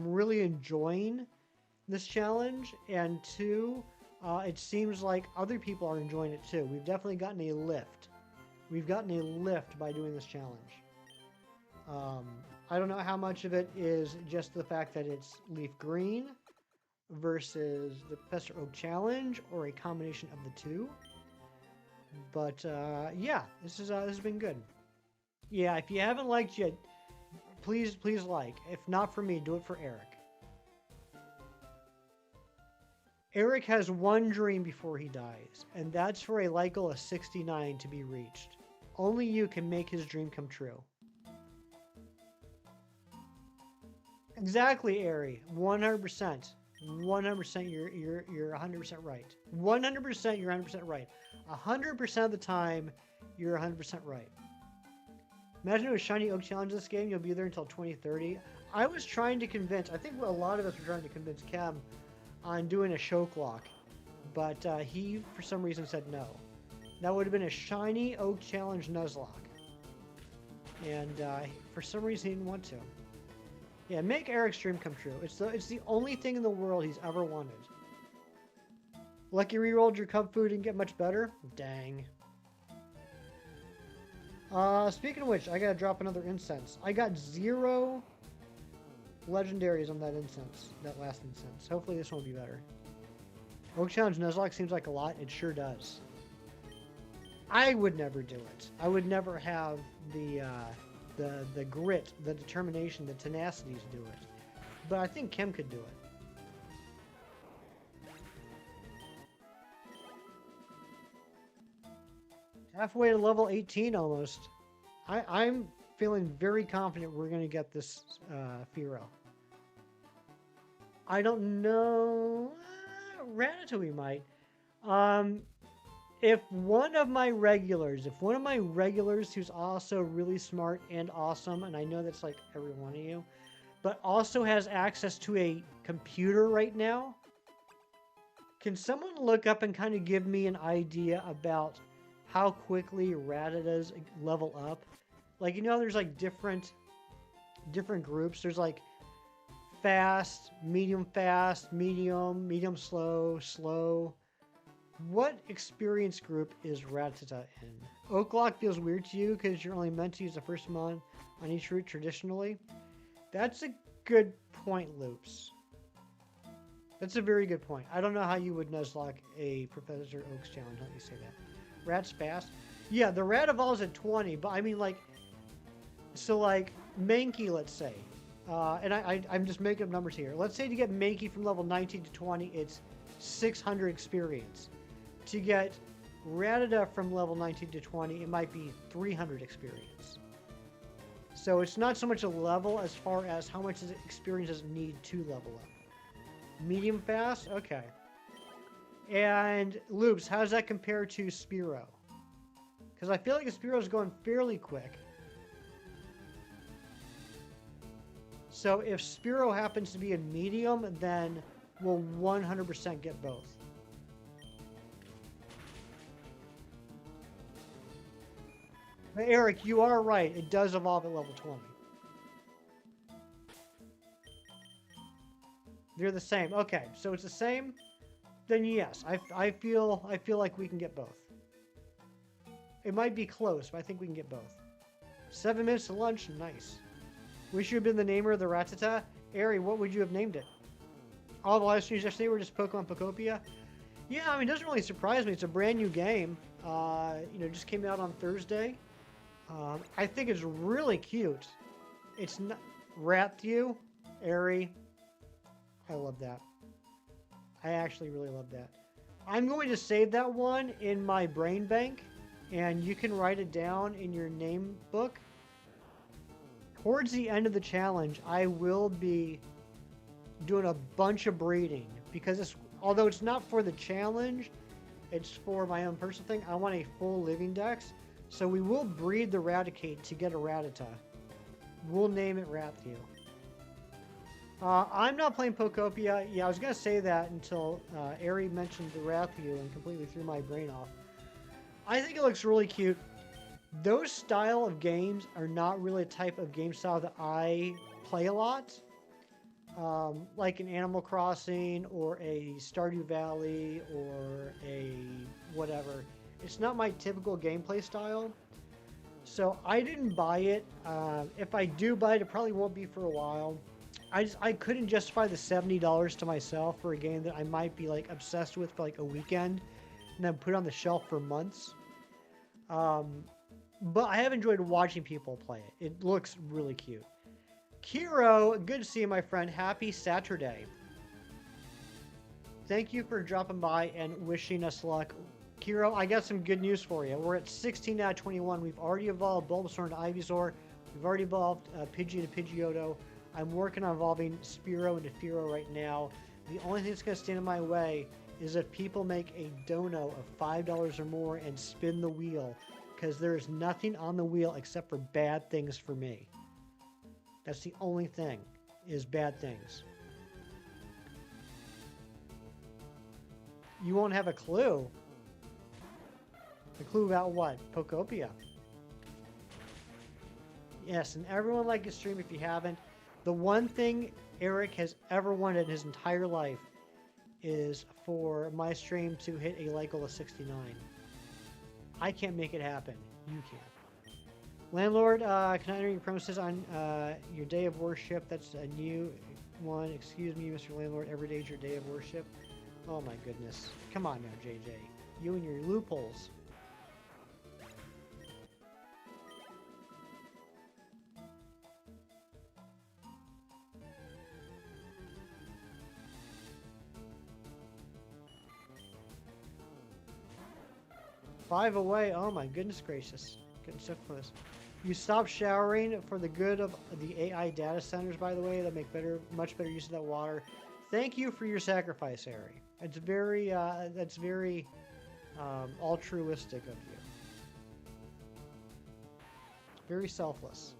really enjoying this challenge, and 2, it seems like other people are enjoying it too. We've definitely gotten a lift. We've gotten a lift by doing this challenge. I don't know how much of it is just the fact that it's leaf green versus the Professor Oak challenge, or a combination of the two. But yeah, this has been good. Yeah, if you haven't liked yet, please like. If not for me, do it for Eric. Eric has one dream before he dies, and that's for a like goal of 69 to be reached. Only you can make his dream come true. Exactly, Ari. 100%. 100%. You're 100% right. 100%. You're 100% right. 100% of the time, you're 100% right. Imagine it was Shiny Oak Challenge this game. You'll be there until 2030. I was trying to convince. I think a lot of us were trying to convince Cam on doing a show clock, but he for some reason said no. That would have been a shiny Oak Challenge Nuzlocke. And for some reason he didn't want to. Yeah, make Eric's dream come true. It's the only thing in the world he's ever wanted. Lucky rerolled your cub food and get much better? Dang. Speaking of which, I gotta drop another incense. I got 0 legendaries on that incense, that last incense. Hopefully this one will be better. Oak Challenge Nuzlocke seems like a lot. It sure does. I would never do it. I would never have the grit, the determination, the tenacity to do it. But I think Kim could do it. Halfway to level 18 almost. I'm feeling very confident we're going to get this Fearow. I don't know. Ratatouille might. If one of my regulars who's also really smart and awesome, and I know that's like every one of you, but also has access to a computer right now, can someone look up and kind of give me an idea about how quickly Rattatas level up? Like, you know, there's like different groups. There's like fast, medium, slow, slow. What experience group is Rattata in? Oaklock feels weird to you because you're only meant to use the first mon on each route traditionally. That's a good point, Loops. That's a very good point. I don't know how you would Nuzlocke a Professor Oak's challenge. Let me say that. Rat's fast. Yeah, the rat evolves at 20, but I mean, like, so like Mankey, let's say, and I'm just making up numbers here. Let's say to get Mankey from level 19 to 20, it's 600 experience. To get Rattata from level 19 to 20, it might be 300 experience. So it's not so much a level as far as how much experience does it need to level up. Medium fast? Okay. And Loops, how does that compare to Spearow? Because I feel like Spearow's going fairly quick. So if Spearow happens to be in medium, then we'll 100% get both. But Eric, you are right. It does evolve at level 20. They're the same. Okay, so it's the same. Then yes, I feel like we can get both. It might be close, but I think we can get both. 7 minutes to lunch, nice. We should have been the namer of the Rattata. Ari, what would you have named it? All the live streams yesterday were just Pokemon Pokopia. Yeah, I mean, it doesn't really surprise me. It's a brand new game. You know, just came out on Thursday. I think it's really cute. It's not Rathew, Ari. I love that. I actually really love that. I'm going to save that one in my brain bank, and you can write it down in your name book. Towards the end of the challenge, I will be doing a bunch of breeding because although it's not for the challenge, it's for my own personal thing. I want a full living dex, so we will breed the Raticate to get a Rattata. We'll name it Rathew. I'm not playing Pokopia. Yeah, I was going to say that until Ari mentioned the Rathew and completely threw my brain off. I think it looks really cute. Those style of games are not really a type of game style that I play a lot. Like an Animal Crossing or a Stardew Valley or a whatever. It's not my typical gameplay style. So I didn't buy it. If I do buy it, it probably won't be for a while. I couldn't justify the $70 to myself for a game that I might be like obsessed with for like a weekend and then put it on the shelf for months. But I have enjoyed watching people play it. It looks really cute. Kiro, good to see you, my friend. Happy Saturday. Thank you for dropping by and wishing us luck. Kiro, I got some good news for you. We're at 16 out of 21. We've already evolved Bulbasaur into Ivysaur. We've already evolved Pidgey into Pidgeotto. I'm working on evolving Spearow into Fearow right now. The only thing that's going to stand in my way is if people make a dono of $5 or more and spin the wheel, because there's nothing on the wheel except for bad things for me. That's the only thing, is bad things. You won't have a clue. A clue about what? Pokopia. Yes, and everyone like his stream if you haven't. The one thing Eric has ever wanted in his entire life is for my stream to hit a like goal of 69. I can't make it happen. You can. Landlord, can I enter your premises on your day of worship? That's a new one. Excuse me, Mr. Landlord. Every day is your day of worship. Oh my goodness. Come on now, JJ. You and your loopholes. Five away. Oh my goodness gracious. Getting so close. You stop showering for the good of the AI data centers, by the way, that make much better use of that water. Thank you for your sacrifice, Harry. It's very, that's very altruistic of you. Very selfless.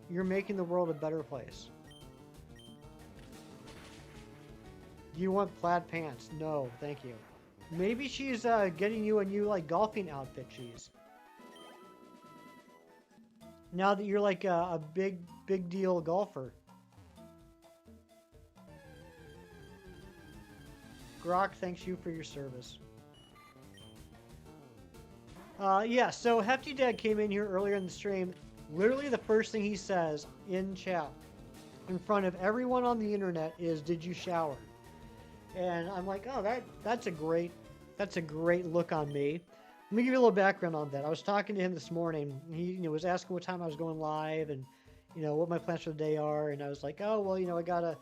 You're making the world a better place. Do you want plaid pants? No, thank you. Maybe she's getting you a new like golfing outfit, Cheese. Now that you're like a big deal golfer. Grok thanks you for your service. Yeah, so Hefty Dad came in here earlier in the stream. Literally the first thing he says in chat in front of everyone on the internet is, "Did you shower?" And I'm like, oh, that's a great look on me. Let me give you a little background on that. I was talking to him this morning. He was asking what time I was going live and what my plans for the day are. And I was like, oh well, I gotta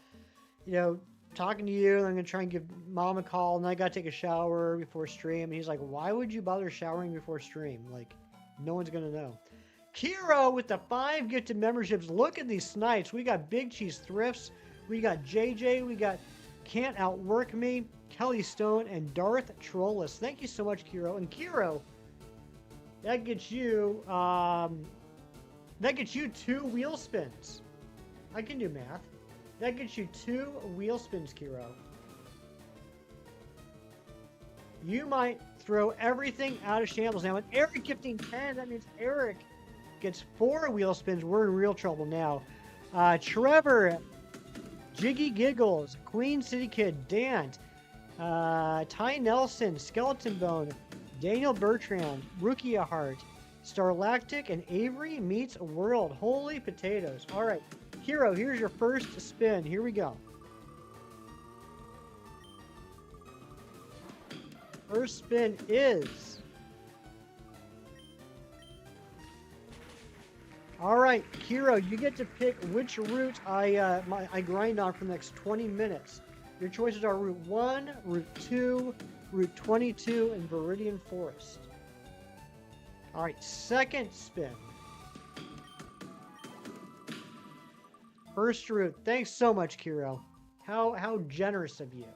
talking to you. And I'm gonna try and give Mom a call, and I gotta take a shower before stream. And he's like, why would you bother showering before stream? Like, no one's gonna know. Kiro with the 5 gifted memberships. Look at these snipes. We got Big Cheese Thrifts. We got JJ. We got Can't Outwork Me, Kelly Stone, and Darth Trollus. Thank you so much, Kiro. And Kiro, that gets you 2 wheel spins. I can do math. That gets you 2 wheel spins, Kiro. You might throw everything out of shambles now. And Eric gifting 10, that means Eric gets 4 wheel spins. We're in real trouble now. Trevor, Jiggy Giggles, Queen City Kid, Dant, Ty Nelson, Skeleton Bone, Daniel Bertrand, Rukia Heart, Starlactic, and Avery meets World. Holy potatoes. All right, Hero, here's your first spin. Here we go. First spin is... All right, Kiro, you get to pick which route I grind on for the next 20 minutes. Your choices are Route 1, Route 2, Route 22, and Viridian Forest. All right, second spin. First route. Thanks so much, Kiro. How generous of you.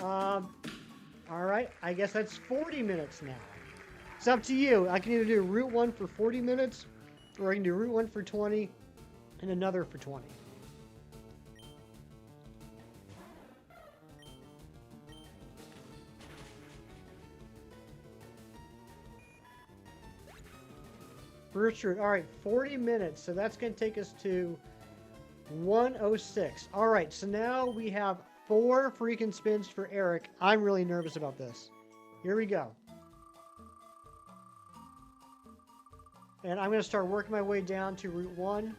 All right, I guess that's 40 minutes now. It's up to you. I can either do Route 1 for 40 minutes, or I can do Route 1 for 20, and another for 20. First route. All right, 40 minutes. So that's going to take us to 106. All right, so now we have 4 freaking spins for Eric. I'm really nervous about this. Here we go. And I'm going to start working my way down to Route 1.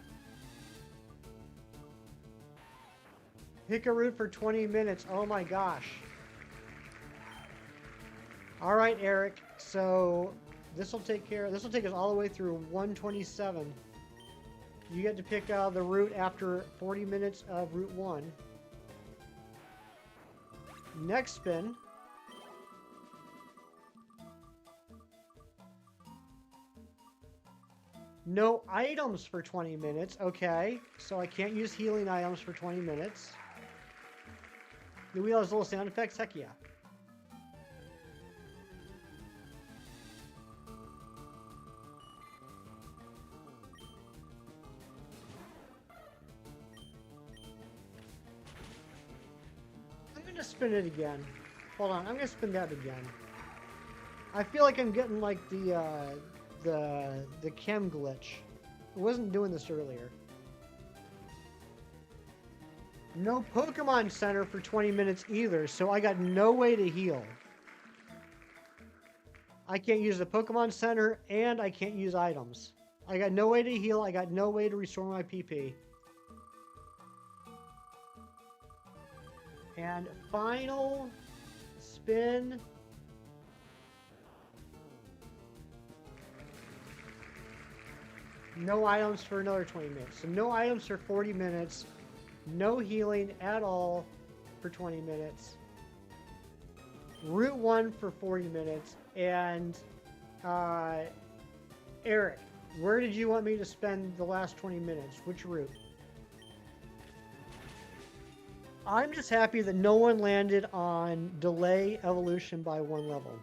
Pick a route for 20 minutes. Oh my gosh. All right, Eric. So this will take us all the way through 127. You get to pick the route after 40 minutes of Route 1. Next spin. No items for 20 minutes. Okay, so I can't use healing items for 20 minutes. Do we have those little sound effects? Heck yeah. I'm going to spin it again. Hold on, I'm gonna spin that again. I feel like I'm getting like the chem glitch. I wasn't doing this earlier. No Pokemon Center for 20 minutes either, so I got no way to heal. I can't use the Pokemon Center, and I can't use items. I got no way to heal, I got no way to restore my PP. And final spin. No items for another 20 minutes. So no items for 40 minutes. No healing at all for 20 minutes. Route 1 for 40 minutes. And Eric, where did you want me to spend the last 20 minutes? Which route? I'm just happy that no one landed on delay evolution by 1 level.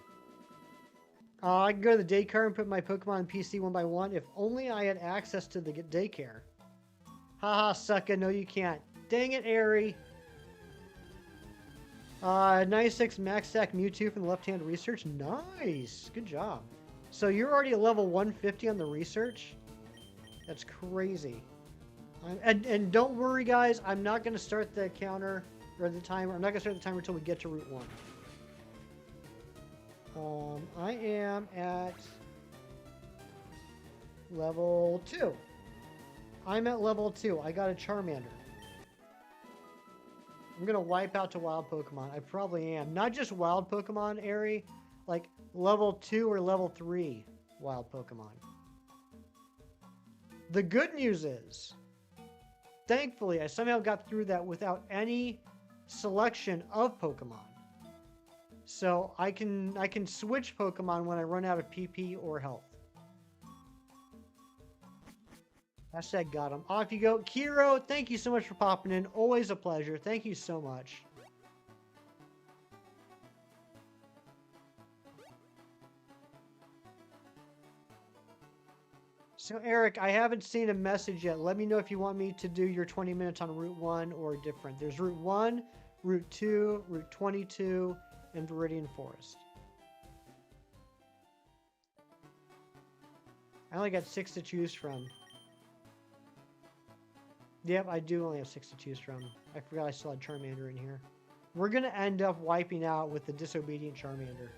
I can go to the daycare and put my Pokemon on PC 1 by 1. If only I had access to the daycare. Haha, sucka. No, you can't. Dang it, Airy. 96 Max Stack Mewtwo from the left-hand research. Nice. Good job. So you're already at level 150 on the research? That's crazy. And don't worry, guys. I'm not going to start the counter or the timer. I'm not going to start the timer until we get to Route 1. I am at level 2. I'm at level 2. I got a Charmander. I'm going to wipe out to wild Pokemon. I probably am. Not just wild Pokemon, Airy. Like level 2 or level 3 wild Pokemon. The good news is, thankfully, I somehow got through that without any selection of Pokemon. So I can switch Pokemon when I run out of PP or health. Hashtag got him. Off you go. Kiro, thank you so much for popping in. Always a pleasure. Thank you so much. So Eric, I haven't seen a message yet. Let me know if you want me to do your 20 minutes on Route 1 or different. There's Route 1, Route 2, Route 22, and Viridian Forest. I only got 6 to choose from. Yep, I do only have 6 to choose from. I forgot I still had Charmander in here. We're going to end up wiping out with the disobedient Charmander.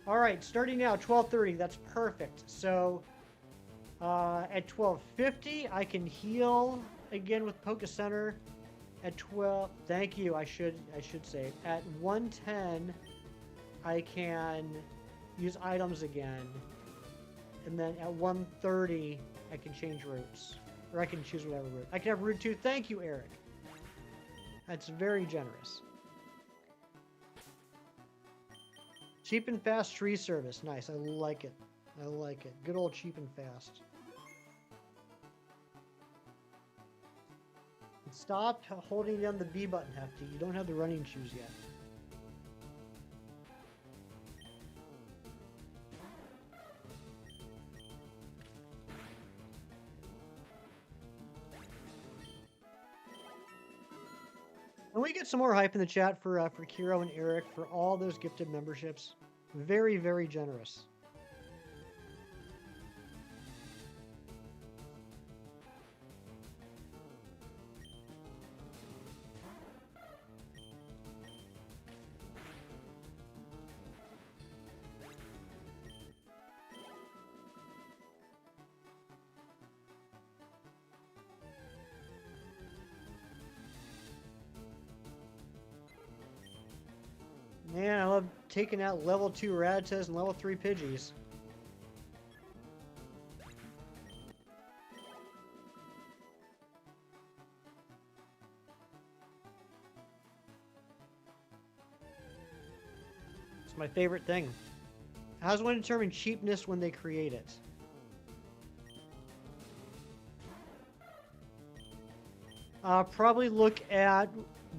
Alright, starting now, 12:30. That's perfect. So, at 12:50, I can heal again with Poké Center. At 12... Thank you, I should say. At 1:10, I can use items again. And then at 1:30, I can change routes. Or I can choose whatever route. I can have Route 2. Thank you, Eric. That's very generous. Cheap and fast tree service. Nice. I like it. I like it. Good old cheap and fast. And stop holding down the B button, Hefty. You don't have the running shoes yet. Can we get some more hype in the chat for Kiro and Eric for all those gifted memberships? Very, very generous. Man, I love taking out level 2 Rattatas and level 3 Pidgeys. It's my favorite thing. How does one determine cheapness when they create it? Probably look at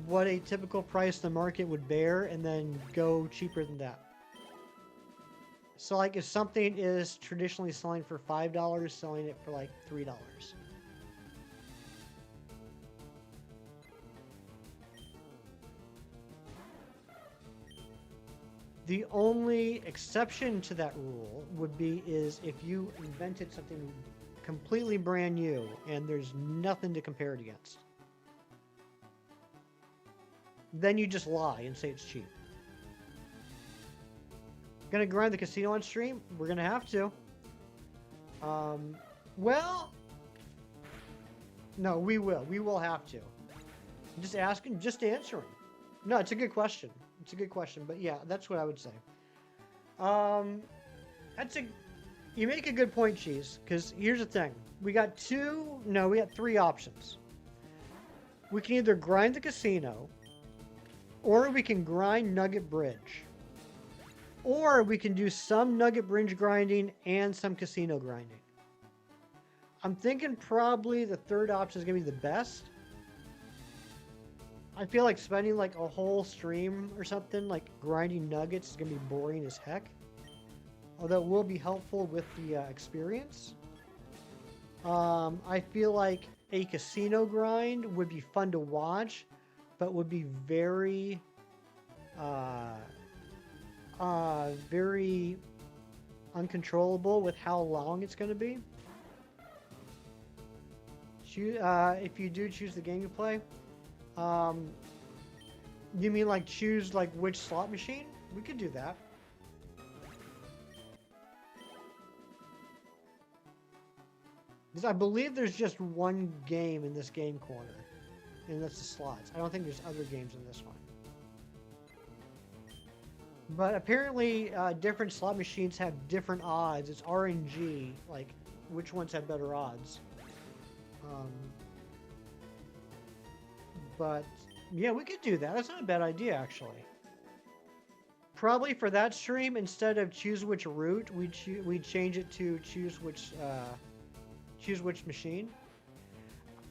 what a typical price the market would bear and then go cheaper than that. So like if something is traditionally selling for $5, selling it for like $3. The only exception to that rule would be is if you invented something completely brand new and there's nothing to compare it against. Then you just lie and say it's cheap. Gonna grind the casino on stream? We're gonna have to. Well, no, we will. We will have to. Just asking, just answering. No, it's a good question. It's a good question, but yeah, that's what I would say. You make a good point, Cheese, because here's the thing. We got three options. We can either grind the casino, or we can grind Nugget Bridge. Or we can do some Nugget Bridge grinding and some casino grinding. I'm thinking probably the third option is going to be the best. I feel like spending like a whole stream or something like grinding nuggets is going to be boring as heck. Although it will be helpful with the experience. I feel like a casino grind would be fun to watch, but would be very uncontrollable with how long it's going to be. If you do choose the game you play, you mean like choose like which slot machine? We could do that. Because I believe there's just one game in this game corner, and that's the slots. I don't think there's other games in this one. But apparently, different slot machines have different odds. It's RNG, like which ones have better odds. But yeah, we could do that. That's not a bad idea, actually. Probably for that stream, instead of choose which route, we'd change it to choose which machine.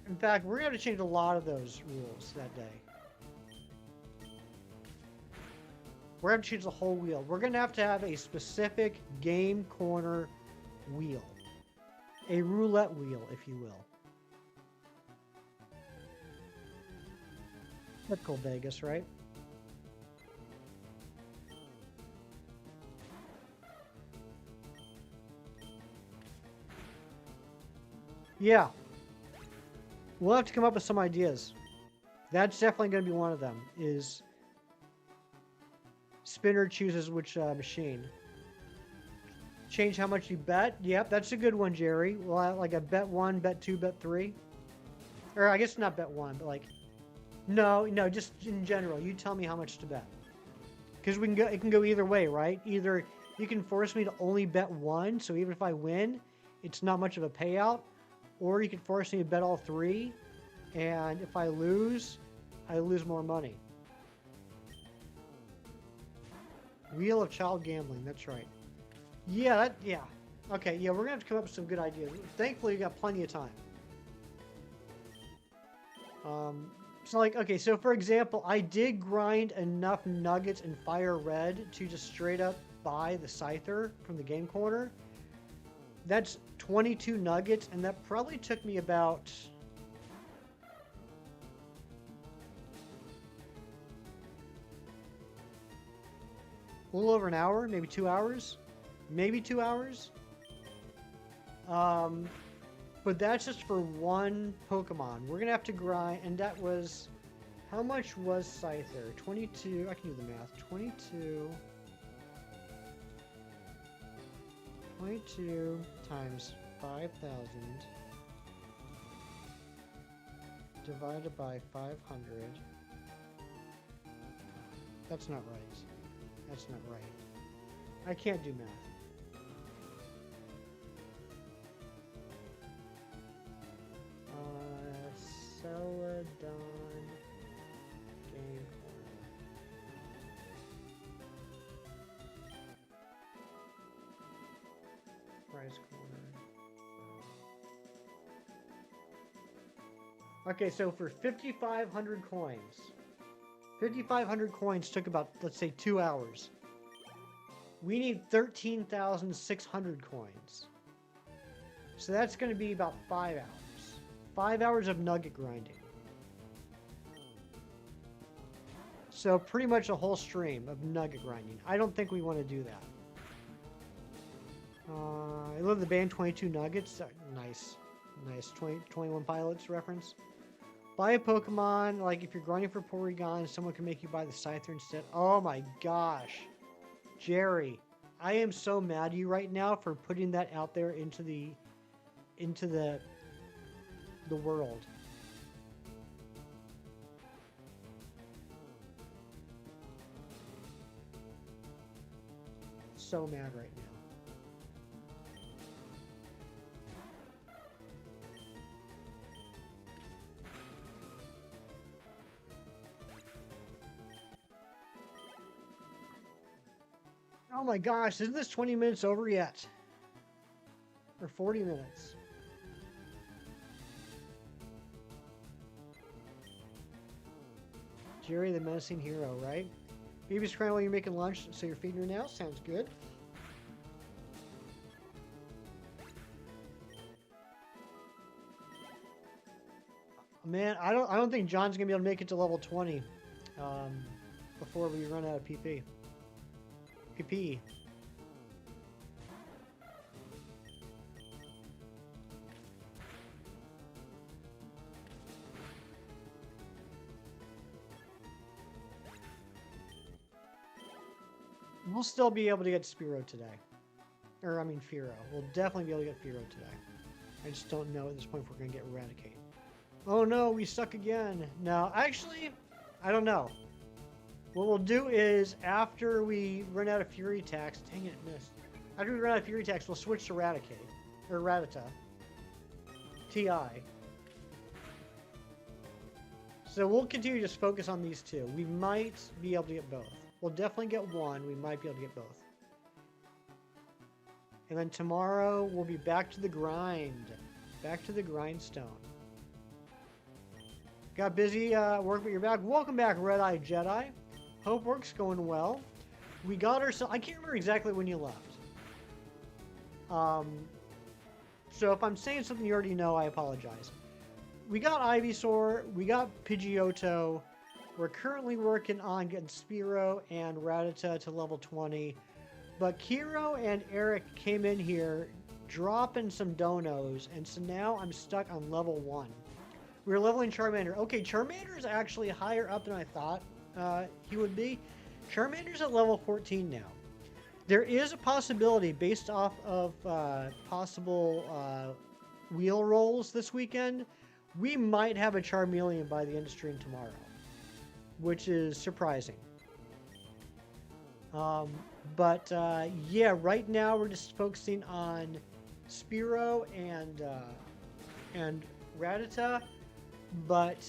In fact, we're going to change a lot of those rules that day. We're going to change the whole wheel. We're going to have a specific game corner wheel. A roulette wheel, if you will. Typical Vegas, right? Yeah. We'll have to come up with some ideas. That's definitely going to be one of them, is spinner chooses which machine. Change how much you bet. Yep, that's a good one, Jerry. Well, like a bet 1, bet 2, bet 3. Or I guess not bet 1, but like... No, just in general. You tell me how much to bet. Because it can go either way, right? Either you can force me to only bet 1, so even if I win, it's not much of a payout. Or you can force me to bet all 3, and if I lose more money. Wheel of child gambling, that's right. Yeah, Okay, yeah, we're going to have to come up with some good ideas. Thankfully, you got plenty of time. So like, okay, so for example, I did grind enough nuggets in Fire Red to just straight up buy the Scyther from the game corner. That's 22 nuggets, and that probably took me about... a little over an hour, maybe 2 hours. Maybe 2 hours. But that's just for one Pokemon. We're going to have to grind, and that was... How much was Scyther? 22... I can do the math. 22 times 5,000 divided by 500. That's not right. That's not right. I can't do math. Celadon game corner. Price corner. Okay, so for 5,500 coins. 5,500 coins took about, let's say, 2 hours. We need 13,600 coins. So that's going to be about 5 hours. 5 hours of nugget grinding. So pretty much a whole stream of nugget grinding. I don't think we want to do that. I love the band 22 Nuggets. Nice. Nice. 21 Pilots reference. Buy a Pokemon. Like, if you're grinding for Porygon, someone can make you buy the Scyther instead. Oh my gosh. Jerry, I am so mad at you right now for putting that out there into the world. So mad right now. Oh my gosh, isn't this 20 minutes over yet? Or 40 minutes? Jerry the menacing hero, right? Baby's crying while you're making lunch, so you're feeding her now? Sounds good. Man, I don't think John's gonna be able to make it to level 20 before we run out of PP. PP. We'll still be able to get Spearow today. Or, I mean, Fearow. We'll definitely be able to get Fearow today. I just don't know at this point if we're going to get Eradicate. Oh no, we suck again. No, actually, I don't know. What we'll do is, after we run out of Fury attacks... Dang it, missed. After we run out of Fury attacks, we'll switch to Eradicate. Or Rattata. TI. So we'll continue to just focus on these two. We might be able to get both. We'll definitely get one. We might be able to get both. And then tomorrow, we'll be back to the grind. Back to the grindstone. Got busy work, but you're back. Welcome back, Red-Eye Jedi. Hope work's going well. We got ourselves... I can't remember exactly when you left. So if I'm saying something you already know, I apologize. We got Ivysaur. We got Pidgeotto. We're currently working on getting Spearow and Rattata to level 20. But Kiro and Eric came in here dropping some donos, and so now I'm stuck on level 1. We're leveling Charmander. Okay, Charmander's actually higher up than I thought he would be. Charmander's at level 14 now. There is a possibility, based off of possible wheel rolls this weekend, we might have a Charmeleon by the end of stream tomorrow, which is surprising. But yeah, right now we're just focusing on Spearow and Rattata, but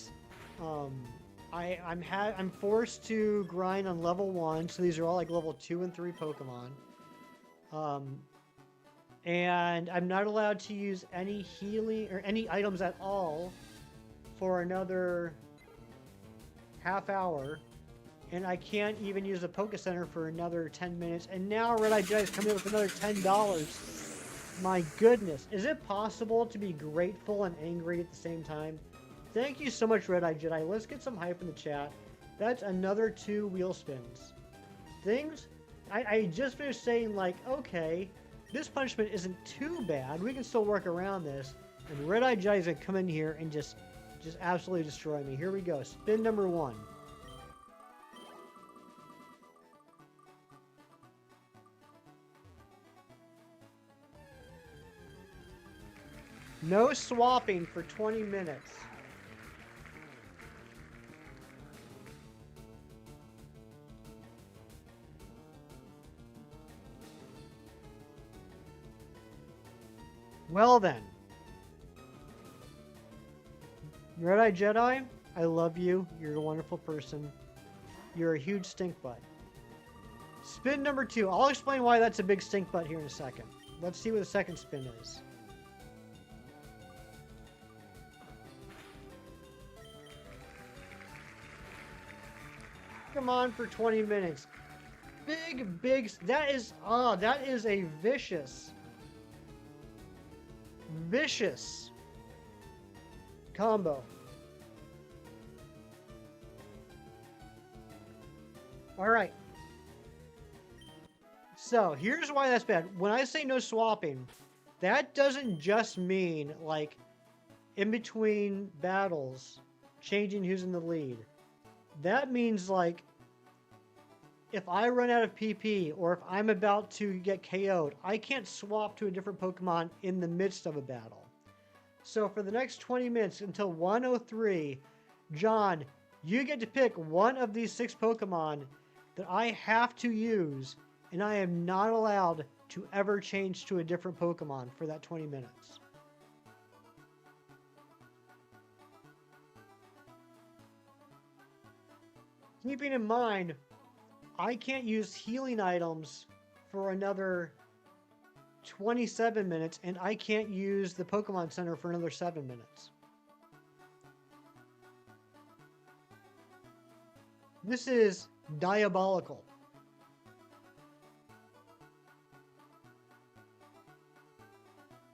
I'm forced to grind on level 1, so these are all like level 2 and 3 Pokemon. And I'm not allowed to use any healing or any items at all for another half hour. And I can't even use a Poke Center for another 10 minutes. And now Red-Eye Jedi is coming up with another $10. My goodness. Is it possible to be grateful and angry at the same time? Thank you so much, Red-Eye Jedi. Let's get some hype in the chat. That's another 2 wheel spins. Things... I just finished saying, like, okay, this punishment isn't too bad. We can still work around this. And Red-Eye Jedi is going to come in here and just absolutely destroy me. Here we go. Spin number 1. No swapping for 20 minutes. Well then. Red-Eye Jedi, I love you. You're a wonderful person. You're a huge stink butt. Spin number 2. I'll explain why that's a big stink butt here in a second. Let's see what the second spin is. Come on for 20 minutes. Big, that is a vicious combo. All right. So here's why that's bad. When I say no swapping, that doesn't just mean like in between battles, changing who's in the lead. That means like if I run out of PP or if I'm about to get KO'd, I can't swap to a different Pokemon in the midst of a battle. So for the next 20 minutes until 103, John, you get to pick one of these 6 Pokemon that I have to use, and I am not allowed to ever change to a different Pokemon for that 20 minutes. Keeping in mind, I can't use healing items for another 27 minutes, and I can't use the Pokemon Center for another 7 minutes. This is diabolical.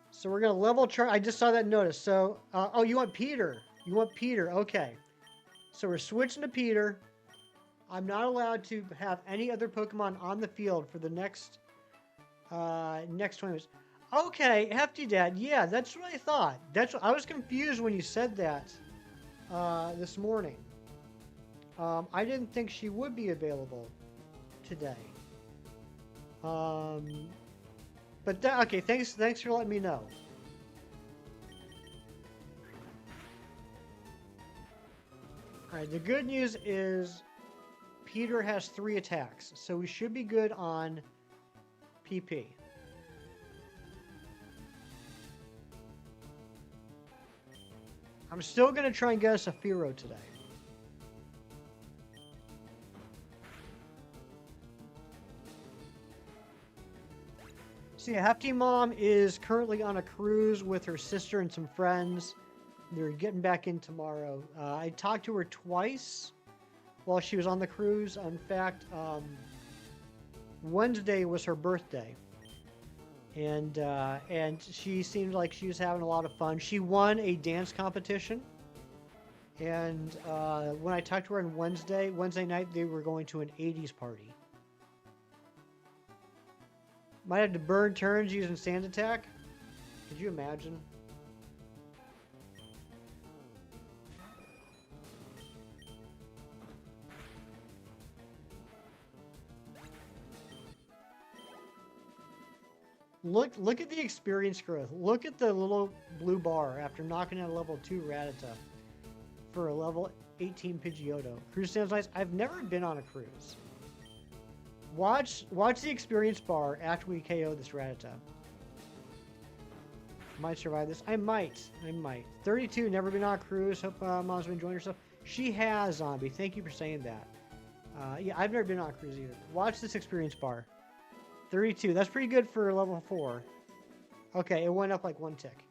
So we're going to level chart. I just saw that notice. So, oh, you want Peter. You want Peter. Okay. So we're switching to Peter. I'm not allowed to have any other Pokemon on the field for the next 20 minutes. Okay, Hefty Dad. Yeah, that's what I thought. I was confused when you said that this morning. I didn't think she would be available today. But okay, thanks for letting me know. All right, the good news is Peter has 3 attacks, so we should be good on PP. I'm still going to try and get us a Fearow today. See, Hefty Mom is currently on a cruise with her sister and some friends. They're getting back in tomorrow. I talked to her twice while she was on the cruise. In fact, Wednesday was her birthday. And she seemed like she was having a lot of fun. She won a dance competition. And when I talked to her on Wednesday night, they were going to an 80s party. Might have to burn turns using Sand Attack. Could you imagine? Look at the experience growth. Look at the little blue bar after knocking out a level 2 Rattata for a level 18 Pidgeotto. Cruise sounds nice. I've never been on a cruise. Watch the experience bar after we KO this Rattata. Might survive this. I might. 32, never been on a cruise. Hope Mom's been enjoying herself. She has, Zombie. Thank you for saying that. Yeah, I've never been on a cruise either. Watch this experience bar. 32. That's pretty good for level 4. Okay, it went up like 1 tick.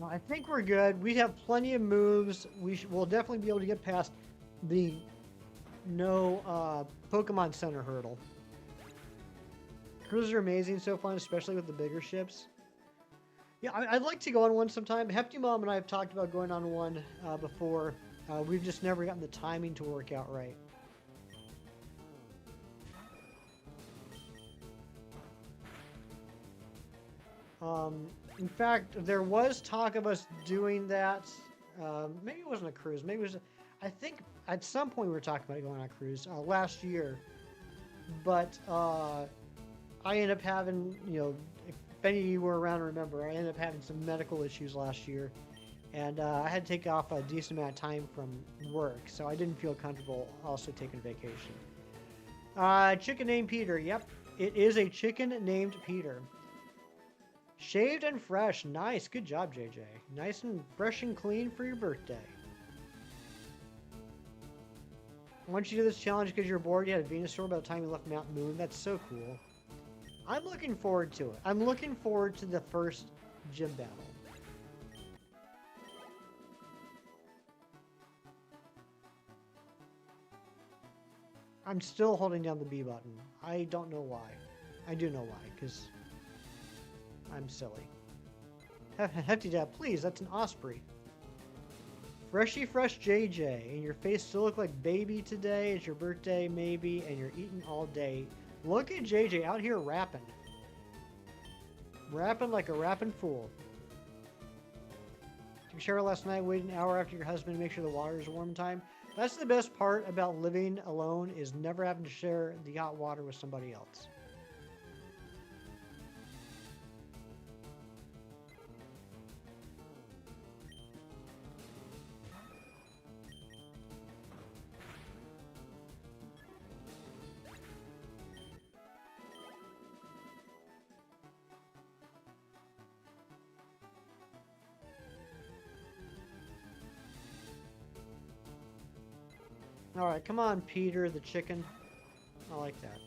Well, I think we're good. We have plenty of moves. We'll definitely be able to get past the no Pokemon Center hurdle. Cruises are amazing, so fun, especially with the bigger ships. Yeah, I'd like to go on one sometime. Hefty Mom and I have talked about going on one before. We've just never gotten the timing to work out right. In fact, there was talk of us doing that. Maybe it wasn't a cruise. Maybe it was. I think at some point we were talking about going on a cruise last year. But I ended up having, if any of you were around to remember, I ended up having some medical issues last year. And I had to take off a decent amount of time from work. So I didn't feel comfortable also taking vacation. Chicken named Peter. Yep, it is a chicken named Peter. Shaved and fresh. Nice. Good job, JJ. Nice and fresh and clean for your birthday. Once you do this challenge because you're bored, you had a Venusaur by the time you left Mount Moon. That's so cool. I'm looking forward to it. I'm looking forward to the first gym battle. I'm still holding down the B button. I don't know why. I do know why, because I'm silly. Hefty Dad, please, that's an osprey. Freshy Fresh JJ, and your face still look like baby today. It's your birthday, maybe, and you're eating all day. Look at JJ out here rapping. Rapping like a rapping fool. Took a shower last night, waited an hour after your husband to make sure the water is warm in time. That's the best part about living alone, is never having to share the hot water with somebody else. Alright, come on, Peter the chicken. I like that.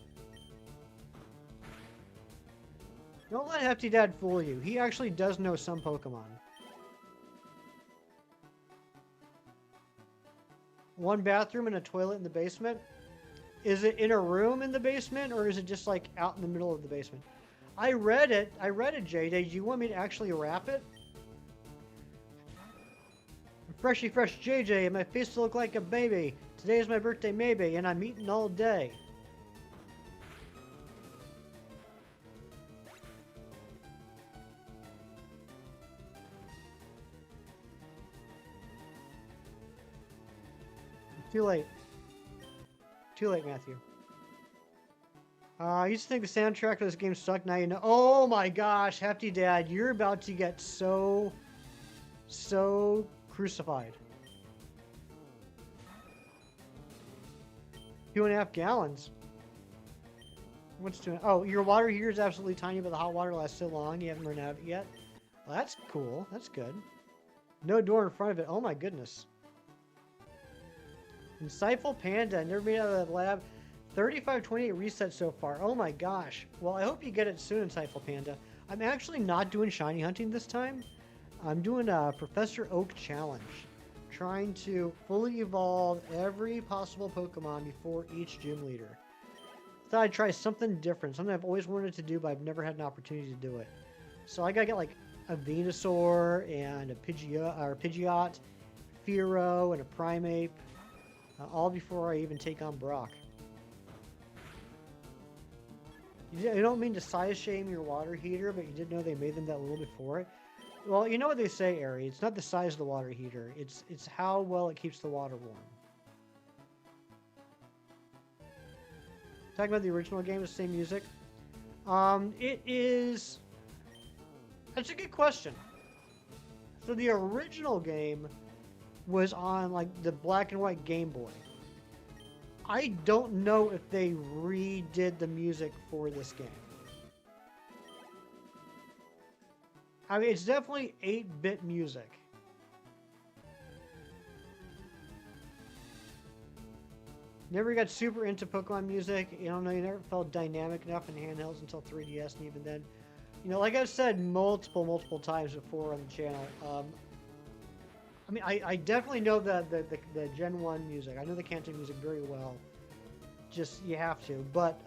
Don't let Hefty Dad fool you. He actually does know some Pokemon. One bathroom and a toilet in the basement? Is it in a room in the basement, or is it just like out in the middle of the basement? I read it, JJ. Do you want me to actually wrap it? Freshy Fresh JJ, and my face to look like a baby. Today is my birthday, maybe, and I'm eating all day. Too late. Too late, Matthew. I used to think the soundtrack of this game sucked. Now you know. Oh my gosh, Hefty Dad, you're about to get so crucified. 2.5 gallons. What's doing? Oh, your water heater is absolutely tiny, but the hot water lasts so long you haven't run out of it yet. Well, that's cool. That's good. No door in front of it. Oh my goodness. Insightful Panda, never made out of the lab. 3528 reset so far. Oh my gosh. Well, I hope you get it soon, Insightful Panda. I'm actually not doing shiny hunting this time. I'm doing a Professor Oak challenge. Trying to fully evolve every possible Pokemon before each gym leader. Thought I'd try something different. Something I've always wanted to do, but I've never had an opportunity to do it. So I gotta get like a Venusaur and a Pidgeot, Fearow, and a Primeape. All before I even take on Brock. You don't mean to size shame your water heater, but you did know they made them that little before it. Well, you know what they say, Ari. It's not the size of the water heater. It's how well it keeps the water warm. Talking about the original game, the same music. It is... That's a good question. So the original game was on like the black and white Game Boy. I don't know if they redid the music for this game. I mean, it's definitely 8-bit music. Never got super into Pokemon music. You don't know, you never felt dynamic enough in handhelds until 3DS, and even then. You know, like I've said multiple times before on the channel, I mean, I definitely know the Gen 1 music. I know the Kanto music very well. Just, you have to. But,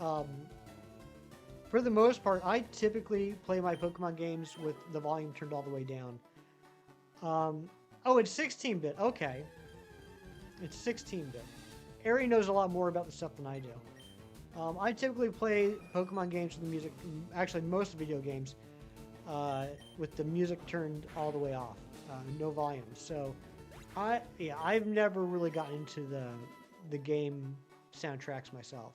for the most part, I typically play my Pokemon games with the volume turned all the way down. Oh, it's 16-bit. Okay. It's 16-bit. Ari knows a lot more about the stuff than I do. I typically play Pokemon games with the music, actually most video games, with the music turned all the way off. No volume. So, I've never really gotten into the game soundtracks myself.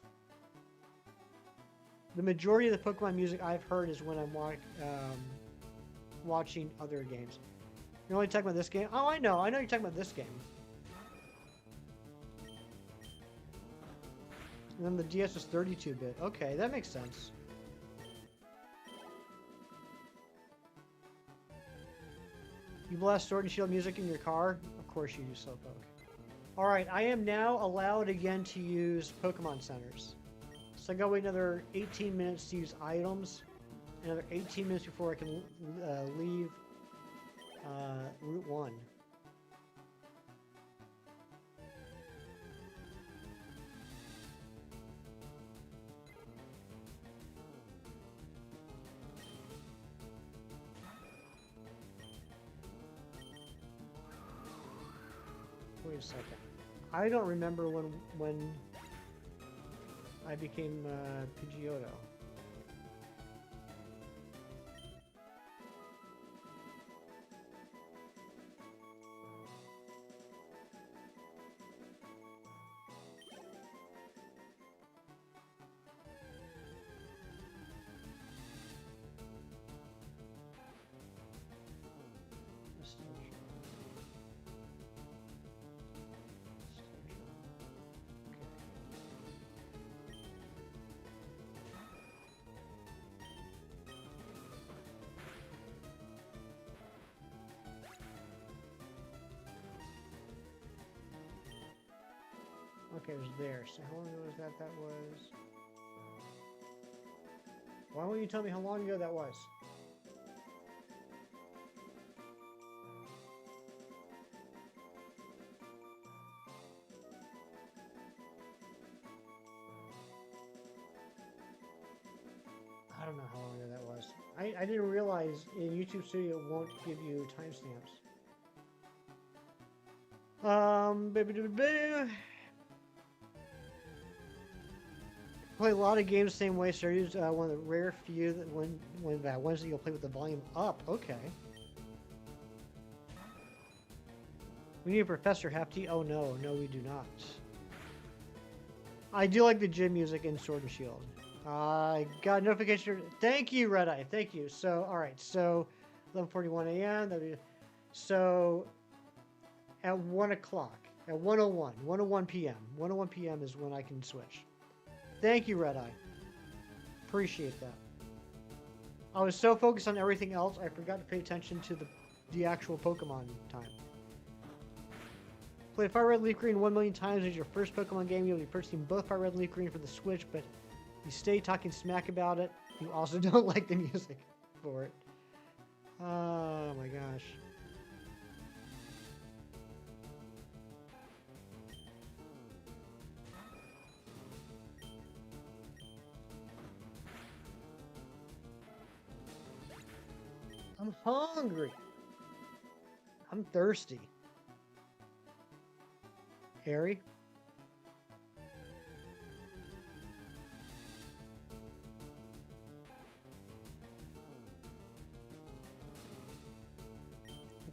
The majority of the Pokemon music I've heard is when I'm watching other games. You're only talking about this game? Oh, I know you're talking about this game. And then the DS is 32-bit. Okay, that makes sense. You blast Sword and Shield music in your car? Of course you do, Slowpoke. Alright, I am now allowed again to use Pokemon Centers. So I gotta wait another 18 minutes to use items. Another 18 minutes before I can leave Route 1. Wait a second. I don't remember when I became Pidgeotto. Okay, it was there. So how long ago was that? That was... Why won't you tell me how long ago that was? I don't know how long ago that was. I didn't realize in YouTube Studio it won't give you timestamps. Play a lot of games the same way. Stardew's one of the rare few that when that Wednesday you'll play with the volume up. Okay. We need a Professor Hefty. Oh no, no we do not. I do like the gym music in Sword and Shield. I got a notification. Thank you, Red Eye. Thank you. So, all right. So, 11:41 a.m. So, at 1 o'clock, at 1:01 p.m. 1:01 p.m. is when I can switch. Thank you, Red Eye. Appreciate that. I was so focused on everything else, I forgot to pay attention to the actual Pokemon time. Played Fire Red Leaf Green 1 million times as your first Pokemon game. You'll be purchasing both Fire Red and Leaf Green for the Switch, but you stay talking smack about it. You also don't like the music for it. Oh my gosh. I'm hungry. I'm thirsty. Harry?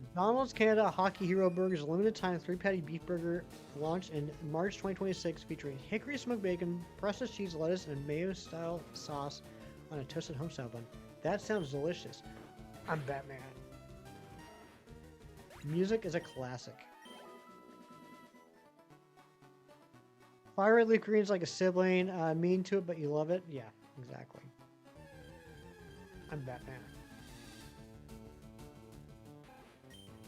McDonald's Canada Hockey Hero Burgers limited time 3-patty beef burger launch in March 2026 featuring hickory smoked bacon, processed cheese, lettuce, and mayo style sauce on a toasted homestyle bun. That sounds delicious. I'm Batman. Music is a classic. Fire Red Leaf Green's like a sibling, mean to it, but you love it. Yeah, exactly. I'm Batman.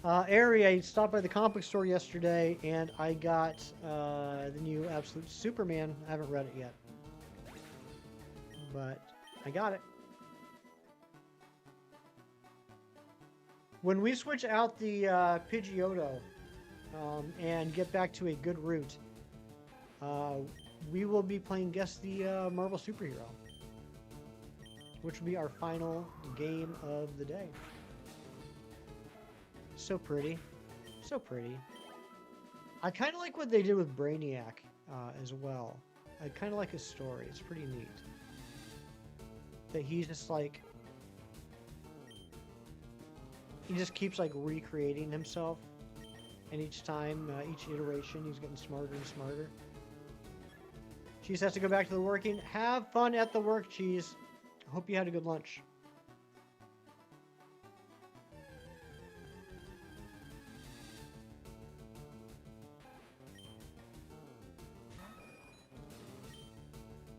Ari, I stopped by the comic book store yesterday, and I got the new Absolute Superman. I haven't read it yet, but I got it. When we switch out the Pidgeotto and get back to a good route, we will be playing Guess the Marvel Superhero, which will be our final game of the day. So pretty. So pretty. I kind of like what they did with Brainiac as well. I kind of like his story. It's pretty neat. That he's just like... He just keeps like recreating himself. And each time, each iteration, he's getting smarter and smarter. Cheese has to go back to the working. Have fun at the work, Cheese. Hope you had a good lunch.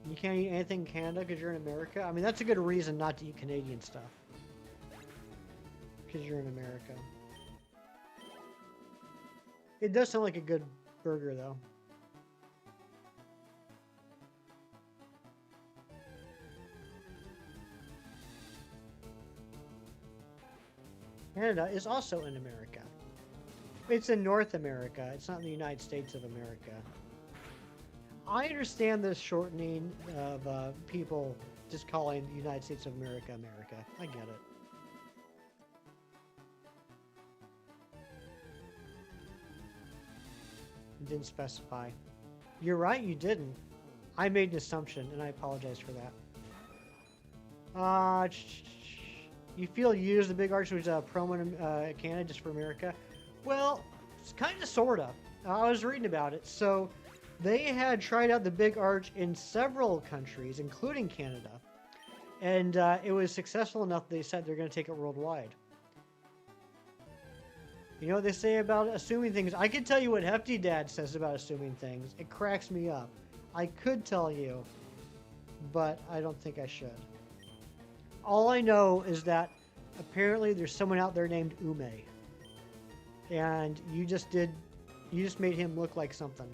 You can't eat anything in Canada because you're in America? I mean, that's a good reason not to eat Canadian stuff. Because you're in America. It does sound like a good burger, though. Canada is also in America. It's in North America. It's not in the United States of America. I understand this shortening of people just calling the United States of America, America. I get it. It didn't specify. You're right, you didn't. I made an assumption, and I apologize for that. You feel used, the Big Arch was a promo in Canada just for America. Well, it's kind of, sort of. I was reading about it. So they had tried out the Big Arch in several countries, including Canada. And it was successful enough they said they're going to take it worldwide. You know what they say about assuming things? I can tell you what Hefty Dad says about assuming things. It cracks me up. I could tell you, but I don't think I should. All I know is that apparently there's someone out there named Ume. And you just made him look like something.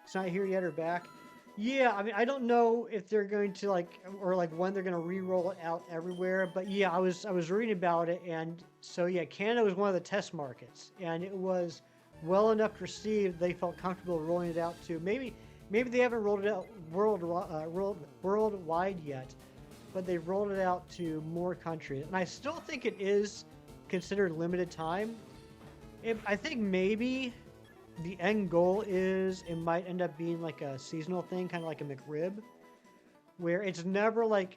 It's not here yet or back. Yeah, I mean, I don't know if they're going to when they're going to re-roll it out everywhere. But yeah, I was reading about it, and so yeah, Canada was one of the test markets, and it was well enough received. They felt comfortable rolling it out to maybe they haven't rolled it out worldwide yet, but they've rolled it out to more countries, and I still think it is considered limited time. I think maybe the end goal is it might end up being like a seasonal thing, kind of like a McRib, where it's never like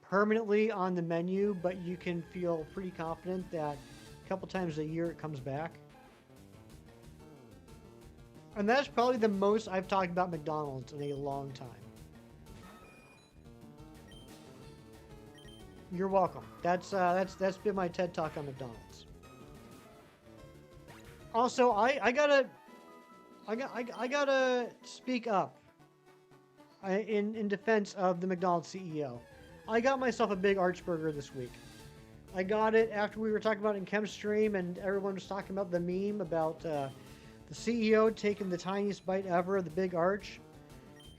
permanently on the menu, but you can feel pretty confident that a couple times a year it comes back. And that's probably the most I've talked about McDonald's in a long time. You're welcome. That's been my TED Talk on McDonald's. Also, I gotta speak up in defense of the McDonald's CEO. I got myself a Big Arch burger this week. I got it after we were talking about it in Chem's stream, and everyone was talking about the meme about the CEO taking the tiniest bite ever of the Big Arch.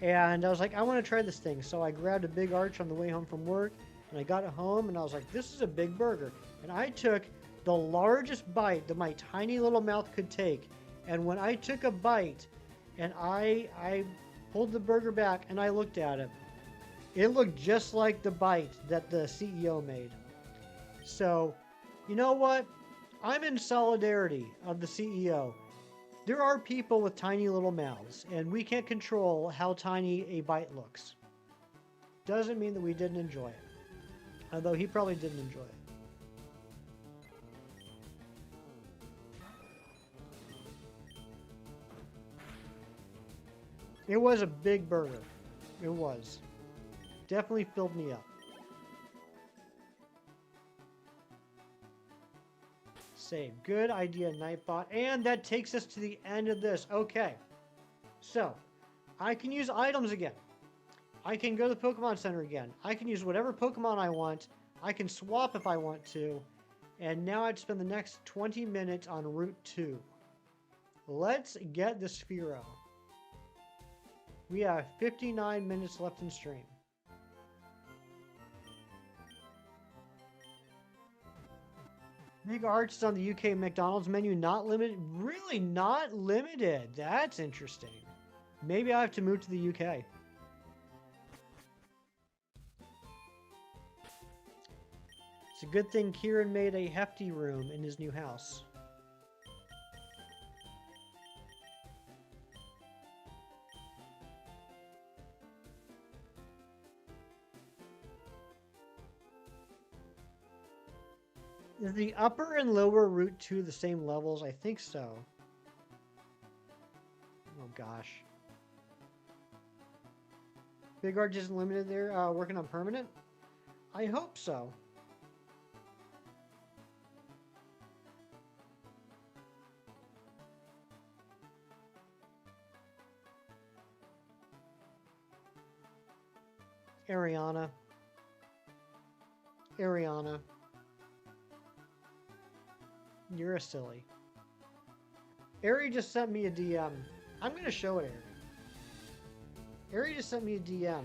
And I was like, I want to try this thing. So I grabbed a Big Arch on the way home from work, and I got it home, and I was like, this is a big burger. And I took the largest bite that my tiny little mouth could take. And when I took a bite and I pulled the burger back and I looked at it, it looked just like the bite that the CEO made. So, you know what? I'm in solidarity of the CEO. There are people with tiny little mouths, and we can't control how tiny a bite looks. Doesn't mean that we didn't enjoy it. Although he probably didn't enjoy it. It was a big burger. It was. Definitely filled me up. Save. Good idea, Nightbot. And that takes us to the end of this. Okay. So, I can use items again. I can go to the Pokemon Center again. I can use whatever Pokemon I want. I can swap if I want to. And now I'd spend the next 20 minutes on Route 2. Let's get the Sphero. We have 59 minutes left in stream. Big Arch is on the UK McDonald's menu, not limited. Really not limited. That's interesting. Maybe I have to move to the UK. It's a good thing Kieran made a hefty room in his new house. Is the upper and lower Route 2 the same levels? I think so. Oh gosh. Big Arch isn't limited there, working on permanent? I hope so. Ariana. You're a silly. Ari just sent me a DM. I'm going to show it, Ari. Ari just sent me a DM.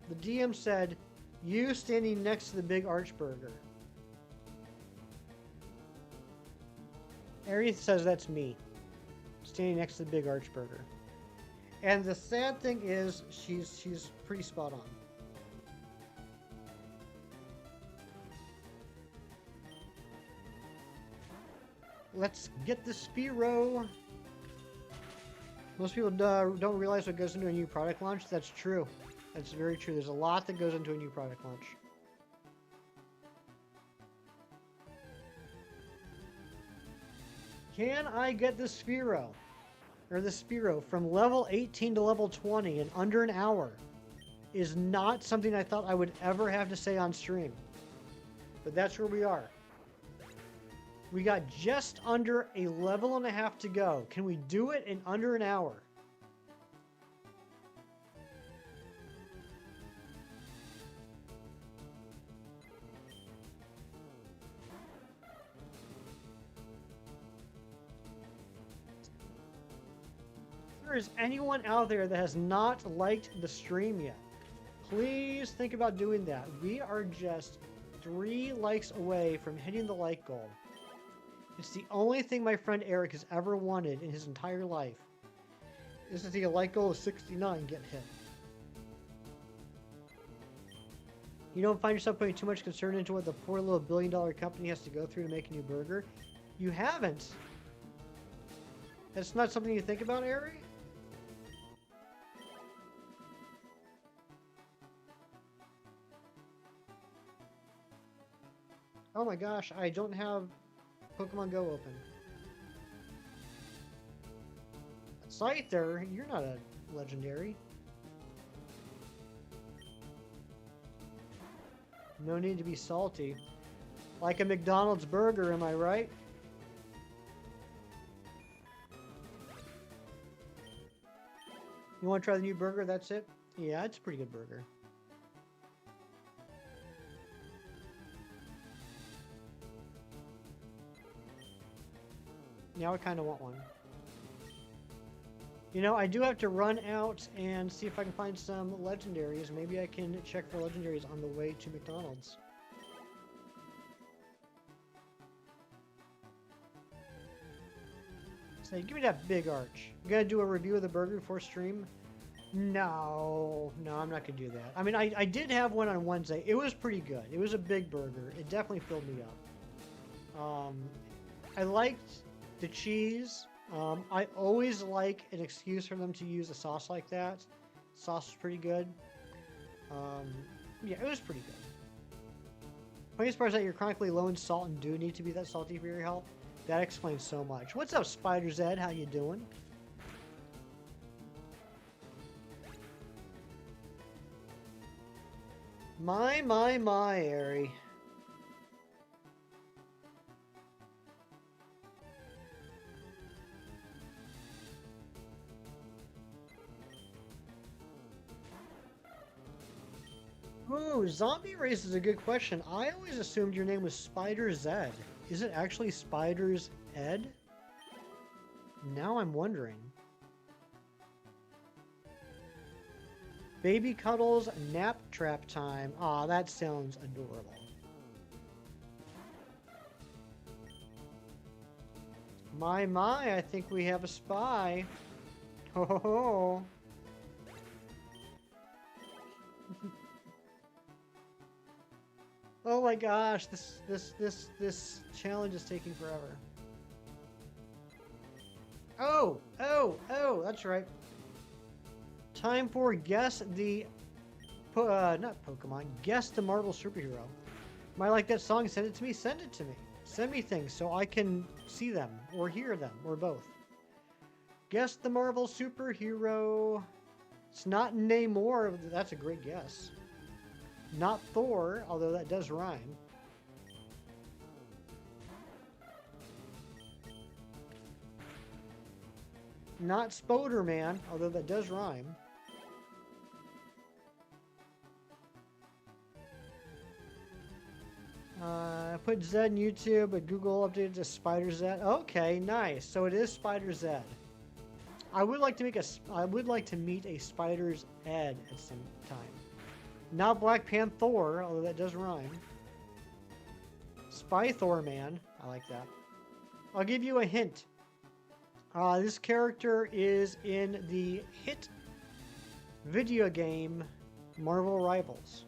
The DM said, you standing next to the Big Arch burger. Ari says that's me. Standing next to the Big Arch burger. And the sad thing is, she's pretty spot on. let's get the Spearow. Most people don't realize what goes into a new product launch. That's true. That's very true. There's a lot that goes into a new product launch. Can I get the Spearow? Or the Spearow from level 18 to level 20 in under an hour? Is not something I thought I would ever have to say on stream. But that's where we are. We got just under a level and a half to go. Can we do it in under an hour? If there is anyone out there that has not liked the stream yet, please think about doing that. We are just 3 likes away from hitting the like goal. It's the only thing my friend Eric has ever wanted in his entire life, is to see a like goal of 69 get hit. You don't find yourself putting too much concern into what the poor little billion-dollar company has to go through to make a new burger? You haven't. That's not something you think about, Eric? Oh my gosh, I don't have Pokemon Go open. Scyther, you're not a legendary. No need to be salty. Like a McDonald's burger, am I right? You want to try the new burger? That's it? Yeah, it's a pretty good burger. Now I kind of want one. You know, I do have to run out and see if I can find some legendaries. Maybe I can check for legendaries on the way to McDonald's. Say, give me that big arch. You gonna do a review of the burger before stream? No, I'm not gonna do that. I mean, I did have one on Wednesday. It was pretty good. It was a big burger. It definitely filled me up. I liked the cheese. I always like an excuse for them to use a sauce like that. Sauce was pretty good. Yeah, it was pretty good. Funny part is that you're chronically low in salt and do need to be that salty for your health. That explains so much. What's up, Spider Zed? How you doing? My, Airy. Ooh, Zombie Race is a good question. I always assumed your name was Spider Zed. Is it actually Spider's Ed? Now I'm wondering. Baby Cuddles nap trap time. Aw, that sounds adorable. My, I think we have a spy. Ho ho ho. Oh my gosh, this challenge is taking forever. Oh, that's right. Time for guess the, not Pokemon, guess the Marvel superhero. Might like that song, send it to me, send it to me. Send me things so I can see them, or hear them, or both. Guess the Marvel superhero. It's not Namor, that's a great guess. Not Thor, although that does rhyme. Not Spoderman, although that does rhyme. Put Zed in YouTube, but Google updated to Spider Zed. Okay, nice. So it is Spider Zed. I would like to meet a Spider's Ed at some time. Not Black Panther, although that does rhyme. Spy Thor Man. I like that. I'll give you a hint. This character is in the hit video game Marvel Rivals.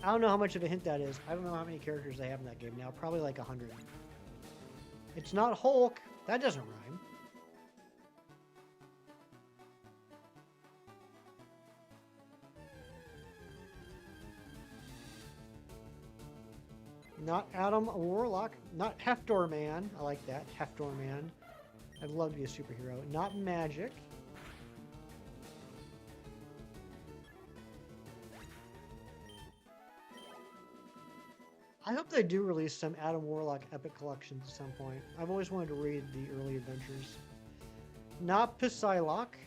I don't know how much of a hint that is. I don't know how many characters they have in that game now. Probably like 100. It's not Hulk. That doesn't rhyme. Not Adam Warlock. Not Heftor Man. I like that. Heftor Man. I'd love to be a superhero. Not Magic. I hope they do release some Adam Warlock epic collections at some point. I've always wanted to read the early adventures. Not Psylocke.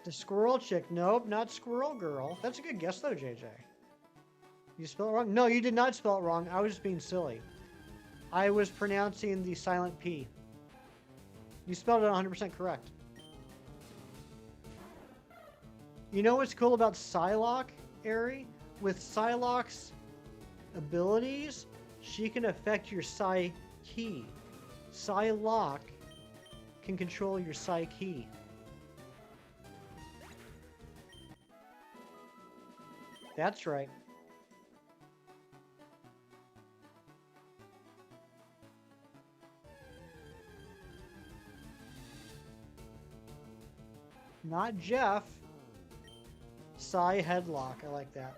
The Squirrel Chick. Nope, not Squirrel Girl. That's a good guess though, JJ. You spelled it wrong? No, you did not spell it wrong. I was just being silly. I was pronouncing the silent P. You spelled it 100% correct. You know what's cool about Psylocke, Ari? With Psylocke's abilities, she can affect your Psyche. Psylocke can control your Psyche. That's right. Not Jeff. Psy Headlock. I like that.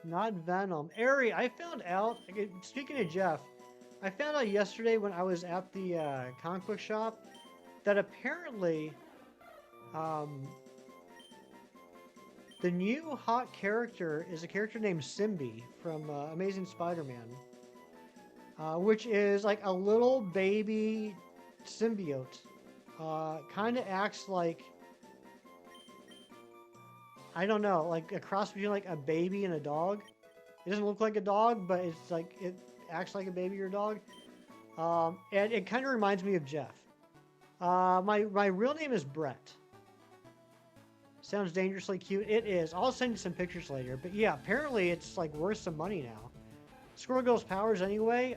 Not Venom. Ari, I found out, speaking of Jeff, I found out yesterday when I was at the comic book shop that apparently the new hot character is a character named Simbi from Amazing Spider-Man. Which is like a little baby symbiote. Kind of acts like, I don't know, like a cross between like a baby and a dog. It doesn't look like a dog, but it's like, it acts like a baby or a dog. And it kind of reminds me of Jeff. My real name is Brett. Sounds dangerously cute. It is. I'll send you some pictures later. But yeah, apparently it's like worth some money now. Squirrel Girl's powers anyway,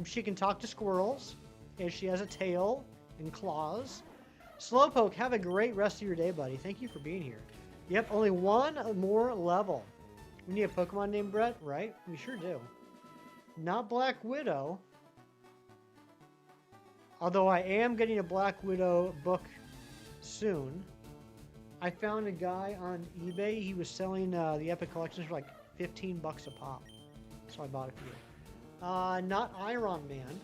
she can talk to squirrels, and she has a tail and claws. Slowpoke, have a great rest of your day, buddy. Thank you for being here. Yep, only one more level. We need a Pokemon named Brett, right? We sure do. Not Black Widow. Although I am getting a Black Widow book soon. I found a guy on eBay. He was selling the Epic Collections for like 15 bucks a pop. So I bought a few. Not Iron Man.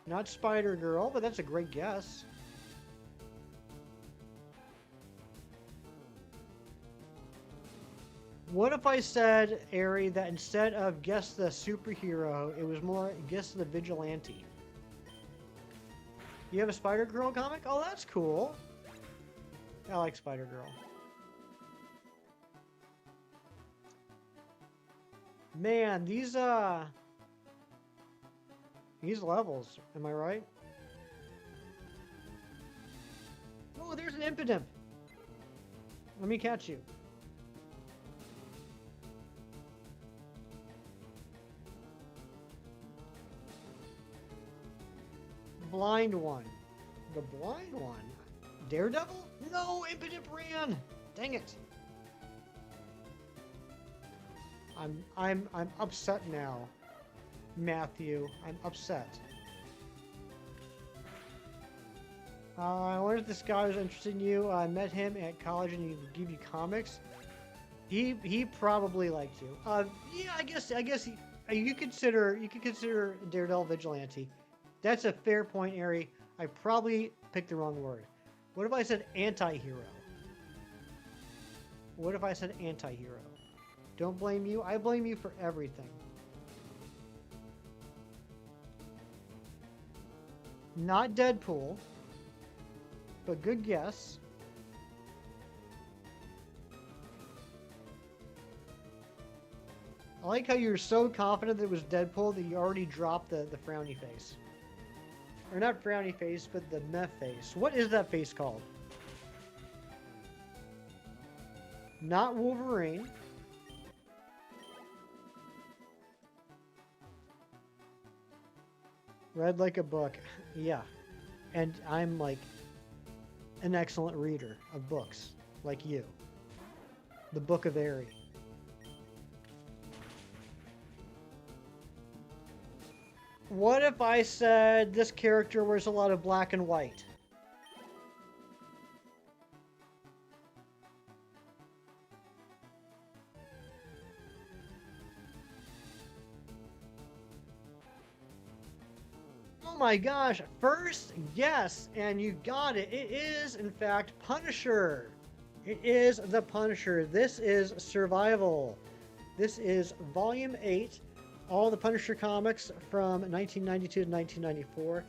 Not Spider Girl, but that's a great guess. What if I said, Ari, that instead of guess the superhero, it was more guess the vigilante? You have a Spider Girl comic? Oh, that's cool. I like Spider Girl. Man, these levels, am I right? Oh, there's an Impidimp. Let me catch you. Blind one. The blind one. Daredevil? No, Impidimp ran. Dang it. I'm upset now, Matthew. I'm upset. I wonder if this guy was interested in you. I met him at college and he would give you comics. He probably liked you. Yeah, I guess you could consider Daredevil vigilante. That's a fair point, Ari. I probably picked the wrong word. What if I said anti-hero? What if I said anti-hero? Don't blame you. I blame you for everything. Not Deadpool, but good guess. I like how you're so confident that it was Deadpool that you already dropped the frowny face. Or not frowny face, but the meh face. What is that face called? Not Wolverine. Read like a book. Yeah. And I'm like an excellent reader of books, like you. The Book of Airy. What if I said this character wears a lot of black and white? Oh my gosh, first guess, and you got it. It is, in fact, Punisher. It is the Punisher. This is Survival. This is Volume 8, all the Punisher comics from 1992 to 1994.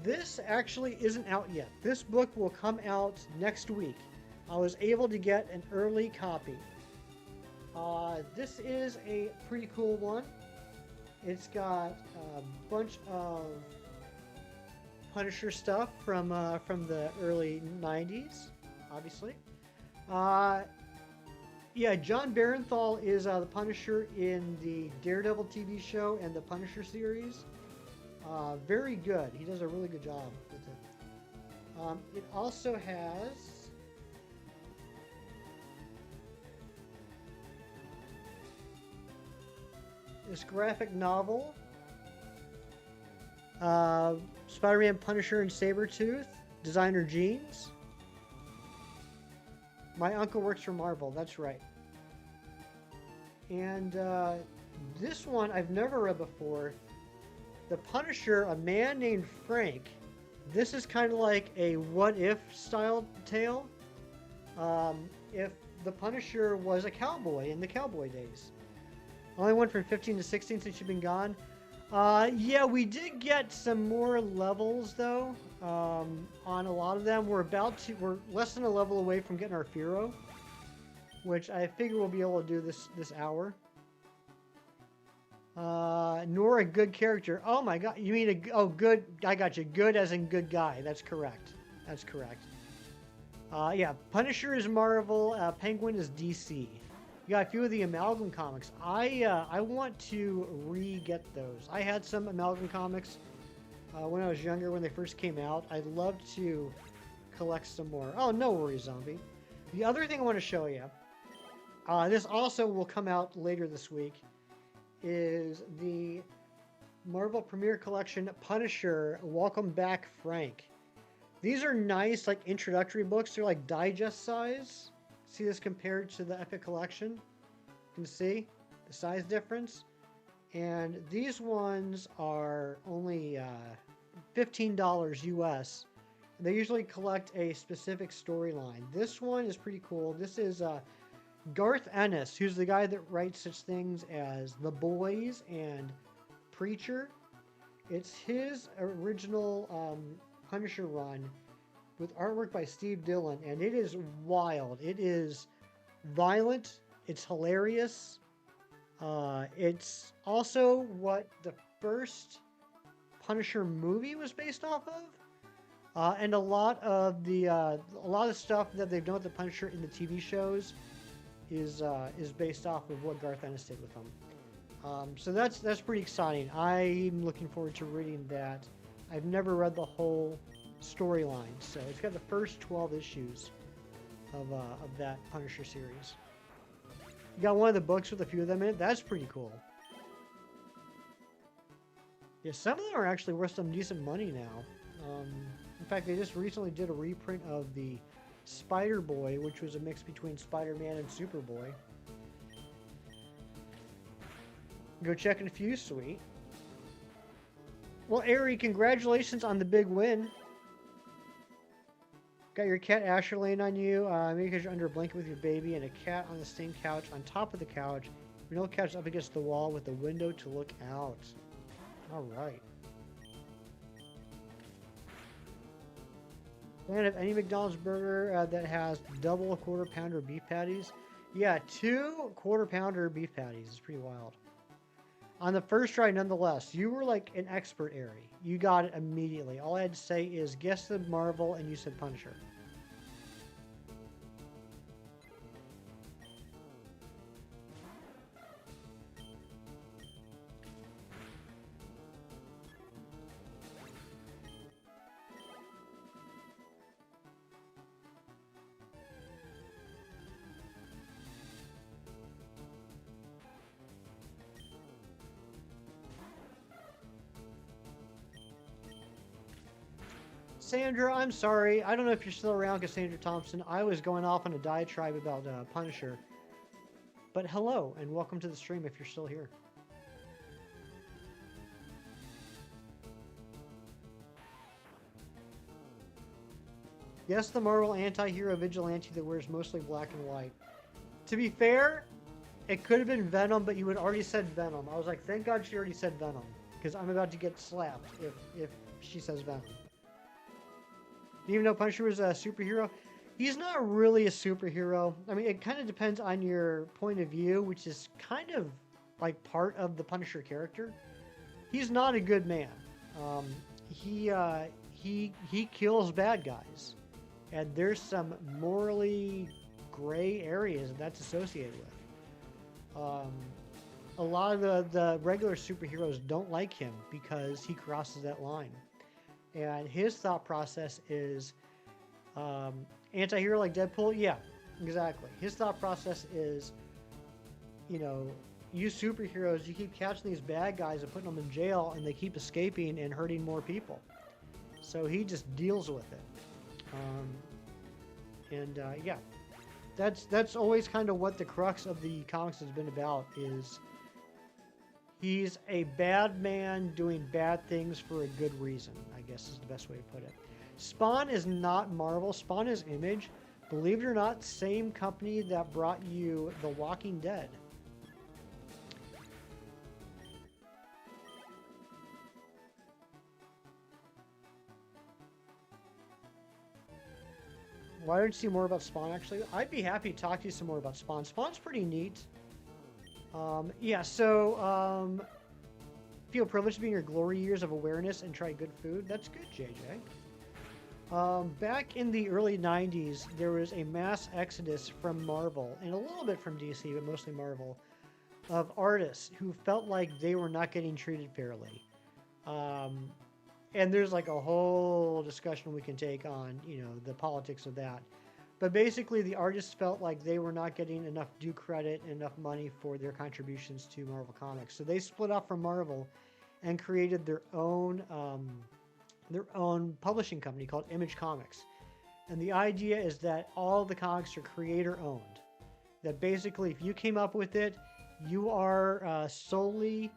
This actually isn't out yet. This book will come out next week. I was able to get an early copy. This is a pretty cool one. It's got a bunch of Punisher stuff from the early 90s, obviously. Yeah, John Barenthal is the Punisher in the Daredevil TV show and the Punisher series. Very good. He does a really good job with it. It also has this graphic novel. Spider-Man, Punisher, and Sabretooth. Designer Jeans. My uncle works for Marvel, that's right. And this one I've never read before. The Punisher, a man named Frank. This is kind of like a what-if style tale. If the Punisher was a cowboy in the cowboy days. Only went from 15 to 16 since you've been gone. Yeah, we did get some more levels though. On a lot of them, we're less than a level away from getting our Firo, which I figure we'll be able to do this hour. Nor a good character. Oh my god, you mean good? I got you. Good as in good guy. That's correct. That's correct. Yeah, Punisher is Marvel. Penguin is DC. You got a few of the Amalgam comics. I want to re-get those. I had some Amalgam comics when I was younger, when they first came out. I'd love to collect some more. Oh, no worries, Zombie. The other thing I want to show you, this also will come out later this week, is the Marvel Premiere Collection Punisher Welcome Back Frank. These are nice, like, introductory books. They're like digest size. See this compared to the Epic Collection? You can see the size difference. And these ones are only $15 US. They usually collect a specific storyline. This one is pretty cool. This is Garth Ennis, who's the guy that writes such things as The Boys and Preacher. It's his original Punisher run with artwork by Steve Dillon, and it is wild. It is violent. It's hilarious. It's also what the first Punisher movie was based off of, and a lot of stuff that they've done with the Punisher in the TV shows is based off of what Garth Ennis did with them. So that's pretty exciting. I'm looking forward to reading that. I've never read the whole storyline, so it's got the first 12 issues of that Punisher series. You got one of the books with a few of them in it. That's pretty cool. Yeah, some of them are actually worth some decent money now. In fact, they just recently did a reprint of the Spider-Boy, which was a mix between Spider-Man and Superboy. Go check in a few, sweet. Well, Ari, congratulations on the big win. Got your cat Asher laying on you, maybe because you're under a blanket with your baby, and a cat on the same couch on top of the couch. Your no couch up against the wall with a window to look out. Alright. Fan of any McDonald's burger that has double quarter pounder beef patties? Yeah, 2 quarter pounder beef patties is pretty wild. On the first try, nonetheless, you were like an expert, Airy. You got it immediately. All I had to say is guess the Marvel, and you said Punisher. Sandra, I'm sorry. I don't know if you're still around, Cassandra Thompson. I was going off on a diatribe about Punisher. But hello, and welcome to the stream if you're still here. Yes, the Marvel anti-hero vigilante that wears mostly black and white. To be fair, it could have been Venom, but you had already said Venom. I was like, thank God she already said Venom, because I'm about to get slapped if she says Venom. Even though Punisher was a superhero, he's not really a superhero. I mean, it kind of depends on your point of view, which is kind of like part of the Punisher character. He's not a good man. He kills bad guys, and there's some morally gray areas that's associated with. A lot of the regular superheroes don't like him because he crosses that line. And his thought process is anti-hero like Deadpool. Yeah, exactly. His thought process is, you know, you superheroes, you keep catching these bad guys and putting them in jail, and they keep escaping and hurting more people. So he just deals with it. Yeah, that's always kind of what the crux of the comics has been about. Is he's a bad man doing bad things for a good reason, I guess is the best way to put it. Spawn is not Marvel. Spawn is Image. Believe it or not, same company that brought you The Walking Dead. Why don't you see more about Spawn, actually? I'd be happy to talk to you some more about Spawn. Spawn's pretty neat. Feel privileged to be in your glory years of awareness and try good food. That's good, JJ. Back in the early 90s, there was a mass exodus from Marvel, and a little bit from DC, but mostly Marvel, of artists who felt like they were not getting treated fairly. And there's like a whole discussion we can take on, you know, the politics of that. But basically, the artists felt like they were not getting enough due credit and enough money for their contributions to Marvel Comics. So they split off from Marvel and created their own publishing company called Image Comics. And the idea is that all the comics are creator-owned. That basically, if you came up with it, you are solely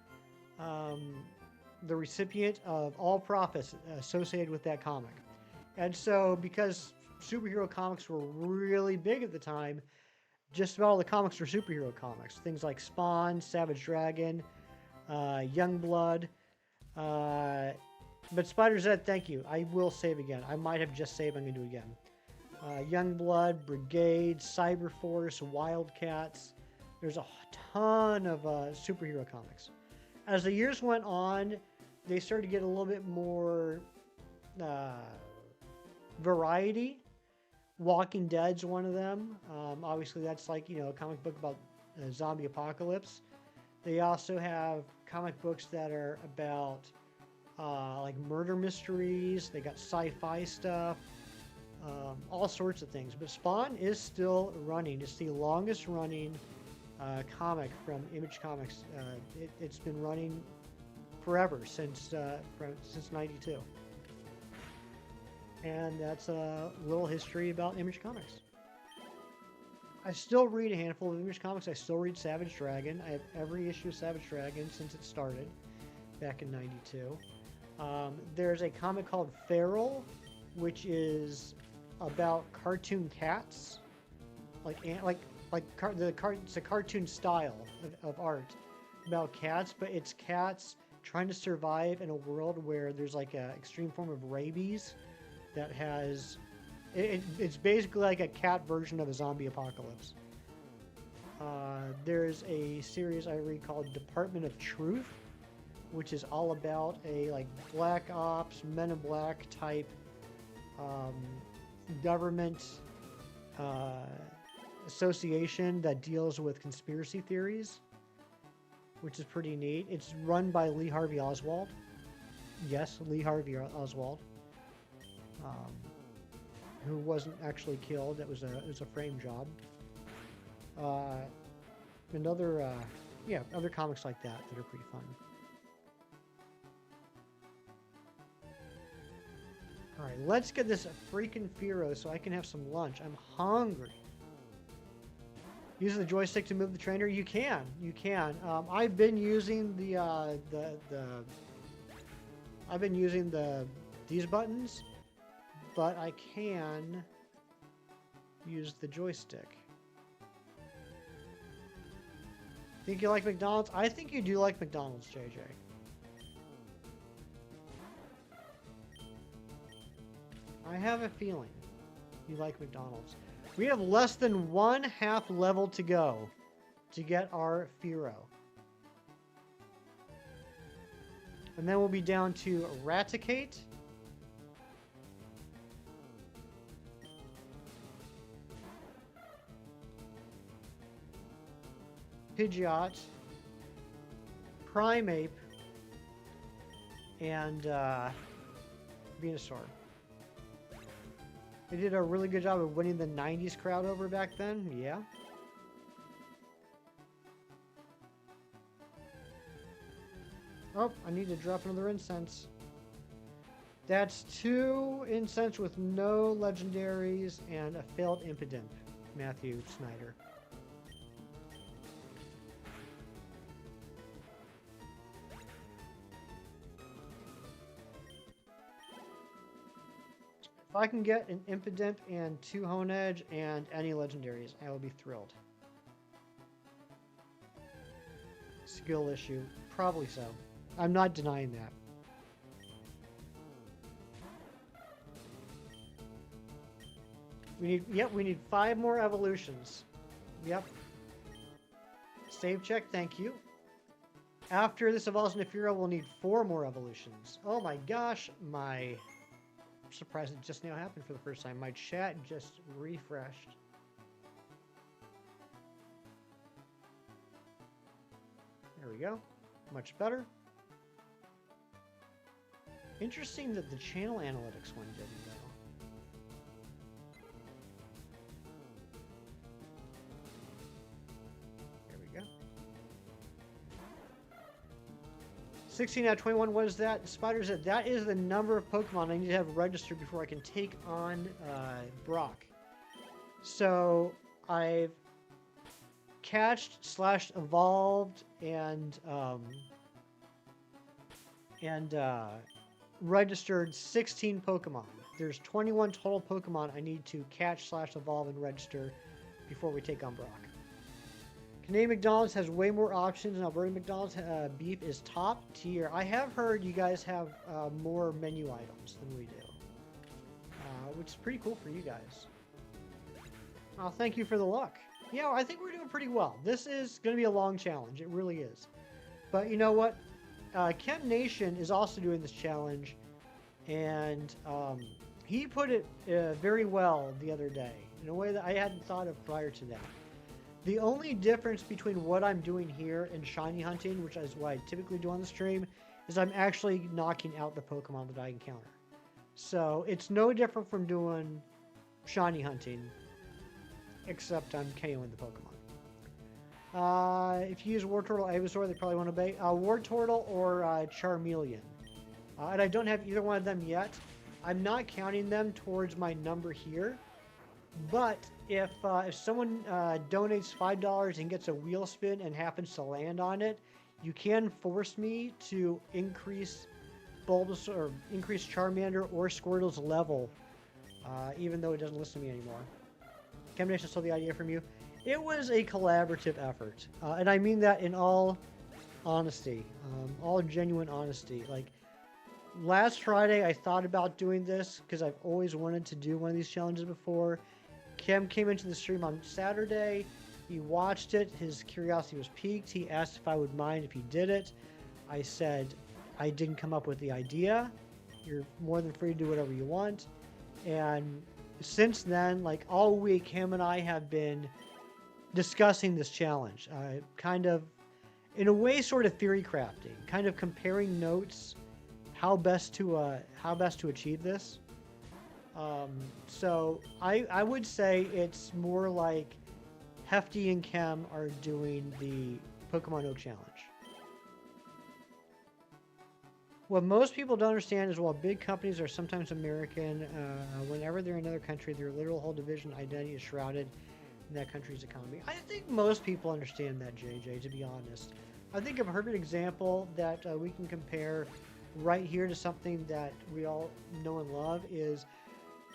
the recipient of all profits associated with that comic. And so, because superhero comics were really big at the time, just about all the comics were superhero comics. Things like Spawn, Savage Dragon, Youngblood. But Spider Zed, thank you. I will save again. I might have just saved. I'm going to do it again. Youngblood, Brigade, Cyberforce, Wildcats. There's a ton of superhero comics. As the years went on, they started to get a little bit more variety. Walking Dead's one of them. Obviously, that's like, you know, a comic book about zombie apocalypse. They also have comic books that are about like murder mysteries. They got sci-fi stuff, all sorts of things. But Spawn is still running. It's the longest running comic from Image Comics. It's been running forever since '92. And that's a little history about Image Comics. I still read a handful of Image Comics. I still read Savage Dragon. I have every issue of Savage Dragon since it started back in '92. There's a comic called Feral, which is about cartoon cats, it's a cartoon style of art about cats, but it's cats trying to survive in a world where there's like an extreme form of rabies that has... It's basically like a cat version of a zombie apocalypse. There's a series I read called Department of Truth, which is all about a like Black Ops, Men in Black type um, government association that deals with conspiracy theories, which is pretty neat. It's run by Lee Harvey Oswald. Yes, Lee Harvey Oswald, um, who wasn't actually killed. It was a frame job. Another yeah, other comics like that are pretty fun. All right, let's get this freaking Firo so I can have some lunch. I'm hungry. Use the joystick to move the trainer. You can. I've been using I've been using these buttons, but I can use the joystick. Think you like McDonald's? I think you do like McDonald's, JJ. I have a feeling you like McDonald's. We have less than 1/2 level to go to get our Firo. And then we'll be down to Raticate. Pidgeot. Primeape. And Venusaur. They did a really good job of winning the 90s crowd over back then. Yeah. Oh, I need to drop another incense. That's 2 incense with no legendaries and a failed impidimp. Matthew Snyder. If I can get an impidimp and 2 hone edge and any legendaries, I will be thrilled. Skill issue. Probably so. I'm not denying that. We need 5 more evolutions. Yep. Save check, thank you. After this evolves into Firo, we'll need 4 more evolutions. Oh my gosh, I'm surprised it just now happened for the first time. My chat just refreshed. There we go. Much better. Interesting that the channel analytics one didn't, though. There we go. 16 out of 21, what is that? Spider said that is the number of Pokemon I need to have registered before I can take on Brock. So I've catched / evolved and registered 16 Pokemon. There's 21 total Pokemon I need to catch / evolve and register before we take on Brock. Canadian McDonald's has way more options, and Alberta McDonald's beef is top tier. I have heard you guys have more menu items than we do, which is pretty cool for you guys. Oh, thank you for the luck. Yeah, I think we're doing pretty well. This is going to be a long challenge. It really is. But you know what? Kemp Nation is also doing this challenge, and he put it very well the other day in a way that I hadn't thought of prior to that. The only difference between what I'm doing here and shiny hunting, which is what I typically do on the stream, is I'm actually knocking out the Pokemon that I encounter. So it's no different from doing shiny hunting, except I'm KOing the Pokemon. If you use Wartortle, Ivysaur, they probably want to obey. Wartortle or Charmeleon. And I don't have either one of them yet. I'm not counting them towards my number here. But if someone donates $5 and gets a wheel spin and happens to land on it, you can force me to increase Bulbasaur or increase Charmander or Squirtle's level, even though it doesn't listen to me anymore. Combination stole the idea from you. It was a collaborative effort, and I mean that in all honesty, all genuine honesty. Like last Friday, I thought about doing this because I've always wanted to do one of these challenges before. Kim came into the stream on Saturday. He watched it. His curiosity was piqued. He asked if I would mind if he did it. I said, I didn't come up with the idea. You're more than free to do whatever you want. And since then, like all week, him and I have been discussing this challenge. Kind of, in a way, sort of theory crafting, kind of comparing notes, how best to achieve this. So I would say it's more like Hefty and Kem are doing the Pokemon Oak Challenge. What most people don't understand is while big companies are sometimes American, whenever they're in another country, their literal whole division identity is shrouded in that country's economy. I think most people understand that, JJ, to be honest. I think a perfect example that we can compare right here to something that we all know and love is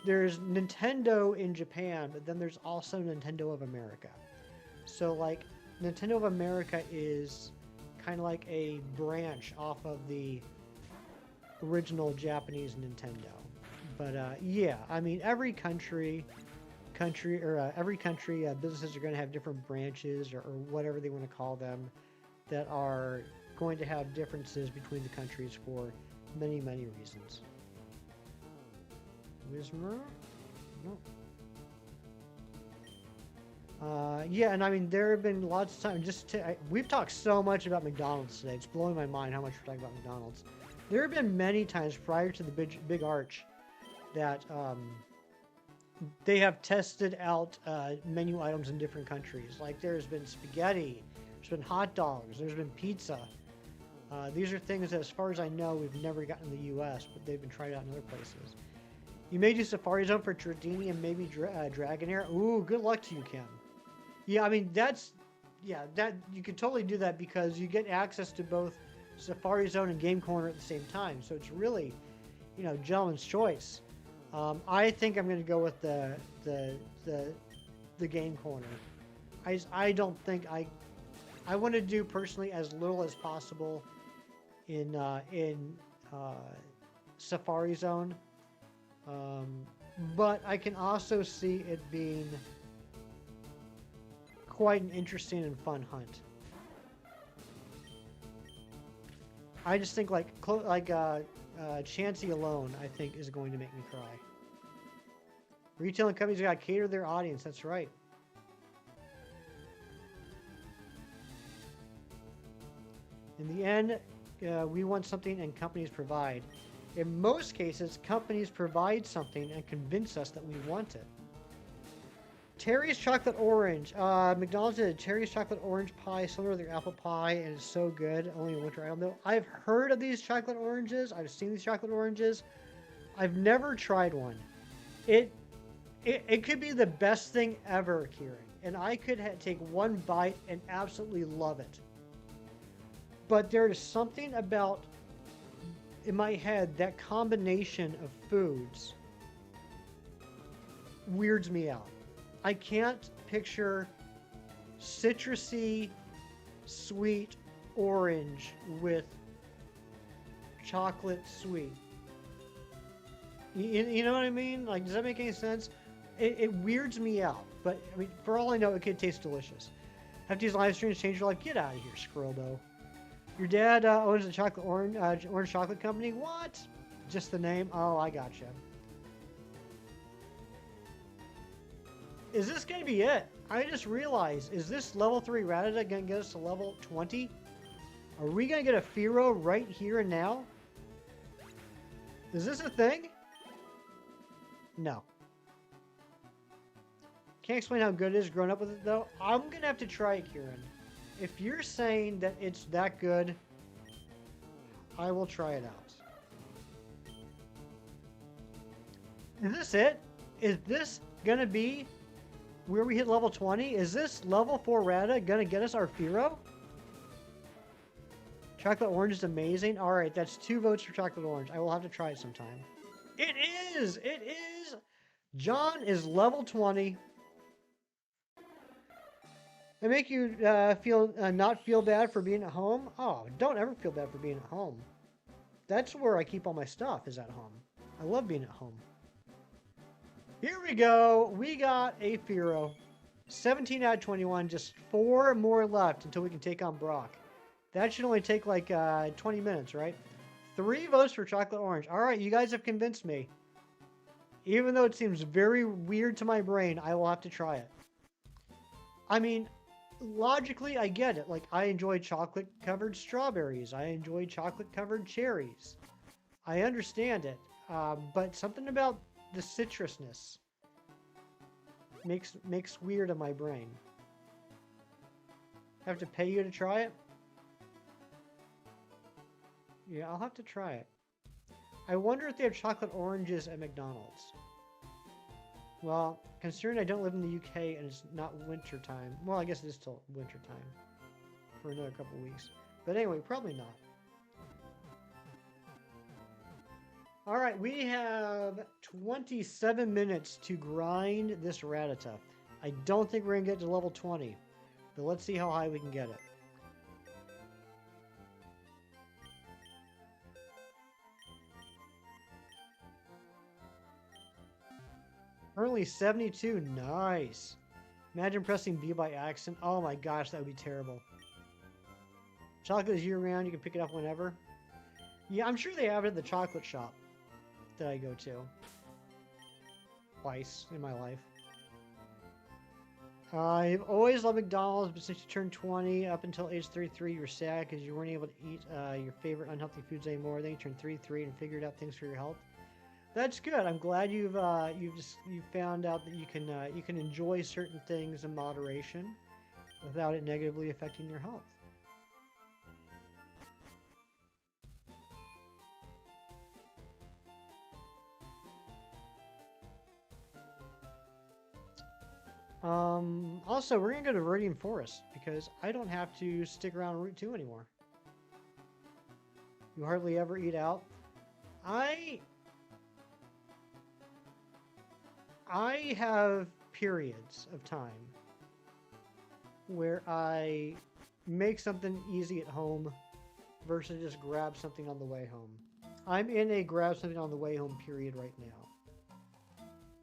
there's Nintendo in Japan, but then there's also Nintendo of America. So, like, Nintendo of America is kind of like a branch off of the original Japanese Nintendo. But yeah, I mean, every country, businesses are going to have different branches or whatever they want to call them that are going to have differences between the countries for many, many reasons. Wismer? No. Yeah, and I mean, there have been lots of times, we've talked so much about McDonald's today. It's blowing my mind how much we're talking about McDonald's. There have been many times prior to the big arch that they have tested out menu items in different countries. Like there's been spaghetti, there's been hot dogs, there's been pizza. These are things that, as far as I know, we've never gotten in the U.S., but they've been tried out in other places. You may do Safari Zone for Dratini and maybe Dragonair. Ooh, good luck to you, Kim. Yeah, I mean, that you could totally do that because you get access to both Safari Zone and Game Corner at the same time. So it's really, gentleman's choice. I think I'm going to go with the Game Corner. I don't think I want to do personally as little as possible in Safari Zone. But I can also see it being quite an interesting and fun hunt. I just think Chansey alone, I think, is going to make me cry. Retailing companies got to cater their audience. That's right. In the end, we want something and companies provide. In most cases, companies provide something and convince us that we want it. Terry's Chocolate Orange. McDonald's did a Terry's Chocolate Orange pie similar to their apple pie, and it's so good. Only a winter item though. I've heard of these chocolate oranges. I've seen these chocolate oranges. I've never tried one. It could be the best thing ever, Kieran. And I could take one bite and absolutely love it. But there is something about, in my head, that combination of foods weirds me out. I can't picture citrusy, sweet orange with chocolate sweet. You know what I mean? Like, does that make any sense? It weirds me out. But, I mean, for all I know, it could taste delicious. Hefty's live streams change your life. Get out of here, Squirreldo. Your dad owns a chocolate orange chocolate company? What? Just the name? Oh, I gotcha. Is this going to be it? I just realized, is this level 3 Rattata going to get us to level 20? Are we going to get a Fearow right here and now? Is this a thing? No. Can't explain how good it is growing up with it, though. I'm going to have to try it, Kieran. If you're saying that it's that good, I will try it out. Is this it? Is this going to be where we hit level 20? Is this level 4 Rattata going to get us our Fearow? Chocolate Orange is amazing. Alright, that's 2 votes for Chocolate Orange. I will have to try it sometime. It is! It is! John is level 20. They make you not feel bad for being at home? Oh, don't ever feel bad for being at home. That's where I keep all my stuff, is at home. I love being at home. Here we go. We got a Fearow. 17 out of 21, just 4 more left until we can take on Brock. That should only take like 20 minutes, right? 3 votes for chocolate orange. All right, you guys have convinced me. Even though it seems very weird to my brain, I will have to try it. I mean, logically, I get it. Like, I enjoy chocolate-covered strawberries. I enjoy chocolate-covered cherries. I understand it. But something about the citrusness makes weird in my brain. Have to pay you to try it? Yeah, I'll have to try it. I wonder if they have chocolate oranges at McDonald's. Well, considering I don't live in the UK and it's not winter time. Well, I guess it is still winter time for another couple weeks. But anyway, probably not. All right, we have 27 minutes to grind this Rattata. I don't think we're going to get to level 20, but let's see how high we can get it. Currently 72, nice. Imagine pressing B by accident. Oh my gosh, that would be terrible. Chocolate is year-round, you can pick it up whenever. Yeah, I'm sure they have it at the chocolate shop that I go to. Twice in my life. I've always loved McDonald's, but since you turned 20, up until age 33, you were sad because you weren't able to eat your favorite unhealthy foods anymore. Then you turned 33 and figured out things for your health. That's good. I'm glad you've found out that you can enjoy certain things in moderation without it negatively affecting your health. Also, we're gonna go to Viridian Forest because I don't have to stick around Route 2 anymore. You hardly ever eat out. I have periods of time where I make something easy at home versus just grab something on the way home. I'm in a grab something on the way home period right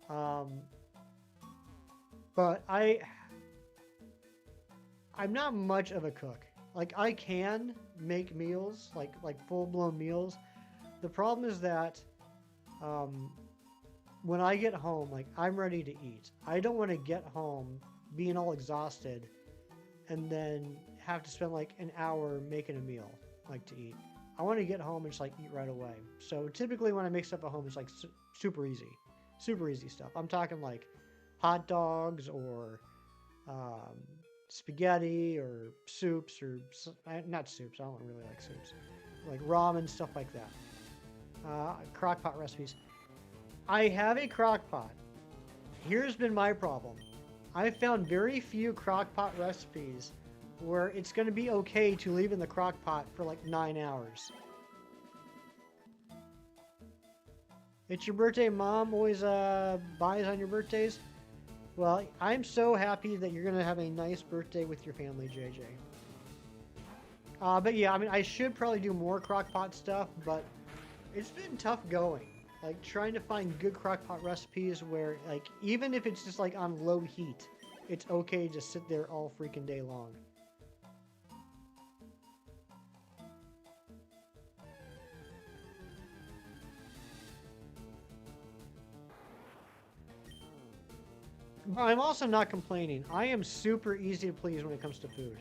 now. But I'm not much of a cook. Like, I can make meals, like full-blown meals. The problem is that when I get home, like, I'm ready to eat. I don't want to get home being all exhausted and then have to spend like an hour making a meal, like, to eat. I want to get home and just like eat right away. So typically when I make stuff at home, it's like super easy stuff. I'm talking like hot dogs or spaghetti or soups or not soups. I don't really like soups. Like ramen, stuff like that. Crock pot recipes. I have a crock pot. Here's been my problem. I've found very few crock pot recipes where it's going to be okay to leave in the crock pot for like 9 hours. It's your birthday, Mom always buys on your birthdays. Well, I'm so happy that you're going to have a nice birthday with your family, JJ. But yeah, I mean, I should probably do more crock pot stuff, but it's been tough going. Like, trying to find good crock pot recipes where, like, even if it's just like on low heat, it's okay to just sit there all freaking day long. I'm also not complaining. I am super easy to please when it comes to food.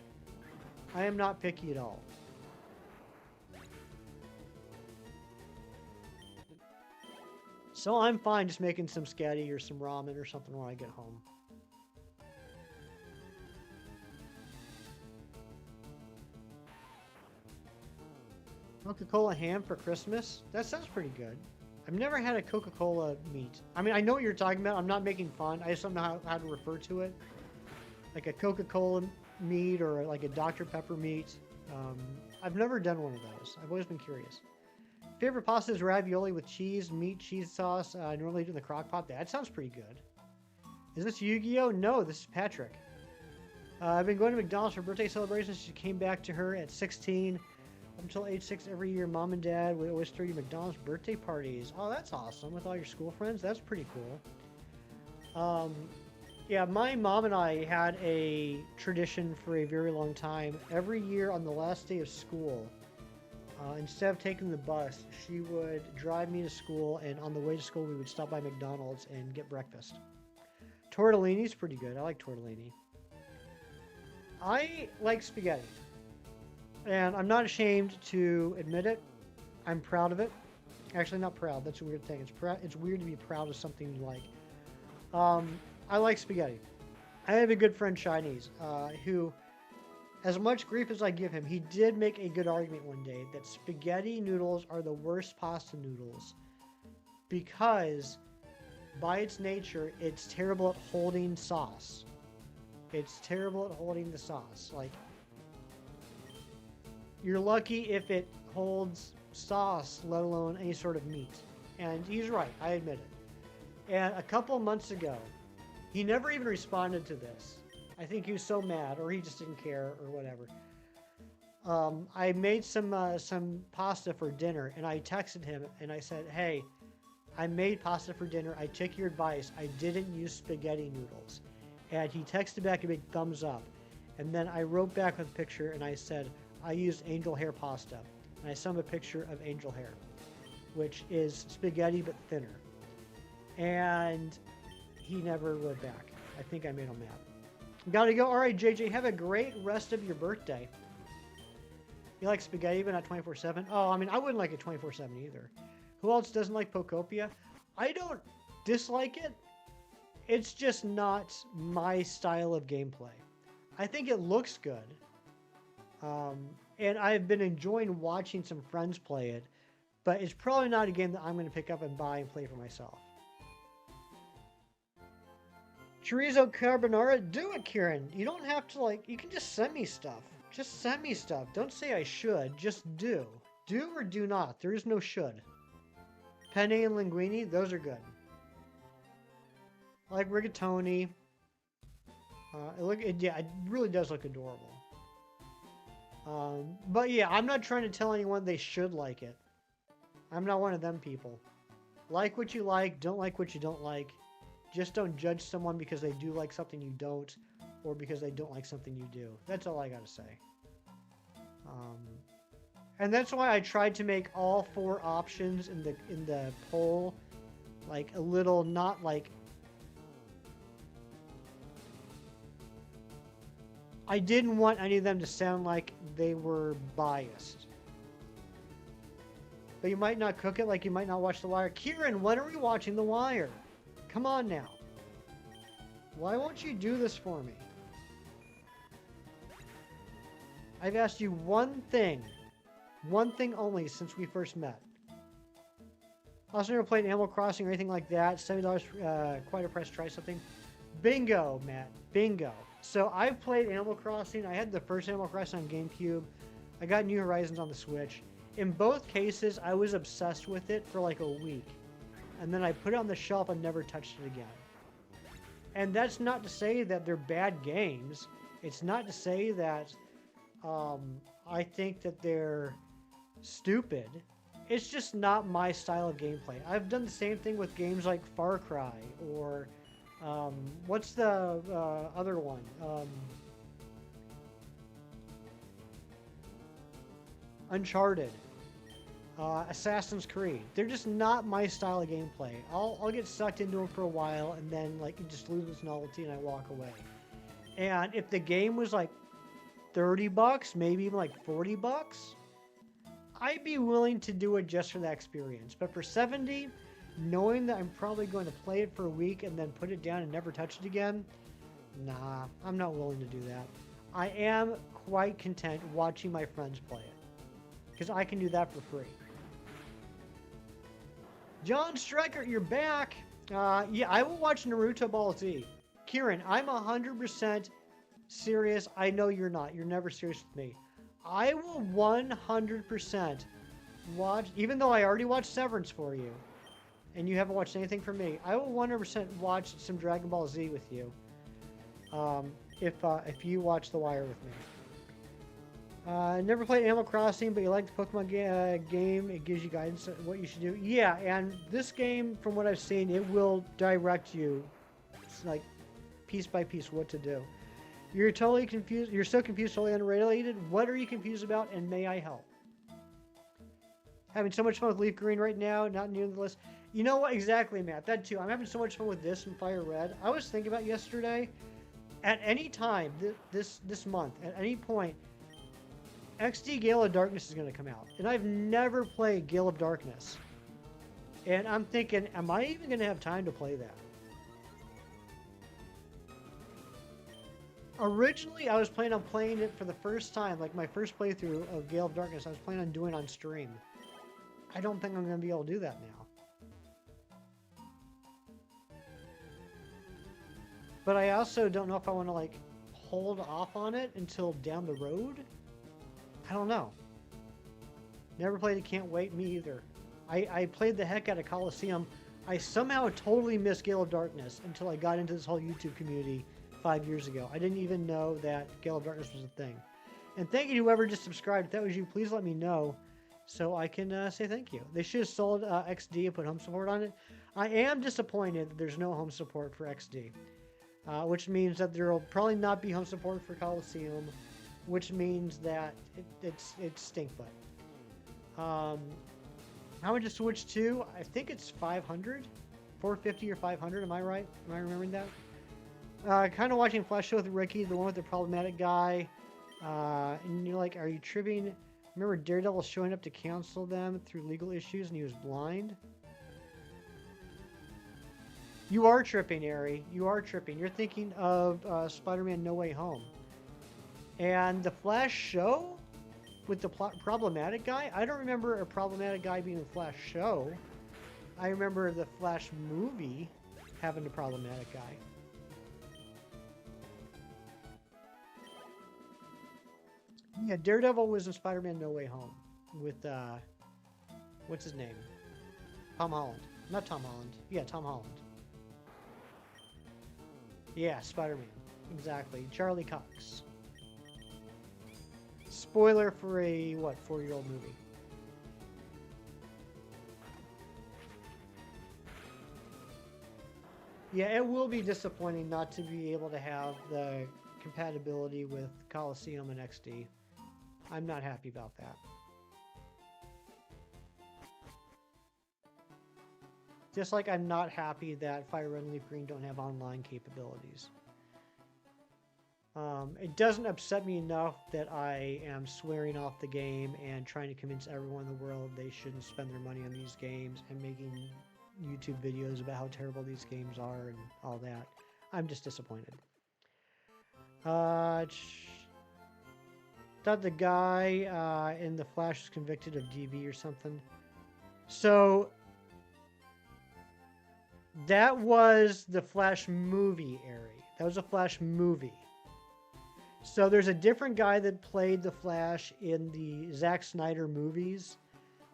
I am not picky at all. So I'm fine just making some spaghetti or some ramen or something when I get home. Coca-Cola ham for Christmas? That sounds pretty good. I've never had a Coca-Cola meat. I mean, I know what you're talking about. I'm not making fun. I just don't know how to refer to it. Like a Coca-Cola meat or like a Dr. Pepper meat. I've never done one of those. I've always been curious. Favorite pasta is ravioli with cheese, meat, cheese sauce. Normally do in the crock pot. That sounds pretty good. Is this Yu-Gi-Oh? No, this is Patrick. I've been going to McDonald's for birthday celebrations. She came back to her at 16. Up until age 6 every year, Mom and Dad would always throw you McDonald's birthday parties. Oh, that's awesome. With all your school friends. That's pretty cool. Yeah, my mom and I had a tradition for a very long time. Every year on the last day of school, instead of taking the bus, she would drive me to school, and on the way to school, we would stop by McDonald's and get breakfast. Tortellini's pretty good. I like tortellini. I like spaghetti, and I'm not ashamed to admit it. I'm proud of it. Actually, not proud. That's a weird thing. It's weird to be proud of something you like. Um, I like spaghetti. I have a good friend, Chinese, who, as much grief as I give him, he did make a good argument one day that spaghetti noodles are the worst pasta noodles because, by its nature, it's terrible at holding sauce. It's terrible at holding the sauce. Like, you're lucky if it holds sauce, let alone any sort of meat. And he's right, I admit it. And a couple of months ago, he never even responded to this. I think he was so mad, or he just didn't care, or whatever. I made some pasta for dinner, and I texted him, and I said, "Hey, I made pasta for dinner. I took your advice. I didn't use spaghetti noodles." And he texted back a big thumbs up. And then I wrote back with a picture, and I said, "I used angel hair pasta." And I sent him a picture of angel hair, which is spaghetti but thinner. And he never wrote back. I think I made him mad. Gotta go. All right, JJ, have a great rest of your birthday. You like spaghetti but not 24/7? Oh, I mean, I wouldn't like it 24/7 either. Who else doesn't like Pokopia? I don't dislike it. It's just not my style of gameplay. I think it looks good. And I've been enjoying watching some friends play it, but it's probably not a game that I'm going to pick up and buy and play for myself. Chorizo carbonara? Do it, Kieran. You don't have to, like, you can just send me stuff. Just send me stuff. Don't say I should. Just do. Do or do not. There is no should. Penne and linguine, those are good. I like rigatoni. Yeah, it really does look adorable. But yeah, I'm not trying to tell anyone they should like it. I'm not one of them people. Like what you like, don't like what you don't like. Just don't judge someone because they do like something you don't, or because they don't like something you do. That's all I gotta say. And that's why I tried to make all 4 options in the poll like a little, not like, I didn't want any of them to sound like they were biased. But you might not cook it, like you might not watch The Wire. Kieran, when are we watching The Wire? Come on now. Why won't you do this for me? I've asked you one thing only since we first met. Also never played Animal Crossing or anything like that. $70, quite a price to try something. Bingo, Matt. Bingo. So I've played Animal Crossing. I had the first Animal Crossing on GameCube. I got New Horizons on the Switch. In both cases, I was obsessed with it for like a week. And then I put it on the shelf and never touched it again. And that's not to say that they're bad games. It's not to say that I think that they're stupid. It's just not my style of gameplay. I've done the same thing with games like Far Cry or what's the other one? Uncharted. Assassin's Creed. They're just not my style of gameplay. I'll get sucked into them for a while and then like it just loses novelty and I walk away. And if the game was like $30, maybe even like $40, I'd be willing to do it just for that experience. But for 70, knowing that I'm probably going to play it for a week and then put it down and never touch it again, nah, I'm not willing to do that. I am quite content watching my friends play it because I can do that for free. John Stryker, you're back. Yeah, I will watch Naruto Ball Z. Kieran, I'm 100% serious. I know you're not. You're never serious with me. I will 100% watch, even though I already watched Severance for you, and you haven't watched anything from me, I will 100% watch some Dragon Ball Z with you, if you watch The Wire with me. Never played Animal Crossing, but you like the Pokemon game. It gives you guidance on what you should do. Yeah, and this game, from what I've seen, it will direct you. It's like, piece by piece what to do. You're totally confused. You're so confused, totally unrelated. What are you confused about, and may I help? Having so much fun with Leaf Green right now, not near the list. You know what? Exactly, Matt. That too. I'm having so much fun with this and Fire Red. I was thinking about yesterday. At any time this month, at any point, XD Gale of Darkness is going to come out, and I've never played Gale of Darkness. And I'm thinking, am I even going to have time to play that? Originally, I was planning on playing it for the first time, like my first playthrough of Gale of Darkness, I was planning on doing on stream. I don't think I'm going to be able to do that now. But I also don't know if I want to, like, hold off on it until down the road. I don't know. Never played it, can't wait, me either. I played the heck out of Coliseum. I somehow totally missed Gale of Darkness until I got into this whole YouTube community 5 years ago. I didn't even know that Gale of Darkness was a thing. And thank you to whoever just subscribed. If that was you, please let me know so I can say thank you. They should have sold XD and put home support on it. I am disappointed that there's no home support for XD, which means that there will probably not be home support for Coliseum, which means that it's stinkfoot. How much to switch to? I think it's 500, 450 or 500. Am I right? Am I remembering that? Kind of watching Flash Show with Ricky, the one with the problematic guy. And you're like, are you tripping? Remember Daredevil showing up to counsel them through legal issues and he was blind? You are tripping, Ari. You are tripping. You're thinking of Spider-Man No Way Home. And the Flash show with the problematic guy? I don't remember a problematic guy being in the Flash show. I remember the Flash movie having a problematic guy. Yeah, Daredevil was in Spider-Man No Way Home with, what's his name? Tom Holland. Not Tom Holland. Yeah, Tom Holland. Yeah, Spider-Man. Exactly. Charlie Cox. Spoiler for a, what, 4-year-old movie. Yeah, it will be disappointing not to be able to have the compatibility with Coliseum and XD. I'm not happy about that. Just like I'm not happy that Fire Red and Leaf Green don't have online capabilities. It doesn't upset me enough that I am swearing off the game and trying to convince everyone in the world they shouldn't spend their money on these games and making YouTube videos about how terrible these games are and all that. I'm just disappointed. Thought the guy in the Flash was convicted of DV or something. So that was the Flash movie, Ari. That was a Flash movie. So there's a different guy that played the Flash in the Zack Snyder movies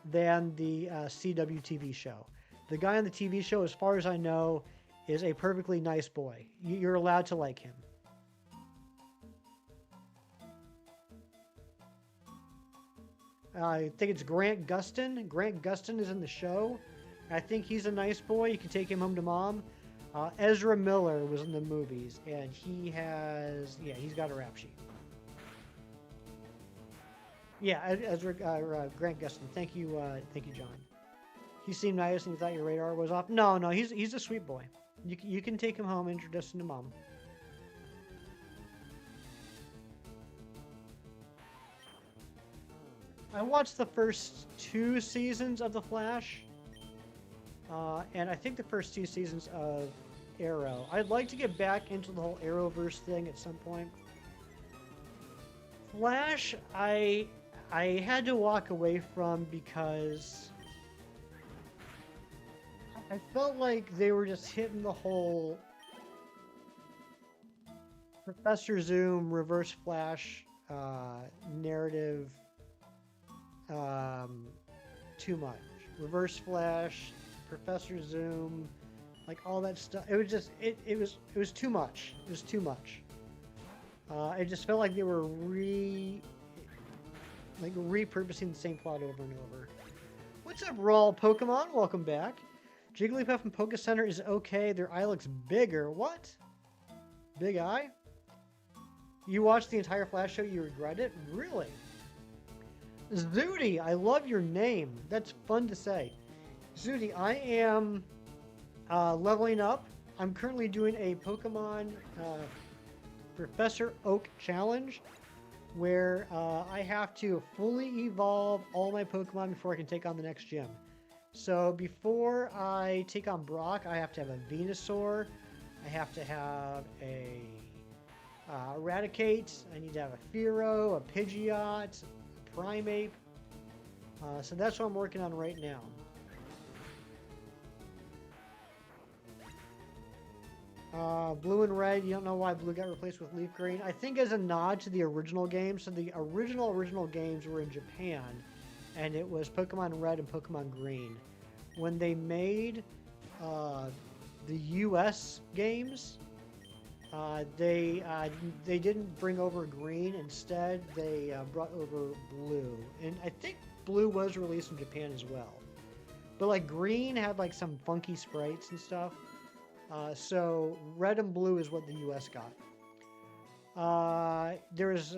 than the CW TV show. The guy on the TV show, as far as I know, is a perfectly nice boy. You're allowed to like him. I think it's Grant Gustin. Grant Gustin is in the show. I think he's a nice boy. You can take him home to mom. Ezra Miller was in the movies, and he's got a rap sheet. Yeah, Grant Gustin. Thank you, John. He seemed nice, and you thought your radar was off. No, he's a sweet boy. You can take him home and introduce him to mom. I watched the first 2 seasons of The Flash. And I think the first 2 seasons of Arrow. I'd like to get back into the whole Arrowverse thing at some point. Flash, I had to walk away from because I felt like they were just hitting the whole Professor Zoom, Reverse Flash narrative too much. Reverse Flash, Professor Zoom, like all that stuff. It was just it was too much. It was too much. It just felt like they were repurposing the same plot over and over. What's up, Raw Pokemon? Welcome back. Jigglypuff and Poke Center is okay. Their eye looks bigger. What? Big Eye? You watched the entire Flash show, you regret it? Really? Zooty, I love your name. That's fun to say. Zooty, I am leveling up. I'm currently doing a Pokemon Professor Oak challenge where I have to fully evolve all my Pokemon before I can take on the next gym. So before I take on Brock, I have to have a Venusaur. I have to have a Eradicate. I need to have a Fearow, a Pidgeot, a Primeape. So that's what I'm working on right now. Blue and red, you don't know why blue got replaced with leaf green. I think as a nod to the original game. So the original games were in Japan, and it was Pokemon Red and Pokemon Green. When they made the US games, they didn't bring over green. Instead, they brought over blue. And I think blue was released in Japan as well. But like green had like some funky sprites and stuff. So red and blue is what the US got. There's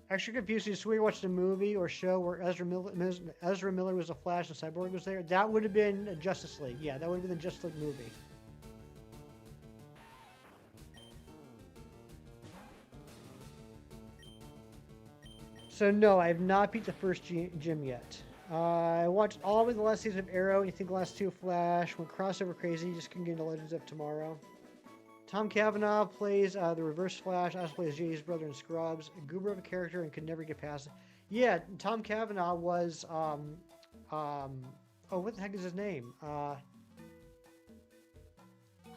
extra confusing. So we watched a movie or show where Ezra Miller was a Flash and Cyborg was there. That would have been Justice League. Yeah, that would have been the Justice League movie. So no, I have not beat the first gym yet. I watched all of the last season of Arrow. You think the last two of Flash went crossover crazy. Just couldn't get into Legends of Tomorrow. Tom Cavanaugh plays the Reverse Flash. Also plays JD's brother in Scrubs. A goober of a character and could never get past it. Yeah, Tom Cavanaugh was oh, what the heck is his name?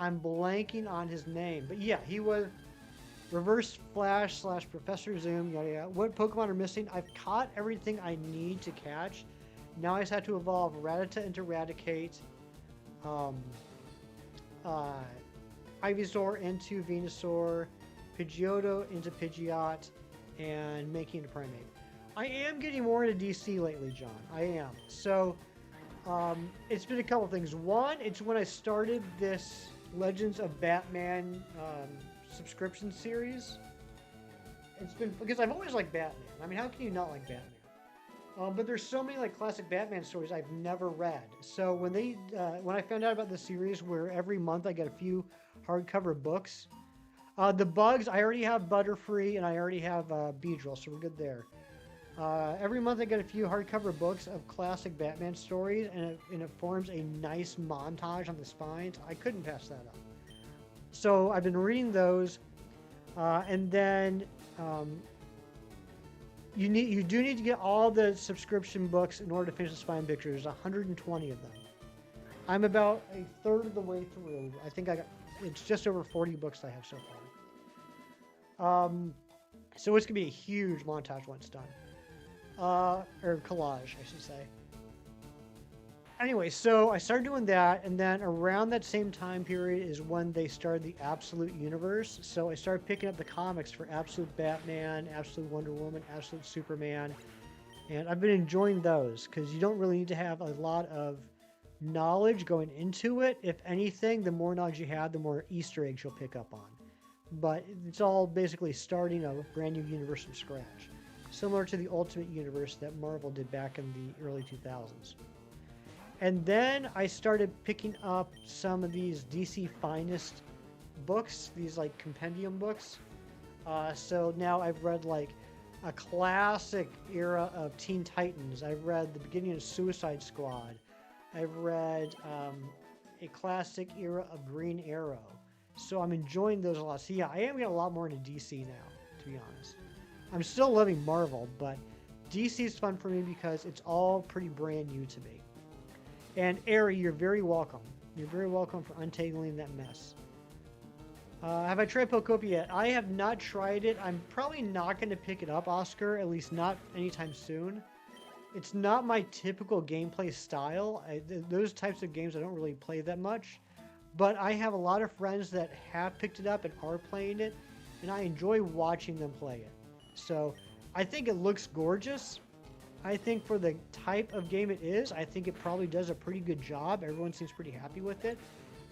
I'm blanking on his name, but yeah, he was Reverse Flash / Professor Zoom. Yada yada. What Pokemon are missing? I've caught everything I need to catch. Now I just have to evolve Rattata into Raticate, Ivysaur into Venusaur, Pidgeotto into Pidgeot, and making into Primeape. I am getting more into DC lately, John. I am. So, it's been a couple things. One, it's when I started this Legends of Batman subscription series. It's been because I've always liked Batman. I mean, how can you not like Batman? But there's so many like classic Batman stories I've never read. So when I found out about the series where every month I get a few hardcover books, the bugs I already have Butterfree and I already have Beedrill, so we're good there. Every month I get a few hardcover books of classic Batman stories, and it forms a nice montage on the spines. I couldn't pass that up. So I've been reading those, and then you do need to get all the subscription books in order to finish the spine picture. There's 120 of them. I'm about a third of the way through. I think it's just over 40 books I have so far. So it's gonna be a huge montage once done, or collage, I should say. Anyway, so I started doing that, and then around that same time period is when they started the Absolute Universe. So I started picking up the comics for Absolute Batman, Absolute Wonder Woman, Absolute Superman, and I've been enjoying those because you don't really need to have a lot of knowledge going into it. If anything, the more knowledge you have, the more Easter eggs you'll pick up on. But it's all basically starting a brand new universe from scratch, similar to the Ultimate Universe that Marvel did back in the early 2000s. And then I started picking up some of these DC Finest books, these like compendium books. So now I've read like a classic era of Teen Titans. I've read the beginning of Suicide Squad. I've read a classic era of Green Arrow. So I'm enjoying those a lot. So yeah, I am getting a lot more into DC now, to be honest. I'm still loving Marvel, but DC is fun for me because it's all pretty brand new to me. And Ari, you're very welcome. You're very welcome for untangling that mess. Have I tried Pokopia yet? I have not tried it. I'm probably not going to pick it up, Oscar, at least not anytime soon. It's not my typical gameplay style. Those types of games I don't really play that much. But I have a lot of friends that have picked it up and are playing it, and I enjoy watching them play it. So I think it looks gorgeous. I think for the type of game it is, I think it probably does a pretty good job. Everyone seems pretty happy with it.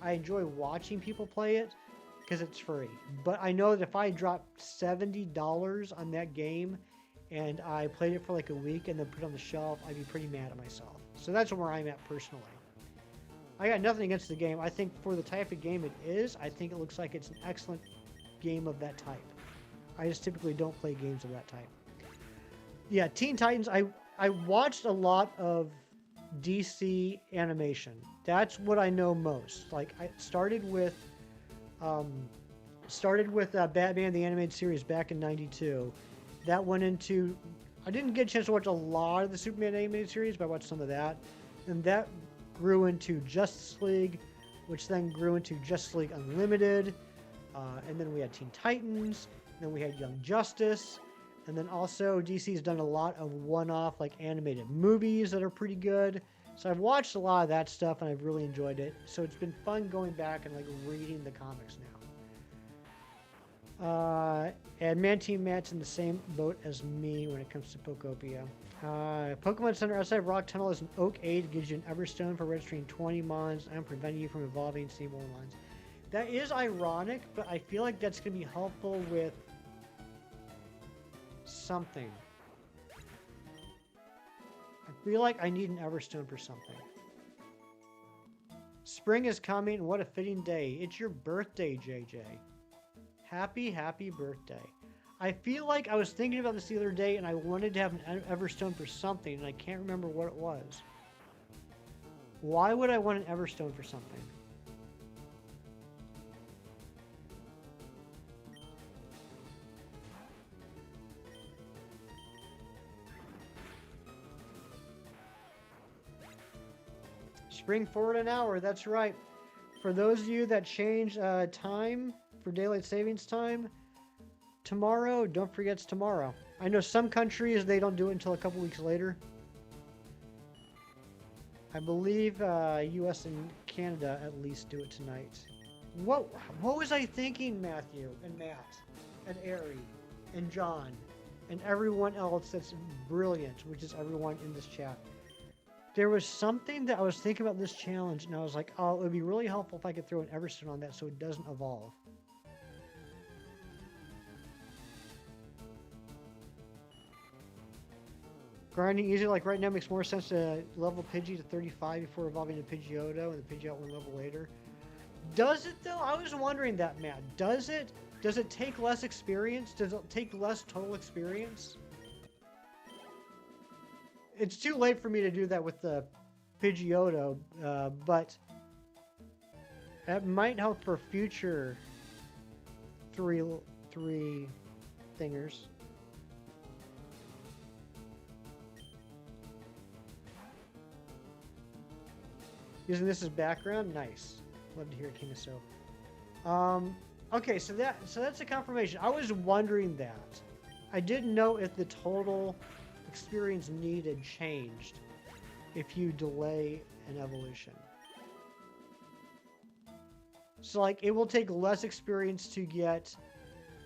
I enjoy watching people play it because it's free. But I know that if I dropped $70 on that game and I played it for like a week and then put it on the shelf, I'd be pretty mad at myself. So that's where I'm at personally. I got nothing against the game. I think for the type of game it is, I think it looks like it's an excellent game of that type. I just typically don't play games of that type. Yeah, Teen Titans, I watched a lot of DC animation. That's what I know most. Like I started with Batman the Animated Series back in '92. That went into I didn't get a chance to watch a lot of the Superman animated series, but I watched some of that. And that grew into Justice League, which then grew into Justice League Unlimited. And then we had Teen Titans. Then we had Young Justice. And then also DC's done a lot of one-off like animated movies that are pretty good. So I've watched a lot of that stuff and I've really enjoyed it. So it's been fun going back and like reading the comics now. And Man Team Matt's in the same boat as me when it comes to Pokopia. Pokemon Center outside of Rock Tunnel is an Oak 8. Gives you an Everstone for registering 20 mons and preventing you from evolving Seaborn lines. That is ironic, but I feel like that's going to be helpful with something. I feel like I need an Everstone for something. Spring is coming, and what a fitting day. It's your birthday, JJ. Happy, happy birthday. I feel like I was thinking about this the other day, and I wanted to have an Everstone for something, and I can't remember what it was. Why would I want an Everstone for something? Spring forward an hour, that's right. For those of you that change time for daylight savings time, tomorrow, don't forget it's tomorrow. I know some countries, they don't do it until a couple weeks later. I believe US and Canada at least do it tonight. What was I thinking, Matthew and Matt and Ari and John and everyone else that's brilliant, which is everyone in this chat? There was something that I was thinking about this challenge, and I was like, oh, it would be really helpful if I could throw an Everstone on that so it doesn't evolve. Grinding easy, like right now, makes more sense to level Pidgey to 35 before evolving to Pidgeotto, and the Pidgeotto one level later. Does it, though? I was wondering that, Matt. Does it? Does it take less experience? Does it take less total experience? It's too late for me to do that with the Pidgeotto, but that might help for future three thingers. Using this as background, nice. Love to hear King of Soap. Okay, so that's a confirmation. I was wondering that. I didn't know if the total experience needed changed if you delay an evolution. So like it will take less experience to get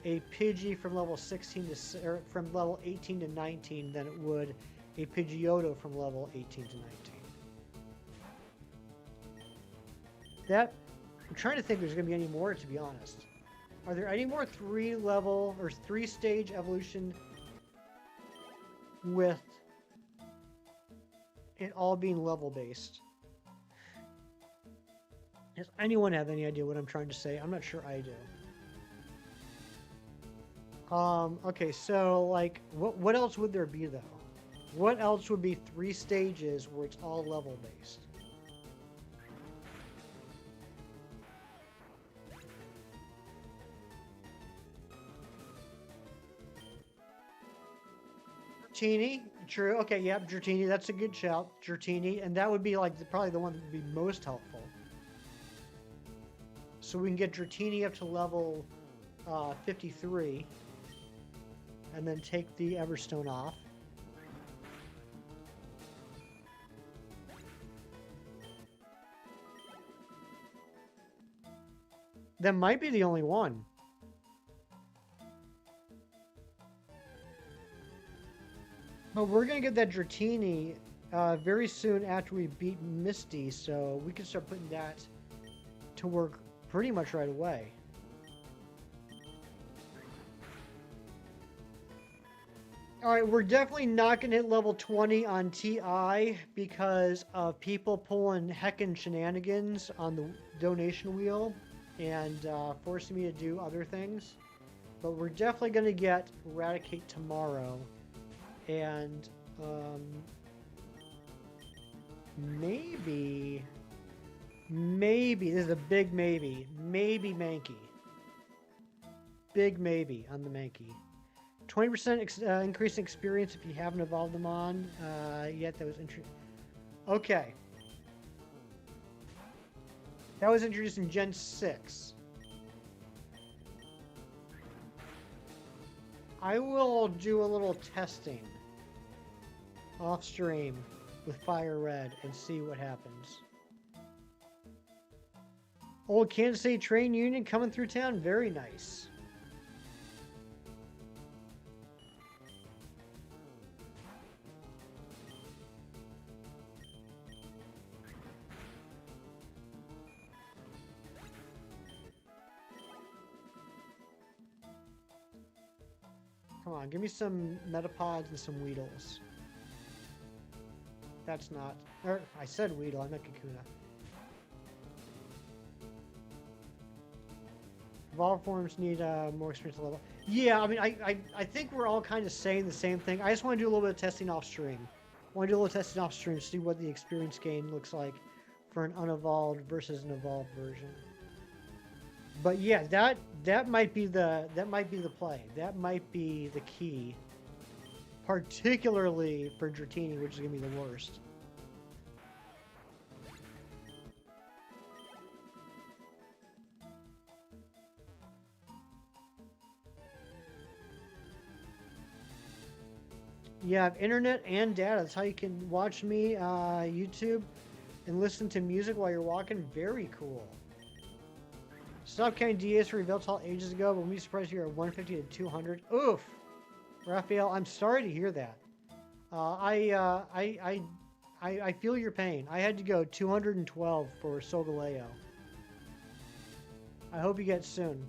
a Pidgey from level 16 to or from level 18 to 19 than it would a Pidgeotto from level 18 to 19. That I'm trying to think if there's going to be any more, to be honest. Are there any more 3-level or 3-stage evolution with it all being level based? Does anyone have any idea what I'm trying to say? I'm not sure I do. Okay, so like what else would there be though? What else would be 3 stages where it's all level based? Dratini, true. Okay, yep, Dratini, that's a good shout. Dratini, and that would be like probably the one that would be most helpful. So we can get Dratini up to level 53, and then take the Everstone off. That might be the only one. But we're going to get that Dratini very soon after we beat Misty, so we can start putting that to work pretty much right away. Alright, we're definitely not going to hit level 20 on TI because of people pulling heckin' shenanigans on the donation wheel and forcing me to do other things. But we're definitely going to get Eradicate tomorrow. And maybe, this is a big maybe, maybe Mankey. Big maybe on the Mankey. 20% increase in experience if you haven't evolved them on yet. That was interesting. Okay. That was introduced in Gen 6. I will do a little testing off stream with Fire Red and see what happens. Old Kansas City Train Union coming through town. Very nice. Come on, give me some Metapods and some Weedles. That's not... Or, I said Weedle, I meant Kakuna. Evolve forms need more experience level. Yeah, I mean, I think we're all kind of saying the same thing. I just want to do a little bit of testing off stream. I want to do a little testing off stream to see what the experience gain looks like for an unevolved versus an evolved version. But yeah, that might be the play. That might be the key, particularly for Dratini, which is gonna be the worst. You have internet and data. That's how you can watch me YouTube and listen to music while you're walking. Very cool. Stop counting DAs for Reveltal ages ago, but we'll be surprised you're at 150 to 200. Oof! Raphael, I'm sorry to hear that. I feel your pain. I had to go 212 for Solgaleo. I hope you get soon.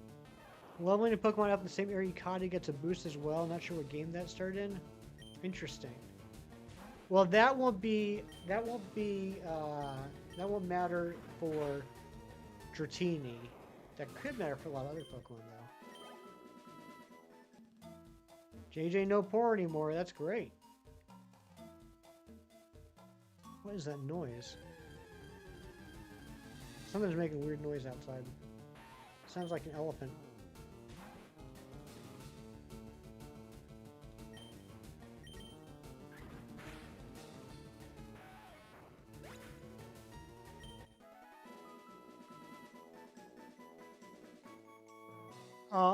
Leveling a Pokemon up in the same area Yukata gets a boost as well. Not sure what game that started in. Interesting. Well, that won't matter for Dratini. That could matter for a lot of other Pokemon, though. JJ no poor anymore. That's great. What is that noise? Something's making a weird noise outside. Sounds like an elephant.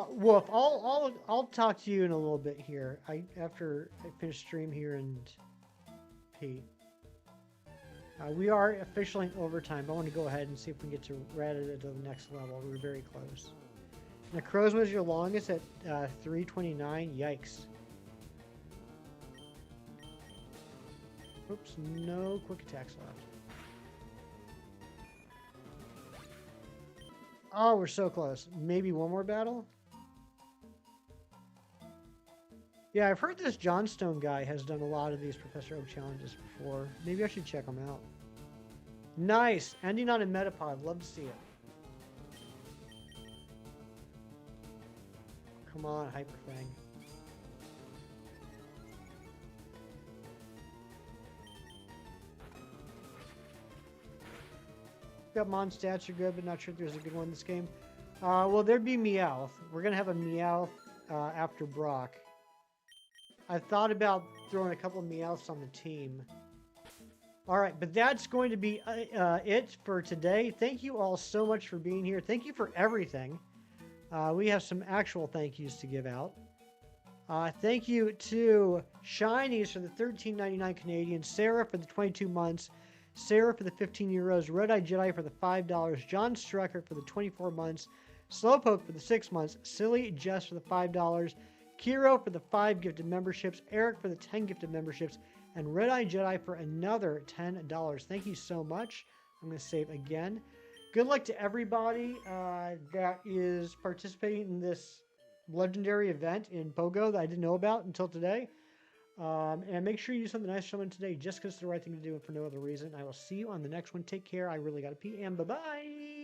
Wolf, I'll talk to you in a little bit here. After I finish stream here and Pete. We are officially in overtime, but I want to go ahead and see if we can get to Rattata to the next level. We're very close. Necrozma is your longest at 329. Yikes. Oops, no quick attacks left. Oh, we're so close. Maybe one more battle? Yeah, I've heard this Johnstone guy has done a lot of these Professor Oak challenges before. Maybe I should check him out. Nice! Ending on a Metapod. Love to see it. Come on, Hyperfang. Got Mon stats are good, but not sure if there's a good one in this game. Well, there'd be Meowth. We're going to have a Meowth after Brock. I thought about throwing a couple of Meowths on the team. Alright, but that's going to be it for today. Thank you all so much for being here. Thank you for everything. We have some actual thank yous to give out. Thank you to Shinies for the $13.99 Canadian, Sarah for the 22 months, Sarah for the 15 euros, Red Eye Jedi for the $5, John Strucker for the 24 months, Slowpoke for the 6 months, Silly Jess for the $5, Kiro for the 5 gifted memberships, Eric for the 10 gifted memberships, and Red Eye Jedi for another $10. Thank you so much. I'm going to save again. Good luck to everybody that is participating in this legendary event in Pogo that I didn't know about until today. And make sure you do something nice for someone today just because it's the right thing to do and for no other reason. I will see you on the next one. Take care. I really got to pee. And bye bye.